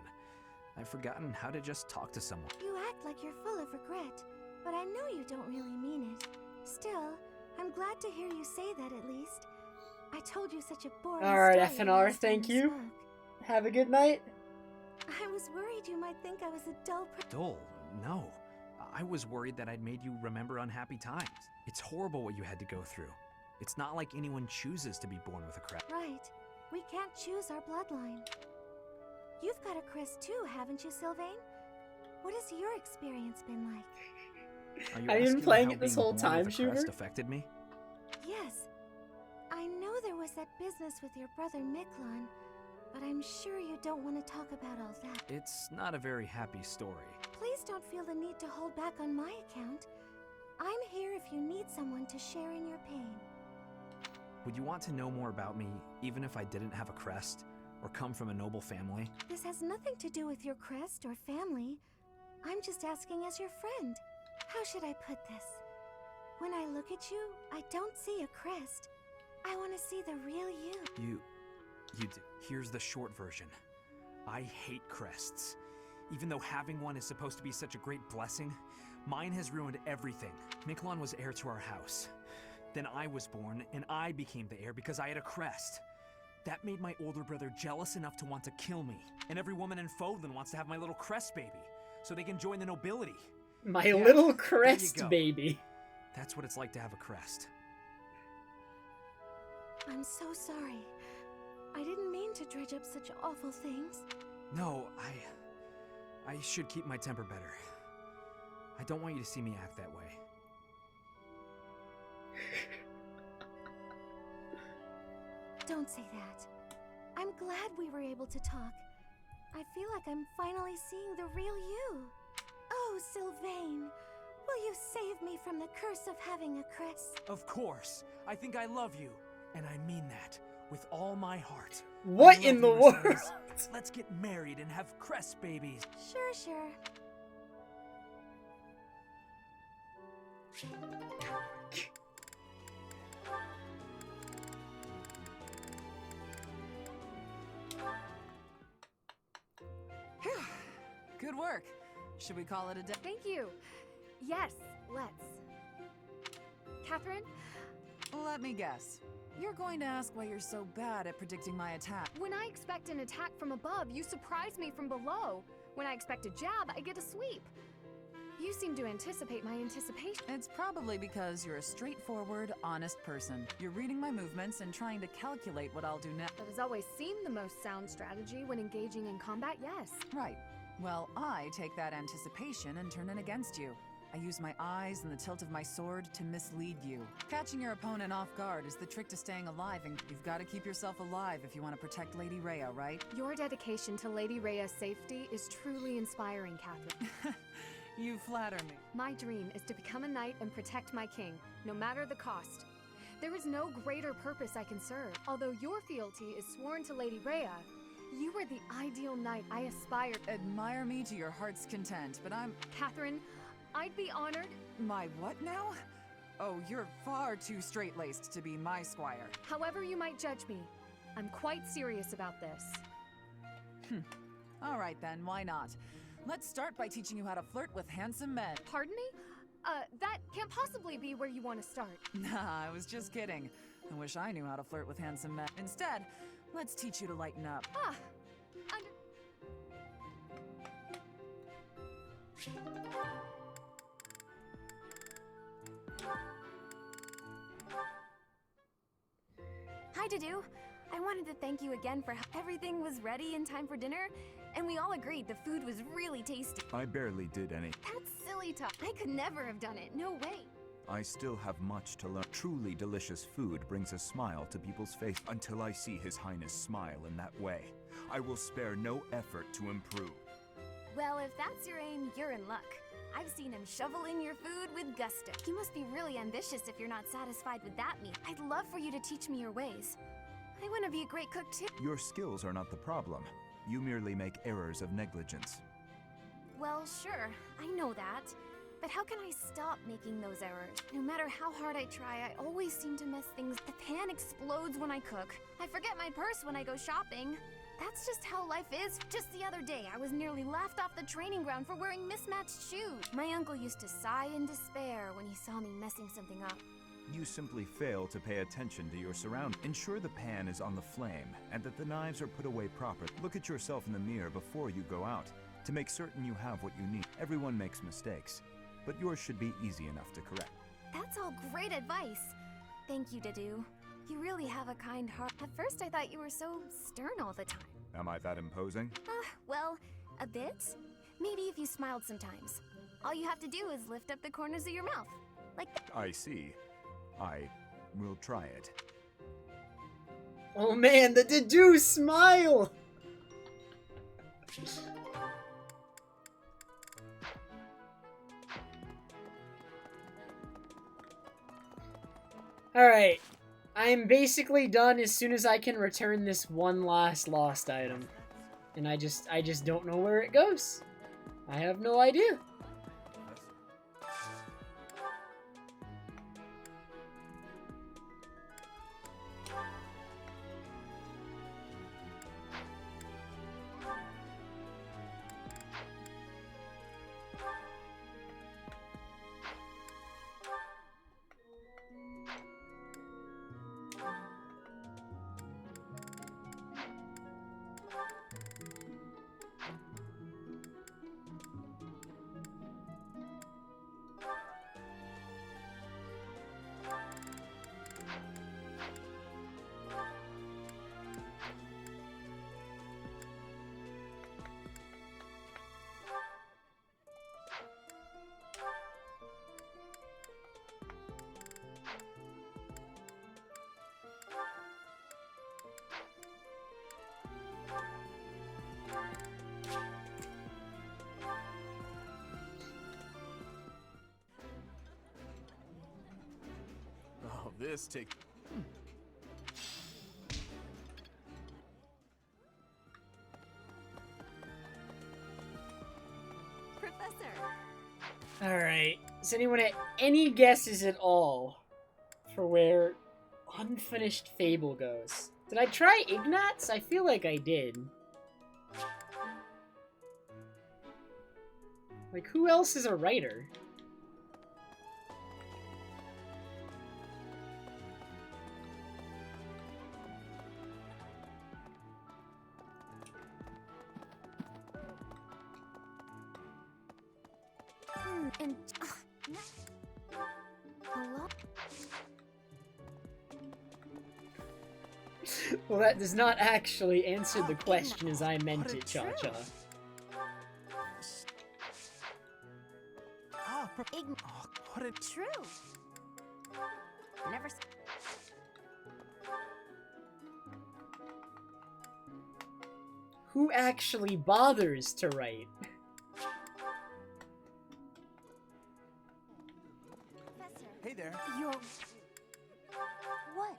I've forgotten how to just talk to someone. You act like you're full of regret, but I know you don't really mean it. Still, I'm glad to hear you say that at least. I told you such a boring Alright, story FNR, last time thank we you. spoke. Have a good night. I was worried you might think I was a dull Dull? No. I was worried that I'd made you remember unhappy times. It's horrible what you had to go through. It's not like anyone chooses to be born with a crest. Right. We can't choose our bloodline. You've got a crest too, haven't you, Sylvain? What has your experience been like? Are you Have you been asking playing how it this being whole born time, with a crest Shooter? affected me? Yes. I know there was that business with your brother Miklon, but I'm sure you don't want to talk about all that. It's not a very happy story. Please don't feel the need to hold back on my account. I'm here if you need someone to share in your pain. Would you want to know more about me, even if I didn't have a crest, or come from a noble family? This has nothing to do with your crest or family. I'm just asking as your friend. How should I put this? When I look at you, I don't see a crest. I want to see the real you. You do. Here's the short version. I hate crests. Even though having one is supposed to be such a great blessing, mine has ruined everything. Miklon was heir to our house. Then I was born, and I became the heir because I had a crest. That made my older brother jealous enough to want to kill me. And every woman in Fodlan wants to have my little crest baby, so they can join the nobility. My Yeah, little there you crest go. baby. That's what it's like to have a crest. I'm so sorry. I didn't mean to dredge up such awful things. No, I should keep my temper better. I don't want you to see me act that way. Don't say that. I'm glad we were able to talk. I feel like I'm finally seeing the real you. Oh, Sylvain, will you save me from the curse of having a crest? Of course. I think I love you. And I mean that with all my heart. What I love in you, the Mercedes. world? Let's get married and have crest babies. Sure. Good work. Should we call it a day? Thank you. Yes, let's. Catherine? Let me guess. You're going to ask why you're so bad at predicting my attack. When I expect an attack from above, you surprise me from below. When I expect a jab, I get a sweep. You seem to anticipate my anticipation. It's probably because you're a straightforward, honest person. You're reading my movements and trying to calculate what I'll do next. That has always seemed the most sound strategy when engaging in combat, yes. Right. Well, I take that anticipation and turn it against you. I use my eyes and the tilt of my sword to mislead you. Catching your opponent off guard is the trick to staying alive, and you've got to keep yourself alive if you want to protect Lady Rhea, right? Your dedication to Lady Rhea's safety is truly inspiring, Catherine. You flatter me. My dream is to become a knight and protect my king, no matter the cost. There is no greater purpose I can serve. Although your fealty is sworn to Lady Rhea, you are the ideal knight I aspire. Admire me to your heart's content, but I'm... Catherine, I'd be honored... My what now? Oh, you're far too straight-laced to be my squire. However you might judge me, I'm quite serious about this. All right then, why not? Let's start by teaching you how to flirt with handsome men. Pardon me? That can't possibly be where you want to start. Nah, I was just kidding. I wish I knew how to flirt with handsome men. Instead, let's teach you to lighten up. Hi, Dudu. I wanted to thank you again for everything was ready in time for dinner, and we all agreed the food was really tasty. I barely did any. That's silly talk. I could never have done it. No way. I still have much to learn. Truly delicious food brings a smile to people's face. Until I see His Highness smile in that way, I will spare no effort to improve. Well, if that's your aim, you're in luck. I've seen him shovel in your food with gusto. You must be really ambitious if you're not satisfied with that meat. I'd love for you to teach me your ways. I want to be a great cook too. Your skills are not the problem. You merely make errors of negligence. Well, sure, I know that. But how can I stop making those errors? No matter how hard I try, I always seem to mess things. The pan explodes when I cook. I forget my purse when I go shopping. That's just how life is. Just the other day, I was nearly laughed off the training ground for wearing mismatched shoes. My uncle used to sigh in despair when he saw me messing something up. You simply fail to pay attention to your surroundings. Ensure the pan is on the flame and that the knives are put away properly. Look at yourself in the mirror before you go out to make certain you have what you need. Everyone makes mistakes, but yours should be easy enough to correct. That's all great advice. Thank you, Dudu. You really have a kind heart. At first, I thought you were so stern all the time. Am I that imposing? Well, a bit. Maybe if you smiled sometimes. All you have to do is lift up the corners of your mouth. Like that. I see. I will try it. Oh man, the Dudu smile! Alright. I'm basically done as soon as I can return this one last lost item. And I just don't know where it goes. I have no idea. Oh, this takes... Professor! Alright. Does anyone have any guesses at all for where Unfinished Fable goes? Did I try Ignatz? I feel like I did. Like, who else is a writer? And hello? Well, that does not actually answer the question as I meant it, Cha-Cha. What a true. Never. Who actually bothers to write? Hey there. You're. What?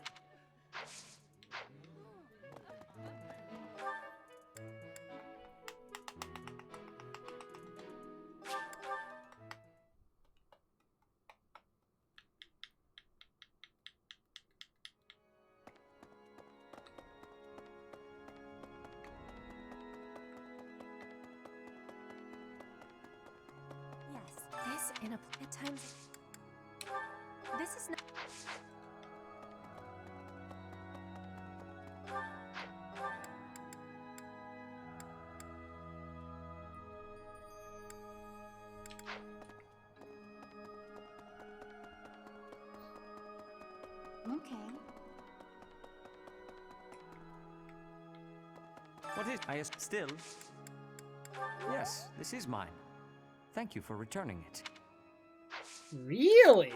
This in a at times. This is not. Okay. What is I still? Yes, this is mine. Thank you for returning it. Really?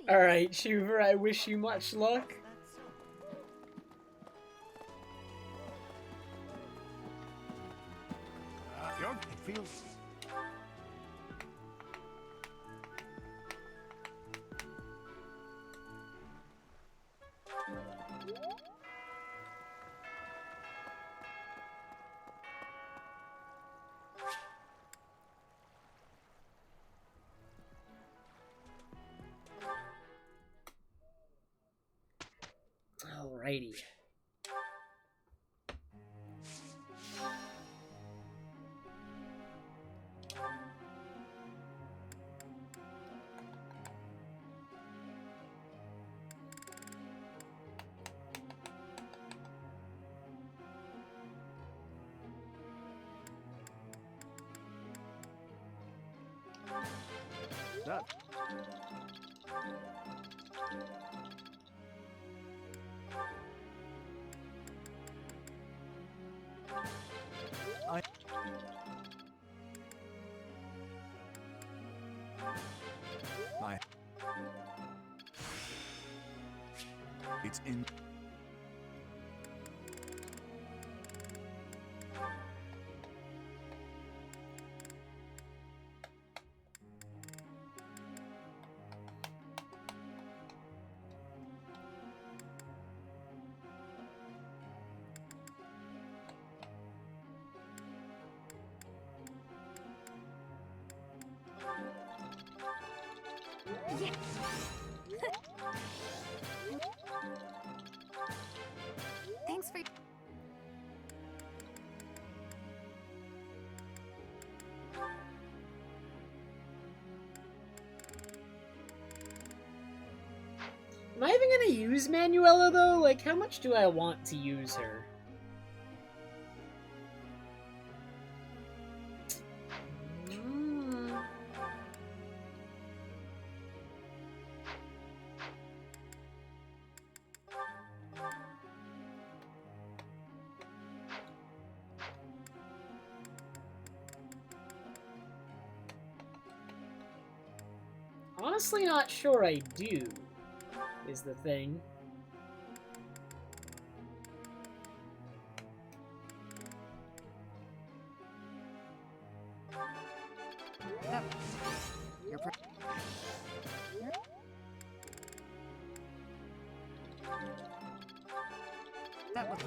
Alright, Shuver, I wish you much luck. It feels... Alrighty. That. It's in. Thanks for. Am I even gonna use Manuela, though? Like, how much do I want to use her? Honestly, not sure I do, is the thing. That... You're That was...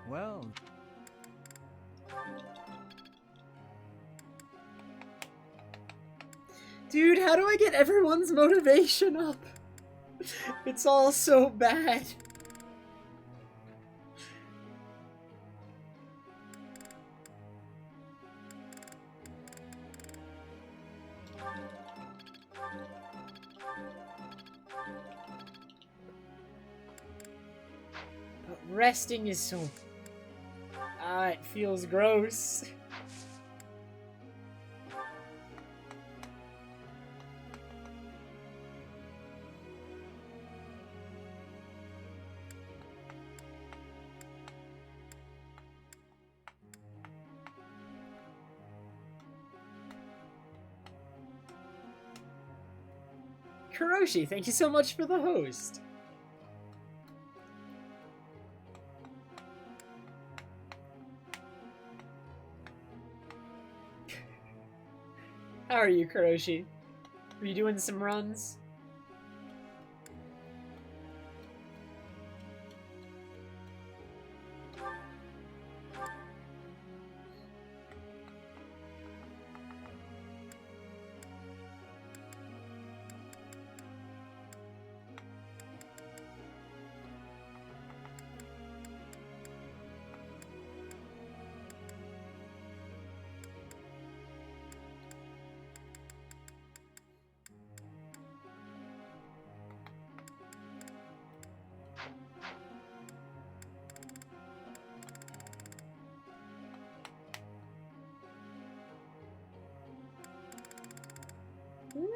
Well... Dude, how do I get everyone's motivation up? It's all so bad. But resting is so... it feels gross. Kuroshi, thank you so much for the host. How are you, Kuroshi? Are you doing some runs?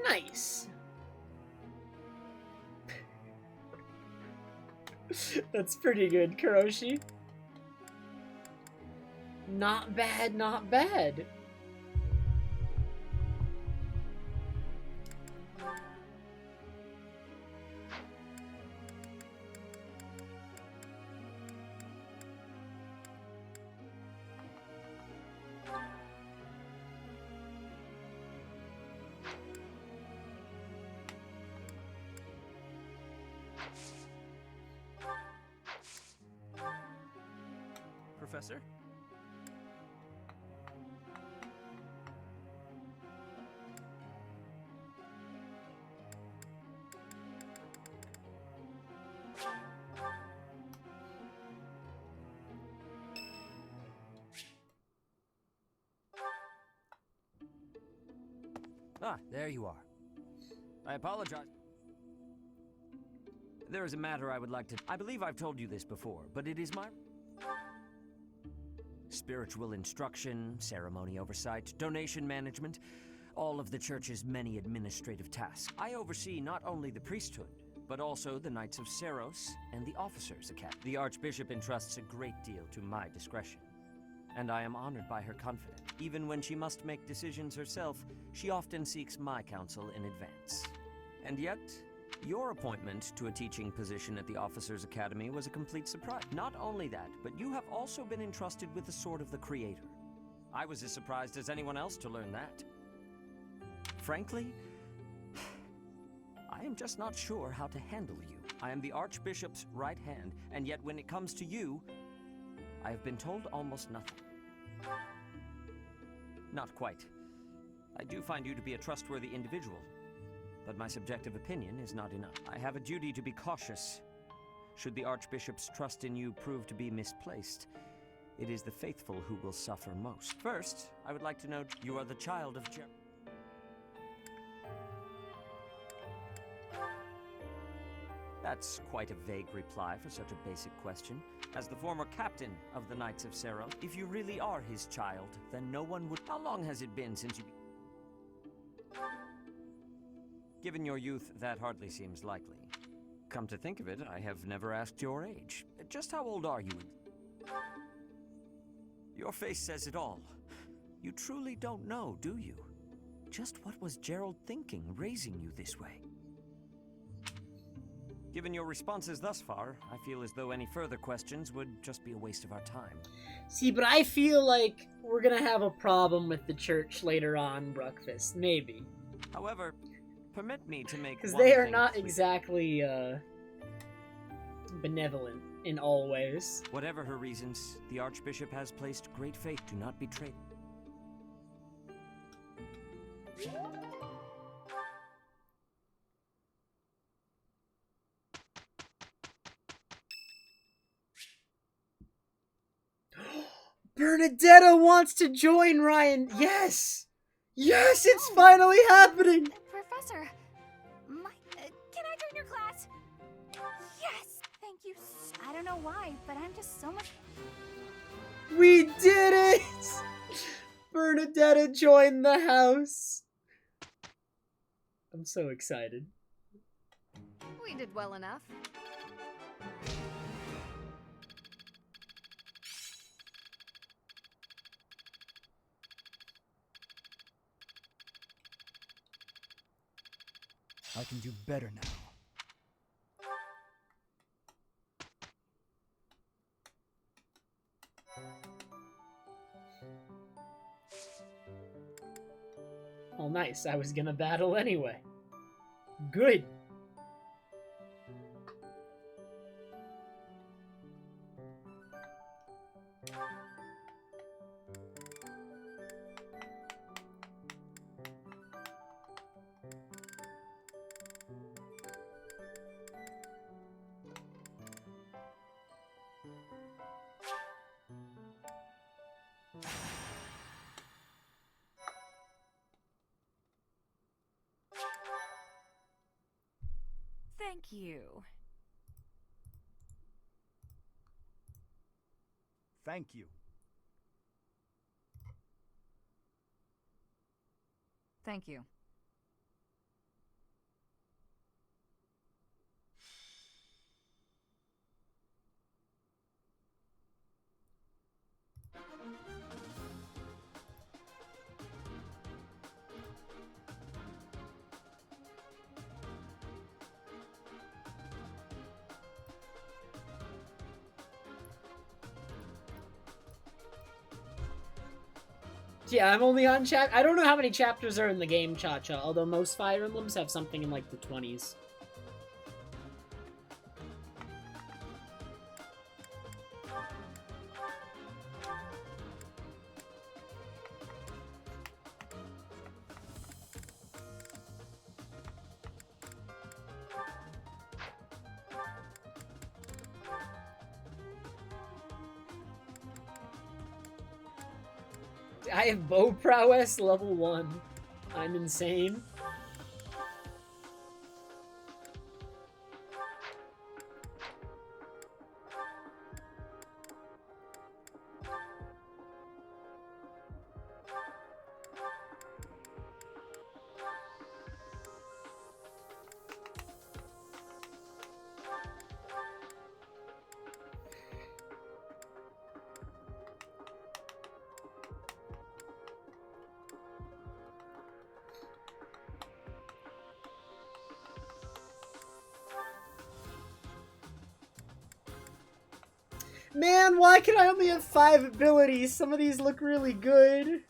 Nice. That's pretty good, Kuroshi. Not bad, not bad. Professor? Ah, there you are. I apologize. There is a matter I would like to... I believe I've told you this before, but it is my... Spiritual instruction, ceremony oversight, donation management, all of the church's many administrative tasks. I oversee not only the priesthood, but also the Knights of Seros and the Officers' Academy. The Archbishop entrusts a great deal to my discretion, and I am honored by her confidence. Even when she must make decisions herself, she often seeks my counsel in advance. And yet, your appointment to a teaching position at the Officers' Academy was a complete surprise. Not only that, but you have also been entrusted with the Sword of the Creator. I was as surprised as anyone else to learn that. Frankly, I am just not sure how to handle you. I am the Archbishop's right hand, and yet when it comes to you, I have been told almost nothing. Not quite. I do find you to be a trustworthy individual, but my subjective opinion is not enough. I have a duty to be cautious. Should the Archbishop's trust in you prove to be misplaced, it is the faithful who will suffer most. First, I would like to note you are the child of That's quite a vague reply for such a basic question. As the former captain of the Knights of Seros, if you really are his child, then no one would... How long has it been since you... Given your youth, that hardly seems likely. Come to think of it, I have never asked your age. Just how old are you? Your face says it all. You truly don't know, do you? Just what was Gerald thinking, raising you this way? Given your responses thus far, I feel as though any further questions would just be a waste of our time. See, but I feel like we're gonna have a problem with the church later on, Bruckfist. Maybe. However, permit me to make because one they are thing not clear. exactly benevolent in all ways. Whatever her reasons, the Archbishop has placed great faith. Do not betray. Bernadetta wants to join Ryan. Yes! Yes, it's finally happening! Professor, can I join your class? Yes! Thank you. I don't know why, but I'm just so much... We did it! Bernadetta joined the house. I'm so excited. We did well enough. I can do better now. Oh, nice. I was gonna battle anyway. Good. Thank you. Thank you. Thank you. Yeah, I'm only on I don't know how many chapters are in the game, Cha-Cha, although most Fire Emblems have something in, like, the 20s. I have bow prowess level 1. I'm insane. Man, why can I only have 5 abilities? Some of these look really good.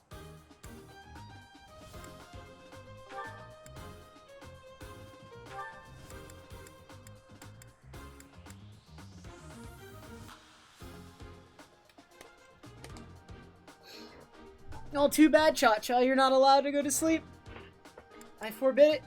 Oh, too bad, Cha-Cha. You're not allowed to go to sleep. I forbid it.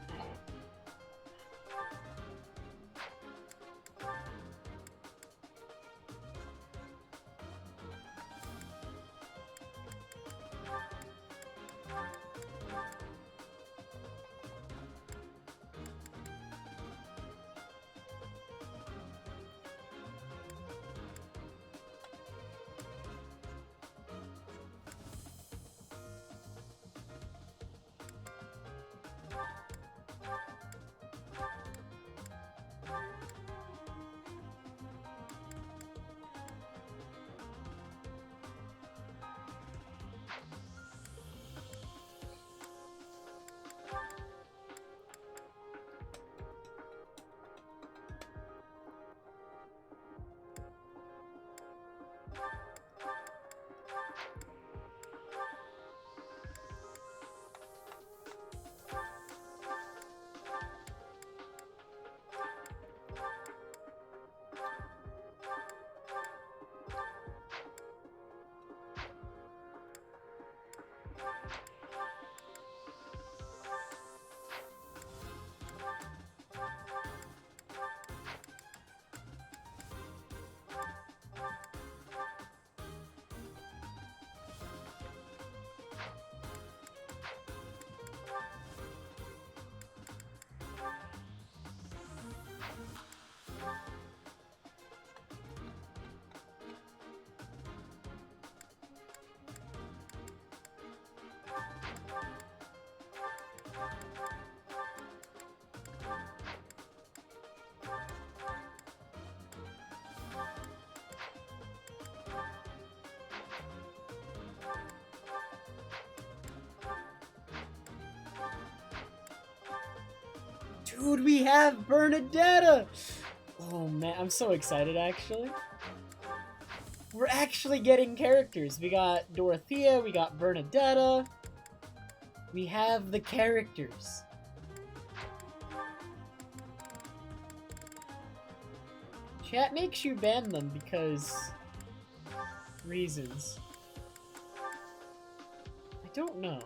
Dude, we have Bernadetta! Oh man, I'm so excited actually. We're actually getting characters. We got Dorothea, we got Bernadetta. We have the characters. Chat makes you ban them because... reasons. I don't know.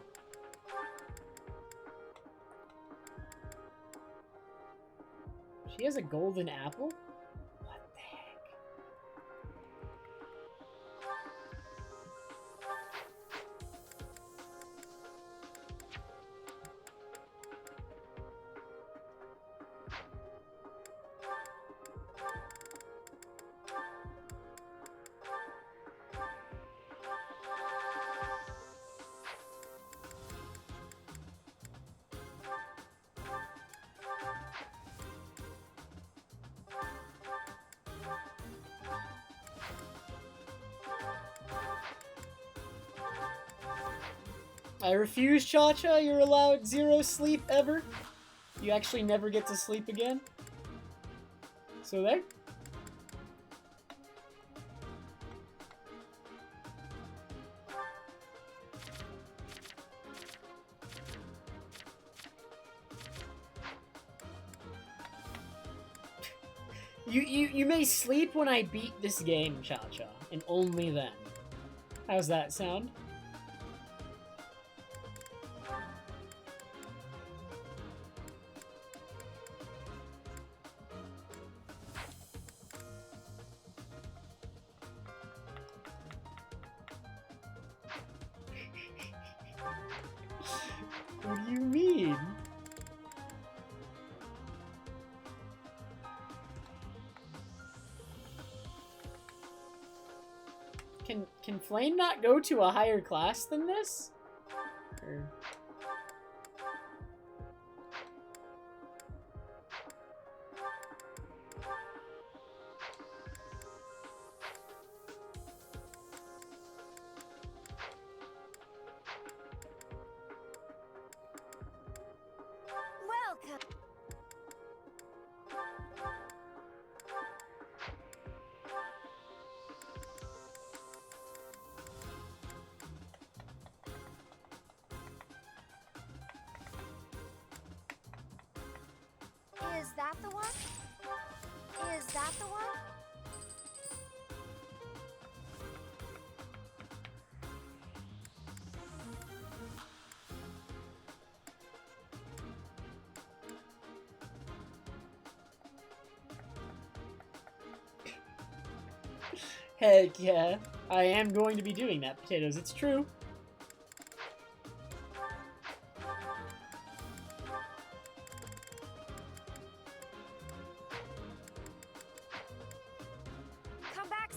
She has a golden apple? What the heck? I refuse, Cha-Cha. You're allowed 0 sleep ever. You actually never get to sleep again. So there. You may sleep when I beat this game, Cha-Cha, and only then. How's that sound? What do you mean? Can Flame not go to a higher class than this? Or... Welcome. Is that the one? Is that the one? Heck yeah. I am going to be doing that, Potatoes. It's true. Come back.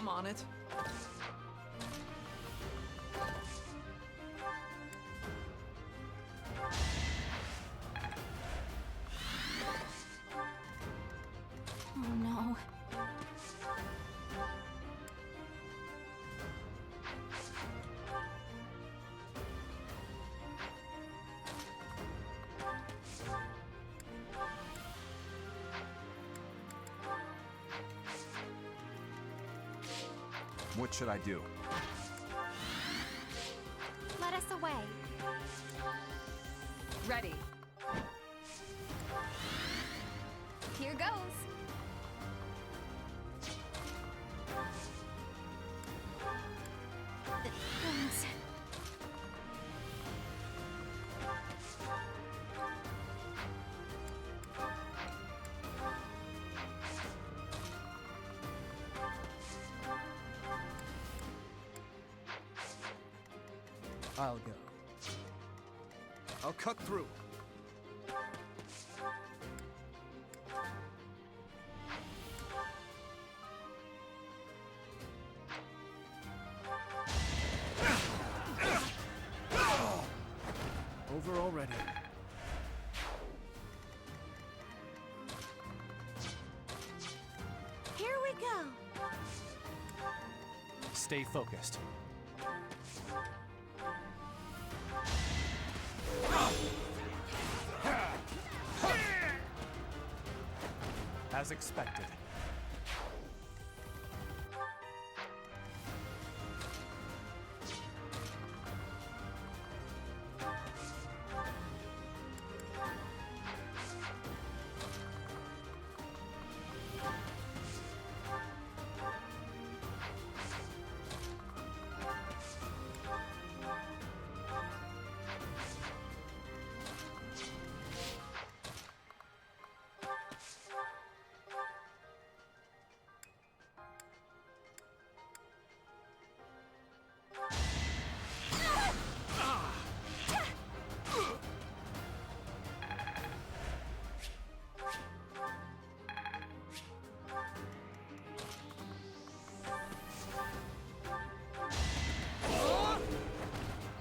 I'm on it. Oh no. What should I do? Let us away. Ready. Here goes. Thanks. I'll go. I'll cut through. Over already. Here we go. Stay focused. As expected.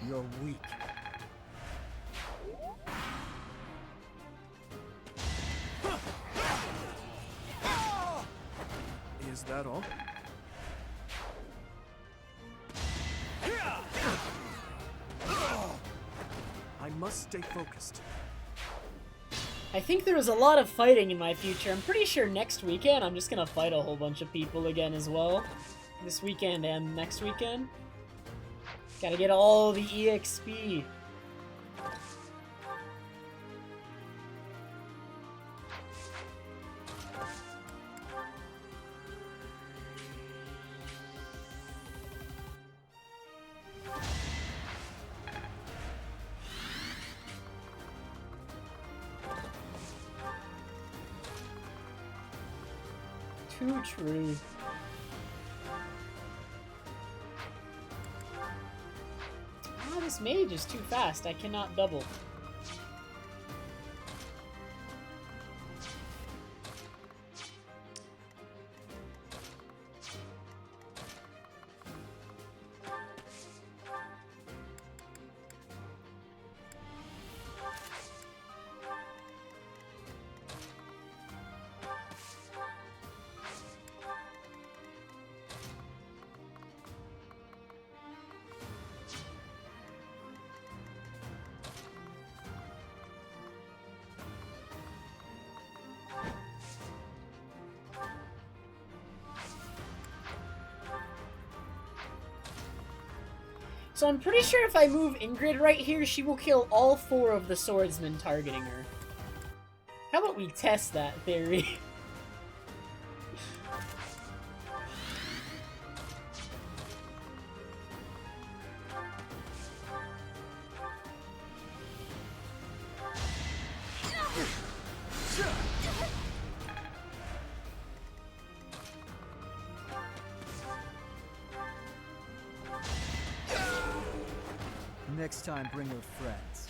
You're weak. Is that all? I must stay focused. I think there was a lot of fighting in my future. I'm pretty sure next weekend I'm just gonna fight a whole bunch of people again as well. This weekend and next weekend. Gotta get all the EXP. Too true. Ah, this mage is too fast. I cannot double. So I'm pretty sure if I move Ingrid right here, she will kill all 4 of the swordsmen targeting her. How about we test that theory? Next time, bring your friends.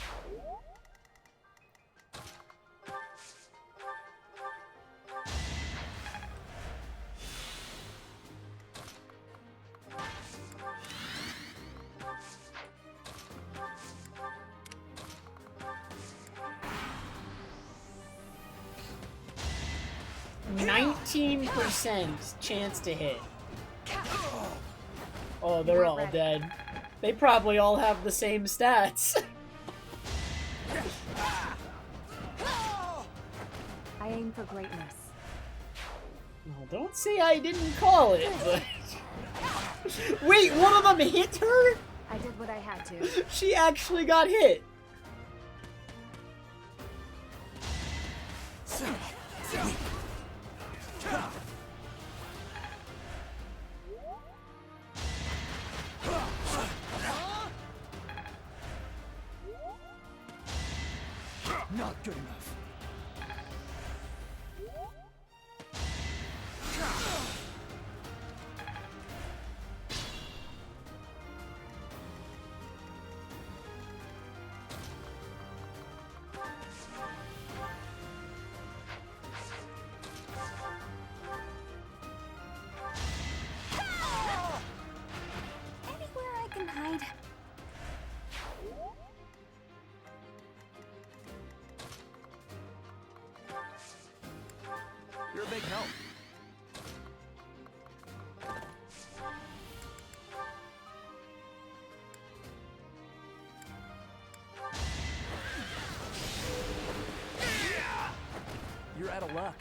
19% chance to hit. Oh, they're all dead. They probably all have the same stats. I aim for greatness. Well, don't say I didn't call it, but... Wait, one of them hit her? I did what I had to. She actually got hit. Not good enough. Anywhere I can hide. You're a big help. You're out of luck.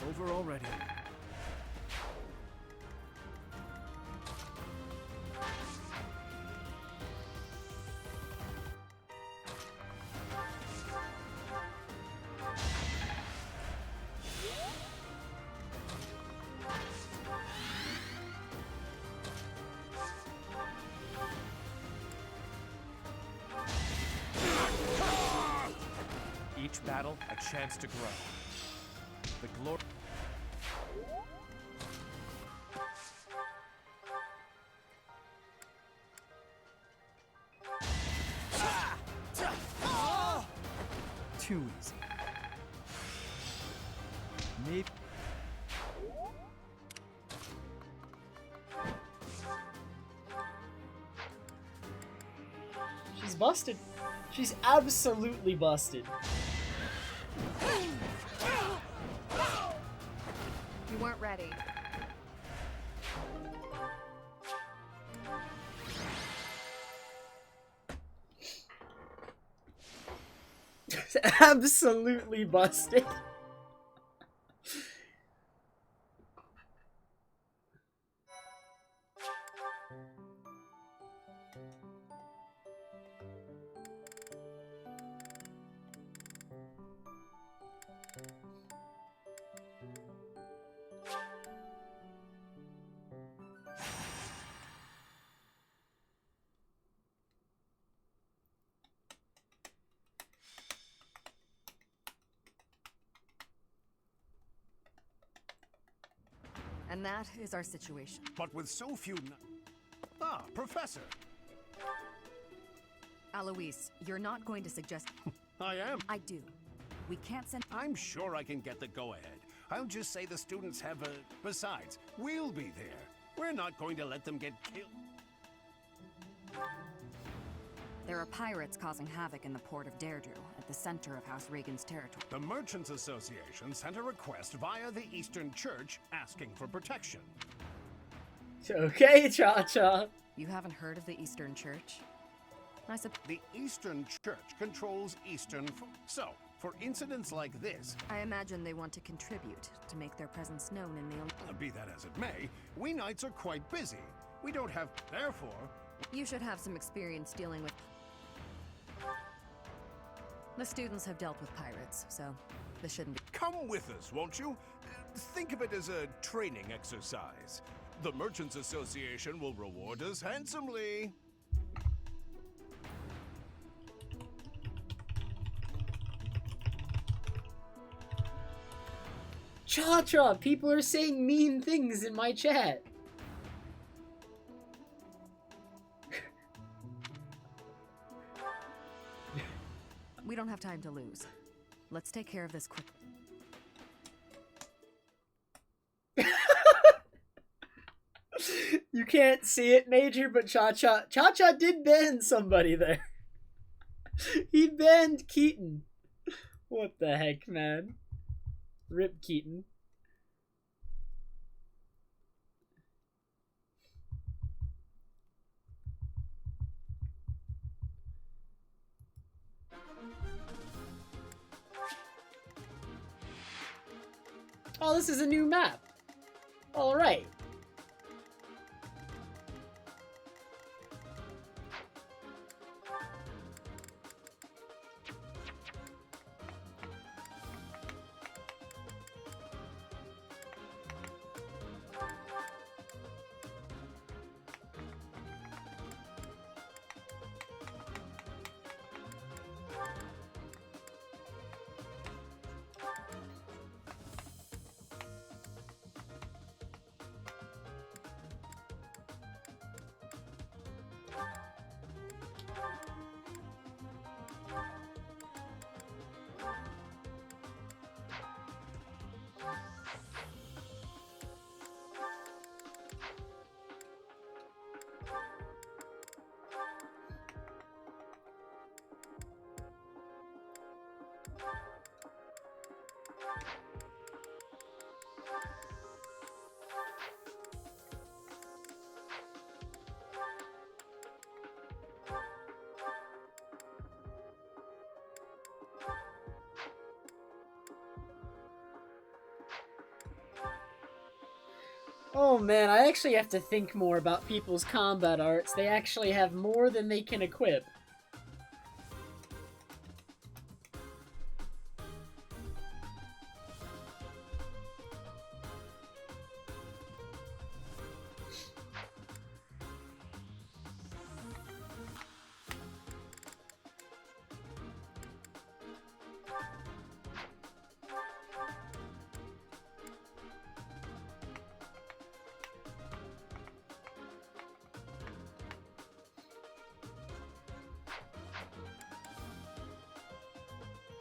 Over already. Each battle, a chance to grow. The glory. Too easy. Maybe. She's busted. She's absolutely busted. You weren't ready. Absolutely busted. And that is our situation. But with so few... Ah, Professor. Alois, you're not going to suggest... I am. I do. We can't send... I'm sure I can get the go-ahead. I'll just say the students have a... Besides, we'll be there. We're not going to let them get killed. There are pirates causing havoc in the port of Deirdre, at the center of House Regan's territory. The Merchants Association sent a request via the Eastern Church asking for protection. Okay, Cha-Cha. You haven't heard of the Eastern Church? The Eastern Church controls Eastern... So, for incidents like this... I imagine they want to contribute to make their presence known in the... Be that as it may, we knights are quite busy. We don't have... Therefore... You should have some experience dealing with... The students have dealt with pirates, so this shouldn't be... Come with us, won't you? Think of it as a training exercise. The Merchants Association will reward us handsomely. Cha-Cha, people are saying mean things in my chat. We don't have time to lose. Let's take care of this quickly. You can't see it, Major, but Cha-Cha did ban somebody there. He banned Keaton. What the heck, man? Rip Keaton. Oh, this is a new map. All right. Oh man, I actually have to think more about people's combat arts. They actually have more than they can equip.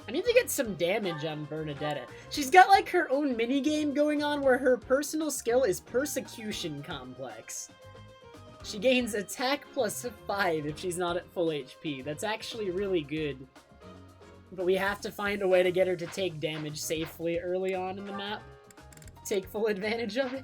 I need to get some damage on Bernadetta. She's got like her own minigame going on where her personal skill is Persecution Complex. She gains attack plus 5 if she's not at full HP. That's actually really good. But we have to find a way to get her to take damage safely early on in the map. Take full advantage of it.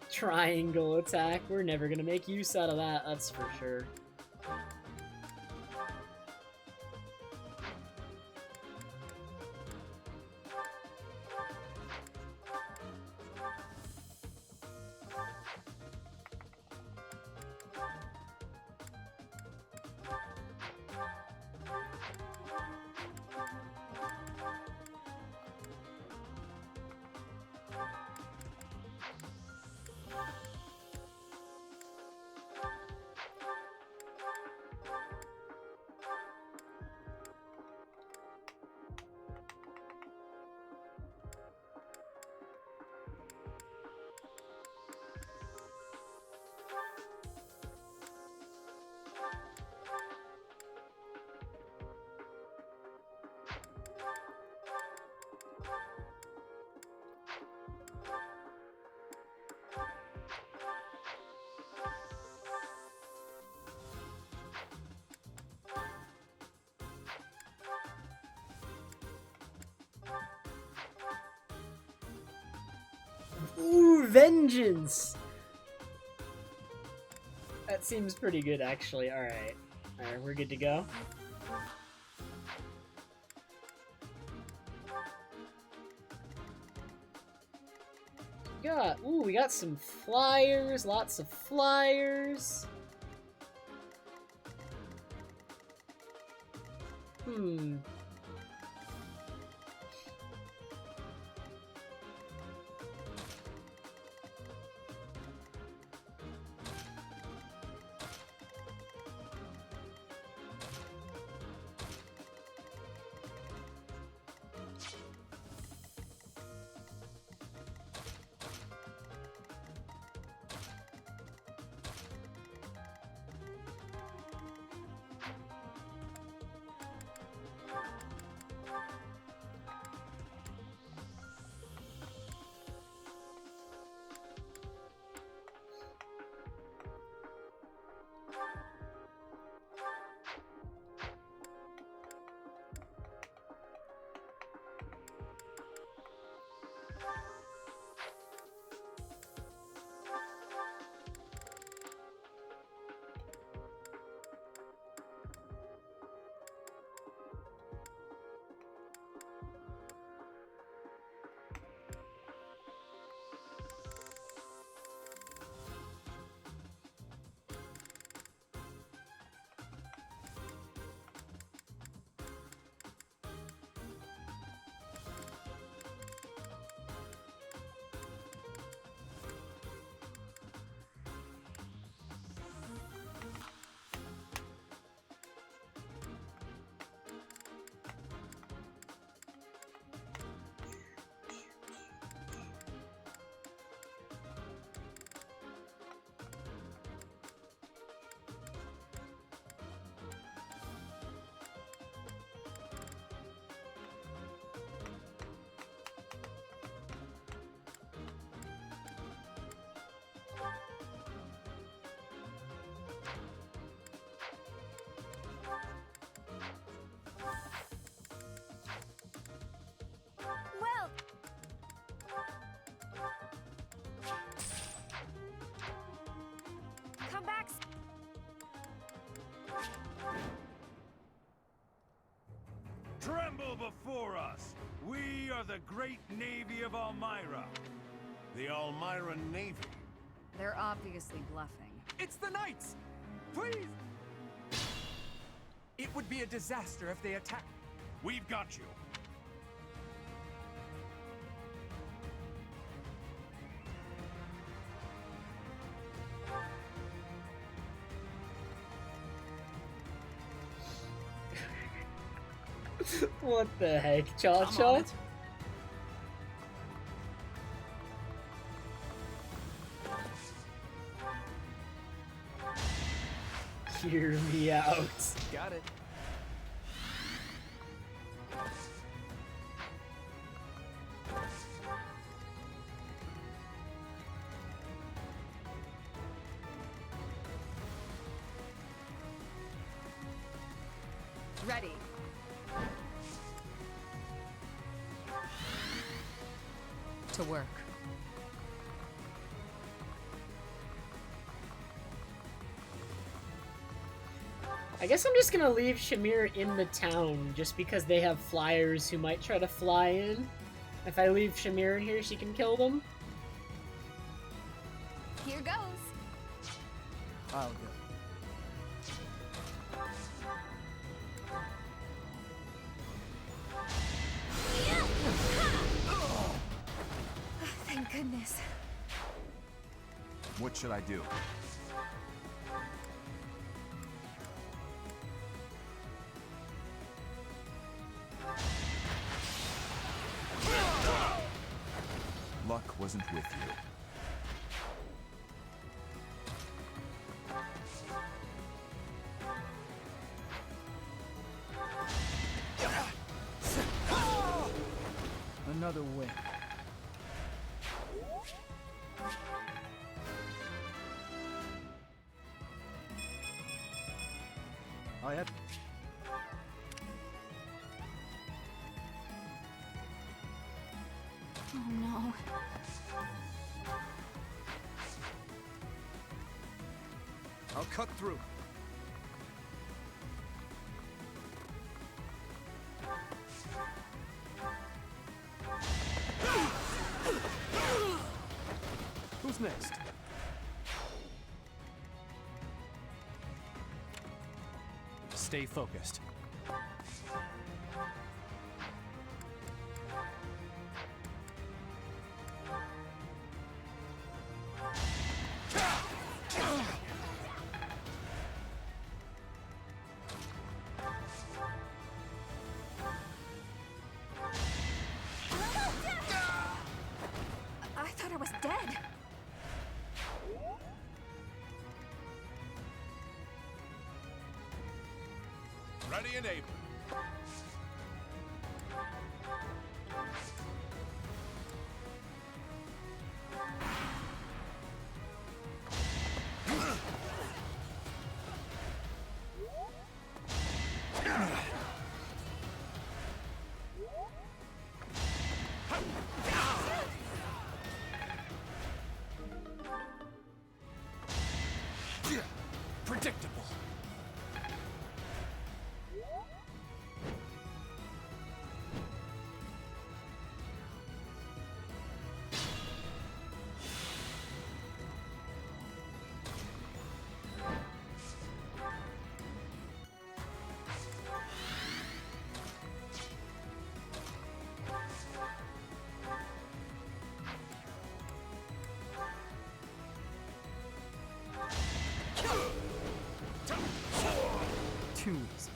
Triangle attack. We're never gonna make use out of that, that's for sure. Ooh, vengeance! That seems pretty good, actually. Alright. Alright, we're good to go. We got some flyers, lots of flyers. Well, come back. Tremble before us! We are the great navy of Almyra. The Almyra Navy? They're obviously bluffing. It's the knights! Please! It would be a disaster if they attack. We've got you. What the heck? Cha-cha? Hear me out. Got it. Ready. To work. I guess I'm just gonna leave Shamir in the town, just because they have flyers who might try to fly in. If I leave Shamir here, she can kill them. Here goes. I'll go. Thank goodness. What should I do? Luck wasn't with you. Another win. I had... Oh no. I'll cut through. Who's next? Stay focused. I thought I was dead. Ready and able. Predictable. Too easy.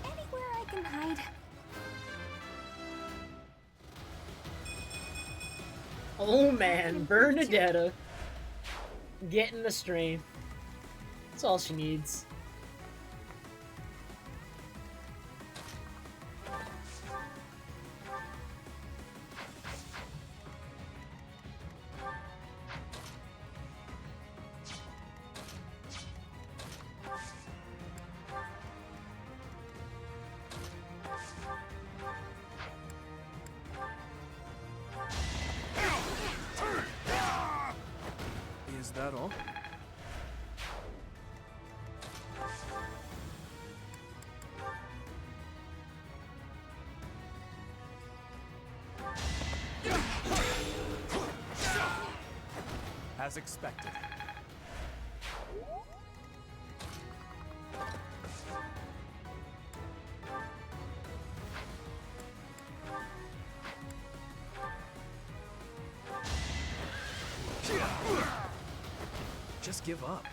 Anywhere I can hide. Oh man, Bernadetta getting the strain. That's all she needs. Is that all? As expected. Just give up.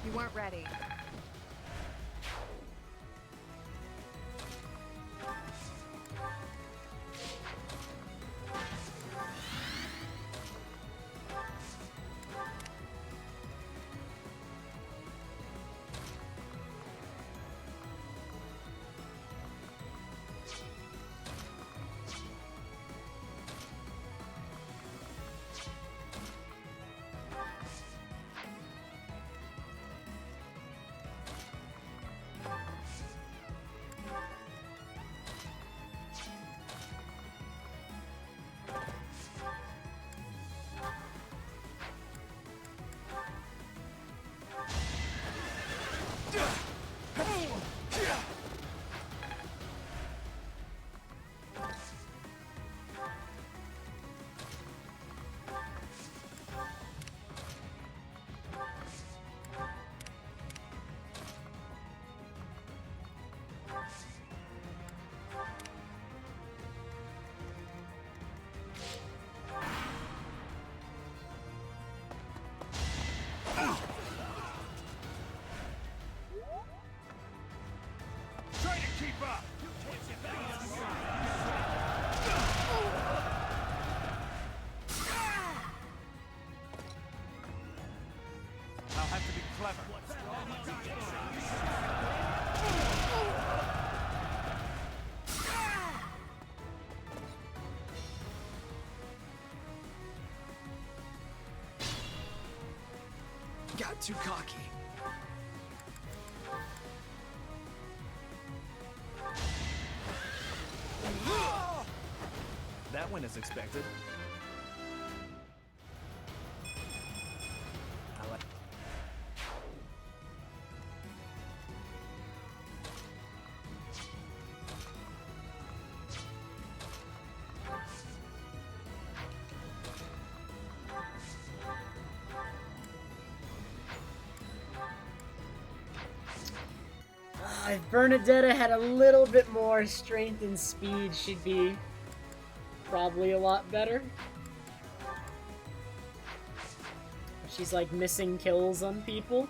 You weren't ready. clever. Got too cocky. That went as expected. I like. If Bernadetta had a little bit more strength and speed, she'd be probably a lot better. She's like missing kills on people.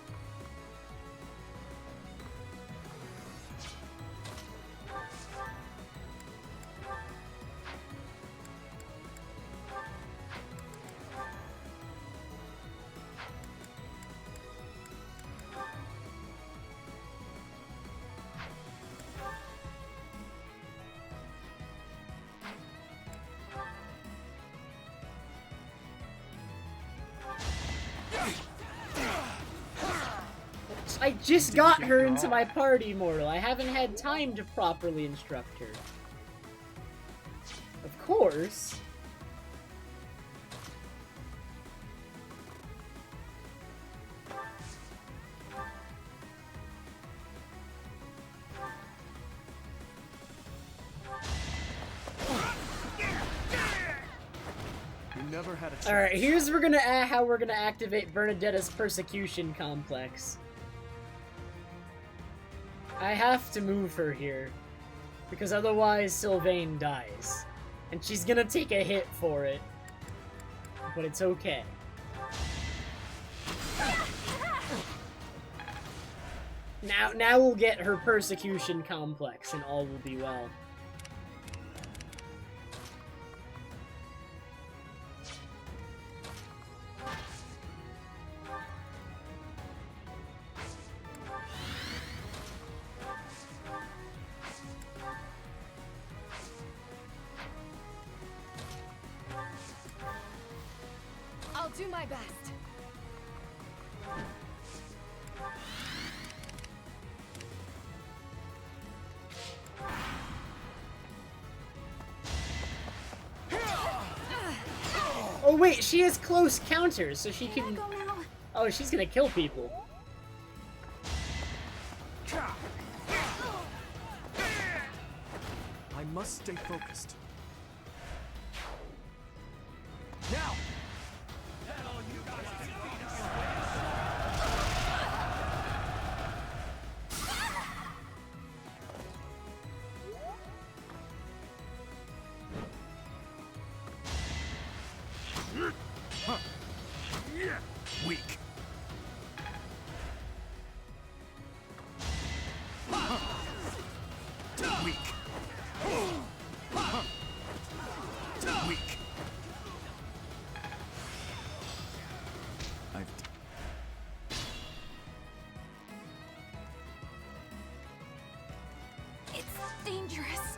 I just got her into my party, Mortal. I haven't had time to properly instruct her. Of course. Never had a Alright, here's how we're gonna activate Bernadetta's persecution complex. I have to move her here, because otherwise Sylvain dies. And she's gonna take a hit for it. But it's okay. Now we'll get her persecution complex and all will be well. I'll do my best. Oh wait, she has close counters, so she can... Oh, she's gonna kill people. I must stay focused. Now! Weak. Weak. Weak. It's dangerous.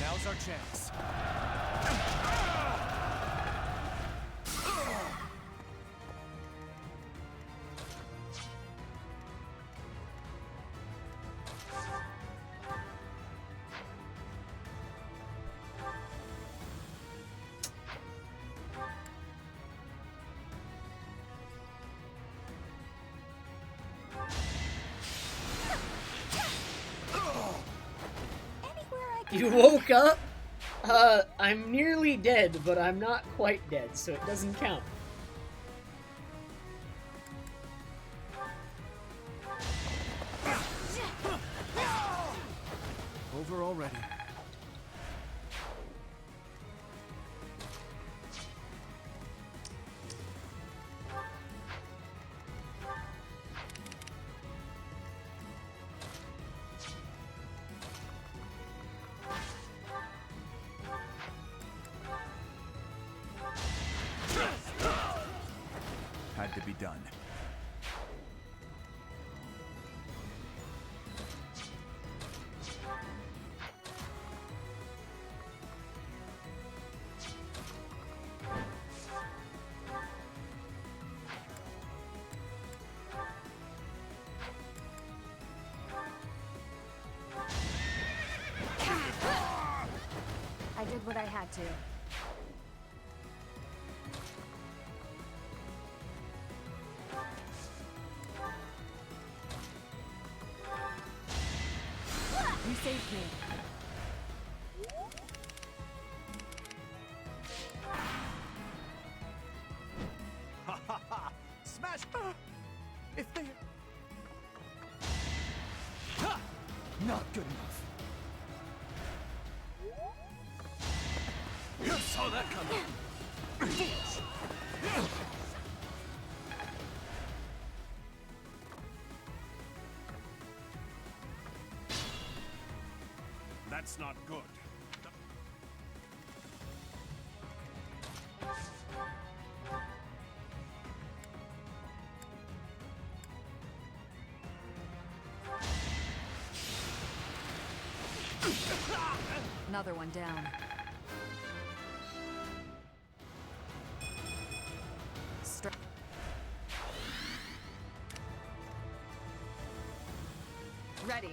Now's our chance. You woke up? I'm nearly dead, but I'm not quite dead, so it doesn't count. over already. Had to be done. I did what I had to. You saved me. Ha ha ha! Smash! If they... Ha! Not good enough. You saw that coming. That's not good. Another one down. Ready.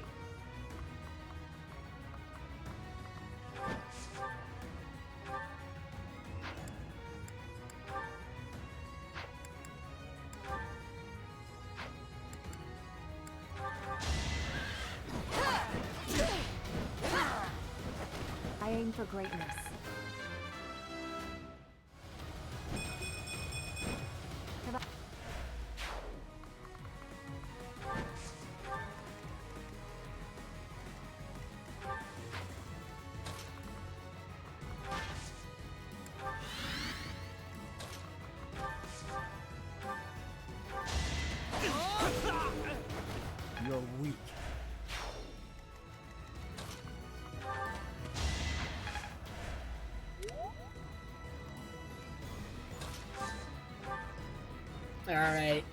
I aim for greatness. You're weak. Alright.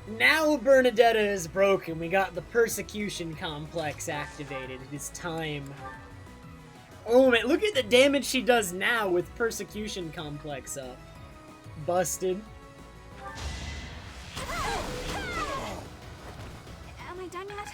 Now Bernadetta is broken. We got the persecution complex activated. It is time. Oh man, look at the damage she does now with persecution complex up. Busted. Am I done yet?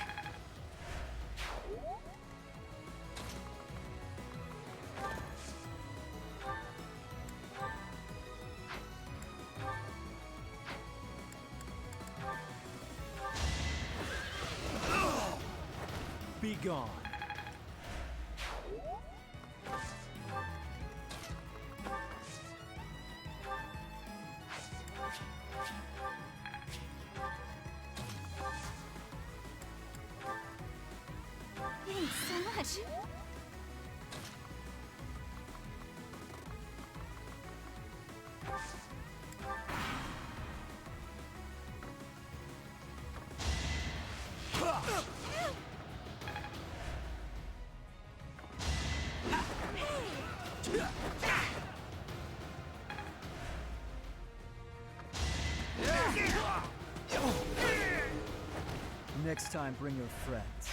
Be gone. Thanks so much. Next time, bring your friends.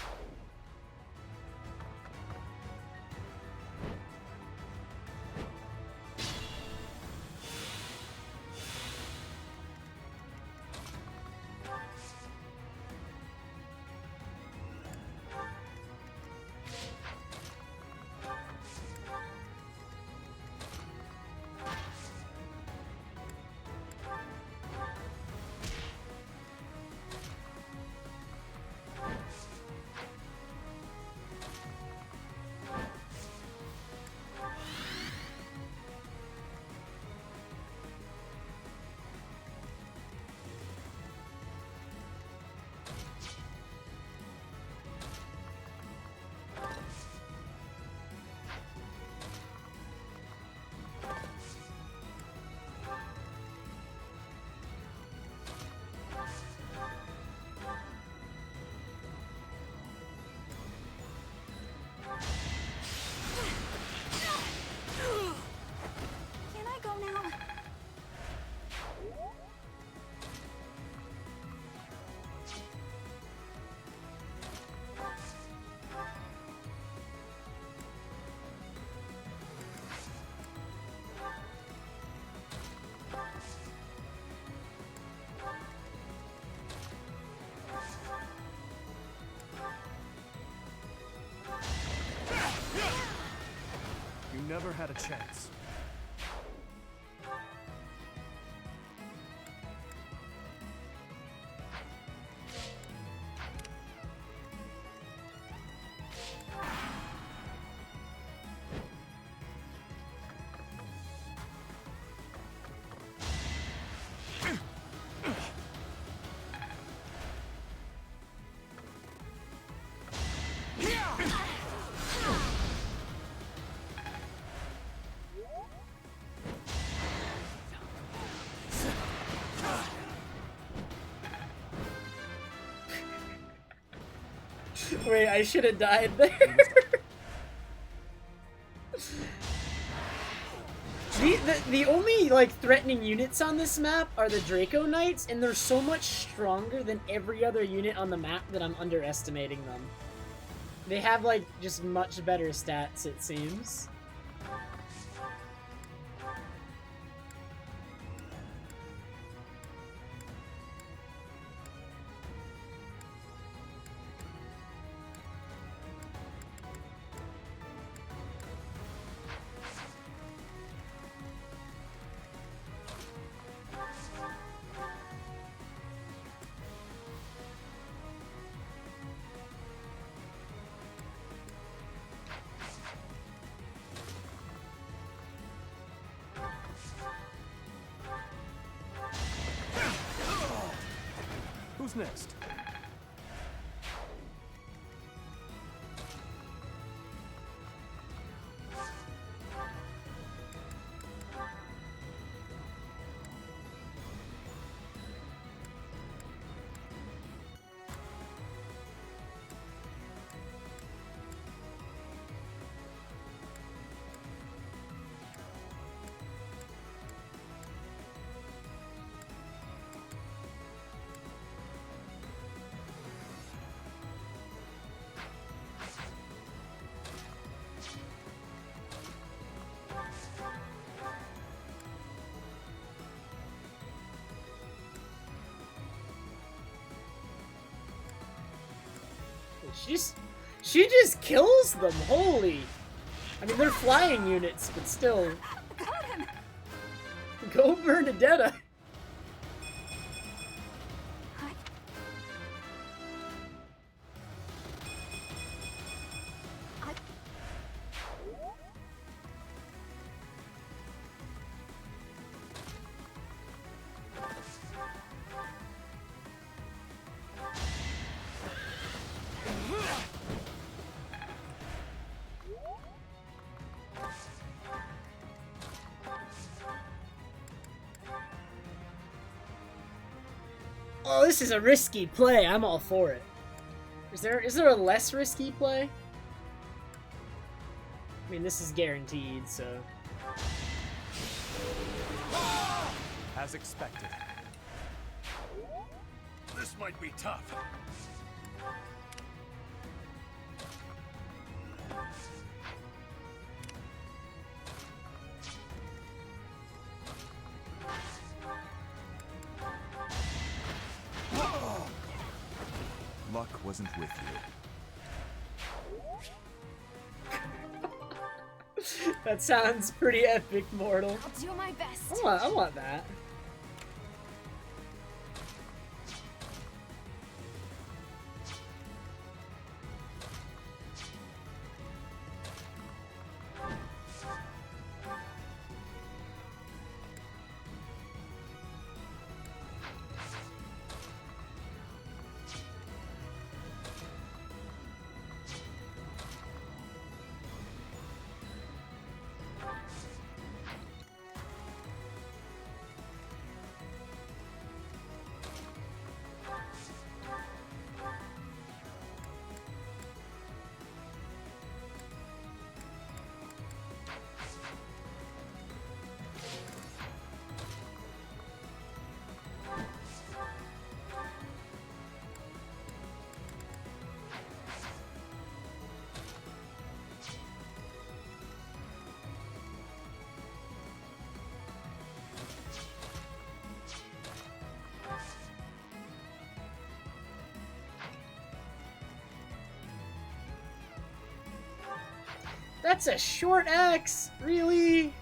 never had a chance. Wait, I should have died there. The only, like, threatening units on this map are the Draco Knights, and they're so much stronger than every other unit on the map that I'm underestimating them. They have, like, just much better stats, it seems. Who's next? She just kills them, holy! I mean, they're flying units, but still. Got him! Go Bernadetta! Oh, this is a risky play. I'm all for it. Is there a less risky play? I mean, this is guaranteed, so. As expected. This might be tough. Luck wasn't with you. That sounds pretty epic, Mortal. I'll do my best. I want that. That's a short axe! Really?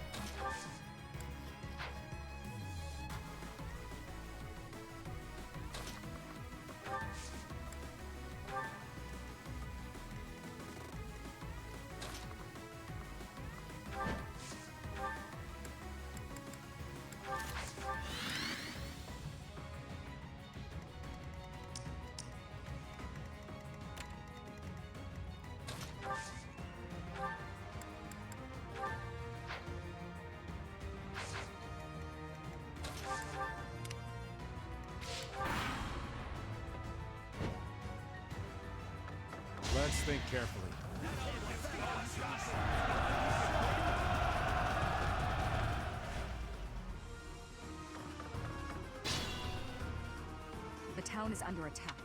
Let's think carefully. The town is under attack.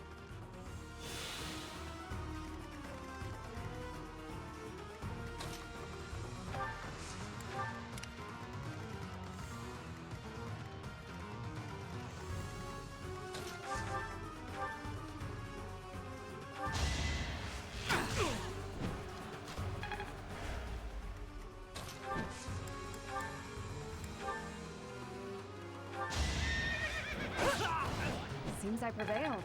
Seems I prevailed.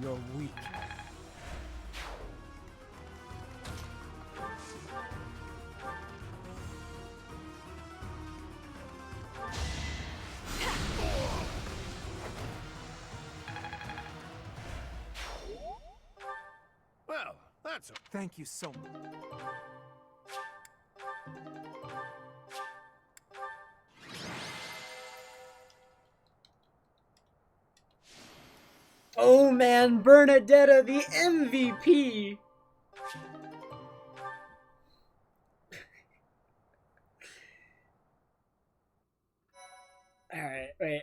You're weak. Well, that's a... Thank you so much. Oh man, Bernadetta, the MVP! Alright, wait.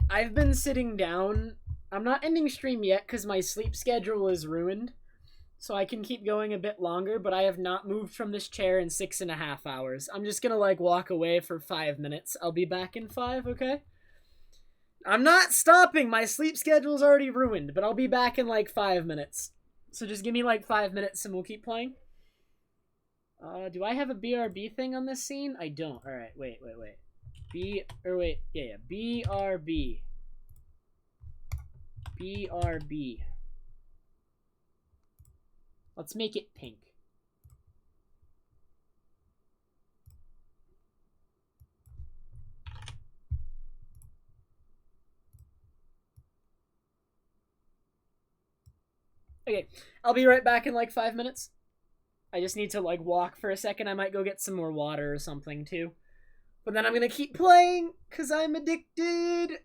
I've been sitting down. I'm not ending stream yet because my sleep schedule is ruined. So I can keep going a bit longer, but I have not moved from this chair in 6.5 hours. I'm just gonna, like, walk away for 5 minutes. I'll be back in 5, okay? I'm not stopping! My sleep schedule's already ruined, but I'll be back in, like, 5 minutes. So just give me, like, 5 minutes and we'll keep playing. Do I have a BRB thing on this scene? I don't. Alright, wait. BRB. BRB. Let's make it pink. Okay, I'll be right back in like 5 minutes. I just need to like walk for a second. I might go get some more water or something too. But then I'm gonna keep playing because I'm addicted.